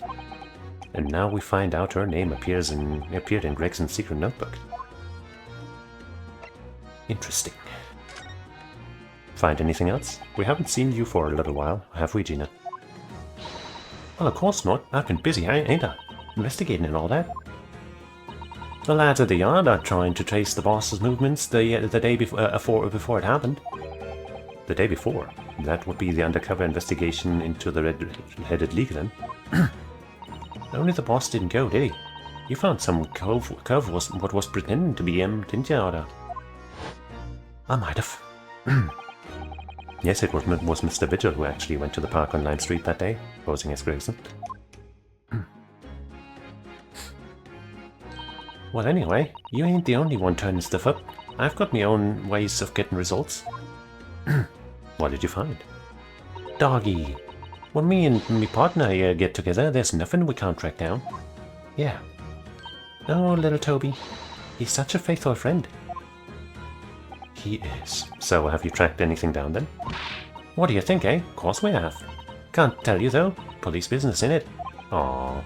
And now we find out her name appeared in Gregson's secret notebook. Interesting. Find anything else? We haven't seen you for a little while, have we, Gina? Well, of course not. I've been busy, ain't I? Investigating and all that. The lads at the yard are trying to trace the boss's movements the day before it happened. The day before? That would be the undercover investigation into the red-headed league then. Only the boss didn't go, did he? You found some cove was what was pretending to be him, didn't you, Oda? I might have. Yes, it was Mr. Vigil who actually went to the park on Lime Street that day, posing as Gregson. Well, anyway, you ain't the only one turning stuff up. I've got my own ways of getting results. What did you find? Doggy. When me and my partner get together, there's nothing we can't track down. Yeah. Oh, little Toby. He's such a faithful friend. He is. So have you tracked anything down then? What do you think, eh? Of course we have. Can't tell you though. Police business, innit? Aww.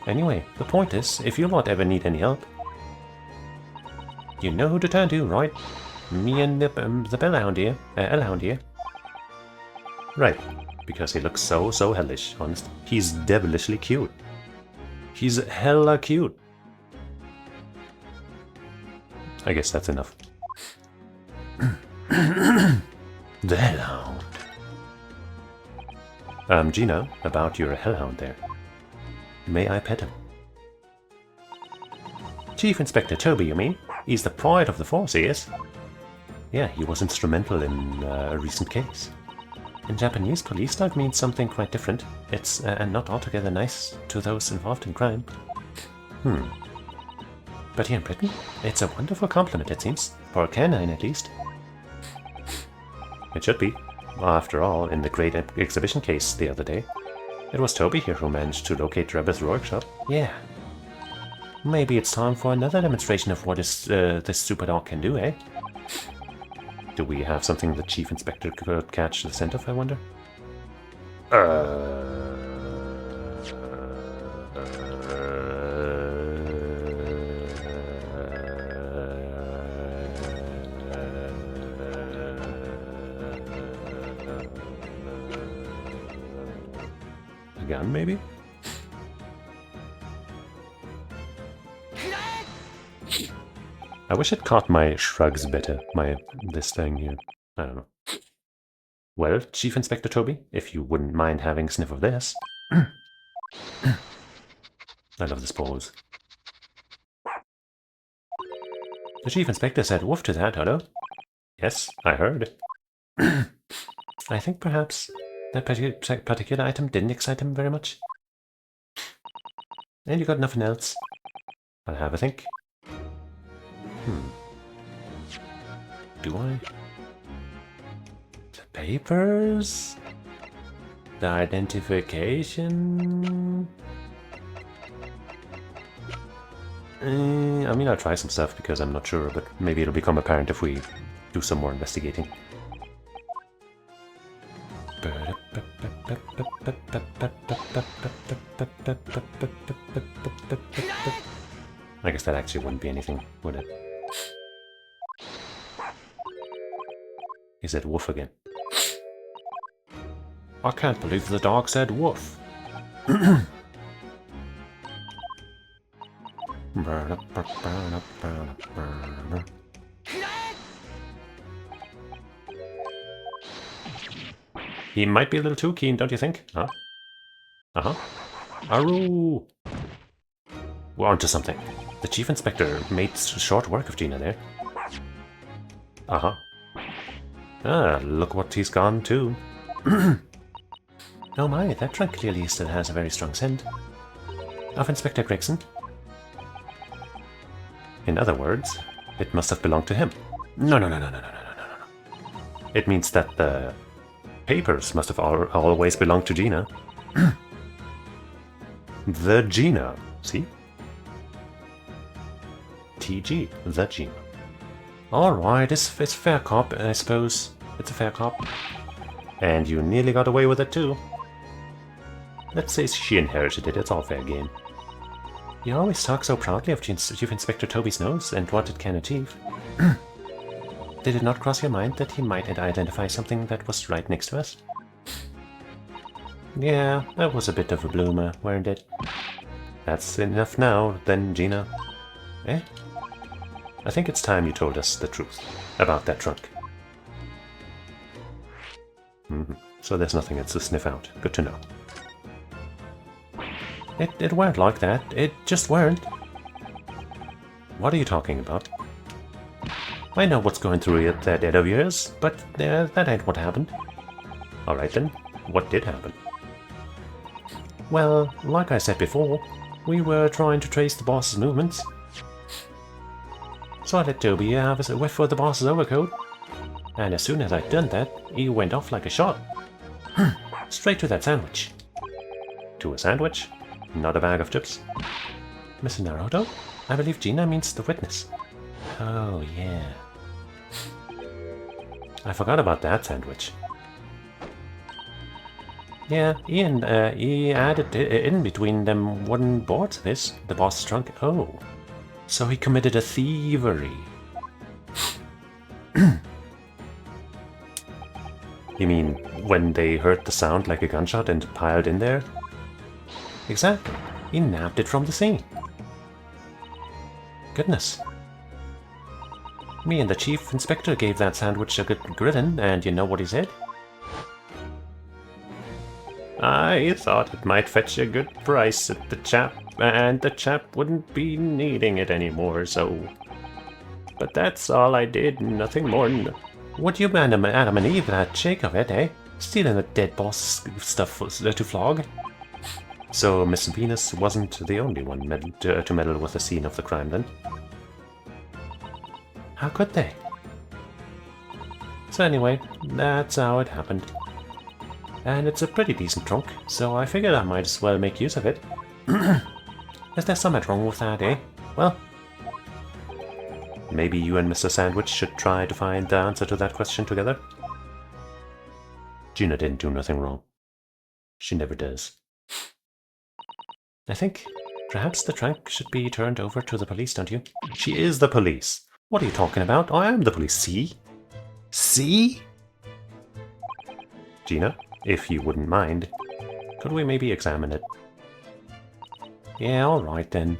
Anyway, the point is, if you lot ever need any help, you know who to turn to, right? Me and the Bellhound here. Hellhound here. Right. Because he looks so hellish, honest. He's devilishly cute. He's hella cute. I guess that's enough. The Hellhound. Gina, about your Hellhound there. May I pet him? Chief Inspector Toby, you mean? He's the pride of the force, he is. Yeah, he was instrumental in a recent case. In Japanese police, that means something quite different. It's not altogether nice to those involved in crime. But here in Britain, it's a wonderful compliment, it seems. For a canine, at least. It should be. After all, in the great exhibition case the other day, it was Toby here who managed to locate Rebeth's workshop. Yeah. Maybe it's time for another demonstration of what this super dog can do, eh? Do we have something the Chief Inspector could catch the scent of, I wonder? A gun, maybe? I wish it caught my shrugs better, this thing here. I don't know. Well, Chief Inspector Toby, if you wouldn't mind having a sniff of this. I love this pause. The Chief Inspector said woof to that, hello? Yes, I heard. I think perhaps that particular item didn't excite him very much. And you got nothing else? I'll have a think. Do I? The papers? The identification? I mean, I'll try some stuff because I'm not sure, but maybe it'll become apparent if we do some more investigating. I guess that actually wouldn't be anything, would it? He said woof again. I can't believe the dog said woof. He might be a little too keen, don't you think? Huh? Uh-huh. Aru! We're onto something. The Chief Inspector made short work of Gina there. Uh-huh. Ah, look what he's gone to. Oh my, that trunk clearly still has a very strong scent. Of Inspector Gregson. In other words, it must have belonged to him. No. It means that the papers must have always belonged to Gina. The Gina, see? TG, the Gina. Alright, it's fair cop, I suppose. It's a fair cop. And you nearly got away with it too. Let's say she inherited it, it's all fair game. You always talk so proudly of Inspector Toby's nose and what it can achieve. Did it not cross your mind that he might identify something that was right next to us? Yeah, that was a bit of a bloomer, weren't it? That's enough now, then, Gina. Eh? I think it's time you told us the truth about that trunk. So there's nothing to sniff out. Good to know. It weren't like that. It just weren't. What are you talking about? I know what's going through that head of yours, but that ain't what happened. Alright then, what did happen? Well, like I said before, we were trying to trace the boss's movements. So I let Toby have a whiff for the boss's overcoat, and as soon as I'd done that, he went off like a shot. Straight to that sandwich. To a sandwich? Not a bag of chips. Mr. Naruto? I believe Gina means the witness. Oh, yeah. I forgot about that sandwich. Yeah, Ian, he added in between them wooden boards of his, the boss's trunk. Oh. So he committed a thievery. You mean when they heard the sound like a gunshot and piled in there? Exactly. He nabbed it from the scene. Goodness. Me and the chief inspector gave that sandwich a good grilling, and you know what he said? I thought it might fetch a good price at the chap, and the chap wouldn't be needing it anymore, so... But that's all I did, nothing more. Would you Adam and Eve that shake of it, eh? Stealing the dead boss stuff to flog? So Miss Venus wasn't the only one to meddle with the scene of the crime, then? How could they? So anyway, that's how it happened. And it's a pretty decent trunk, so I figured I might as well make use of it. Is there something wrong with that, eh? Well, maybe you and Mr. Sandwich should try to find the answer to that question together? Gina didn't do nothing wrong. She never does. I think perhaps the trunk should be turned over to the police, don't you? She is the police. What are you talking about? I am the police, see? See? Gina, if you wouldn't mind, could we maybe examine it? Yeah, alright then.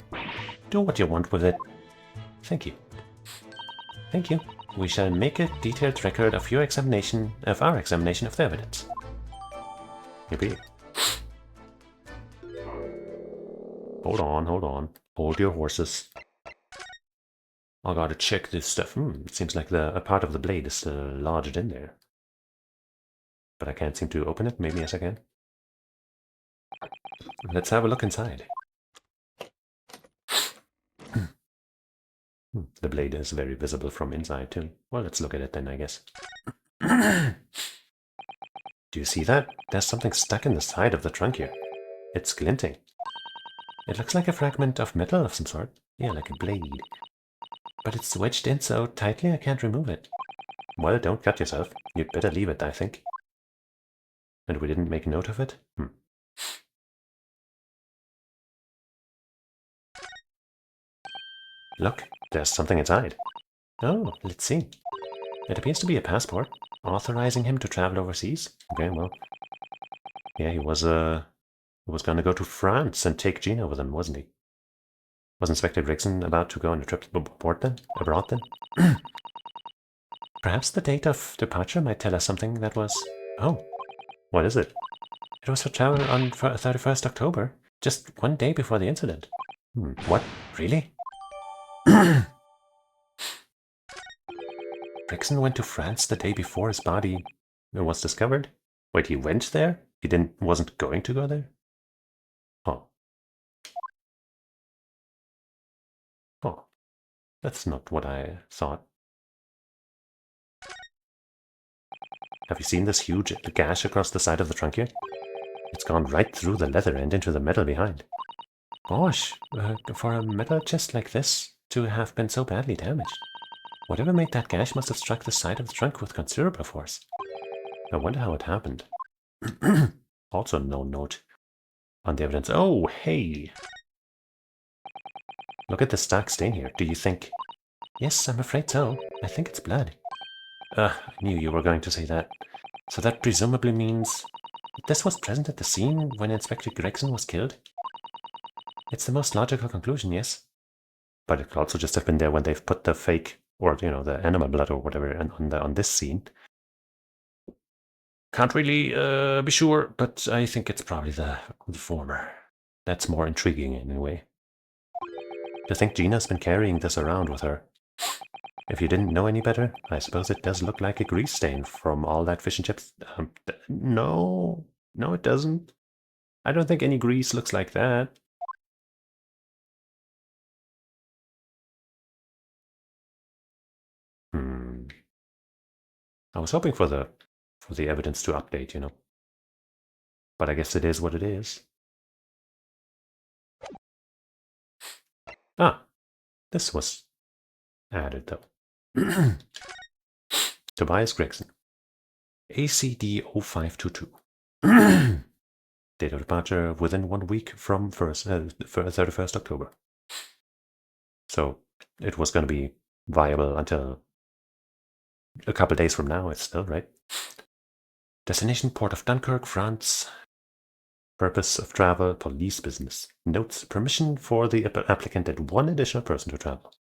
Do what you want with it. Thank you. Thank you. We shall make a detailed record of our examination of the evidence. Yippee. Hold on. Hold your horses. I gotta check this stuff. It seems like a part of the blade is still lodged in there. But I can't seem to open it. Maybe yes I can. Let's have a look inside. The blade is very visible from inside too. Well, let's look at it then, I guess. Do you see that? There's something stuck in the side of the trunk here. It's glinting. It looks like a fragment of metal of some sort. Yeah, like a blade. But it's wedged in so tightly I can't remove it. Well, don't cut yourself. You'd better leave it, I think. And we didn't make note of it? Look, there's something inside. Oh, let's see. It appears to be a passport, authorizing him to travel overseas. Okay, well... Yeah, he was gonna go to France and take Gina with him, wasn't he? Was Inspector Gregson about to go on a trip abroad then? Perhaps the date of departure might tell us something that was... Oh, what is it? It was for travel on 31st October, just one day before the incident. What? Really? Gregson went to France the day before his body was discovered? Wait, he went there? He wasn't going to go there? Oh. Oh. That's not what I thought. Have you seen this huge gash across the side of the trunk here? It's gone right through the leather and into the metal behind. Gosh, for a metal chest like this to have been so badly damaged. Whatever made that gash must have struck the side of the trunk with considerable force. I wonder how it happened. Also no note on the evidence. Oh, hey! Look at this dark stain here. Do you think... Yes, I'm afraid so. I think it's blood. I knew you were going to say that. So that presumably means... This was present at the scene when Inspector Gregson was killed? It's the most logical conclusion, yes. But it could also just have been there when they've put the fake, or, you know, the animal blood or whatever on this scene. Can't really be sure, but I think it's probably the former. That's more intriguing in a way. To think Gina's been carrying this around with her. If you didn't know any better, I suppose it does look like a grease stain from all that fish and chips. No, it doesn't. I don't think any grease looks like that. I was hoping for the evidence to update, you know. But I guess it is what it is. Ah, this was added though. Tobias Gregson. ACD 0522. Date of departure within 1 week from 31st October. So it was going to be viable until a couple days from now, it's still, right? Destination Port of Dunkirk, France. Purpose of travel, police business. Notes, permission for the applicant and one additional person to travel.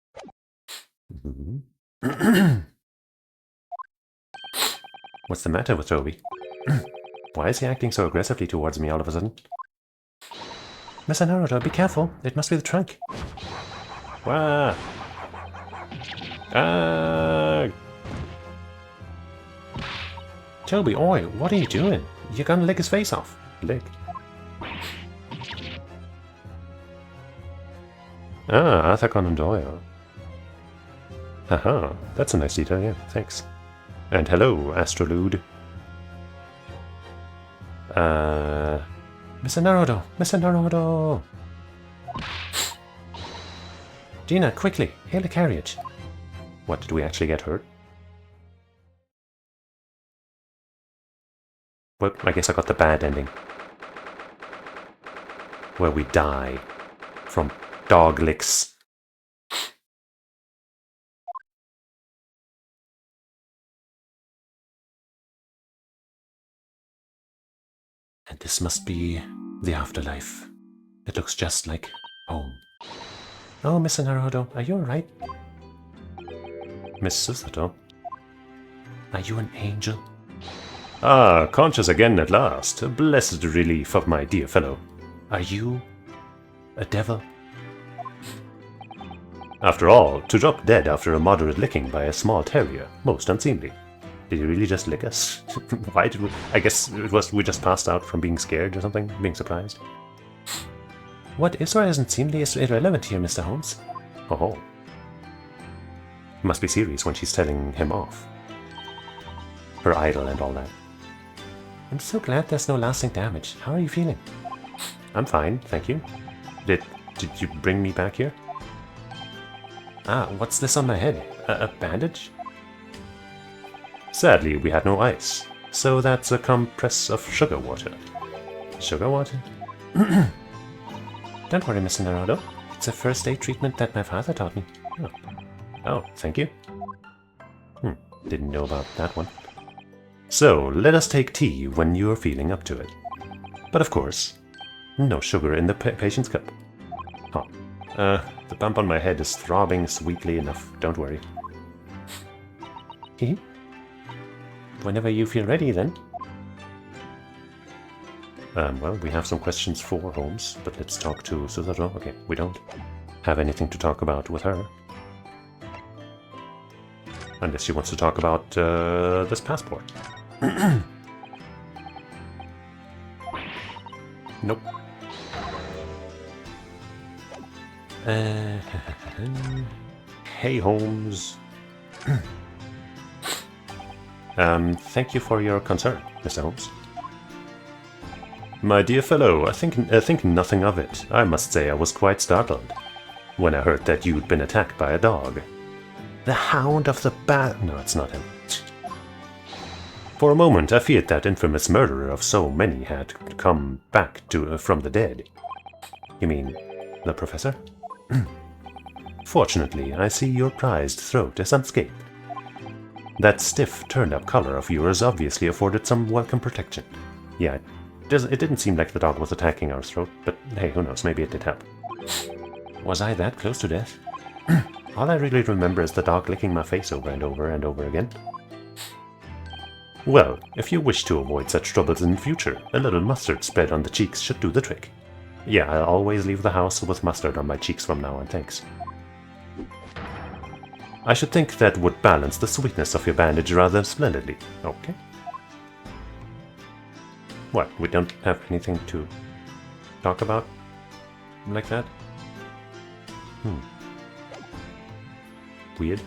What's the matter with Toby? Why is he acting so aggressively towards me all of a sudden? Mr. Naruto, be careful. It must be the trunk. Wah! Ah! Toby, oi, what are you doing? You're gonna lick his face off. Lick. Ah, Arthur Conan Doyle. Haha, that's a nice detail, yeah, thanks. And hello, Astrolude. Mr. Naruto! Mr. Naruto! Gina, quickly, hail a carriage. What, did we actually get hurt? Well, I guess I got the bad ending. Where we die from dog licks. And this must be the afterlife. It looks just like home. Oh, Mr. Naruto, are you alright? Miss Susato, are you an angel? Ah, conscious again at last. A blessed relief of my dear fellow. Are you a devil? After all, to drop dead after a moderate licking by a small terrier, most unseemly. Did he really just lick us? Why did we... I guess it was we just passed out from being scared or something, being surprised. What is or isn't seemly is irrelevant here, Mr. Holmes. Oh. He must be serious when she's telling him off. Her idol and all that. I'm so glad there's no lasting damage. How are you feeling? I'm fine, thank you. Did you bring me back here? Ah, what's this on my head? A bandage? Sadly, we had no ice, so that's a compress of sugar water. Sugar water? Don't worry, Mr. Naruto. It's a first aid treatment that my father taught me. Oh, thank you. Didn't know about that one. So, let us take tea when you're feeling up to it. But of course, no sugar in the patient's cup. The bump on my head is throbbing sweetly enough, don't worry. Hee. Whenever you feel ready, then. Well, we have some questions for Holmes, but let's talk to Susato. Okay, we don't have anything to talk about with her. Unless she wants to talk about this passport. Nope. Hey, Holmes. Thank you for your concern, Mr. Holmes. My dear fellow, I think nothing of it. I must say I was quite startled when I heard that you'd been attacked by a dog. The Hound of the No, it's not him. For a moment, I feared that infamous murderer of so many had come back from the dead. You mean the Professor? Fortunately, I see your prized throat is unscathed. That stiff, turned-up collar of yours obviously afforded some welcome protection. Yeah, it didn't seem like the dog was attacking our throat, but hey, who knows, maybe it did help. Was I that close to death? All I really remember is the dog licking my face over and over and over again. Well, if you wish to avoid such troubles in the future, a little mustard spread on the cheeks should do the trick. Yeah, I'll always leave the house with mustard on my cheeks from now on, thanks. I should think that would balance the sweetness of your bandage rather splendidly. Okay. What, we don't have anything to talk about like that? Weird.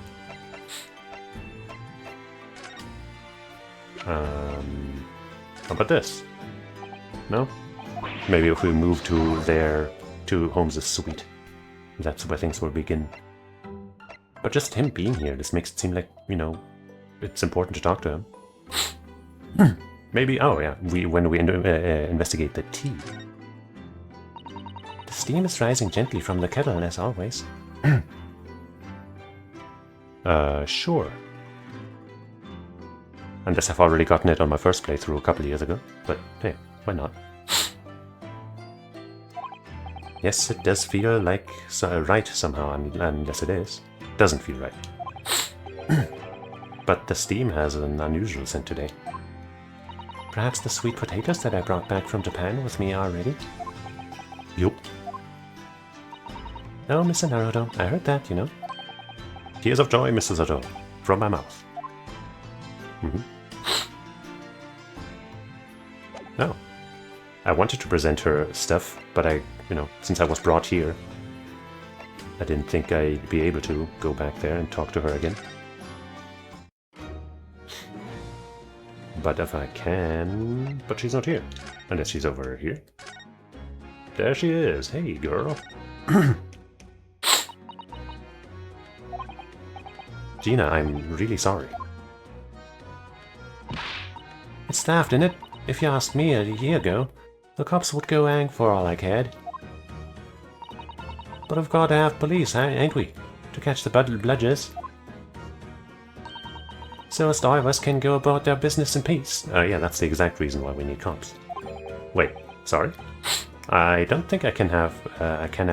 How about this? No? Maybe if we move to Holmes' suite, that's where things will begin. But just him being here, this makes it seem like, you know, it's important to talk to him. Maybe, oh yeah, when we investigate the tea. The steam is rising gently from the kettle, as always. Sure. Unless I've already gotten it on my first playthrough a couple of years ago, but hey, why not? Yes, it does feel like right somehow, unless it is. Doesn't feel right. But the steam has an unusual scent today. Perhaps the sweet potatoes that I brought back from Japan with me are ready? Yup. Oh, Mr. Naruto, I heard that, you know. Tears of joy, Mr. Zato, from my mouth. Oh. I wanted to present her stuff, but since I was brought here, I didn't think I'd be able to go back there and talk to her again. But if I can... But she's not here. Unless she's over here. There she is. Hey, girl. Gina, I'm really sorry. It's daft, innit? If you asked me a year ago, the cops would go hang for all I cared. But we've got to have police, ain't we? To catch the bludgers. So us divers can go about their business in peace. Yeah, that's the exact reason why we need cops. Wait, sorry? I don't think I can have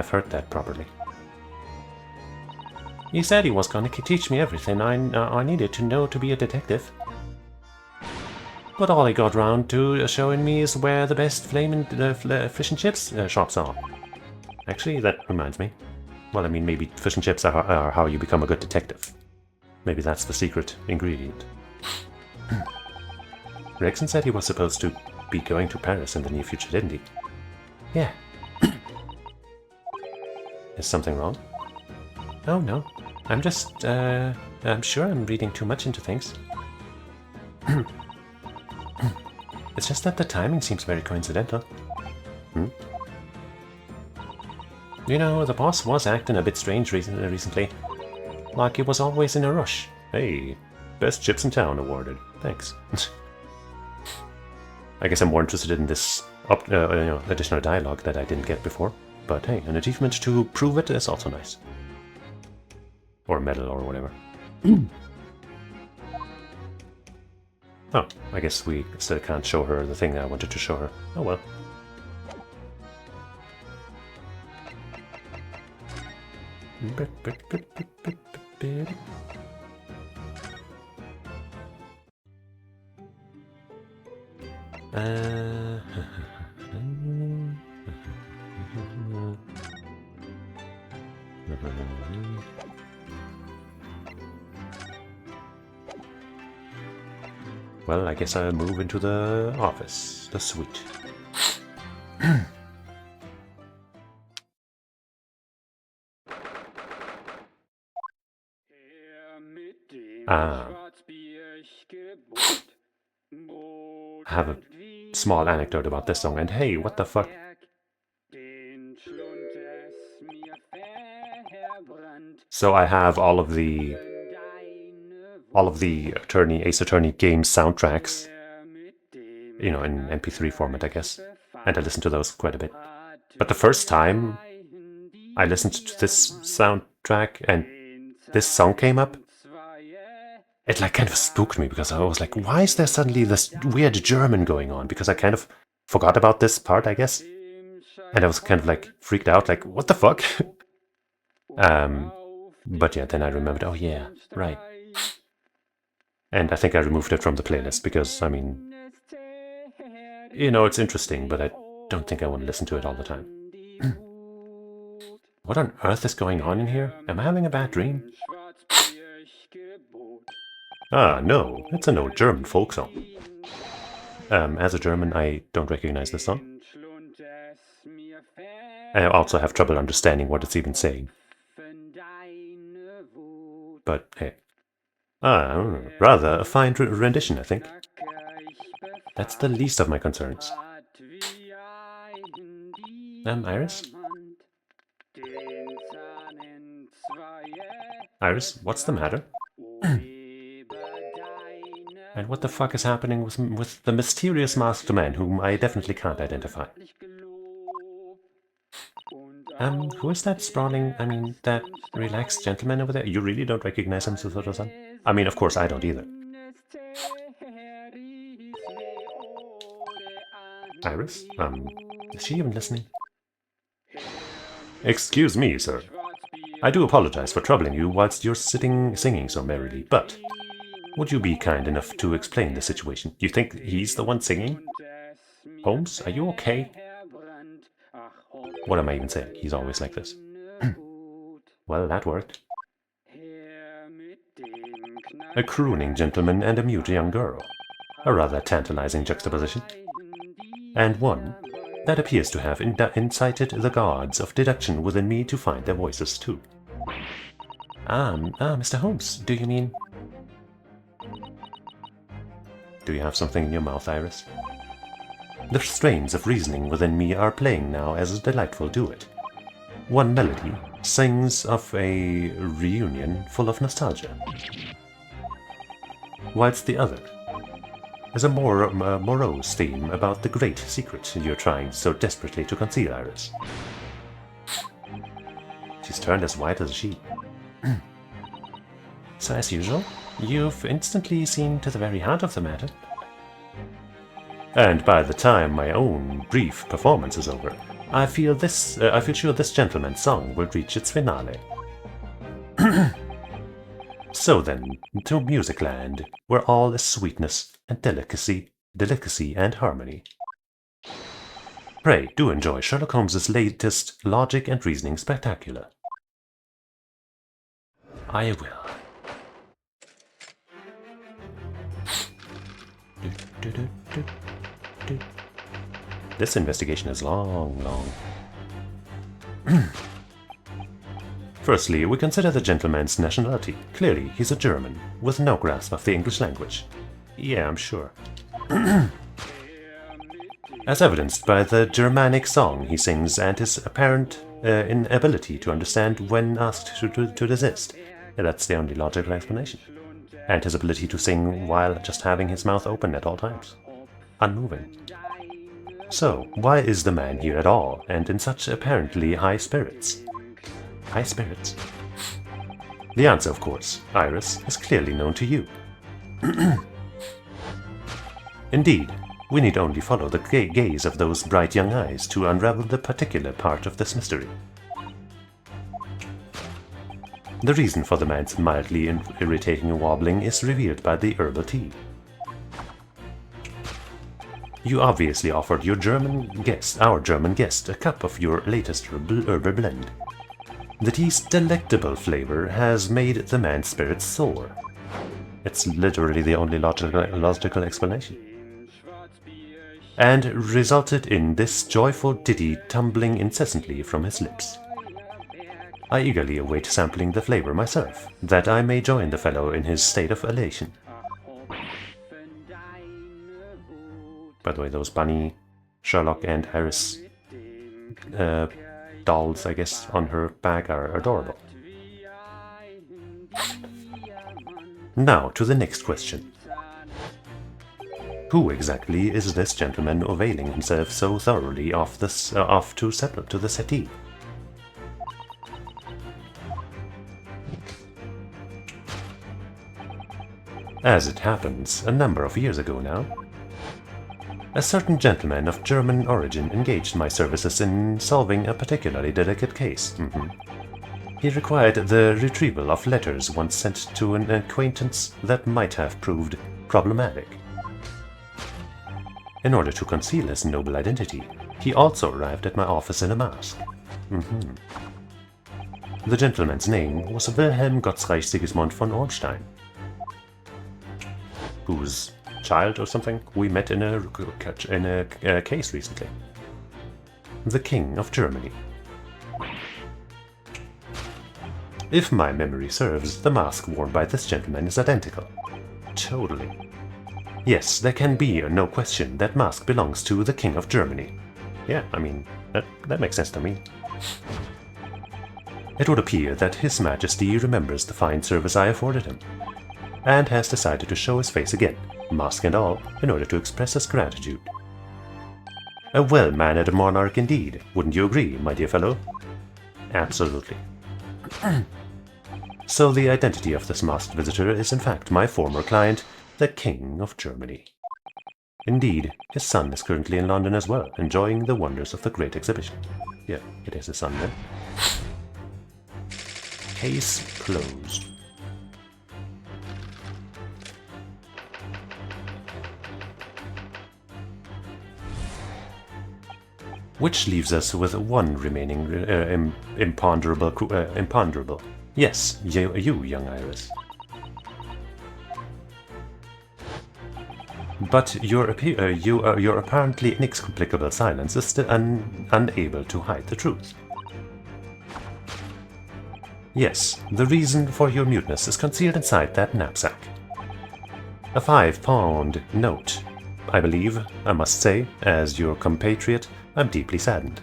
heard that properly. He said he was gonna teach me everything I needed to know to be a detective. But all he got round to showing me is where the best flamin' fish and chips shops are. Actually, that reminds me. Well, I mean, maybe fish and chips are how you become a good detective. Maybe that's the secret ingredient. Rexon said he was supposed to be going to Paris in the near future, didn't he? Yeah. Is something wrong? Oh, no. I'm just, I'm sure I'm reading too much into things. It's just that the timing seems very coincidental. You know, the boss was acting a bit strange recently. Like he was always in a rush. Hey, best chips in town awarded. Thanks. I guess I'm more interested in this additional dialogue that I didn't get before. But hey, an achievement to prove it is also nice. Or a medal or whatever. Oh, I guess we still can't show her the thing that I wanted to show her. Oh well. Well, I guess I'll move into the office, the suite. I have a small anecdote about this song, and hey, what the fuck? So I have all of the Ace Attorney game soundtracks, you know, in MP3 format, I guess, and I listen to those quite a bit. But the first time I listened to this soundtrack and this song came up, it like kind of spooked me because I was like, why is there suddenly this weird German going on? Because I kind of forgot about this part, I guess. And I was kind of like freaked out, like, what the fuck? But yeah, then I remembered, oh yeah, right. And I think I removed it from the playlist because, I mean, you know, it's interesting, but I don't think I want to listen to it all the time. What on earth is going on in here? Am I having a bad dream? Ah, no, it's an old German folk song. As a German, I don't recognize this song. I also have trouble understanding what it's even saying. But hey. Rather a fine rendition, I think. That's the least of my concerns. Iris? Iris, what's the matter? And what the fuck is happening with the mysterious masked man whom I definitely can't identify? Who is that sprawling, that relaxed gentleman over there? You really don't recognize him, Susoto-san? I mean, of course I don't either. Iris? Is she even listening? Excuse me, sir. I do apologize for troubling you whilst you're singing so merrily, but would you be kind enough to explain the situation? You think he's the one singing? Holmes, are you okay? What am I even saying? He's always like this. Well, that worked. A crooning gentleman and a mute young girl. A rather tantalizing juxtaposition. And one that appears to have incited the gods of deduction within me to find their voices too. Mr. Holmes, do you mean... Do you have something in your mouth, Iris? The strains of reasoning within me are playing now as a delightful duet. One melody sings of a reunion full of nostalgia, whilst the other is a more morose theme about the great secret you're trying so desperately to conceal, Iris. She's turned as white as a sheet. So as usual, you've instantly seen to the very heart of the matter. And by the time my own brief performance is over, I feel sure this gentleman's song will reach its finale. So then, to Musicland, where all is sweetness and delicacy and harmony. Pray do enjoy Sherlock Holmes's latest Logic and Reasoning Spectacular. I will. This investigation is long. Firstly, we consider the gentleman's nationality. Clearly, he's a German, with no grasp of the English language. Yeah, I'm sure. As evidenced by the Germanic song he sings and his apparent inability to understand when asked to desist. Yeah, that's the only logical explanation. And his ability to sing while just having his mouth open at all times. Unmoving. So, why is the man here at all, and in such apparently high spirits? High spirits? The answer, of course, Iris, is clearly known to you. Indeed, we need only follow the gaze of those bright young eyes to unravel the particular part of this mystery. The reason for the man's mildly irritating wobbling is revealed by the herbal tea. You obviously offered our German guest, a cup of your latest herbal blend. The tea's delectable flavor has made the man's spirits soar. It's literally the only logical explanation. And resulted in this joyful ditty tumbling incessantly from his lips. I eagerly await sampling the flavor myself, that I may join the fellow in his state of elation. By the way, those Bunny, Sherlock, and Harris dolls, I guess, on her bag are adorable. Now to the next question. Who exactly is this gentleman availing himself so thoroughly of to the settee? As it happens, a number of years ago now, a certain gentleman of German origin engaged my services in solving a particularly delicate case. He required the retrieval of letters once sent to an acquaintance that might have proved problematic. In order to conceal his noble identity, he also arrived at my office in a mask. The gentleman's name was Wilhelm Gottsreich Sigismund von Ornstein, whose child or something we met in a case recently. The King of Germany. If my memory serves, the mask worn by this gentleman is identical. Totally. Yes, there can be no question that mask belongs to the King of Germany. Yeah, I mean, that makes sense to me. It would appear that His Majesty remembers the fine service I afforded him, and has decided to show his face again, mask and all, in order to express his gratitude. A well-mannered monarch indeed, wouldn't you agree, my dear fellow? Absolutely. So the identity of this masked visitor is in fact my former client, the King of Germany. Indeed, his son is currently in London as well, enjoying the wonders of the Great Exhibition. Yeah, it is his son then. Case closed. Which leaves us with one remaining imponderable. Yes, you, young Iris. But your apparently inexplicable silence is still unable to hide the truth. Yes, the reason for your muteness is concealed inside that knapsack. A 5-pound note, I believe. I must say, as your compatriot, I'm deeply saddened.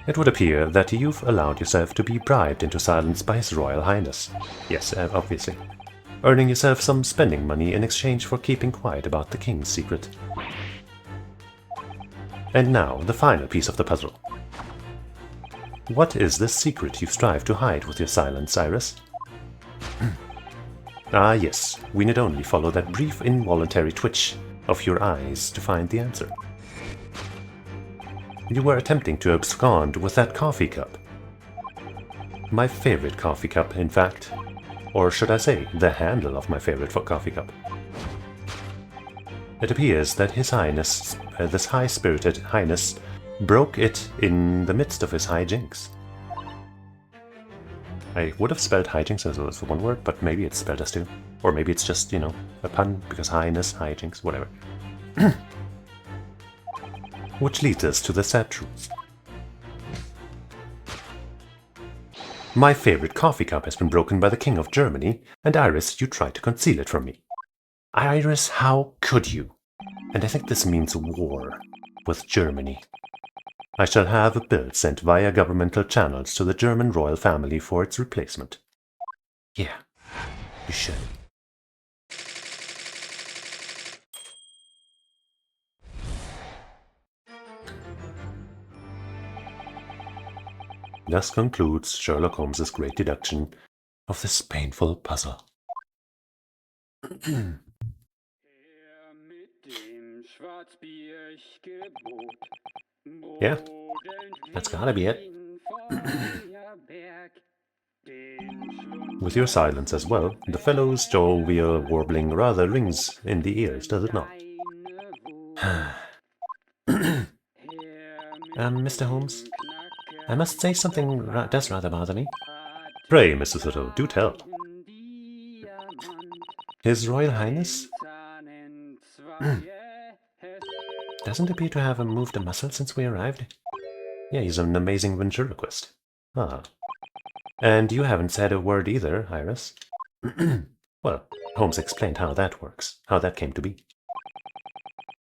It would appear that you've allowed yourself to be bribed into silence by His Royal Highness. Yes, obviously. Earning yourself some spending money in exchange for keeping quiet about the King's secret. And now, the final piece of the puzzle. What is this secret you strive to hide with your silence, Iris? Ah yes, we need only follow that brief involuntary twitch of your eyes to find the answer. You were attempting to abscond with that coffee cup. My favorite coffee cup, in fact. Or should I say, the handle of my favorite coffee cup. It appears that His Highness, this high-spirited Highness, broke it in the midst of his hijinks. I would have spelled hijinks as well as one word, but maybe it's spelled as two. Or maybe it's just, you know, a pun, because highness, hijinks, whatever. Which leads us to the sad truth. My favorite coffee cup has been broken by the King of Germany, and Iris, you tried to conceal it from me. Iris, how could you? And I think this means war with Germany. I shall have a bill sent via governmental channels to the German royal family for its replacement. Yeah, you should. Thus concludes Sherlock Holmes's great deduction of this painful puzzle. Yeah, that's gotta be it. With your silence as well, the fellow's jovial warbling rather rings in the ears, does it not? Mr. Holmes, I must say something does rather bother me. Pray, Mr. Soto, do tell. His Royal Highness doesn't appear to have moved a muscle since we arrived. Yeah, he's an amazing ventriloquist. Ah. And you haven't said a word either, Iris. Well, Holmes explained how that works, how that came to be.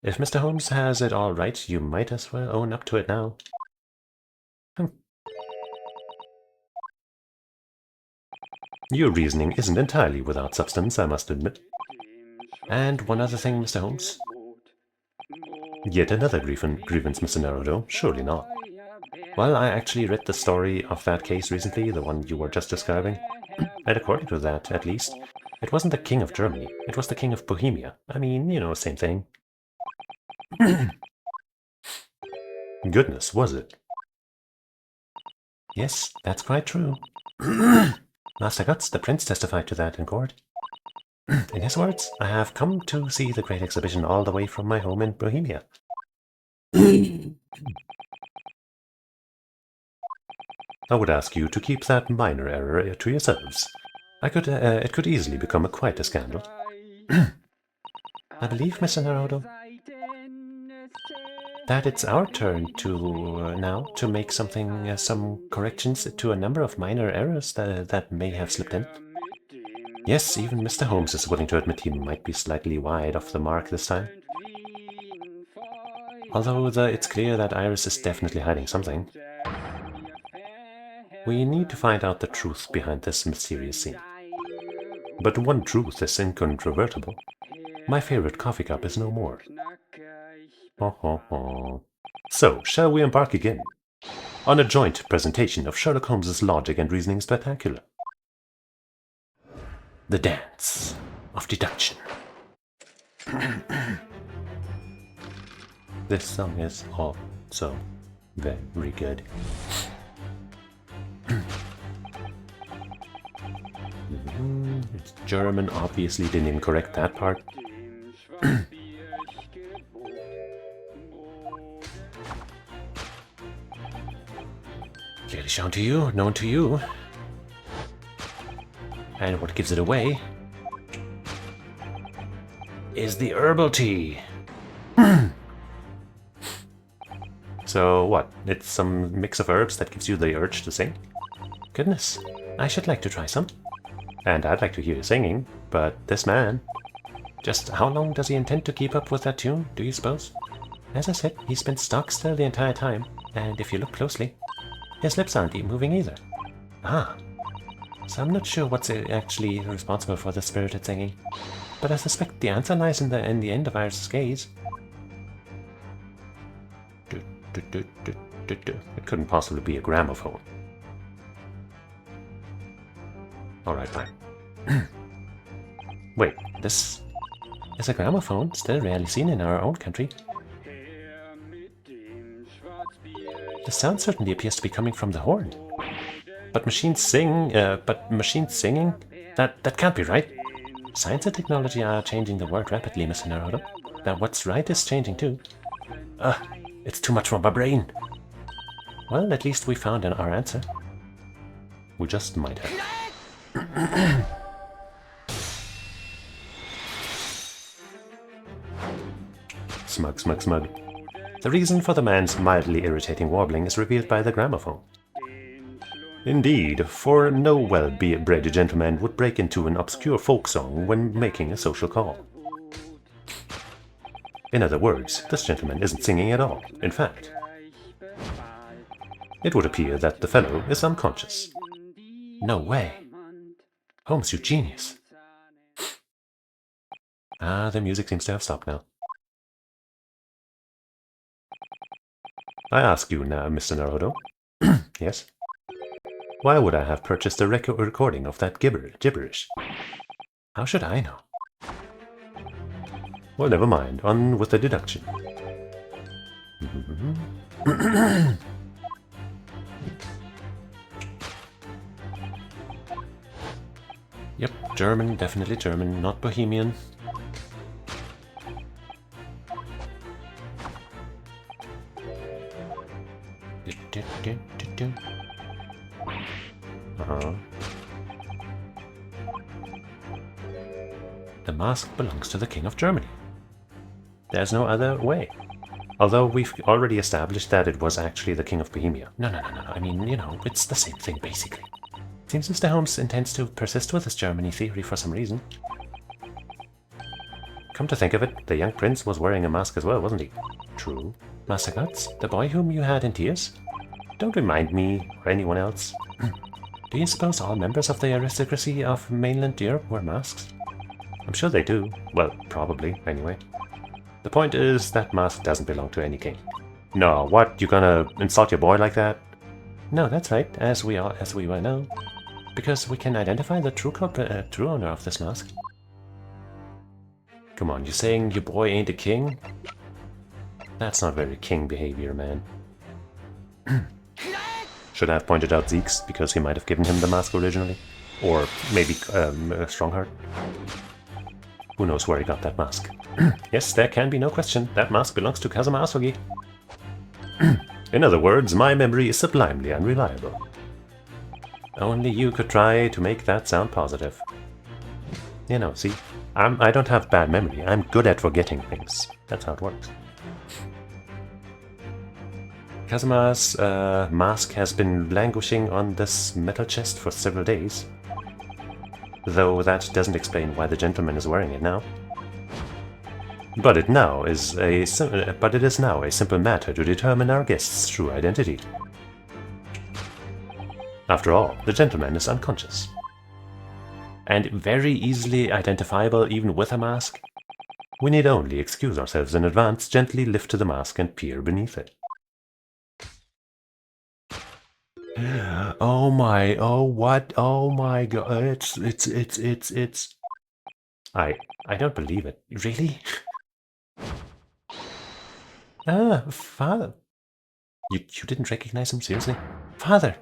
If Mr. Holmes has it all right, you might as well own up to it now. Your reasoning isn't entirely without substance, I must admit. And one other thing, Mr. Holmes. Yet another grievance, Mr. Naruto? Surely not. Well, I actually read the story of that case recently, the one you were just describing. And according to that, at least, it wasn't the King of Germany, it was the King of Bohemia. I mean, you know, same thing. Goodness, was it? Yes, that's quite true. Master Guts, the prince, testified to that in court. In his words, I have come to see the great exhibition all the way from my home in Bohemia. I would ask you to keep that minor error to yourselves. It could easily become quite a scandal. I believe, Mr. Naruto, that it's our turn to now to make some corrections to a number of minor errors that may have slipped in. Yes, even Mr. Holmes is willing to admit he might be slightly wide off the mark this time. Although it's clear that Iris is definitely hiding something. We need to find out the truth behind this mysterious scene. But one truth is incontrovertible. My favorite coffee cup is no more. So, shall we embark again on a joint presentation of Sherlock Holmes's logic and reasoning spectacular? The dance of deduction. This song is also very good. It's German, obviously didn't even correct that part. Clearly shown to you, known to you. And what gives it away is the herbal tea. So what? It's some mix of herbs that gives you the urge to sing? Goodness, I should like to try some. And I'd like to hear you singing, but this man... Just how long does he intend to keep up with that tune, do you suppose? As I said, he's been stock still the entire time, and if you look closely, his lips aren't moving either. Ah, so I'm not sure what's actually responsible for the spirited singing, but I suspect the answer lies in the end of Iris' gaze. It couldn't possibly be a gramophone. Alright, fine. Wait, this is a gramophone, still rarely seen in our own country. The sound certainly appears to be coming from the horn. But machines singing? That can't be right. Science and technology are changing the world rapidly, Mr. Naruto. Now what's right is changing too. It's too much for my brain. Well, at least we found our answer. We just might have. Smug, smug, smug. The reason for the man's mildly irritating warbling is revealed by the gramophone. Indeed, for no well-bred gentleman would break into an obscure folk song when making a social call. In other words, this gentleman isn't singing at all. In fact, it would appear that the fellow is unconscious. No way. Holmes, you genius. Ah, the music seems to have stopped now. I ask you now, Mr. Naruto. Yes? Why would I have purchased a recording of that gibberish? How should I know? Well, never mind. On with the deduction. Yep, German, definitely German, not Bohemian. The mask belongs to the King of Germany. There's no other way. Although we've already established that it was actually the King of Bohemia. No. I mean, you know, it's the same thing, basically. Seems Mr. Holmes intends to persist with his Germany theory for some reason. Come to think of it, the young prince was wearing a mask as well, wasn't he? True. Master Guts, the boy whom you had in tears? Don't remind me, or anyone else. Do you suppose all members of the aristocracy of mainland Europe wear masks? I'm sure they do. Well, probably, anyway. The point is, that mask doesn't belong to any king. No, what? You gonna insult your boy like that? No, that's right, as we well know. Because we can identify the true owner of this mask. Come on, you saying your boy ain't a king? That's not very king behavior, man. Should I have pointed out Zeke's, because he might have given him the mask originally? Or maybe Strongheart? Who knows where he got that mask? Yes, there can be no question. That mask belongs to Kazuma Asogi. In other words, my memory is sublimely unreliable. Only you could try to make that sound positive. You know, see? I don't have bad memory. I'm good at forgetting things. That's how it works. Kazuma's mask has been languishing on this metal chest for several days. Though that doesn't explain why the gentleman is wearing it now. But it is now a simple matter to determine our guest's true identity. After all, the gentleman is unconscious. And very easily identifiable even with a mask. We need only excuse ourselves in advance, gently lift to the mask and peer beneath it. Oh my, oh what, oh my god, it's... I don't believe it. Really? Ah, father. You didn't recognize him, seriously? Father!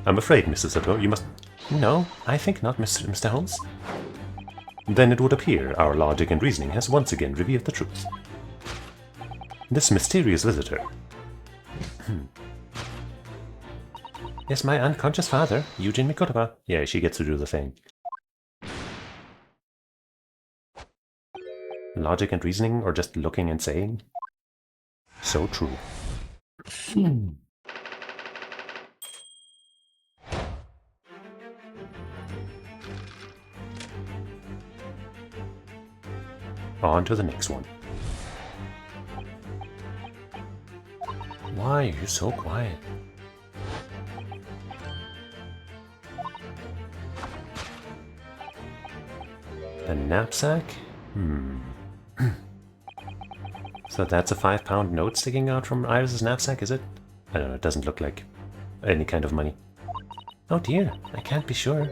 I'm afraid, Mrs. Sato, you must... No, I think not, Mr. Holmes. Then it would appear our logic and reasoning has once again revealed the truth. This mysterious visitor... Yes, my unconscious father, Eugene Mikotoba. Yeah, she gets to do the thing. Logic and reasoning, or just looking and saying? So true. On to the next one. Why are you so quiet? A knapsack? So that's a £5 note sticking out from Iris's knapsack, is it? I don't know, it doesn't look like any kind of money. Oh dear, I can't be sure.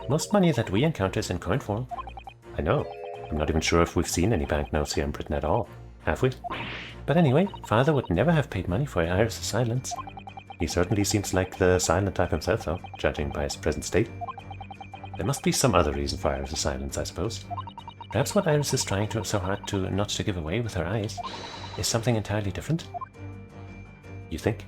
Most money that we encounter is in coin form. I know. I'm not even sure if we've seen any banknotes here in Britain at all. Have we? But anyway, Father would never have paid money for Iris's silence. He certainly seems like the silent type himself, though, judging by his present state. There must be some other reason for Iris's silence, I suppose. Perhaps what Iris is trying so hard not to give away with her eyes is something entirely different? You think?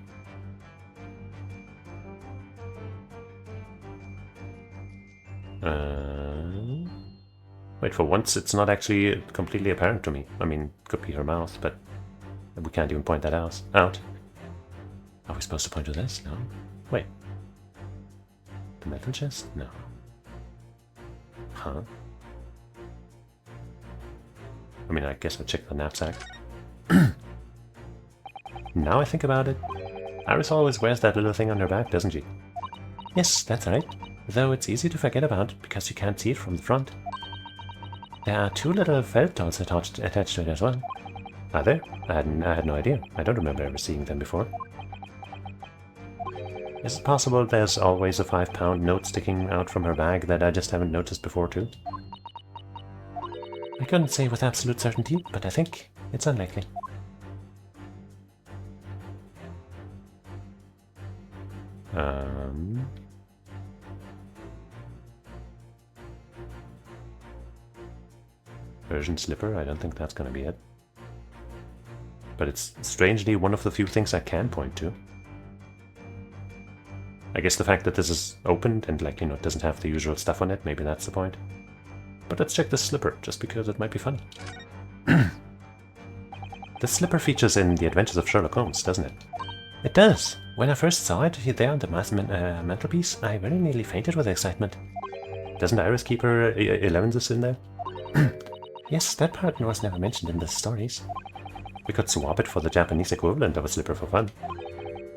Wait, for once it's not actually completely apparent to me. I mean, it could be her mouth, but we can't even point that out. Are we supposed to point to this? No? Wait. The metal chest? No. Huh? I mean, I guess I'll check the knapsack. Now I think about it, Iris always wears that little thing on her back, doesn't she? Yes, that's right. Though it's easy to forget about because you can't see it from the front. There are two little felt dolls attached to it as well. Are there? I had no idea. I don't remember ever seeing them before. Is it possible there's always a £5 note sticking out from her bag that I just haven't noticed before too? I couldn't say with absolute certainty, but I think it's unlikely. Persian slipper, I don't think that's gonna be it. But it's strangely one of the few things I can point to. I guess the fact that this is opened and, like, you know, it doesn't have the usual stuff on it, maybe that's the point. But let's check the slipper, just because it might be funny. The slipper features in The Adventures of Sherlock Holmes, doesn't it? It does. When I first saw it there on the mantelpiece, I very nearly fainted with excitement. Doesn't Iris keep her 11s in there? Yes, that part was never mentioned in the stories. We could swap it for the Japanese equivalent of a slipper for fun.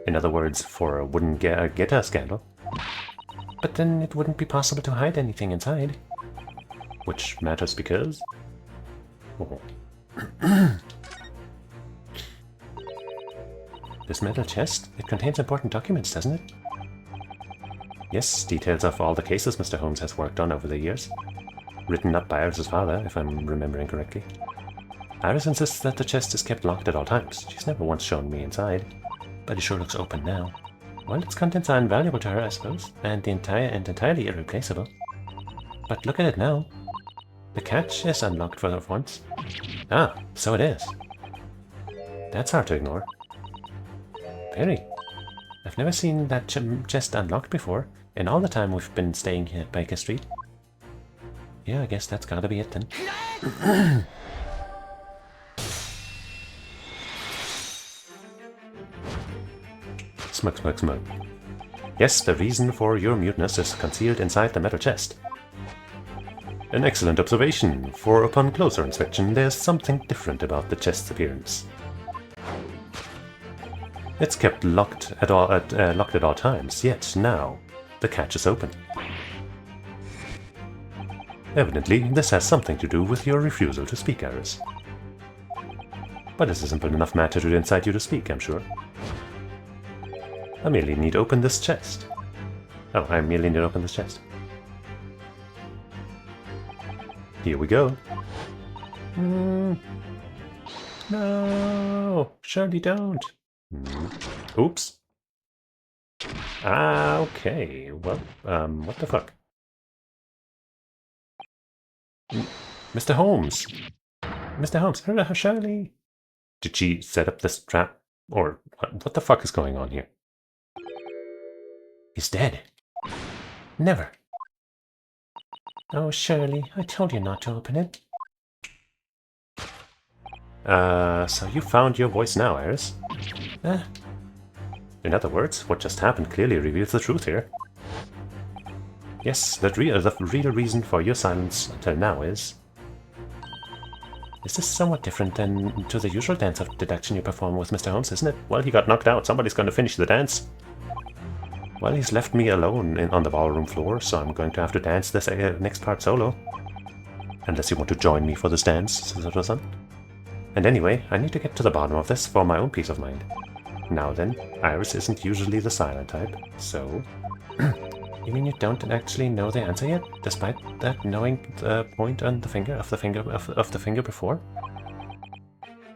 In other words, for a wooden Geta scandal. But then it wouldn't be possible to hide anything inside. Which matters because... Oh. This metal chest, it contains important documents, doesn't it? Yes, details of all the cases Mr. Holmes has worked on over the years. Written up by Iris' father, if I'm remembering correctly. Iris insists that the chest is kept locked at all times. She's never once shown me inside. But it sure looks open now. Well, its contents are invaluable to her, I suppose, and entirely irreplaceable. But look at it now. The catch is unlocked for once. Ah, so it is. That's hard to ignore. Very. I've never seen that chest unlocked before, in all the time we've been staying here at Baker Street. Yeah, I guess that's gotta be it then. Smug, smug, smug. Yes, the reason for your muteness is concealed inside the metal chest. An excellent observation, for upon closer inspection there's something different about the chest's appearance. It's kept locked at all times, yet now the catch is open. Evidently, this has something to do with your refusal to speak, Iris. But it's a simple enough matter to incite you to speak, I'm sure. I merely need to open this chest. Oh, I merely need to open this chest. Here we go. No! Surely don't! Oops. Ah, okay. Well, what the fuck? Mr. Holmes! Mr. Holmes, Shirley! Did she set up this trap? Or what the fuck is going on here? He's dead. Never. Oh, Shirley, I told you not to open it. So you found your voice now, Iris? In other words, what just happened clearly reveals the truth here. Yes, the real reason for your silence until now is... Is this somewhat different than to the usual dance of deduction you perform with Mr. Holmes, isn't it? Well, he got knocked out. Somebody's going to finish the dance. Well, he's left me alone on the ballroom floor, so I'm going to have to dance this next part solo. Unless you want to join me for this dance, son. And anyway, I need to get to the bottom of this for my own peace of mind. Now then, Iris isn't usually the silent type, so... You mean you don't actually know the answer yet, despite that knowing the point on the finger of the finger before?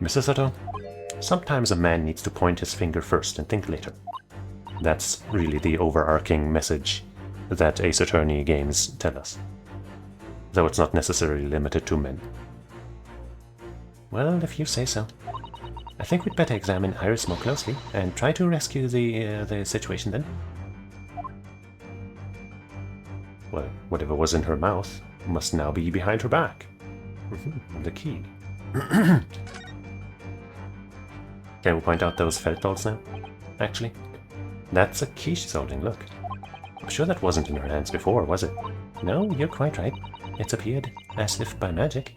Mrs. Soto, sometimes a man needs to point his finger first and think later. That's really the overarching message that Ace Attorney games tell us. Though it's not necessarily limited to men. Well, if you say so. I think we'd better examine Iris more closely and try to rescue the situation then. Well, whatever was in her mouth must now be behind her back. The key. Can we point out those felt dolls now? Actually, that's a key she's holding, look. I'm sure that wasn't in her hands before, was it? No, you're quite right. It's appeared as if by magic.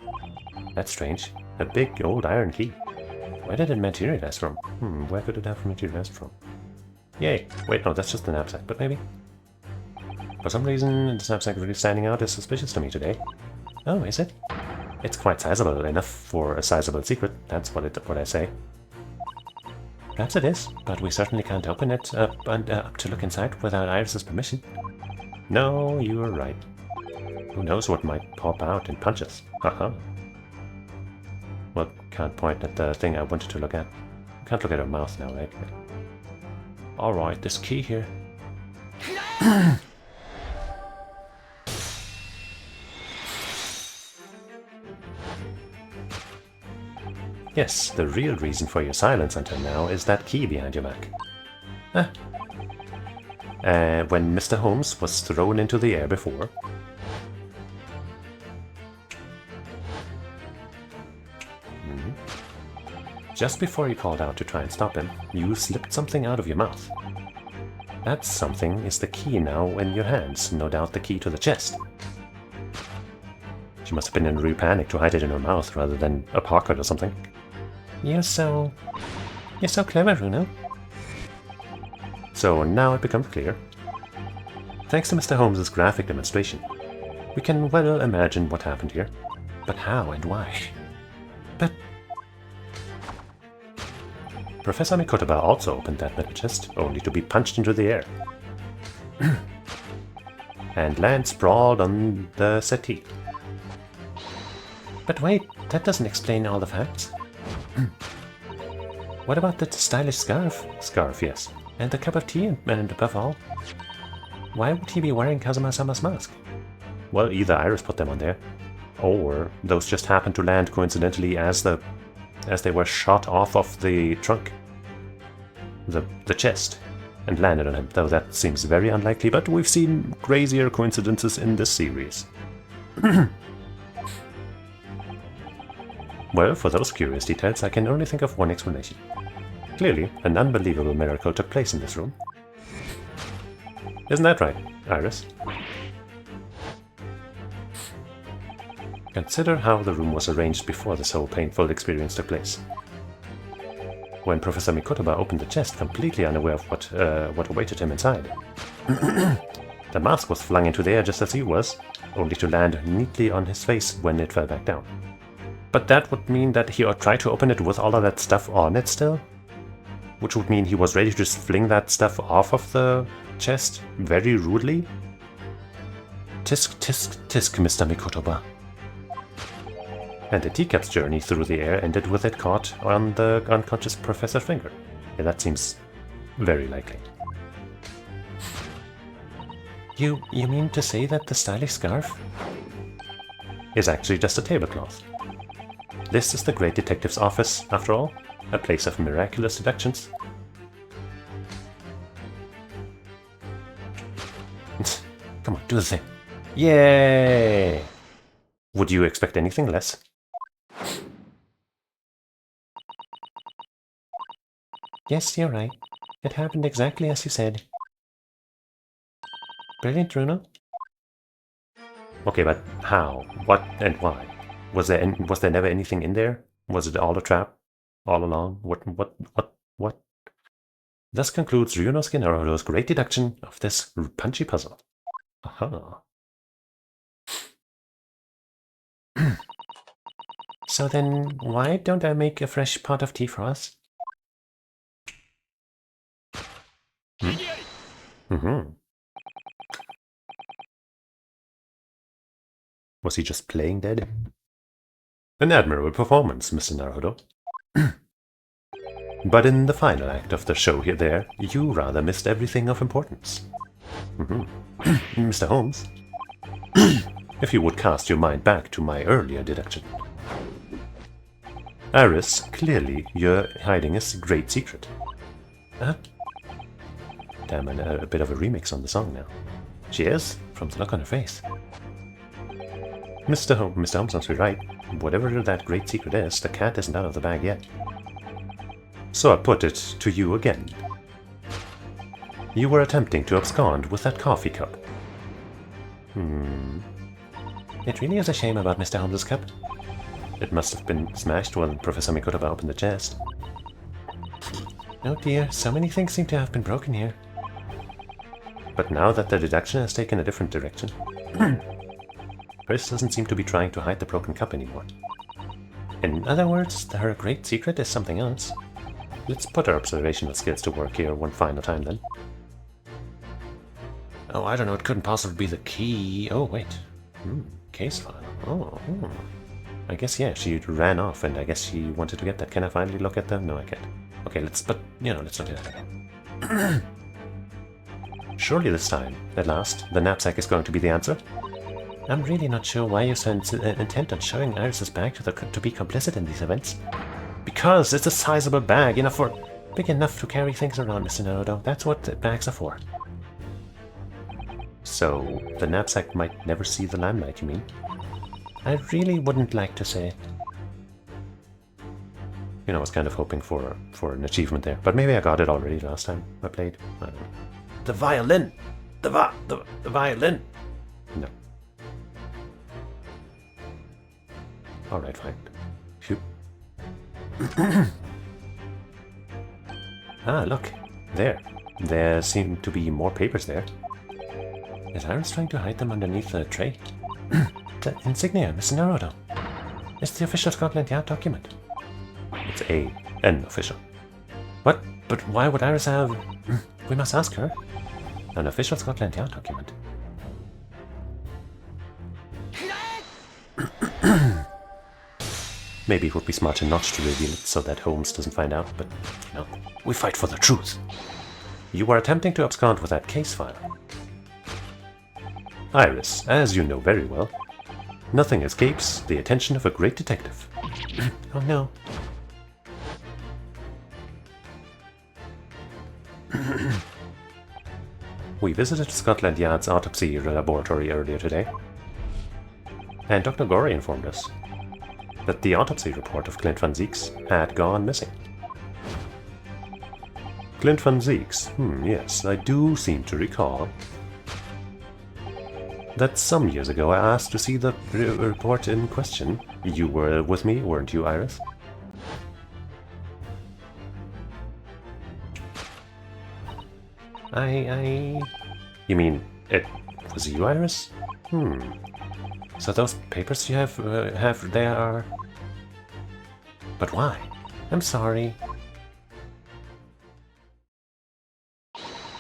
That's strange. A big old iron key. Where did it materialize from? Where could it have materialized from? Yay! Wait, no, that's just the knapsack, but maybe? For some reason, this knapsack really standing out is suspicious to me today. Oh, is it? It's quite sizable enough for a sizable secret, that's what I say. Perhaps it is, but we certainly can't open it up to look inside without Iris's permission. No, you are right. Who knows what might pop out and punch us? Haha. Well, can't point at the thing I wanted to look at. Can't look at her mouth now, right? Alright, this key here. Yes, the real reason for your silence until now is that key behind your back. When Mr. Holmes was thrown into the air before... just before you called out to try and stop him, you slipped something out of your mouth. That something is the key now in your hands, no doubt the key to the chest. She must have been in a real panic to hide it in her mouth rather than a pocket or something. You're so clever, Bruno. So now it becomes clear. Thanks to Mr. Holmes's graphic demonstration, we can well imagine what happened here. But how and why? But Professor Mikotoba also opened that metal chest, only to be punched into the air. And land sprawled on the settee. But wait, that doesn't explain all the facts. What about the stylish scarf? Scarf, yes. And the cup of tea, and above all, why would he be wearing Kazuma-sama's mask? Well, either Iris put them on there, or those just happened to land coincidentally as they were shot off of the trunk, the chest, and landed on him, though that seems very unlikely, but we've seen crazier coincidences in this series. Well, for those curious details, I can only think of one explanation. Clearly, an unbelievable miracle took place in this room. Isn't that right, Iris? Consider how the room was arranged before this whole painful experience took place. When Professor Mikotoba opened the chest, completely unaware of what awaited him inside. The mask was flung into the air just as he was, only to land neatly on his face when it fell back down. But that would mean that he tried to open it with all of that stuff on it still? Which would mean he was ready to just fling that stuff off of the chest very rudely? Tisk, tisk, tisk, Mr. Mikotoba. And the teacup's journey through the air ended with it caught on the unconscious professor's finger. Yeah, that seems very likely. You mean to say that the stylish scarf is actually just a tablecloth? This is the great detective's office, after all, a place of miraculous deductions. Come on, do the thing. Yay! Would you expect anything less? Yes, you're right. It happened exactly as you said. Brilliant, Bruno. Okay, but how? What and why? Was there never anything in there? Was it all a trap? All along? What? Thus concludes Ryunosuke Naruto's great deduction of this punchy puzzle. Aha. So then, why don't I make a fresh pot of tea for us? Was he just playing dead? An admirable performance, Mr. Naruto. But in the final act of the show here, you rather missed everything of importance. Mr. Holmes, if you would cast your mind back to my earlier deduction. Iris, clearly you're hiding a great secret. Damn, a bit of a remix on the song now. She is, from the look on her face. Mr. Holmes must be right. Whatever that great secret is, the cat isn't out of the bag yet. So I put it to you again. You were attempting to abscond with that coffee cup. It really is a shame about Mr. Holmes' cup. It must have been smashed when Professor Mikotoba opened the chest. Oh dear, so many things seem to have been broken here. But now that the deduction has taken a different direction, Chris doesn't seem to be trying to hide the broken cup anymore. In other words, her great secret is something else. Let's put our observational skills to work here one final time then. Oh, I don't know, it couldn't possibly be the key. Oh, wait. Case file. Oh. I guess, yeah, she ran off and I guess she wanted to get that. Can I finally look at them? No, I can't. Okay, let's look at that again. Surely this time, at last, the knapsack is going to be the answer. I'm really not sure why you're so intent on showing Iris's bag to be complicit in these events. Because it's a sizable bag, big enough to carry things around, Mr. Naruto. That's what the bags are for. So, the knapsack might never see the limelight, you mean? I really wouldn't like to say. You know, I was kind of hoping for an achievement there. But maybe I got it already last time I played. I don't know. The violin! The violin! No. Alright, fine. Shoot. Ah, look. There. There seem to be more papers there. Is Iris trying to hide them underneath the tray? The insignia, Mr. Naruto. It's the official Scotland Yard document. It's an official. What? But why would Iris have... We must ask her. An official Scotland Yard document. Maybe it would be smarter not to reveal it so that Holmes doesn't find out, but, you know, we fight for the truth. You were attempting to abscond with that case file. Iris, as you know very well, nothing escapes the attention of a great detective. Oh no. We visited Scotland Yard's autopsy laboratory earlier today, and Dr. Gorey informed us that the autopsy report of Clint Van Zieks had gone missing. Clint Van Zieks? Yes, I do seem to recall that some years ago I asked to see the report in question. You were with me, weren't you, Iris? You mean, it was you, Iris? So those papers you have there are... But why? I'm sorry.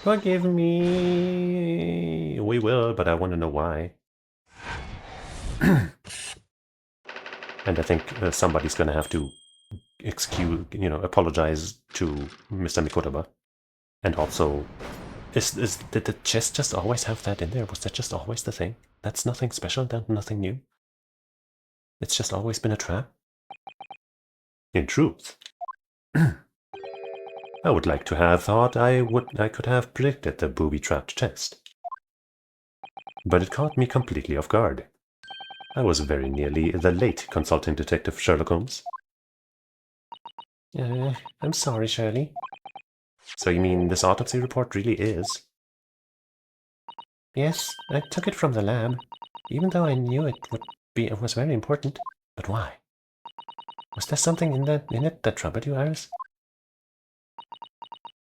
Forgive me. We will, but I want to know why. And I think somebody's gonna have to apologize to Mr. Mikotoba. And also, did the chest just always have that in there? Was that just always the thing? That's nothing special, nothing new? It's just always been a trap? In truth, I would like to have thought I could have predicted the booby-trapped chest. But it caught me completely off guard. I was very nearly the late consulting detective Sherlock Holmes. I'm sorry, Shirley. So you mean this autopsy report really is? Yes, I took it from the lab, even though I knew it was very important. But why? Was there something in it that troubled you, Iris?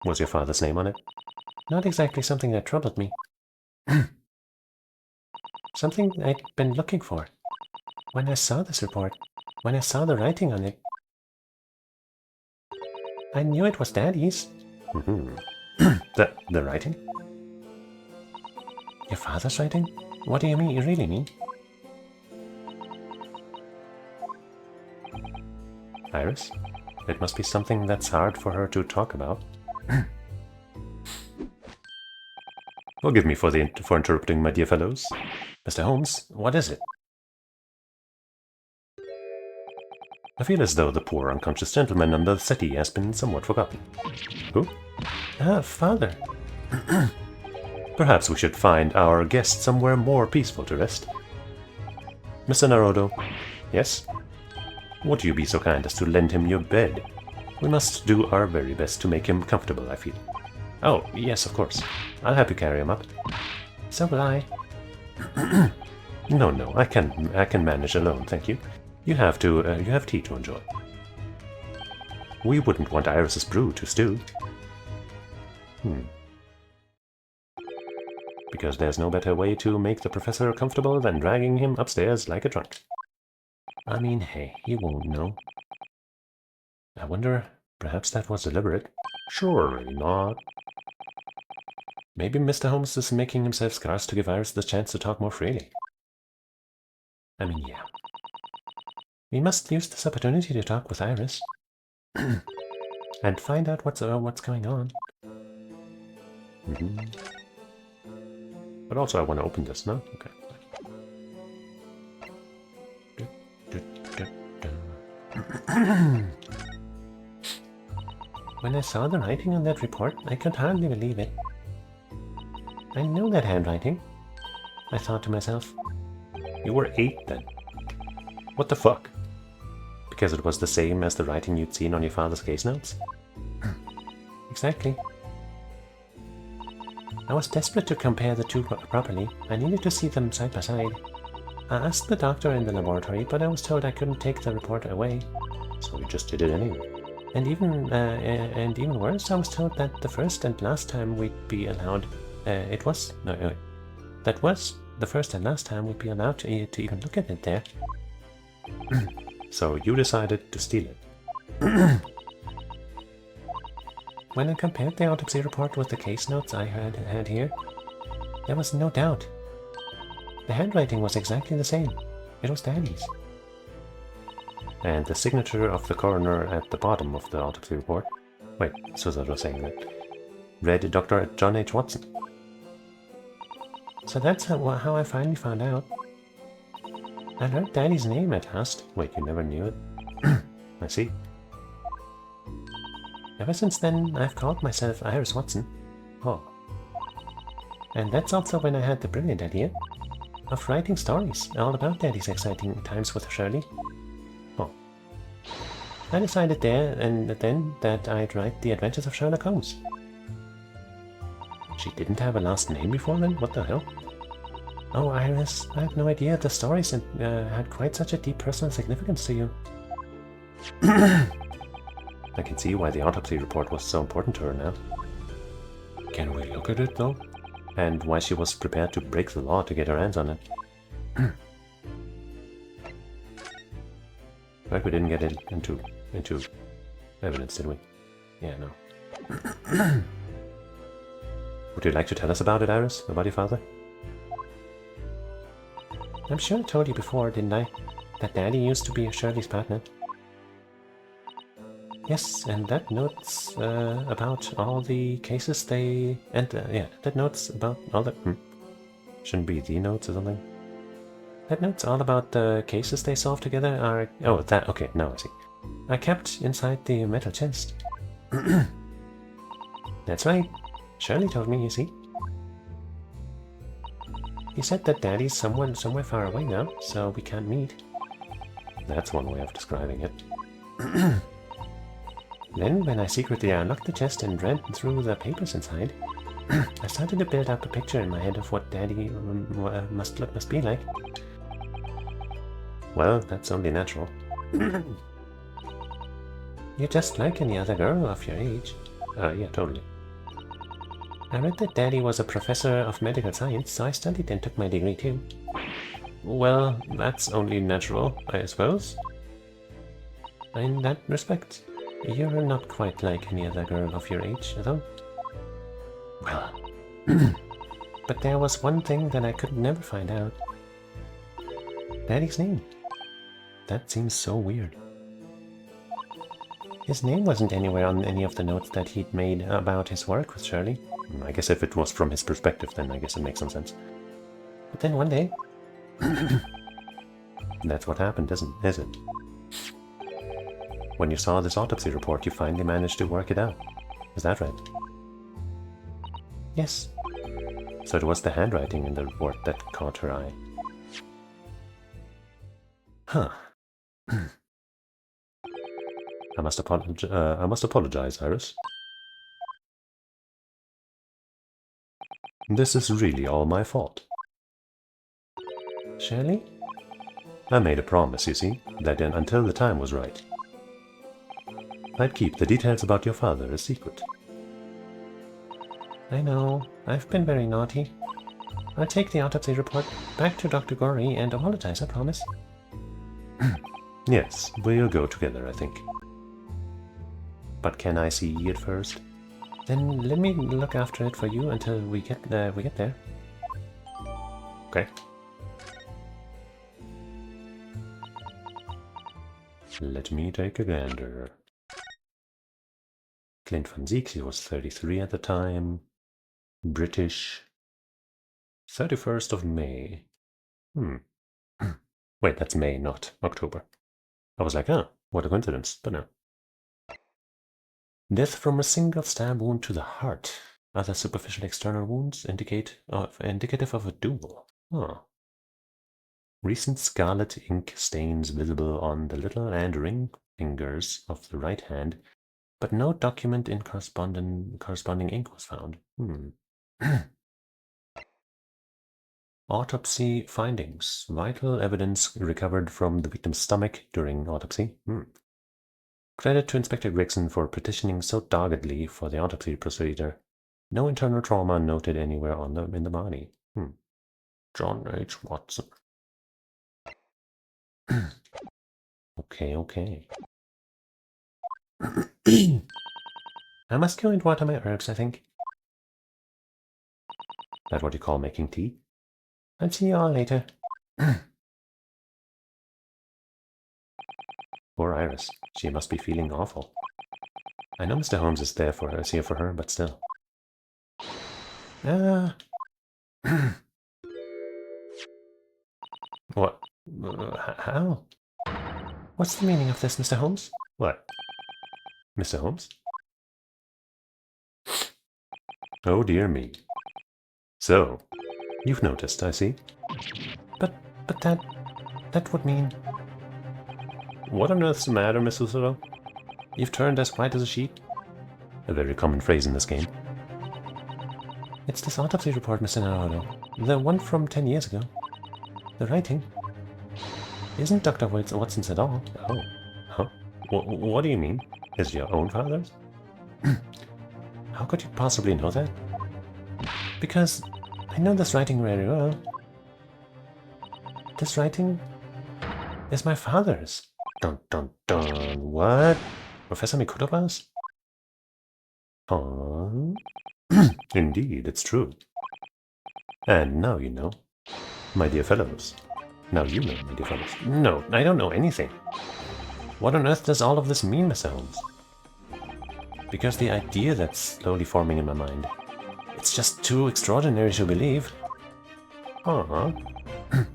Was your father's name on it? Not exactly something that troubled me. Something I'd been looking for. When I saw this report, when I saw the writing on it, I knew it was Daddy's. The writing? Your father's writing? What do you mean? You really mean? Iris? It must be something that's hard for her to talk about. Forgive me for interrupting, my dear fellows. Mr. Holmes, what is it? I feel as though the poor unconscious gentleman on the settee has been somewhat forgotten. Who? Ah, father. Perhaps we should find our guest somewhere more peaceful to rest. Mr. Naruto. Yes? Would you be so kind as to lend him your bed? We must do our very best to make him comfortable, I feel. Oh, yes, of course. I'll help you carry him up. So will I. No, I can manage alone, thank you. You have tea to enjoy. We wouldn't want Iris's brew to stew. Because there's no better way to make the professor comfortable than dragging him upstairs like a trunk. I mean, hey, he won't know. I wonder, perhaps that was deliberate. Surely not. Maybe Mr. Holmes is making himself scarce to give Iris the chance to talk more freely. I mean, yeah. We must use this opportunity to talk with Iris. And find out what's going on. But also I want to open this, no? Okay. When I saw the writing on that report, I could hardly believe it. I knew that handwriting. I thought to myself. You were 8 then. What the fuck? because it was the same as the writing you'd seen on your father's case notes? Exactly. I was desperate to compare the two properly. I needed to see them side by side. I asked the doctor in the laboratory, but I was told I couldn't take the report away. So you just did it anyway. And even worse, I was told that the first and last time we'd be allowed... that was the first and last time we'd be allowed to even look at it there. So you decided to steal it. When I compared the autopsy report with the case notes I had here, there was no doubt. The handwriting was exactly the same. It was Daddy's. And the signature of the coroner at the bottom of the autopsy report. Wait, so that was saying that. Read Dr. John H. Watson. So that's how I finally found out. I learned Daddy's name at last. Wait, you never knew it? I see. Ever since then, I've called myself Iris Watson. Oh. And that's also when I had the brilliant idea of writing stories all about Daddy's exciting times with Shirley. Oh. I decided there and then that I'd write The Adventures of Sherlock Holmes. She didn't have a last name before then? What the hell? Oh, Iris, I had no idea the stories had quite such a deep personal significance to you. I can see why the autopsy report was so important to her now. Can we look at it, though? And why she was prepared to break the law to get her hands on it. Right, we didn't get it into evidence, did we? Yeah, no. Would you like to tell us about it, Iris? About your father? I'm sure I told you before, didn't I? That Daddy used to be Shirley's partner. Yes, and that notes about all the cases they... yeah, that notes about all the... Shouldn't be the notes or something? That notes all about the cases they solved together are... Oh, that... okay, now I see. Are kept inside the metal chest. That's right. Shirley told me, you see. He said that Daddy's somewhere far away now, so we can't meet. That's one way of describing it. Then, when I secretly unlocked the chest and read through the papers inside, I started to build up a picture in my head of what Daddy must be like. Well, that's only natural. You're just like any other girl of your age. Yeah, totally. I read that Daddy was a professor of medical science, so I studied and took my degree too. Well, that's only natural, I suppose. In that respect, you're not quite like any other girl of your age, though. Well... But there was one thing that I could never find out. Daddy's name. That seems so weird. His name wasn't anywhere on any of the notes that he'd made about his work with Shirley. I guess if it was from his perspective, then I guess it makes some sense. But then one day... That's what happened, is it? When you saw this autopsy report, you finally managed to work it out. Is that right? Yes. So it was the handwriting in the report that caught her eye. Huh. I must apologize, Iris. This is really all my fault. Shirley? I made a promise, you see, that until the time was right, I'd keep the details about your father a secret. I know. I've been very naughty. I'll take the autopsy report back to Dr. Gorey and apologize, I promise. Yes, we'll go together, I think. But can I see it first? Then let me look after it for you until we get there. Okay. Let me take a gander. Clint Van Ziek, he was 33 at the time. British. 31st of May. Wait, that's May, not October. I was like, oh, what a coincidence, but no. Death from a single stab wound to the heart. Other superficial external wounds indicative of a duel. Oh. Recent scarlet ink stains visible on the little and ring fingers of the right hand, but no document in corresponding ink was found. Autopsy findings. Vital evidence recovered from the victim's stomach during autopsy. Credit to Inspector Gregson for petitioning so doggedly for the autopsy procedure. No internal trauma noted anywhere in the body. John H. Watson. Okay. I must go and water my herbs, I think. That what you call making tea? I'll see you all later. Poor Iris. She must be feeling awful. I know Mr. Holmes is here for her, but still. What? How? What's the meaning of this, Mr. Holmes? What? Mr. Holmes? Oh dear me. So, you've noticed, I see. But that would mean... What on earth's the matter, Miss Lucero? You've turned as white as a sheet. A very common phrase in this game. It's this autopsy report, Mr. Naruto. The one from 10 years ago. The writing isn't Dr. Watson's at all. Oh. Huh? What do you mean? Is it your own father's? How could you possibly know that? Because I know this writing very well. This writing is my father's. Dun dun dun. What? Professor Mikutoba's? Huh? Indeed, it's true. And now you know. My dear fellows. Now you know, my dear fellows. No, I don't know anything. What on earth does all of this mean, Mr. Holmes? Because the idea that's slowly forming in my mind, it's just too extraordinary to believe.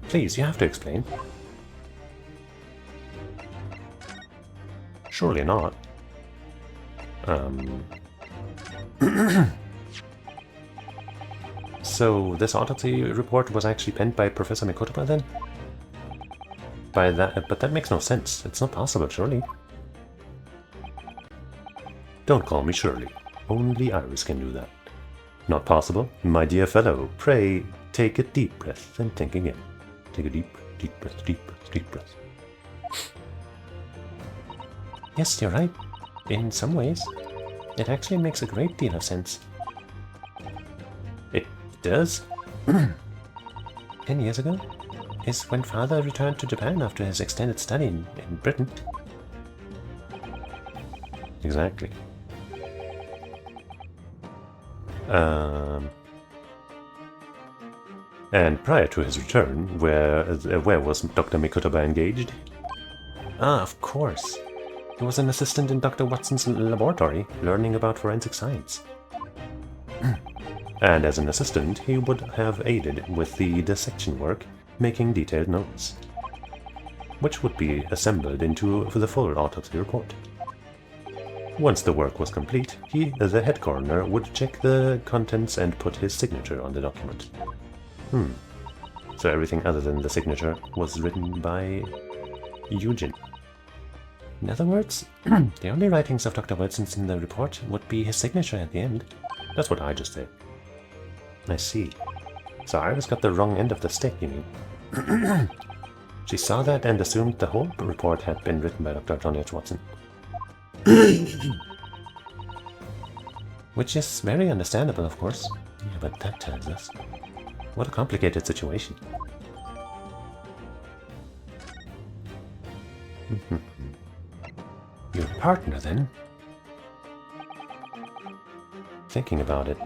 Please, you have to explain. Surely not. So this autopsy report was actually penned by Professor Mikotoba then? But that makes no sense. It's not possible, surely. Don't call me Shirley. Only Iris can do that. Not possible? My dear fellow, pray take a deep breath and think again. Take a deep breath, deep breath, deep breath. Yes, you're right. In some ways. It actually makes a great deal of sense. It does? 10 years ago is when Father returned to Japan after his extended study in Britain. Exactly. And prior to his return, where was Dr. Mikotoba engaged? Ah, of course. He was an assistant in Dr. Watson's laboratory, learning about forensic science. And as an assistant, he would have aided with the dissection work, making detailed notes, which would be assembled into the full autopsy report. Once the work was complete, he, the head coroner, would check the contents and put his signature on the document. So everything other than the signature was written by Eugen. In other words, the only writings of Dr. Watson's in the report would be his signature at the end. That's what I just said. I see. So Iris got the wrong end of the stick, you mean? She saw that and assumed the whole report had been written by Dr. John H. Watson. Which is very understandable, of course. Yeah, but that tells us. What a complicated situation. Your partner, then? Thinking about it,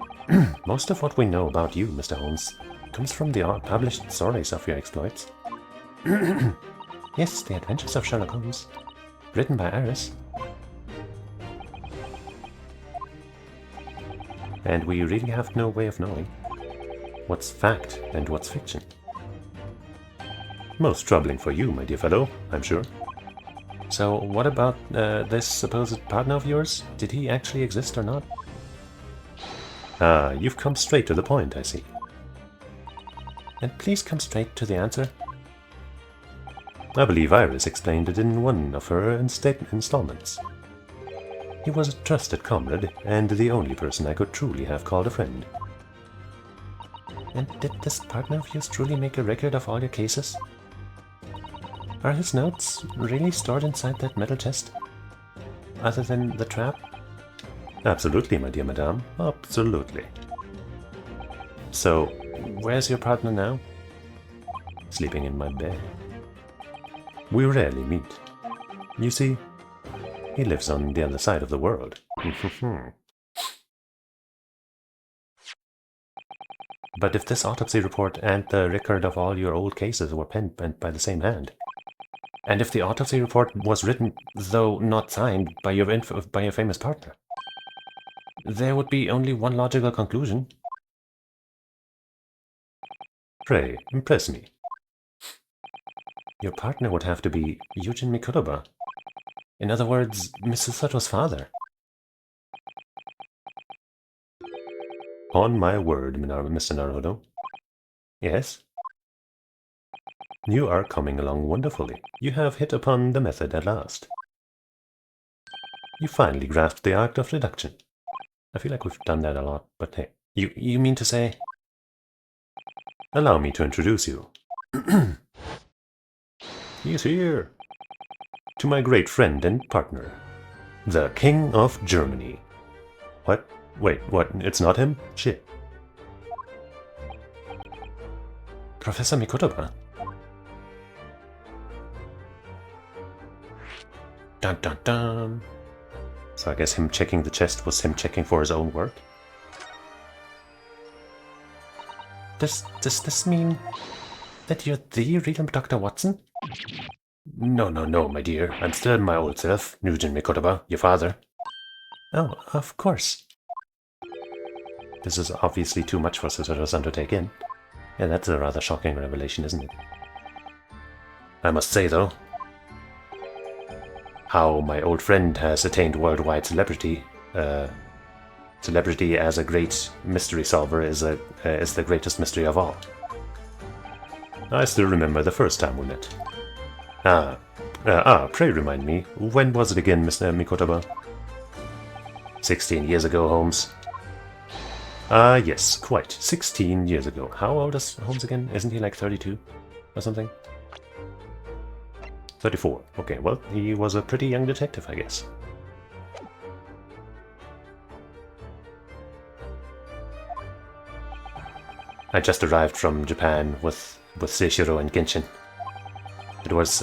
most of what we know about you, Mr. Holmes, comes from the published stories of your exploits. Yes, The Adventures of Sherlock Holmes, written by Iris. And we really have no way of knowing what's fact and what's fiction. Most troubling for you, my dear fellow, I'm sure. So what about this supposed partner of yours? Did he actually exist or not? Ah, you've come straight to the point, I see. And please come straight to the answer. I believe Iris explained it in one of her installments. He was a trusted comrade, and the only person I could truly have called a friend. And did this partner of yours truly make a record of all your cases? Are his notes really stored inside that metal chest? Other than the trap? Absolutely, my dear madame. Absolutely. So, where's your partner now? Sleeping in my bed. We rarely meet. You see, he lives on the other side of the world. But if this autopsy report and the record of all your old cases were penned by the same hand, and if the autopsy report was written, though not signed, by your famous partner, there would be only one logical conclusion. Pray, impress me. Your partner would have to be Yujin Mikutoba. In other words, Mrs. Sato's father. On my word, Mr. Naruhodo. Yes? You are coming along wonderfully. You have hit upon the method at last. You finally grasped the art of deduction. I feel like we've done that a lot, but hey. You mean to say? Allow me to introduce you. He's here. To my great friend and partner, the King of Germany. What? Wait, what? It's not him? Shit. Professor Mikutoba? Dun dun dun. So I guess him checking the chest was him checking for his own work? Does this mean that you're the real Dr. Watson? No, my dear. I'm still my old self, Nugent Mikutoba, your father. Oh, of course. This is obviously too much for Susato-san to take in. Yeah, that's a rather shocking revelation, isn't it? I must say, though, how my old friend has attained worldwide celebrity. Celebrity as a great mystery solver is the greatest mystery of all. I still remember the first time we met. Pray remind me, when was it again, Mr. Mikutoba? 16 years ago, Holmes. Yes, quite. 16 years ago. How old is Holmes again? Isn't he like 32 or something? 34. Okay, well, he was a pretty young detective, I guess. I just arrived from Japan with Seishiro and Genshin.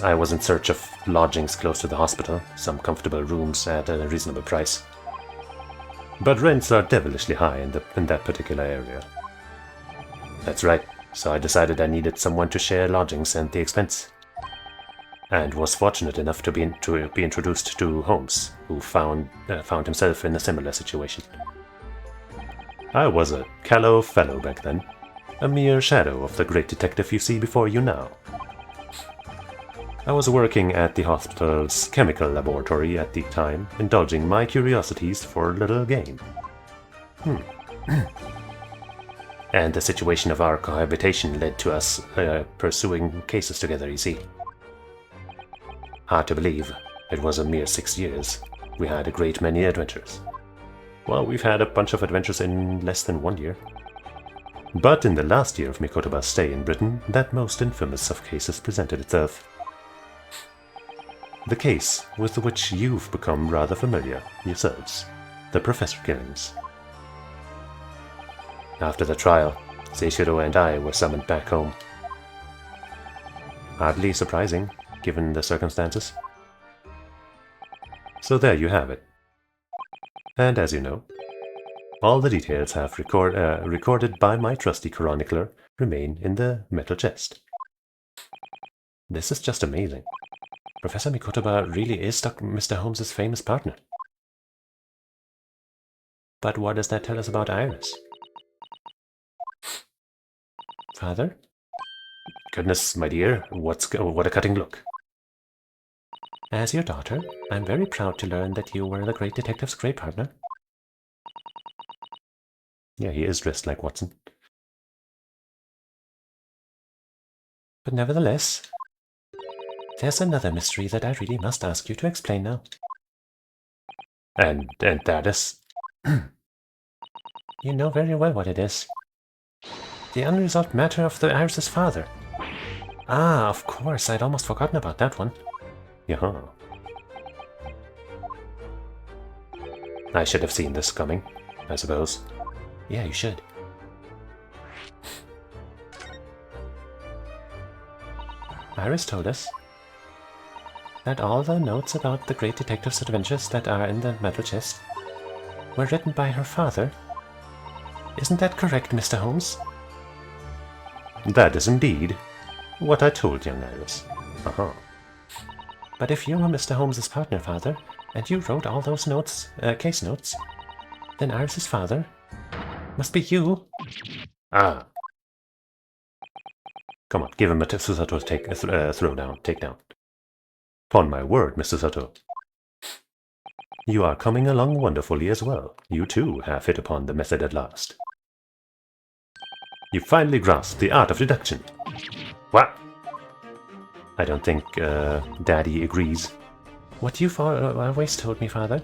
I was in search of lodgings close to the hospital, some comfortable rooms at a reasonable price. But rents are devilishly high in that particular area. That's right, so I decided I needed someone to share lodgings and the expense. And was fortunate enough to be introduced to Holmes, who found himself in a similar situation. I was a callow fellow back then, a mere shadow of the great detective you see before you now. I was working at the hospital's chemical laboratory at the time, indulging my curiosities for a little gain. And the situation of our cohabitation led to us pursuing cases together, you see. Hard to believe, it was a mere 6 years. We had a great many adventures. Well, we've had a bunch of adventures in less than 1 year. But in the last year of Mikutoba's stay in Britain, that most infamous of cases presented itself. The case with which you've become rather familiar yourselves, the Professor killings. After the trial, Seishiro and I were summoned back home. Hardly surprising, given the circumstances. So there you have it. And as you know, all the details have recorded by my trusty chronicler remain in the metal chest. This is just amazing. Professor Mikutoba really is Mr. Holmes's famous partner. But what does that tell us about Iris? Father? Goodness, my dear, what a cutting look. As your daughter, I'm very proud to learn that you were the great detective's great partner. Yeah, he is dressed like Watson. But nevertheless, There's another mystery that I really must ask you to explain now. And that is... You know very well what it is. The unresolved matter of the Iris's father. Ah, of course, I'd almost forgotten about that one. Yeah. I should have seen this coming, I suppose. Yeah, you should. Iris told us that all the notes about the great detective's adventures that are in the metal chest were written by her father. Isn't that correct, Mr. Holmes? That is indeed what I told young Iris. But if you were Mr. Holmes's partner, father, and you wrote all those notes, case notes, then Iris's father must be you. Ah. Come on, give him a Susato takedown. Upon my word, Mr. Sato. You are coming along wonderfully as well. You too have hit upon the method at last. You finally grasped the art of deduction. What? I don't think Daddy agrees. What you've always told me, father,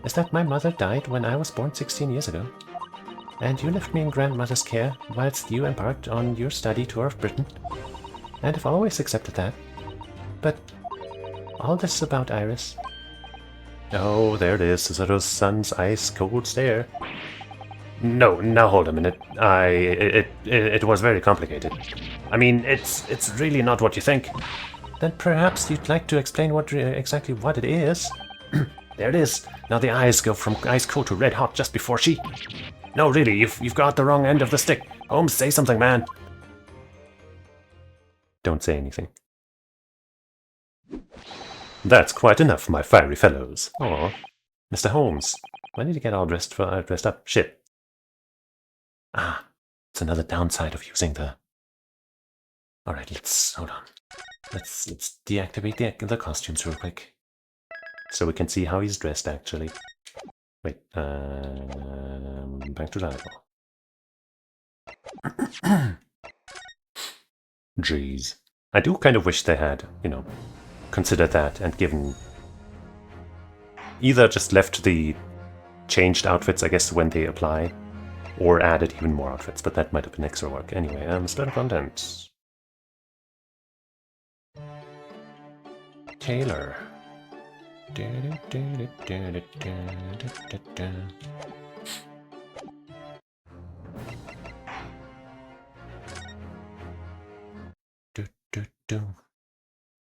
is that my mother died when I was born 16 years ago. And you left me in grandmother's care whilst you embarked on your study tour of Britain. And I've always accepted that. But all this about Iris... Oh, there it is, Susato's son's ice-cold stare. No, now hold a minute. It was very complicated. I mean, it's really not what you think. Then perhaps you'd like to explain exactly what it is. There it is. Now the eyes go from ice-cold to red-hot just before she... No, really, you've got the wrong end of the stick. Holmes, say something, man. Don't say anything. That's quite enough, my fiery fellows. Aw. Mr. Holmes, when did you get all dressed up? Shit. Ah, it's another downside of using the... Alright, hold on. Let's deactivate the costumes real quick. So we can see how he's dressed, actually. Wait, back to that. Jeez. I do kind of wish they had, considered that and given... Either just left the changed outfits, I guess, when they apply, or added even more outfits, but that might have been extra work. Anyway, split content. Taylor.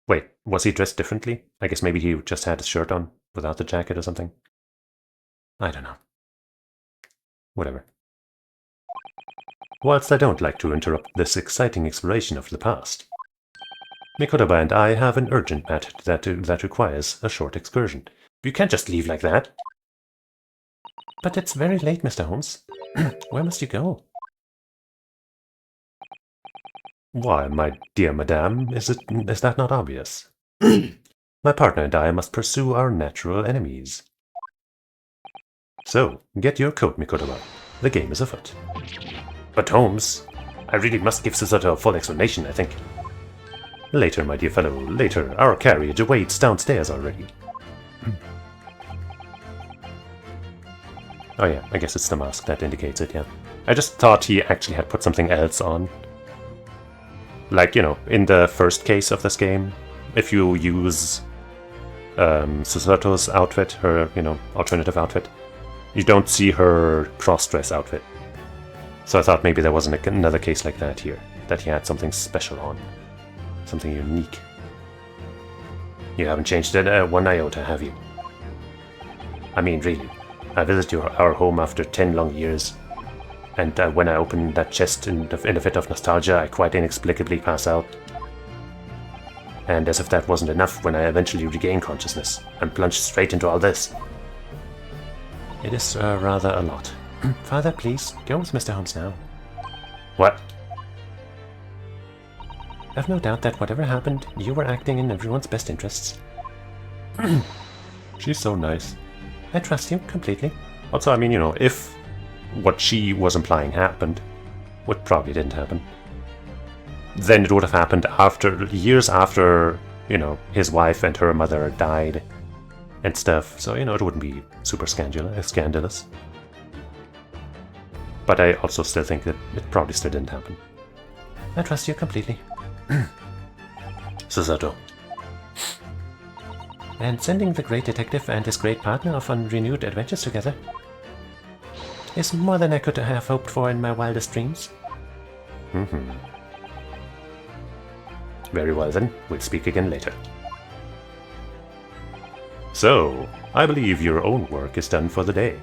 Wait, was he dressed differently? I guess maybe he just had his shirt on without the jacket or something. I don't know. Whatever. Whilst I don't like to interrupt this exciting exploration of the past, Mikotoba and I have an urgent matter that requires a short excursion. You can't just leave like that. But it's very late, Mr. Holmes. Where must you go? Why, my dear madame, is that not obvious? My partner and I must pursue our natural enemies. So, get your coat, Mikotoba. The game is afoot. But Holmes, I really must give Susato a full explanation, I think. Later, my dear fellow, later. Our carriage awaits downstairs already. Oh yeah, I guess it's the mask that indicates it, yeah. I just thought he actually had put something else on. Like, in the first case of this game, if you use Susato's outfit, her, alternative outfit, you don't see her cross-dress outfit. So I thought maybe there wasn't another case like that here, that he had something special on. Something unique. You haven't changed it one iota, have you? I mean, really. I visited our home after 10 long years, and when I open that chest in a fit of nostalgia, I quite inexplicably pass out. And as if that wasn't enough, when I eventually regain consciousness, I'm plunged straight into all this. It is rather a lot. Father, please, go with Mr. Holmes now. What? I've no doubt that whatever happened, you were acting in everyone's best interests. She's so nice. I trust you completely. Also, I mean, if what she was implying happened, which probably didn't happen, then it would have happened years after you know, his wife and her mother died and stuff, so, you know, it wouldn't be super scandalous. But I also still think that it probably still didn't happen. I trust you completely. Susato. And sending the great detective and his great partner off on renewed adventures together is more than I could have hoped for in my wildest dreams. Very well then, we'll speak again later. So, I believe your own work is done for the day.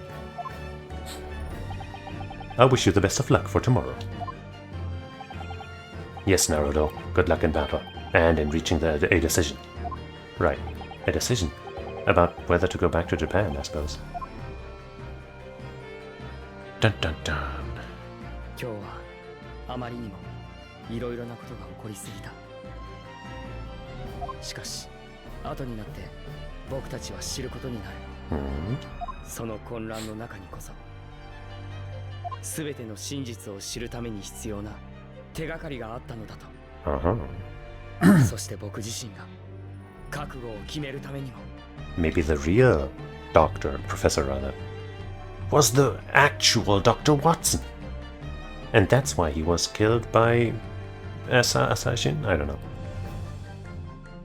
I wish you the best of luck for tomorrow. Yes, Naruto, good luck in battle, and in reaching a decision. Right, a decision about whether to go back to Japan, I suppose. Dun dun dun. 今日はあまりにもいろいろなことが起こりすぎた。しかし後になって僕たちは知ることになる。その混乱の中にこそ全ての真実を知るために必要な手がかりがあったのだと。そして僕自身が覚悟を決めるためにも。Maybe the real doctor, professor rather, was the actual Dr. Watson. And that's why he was killed by assassin? I don't know.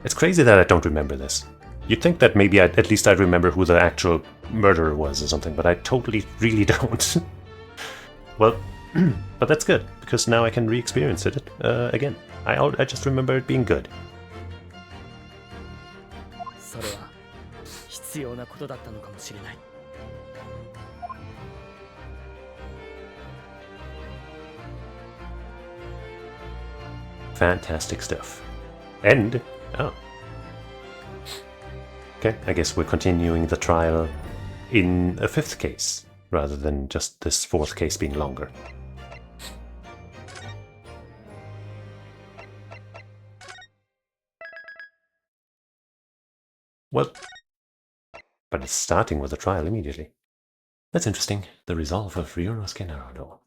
It's crazy that I don't remember this. You'd think that maybe at least I'd remember who the actual murderer was or something, but I totally really don't. Well, but that's good, because now I can re-experience it again. I just remember it being good. それは必要なことだったのかもしれない。Fantastic stuff. And, oh. Okay, I guess we're continuing the trial in a fifth case, rather than just this fourth case being longer. Well, but it's starting with the trial immediately. That's interesting, the resolve of Ryunosuke Naruto.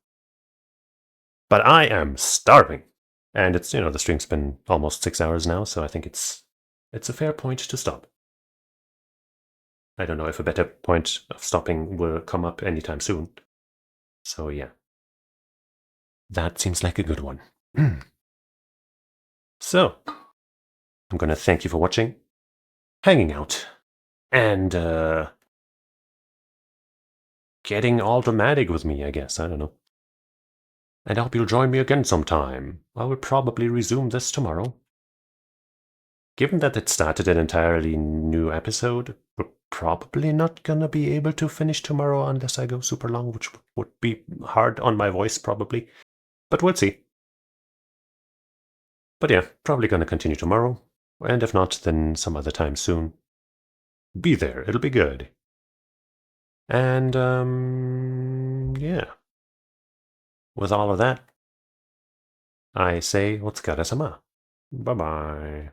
But I am starving! And it's, you know, the stream's been almost 6 hours now, so I think it's a fair point to stop. I don't know if a better point of stopping will come up anytime soon. So yeah. That seems like a good one. So, I'm gonna thank you for watching, hanging out, and getting all dramatic with me, I guess. I don't know. And I hope you'll join me again sometime. I will probably resume this tomorrow. Given that it started an entirely new episode, we're probably not gonna be able to finish tomorrow unless I go super long, which would be hard on my voice probably. But we'll see. But yeah, probably gonna continue tomorrow. And if not, then some other time soon. Be there, it'll be good. And, yeah. With all of that, I say, Otsukaresama. Bye-bye.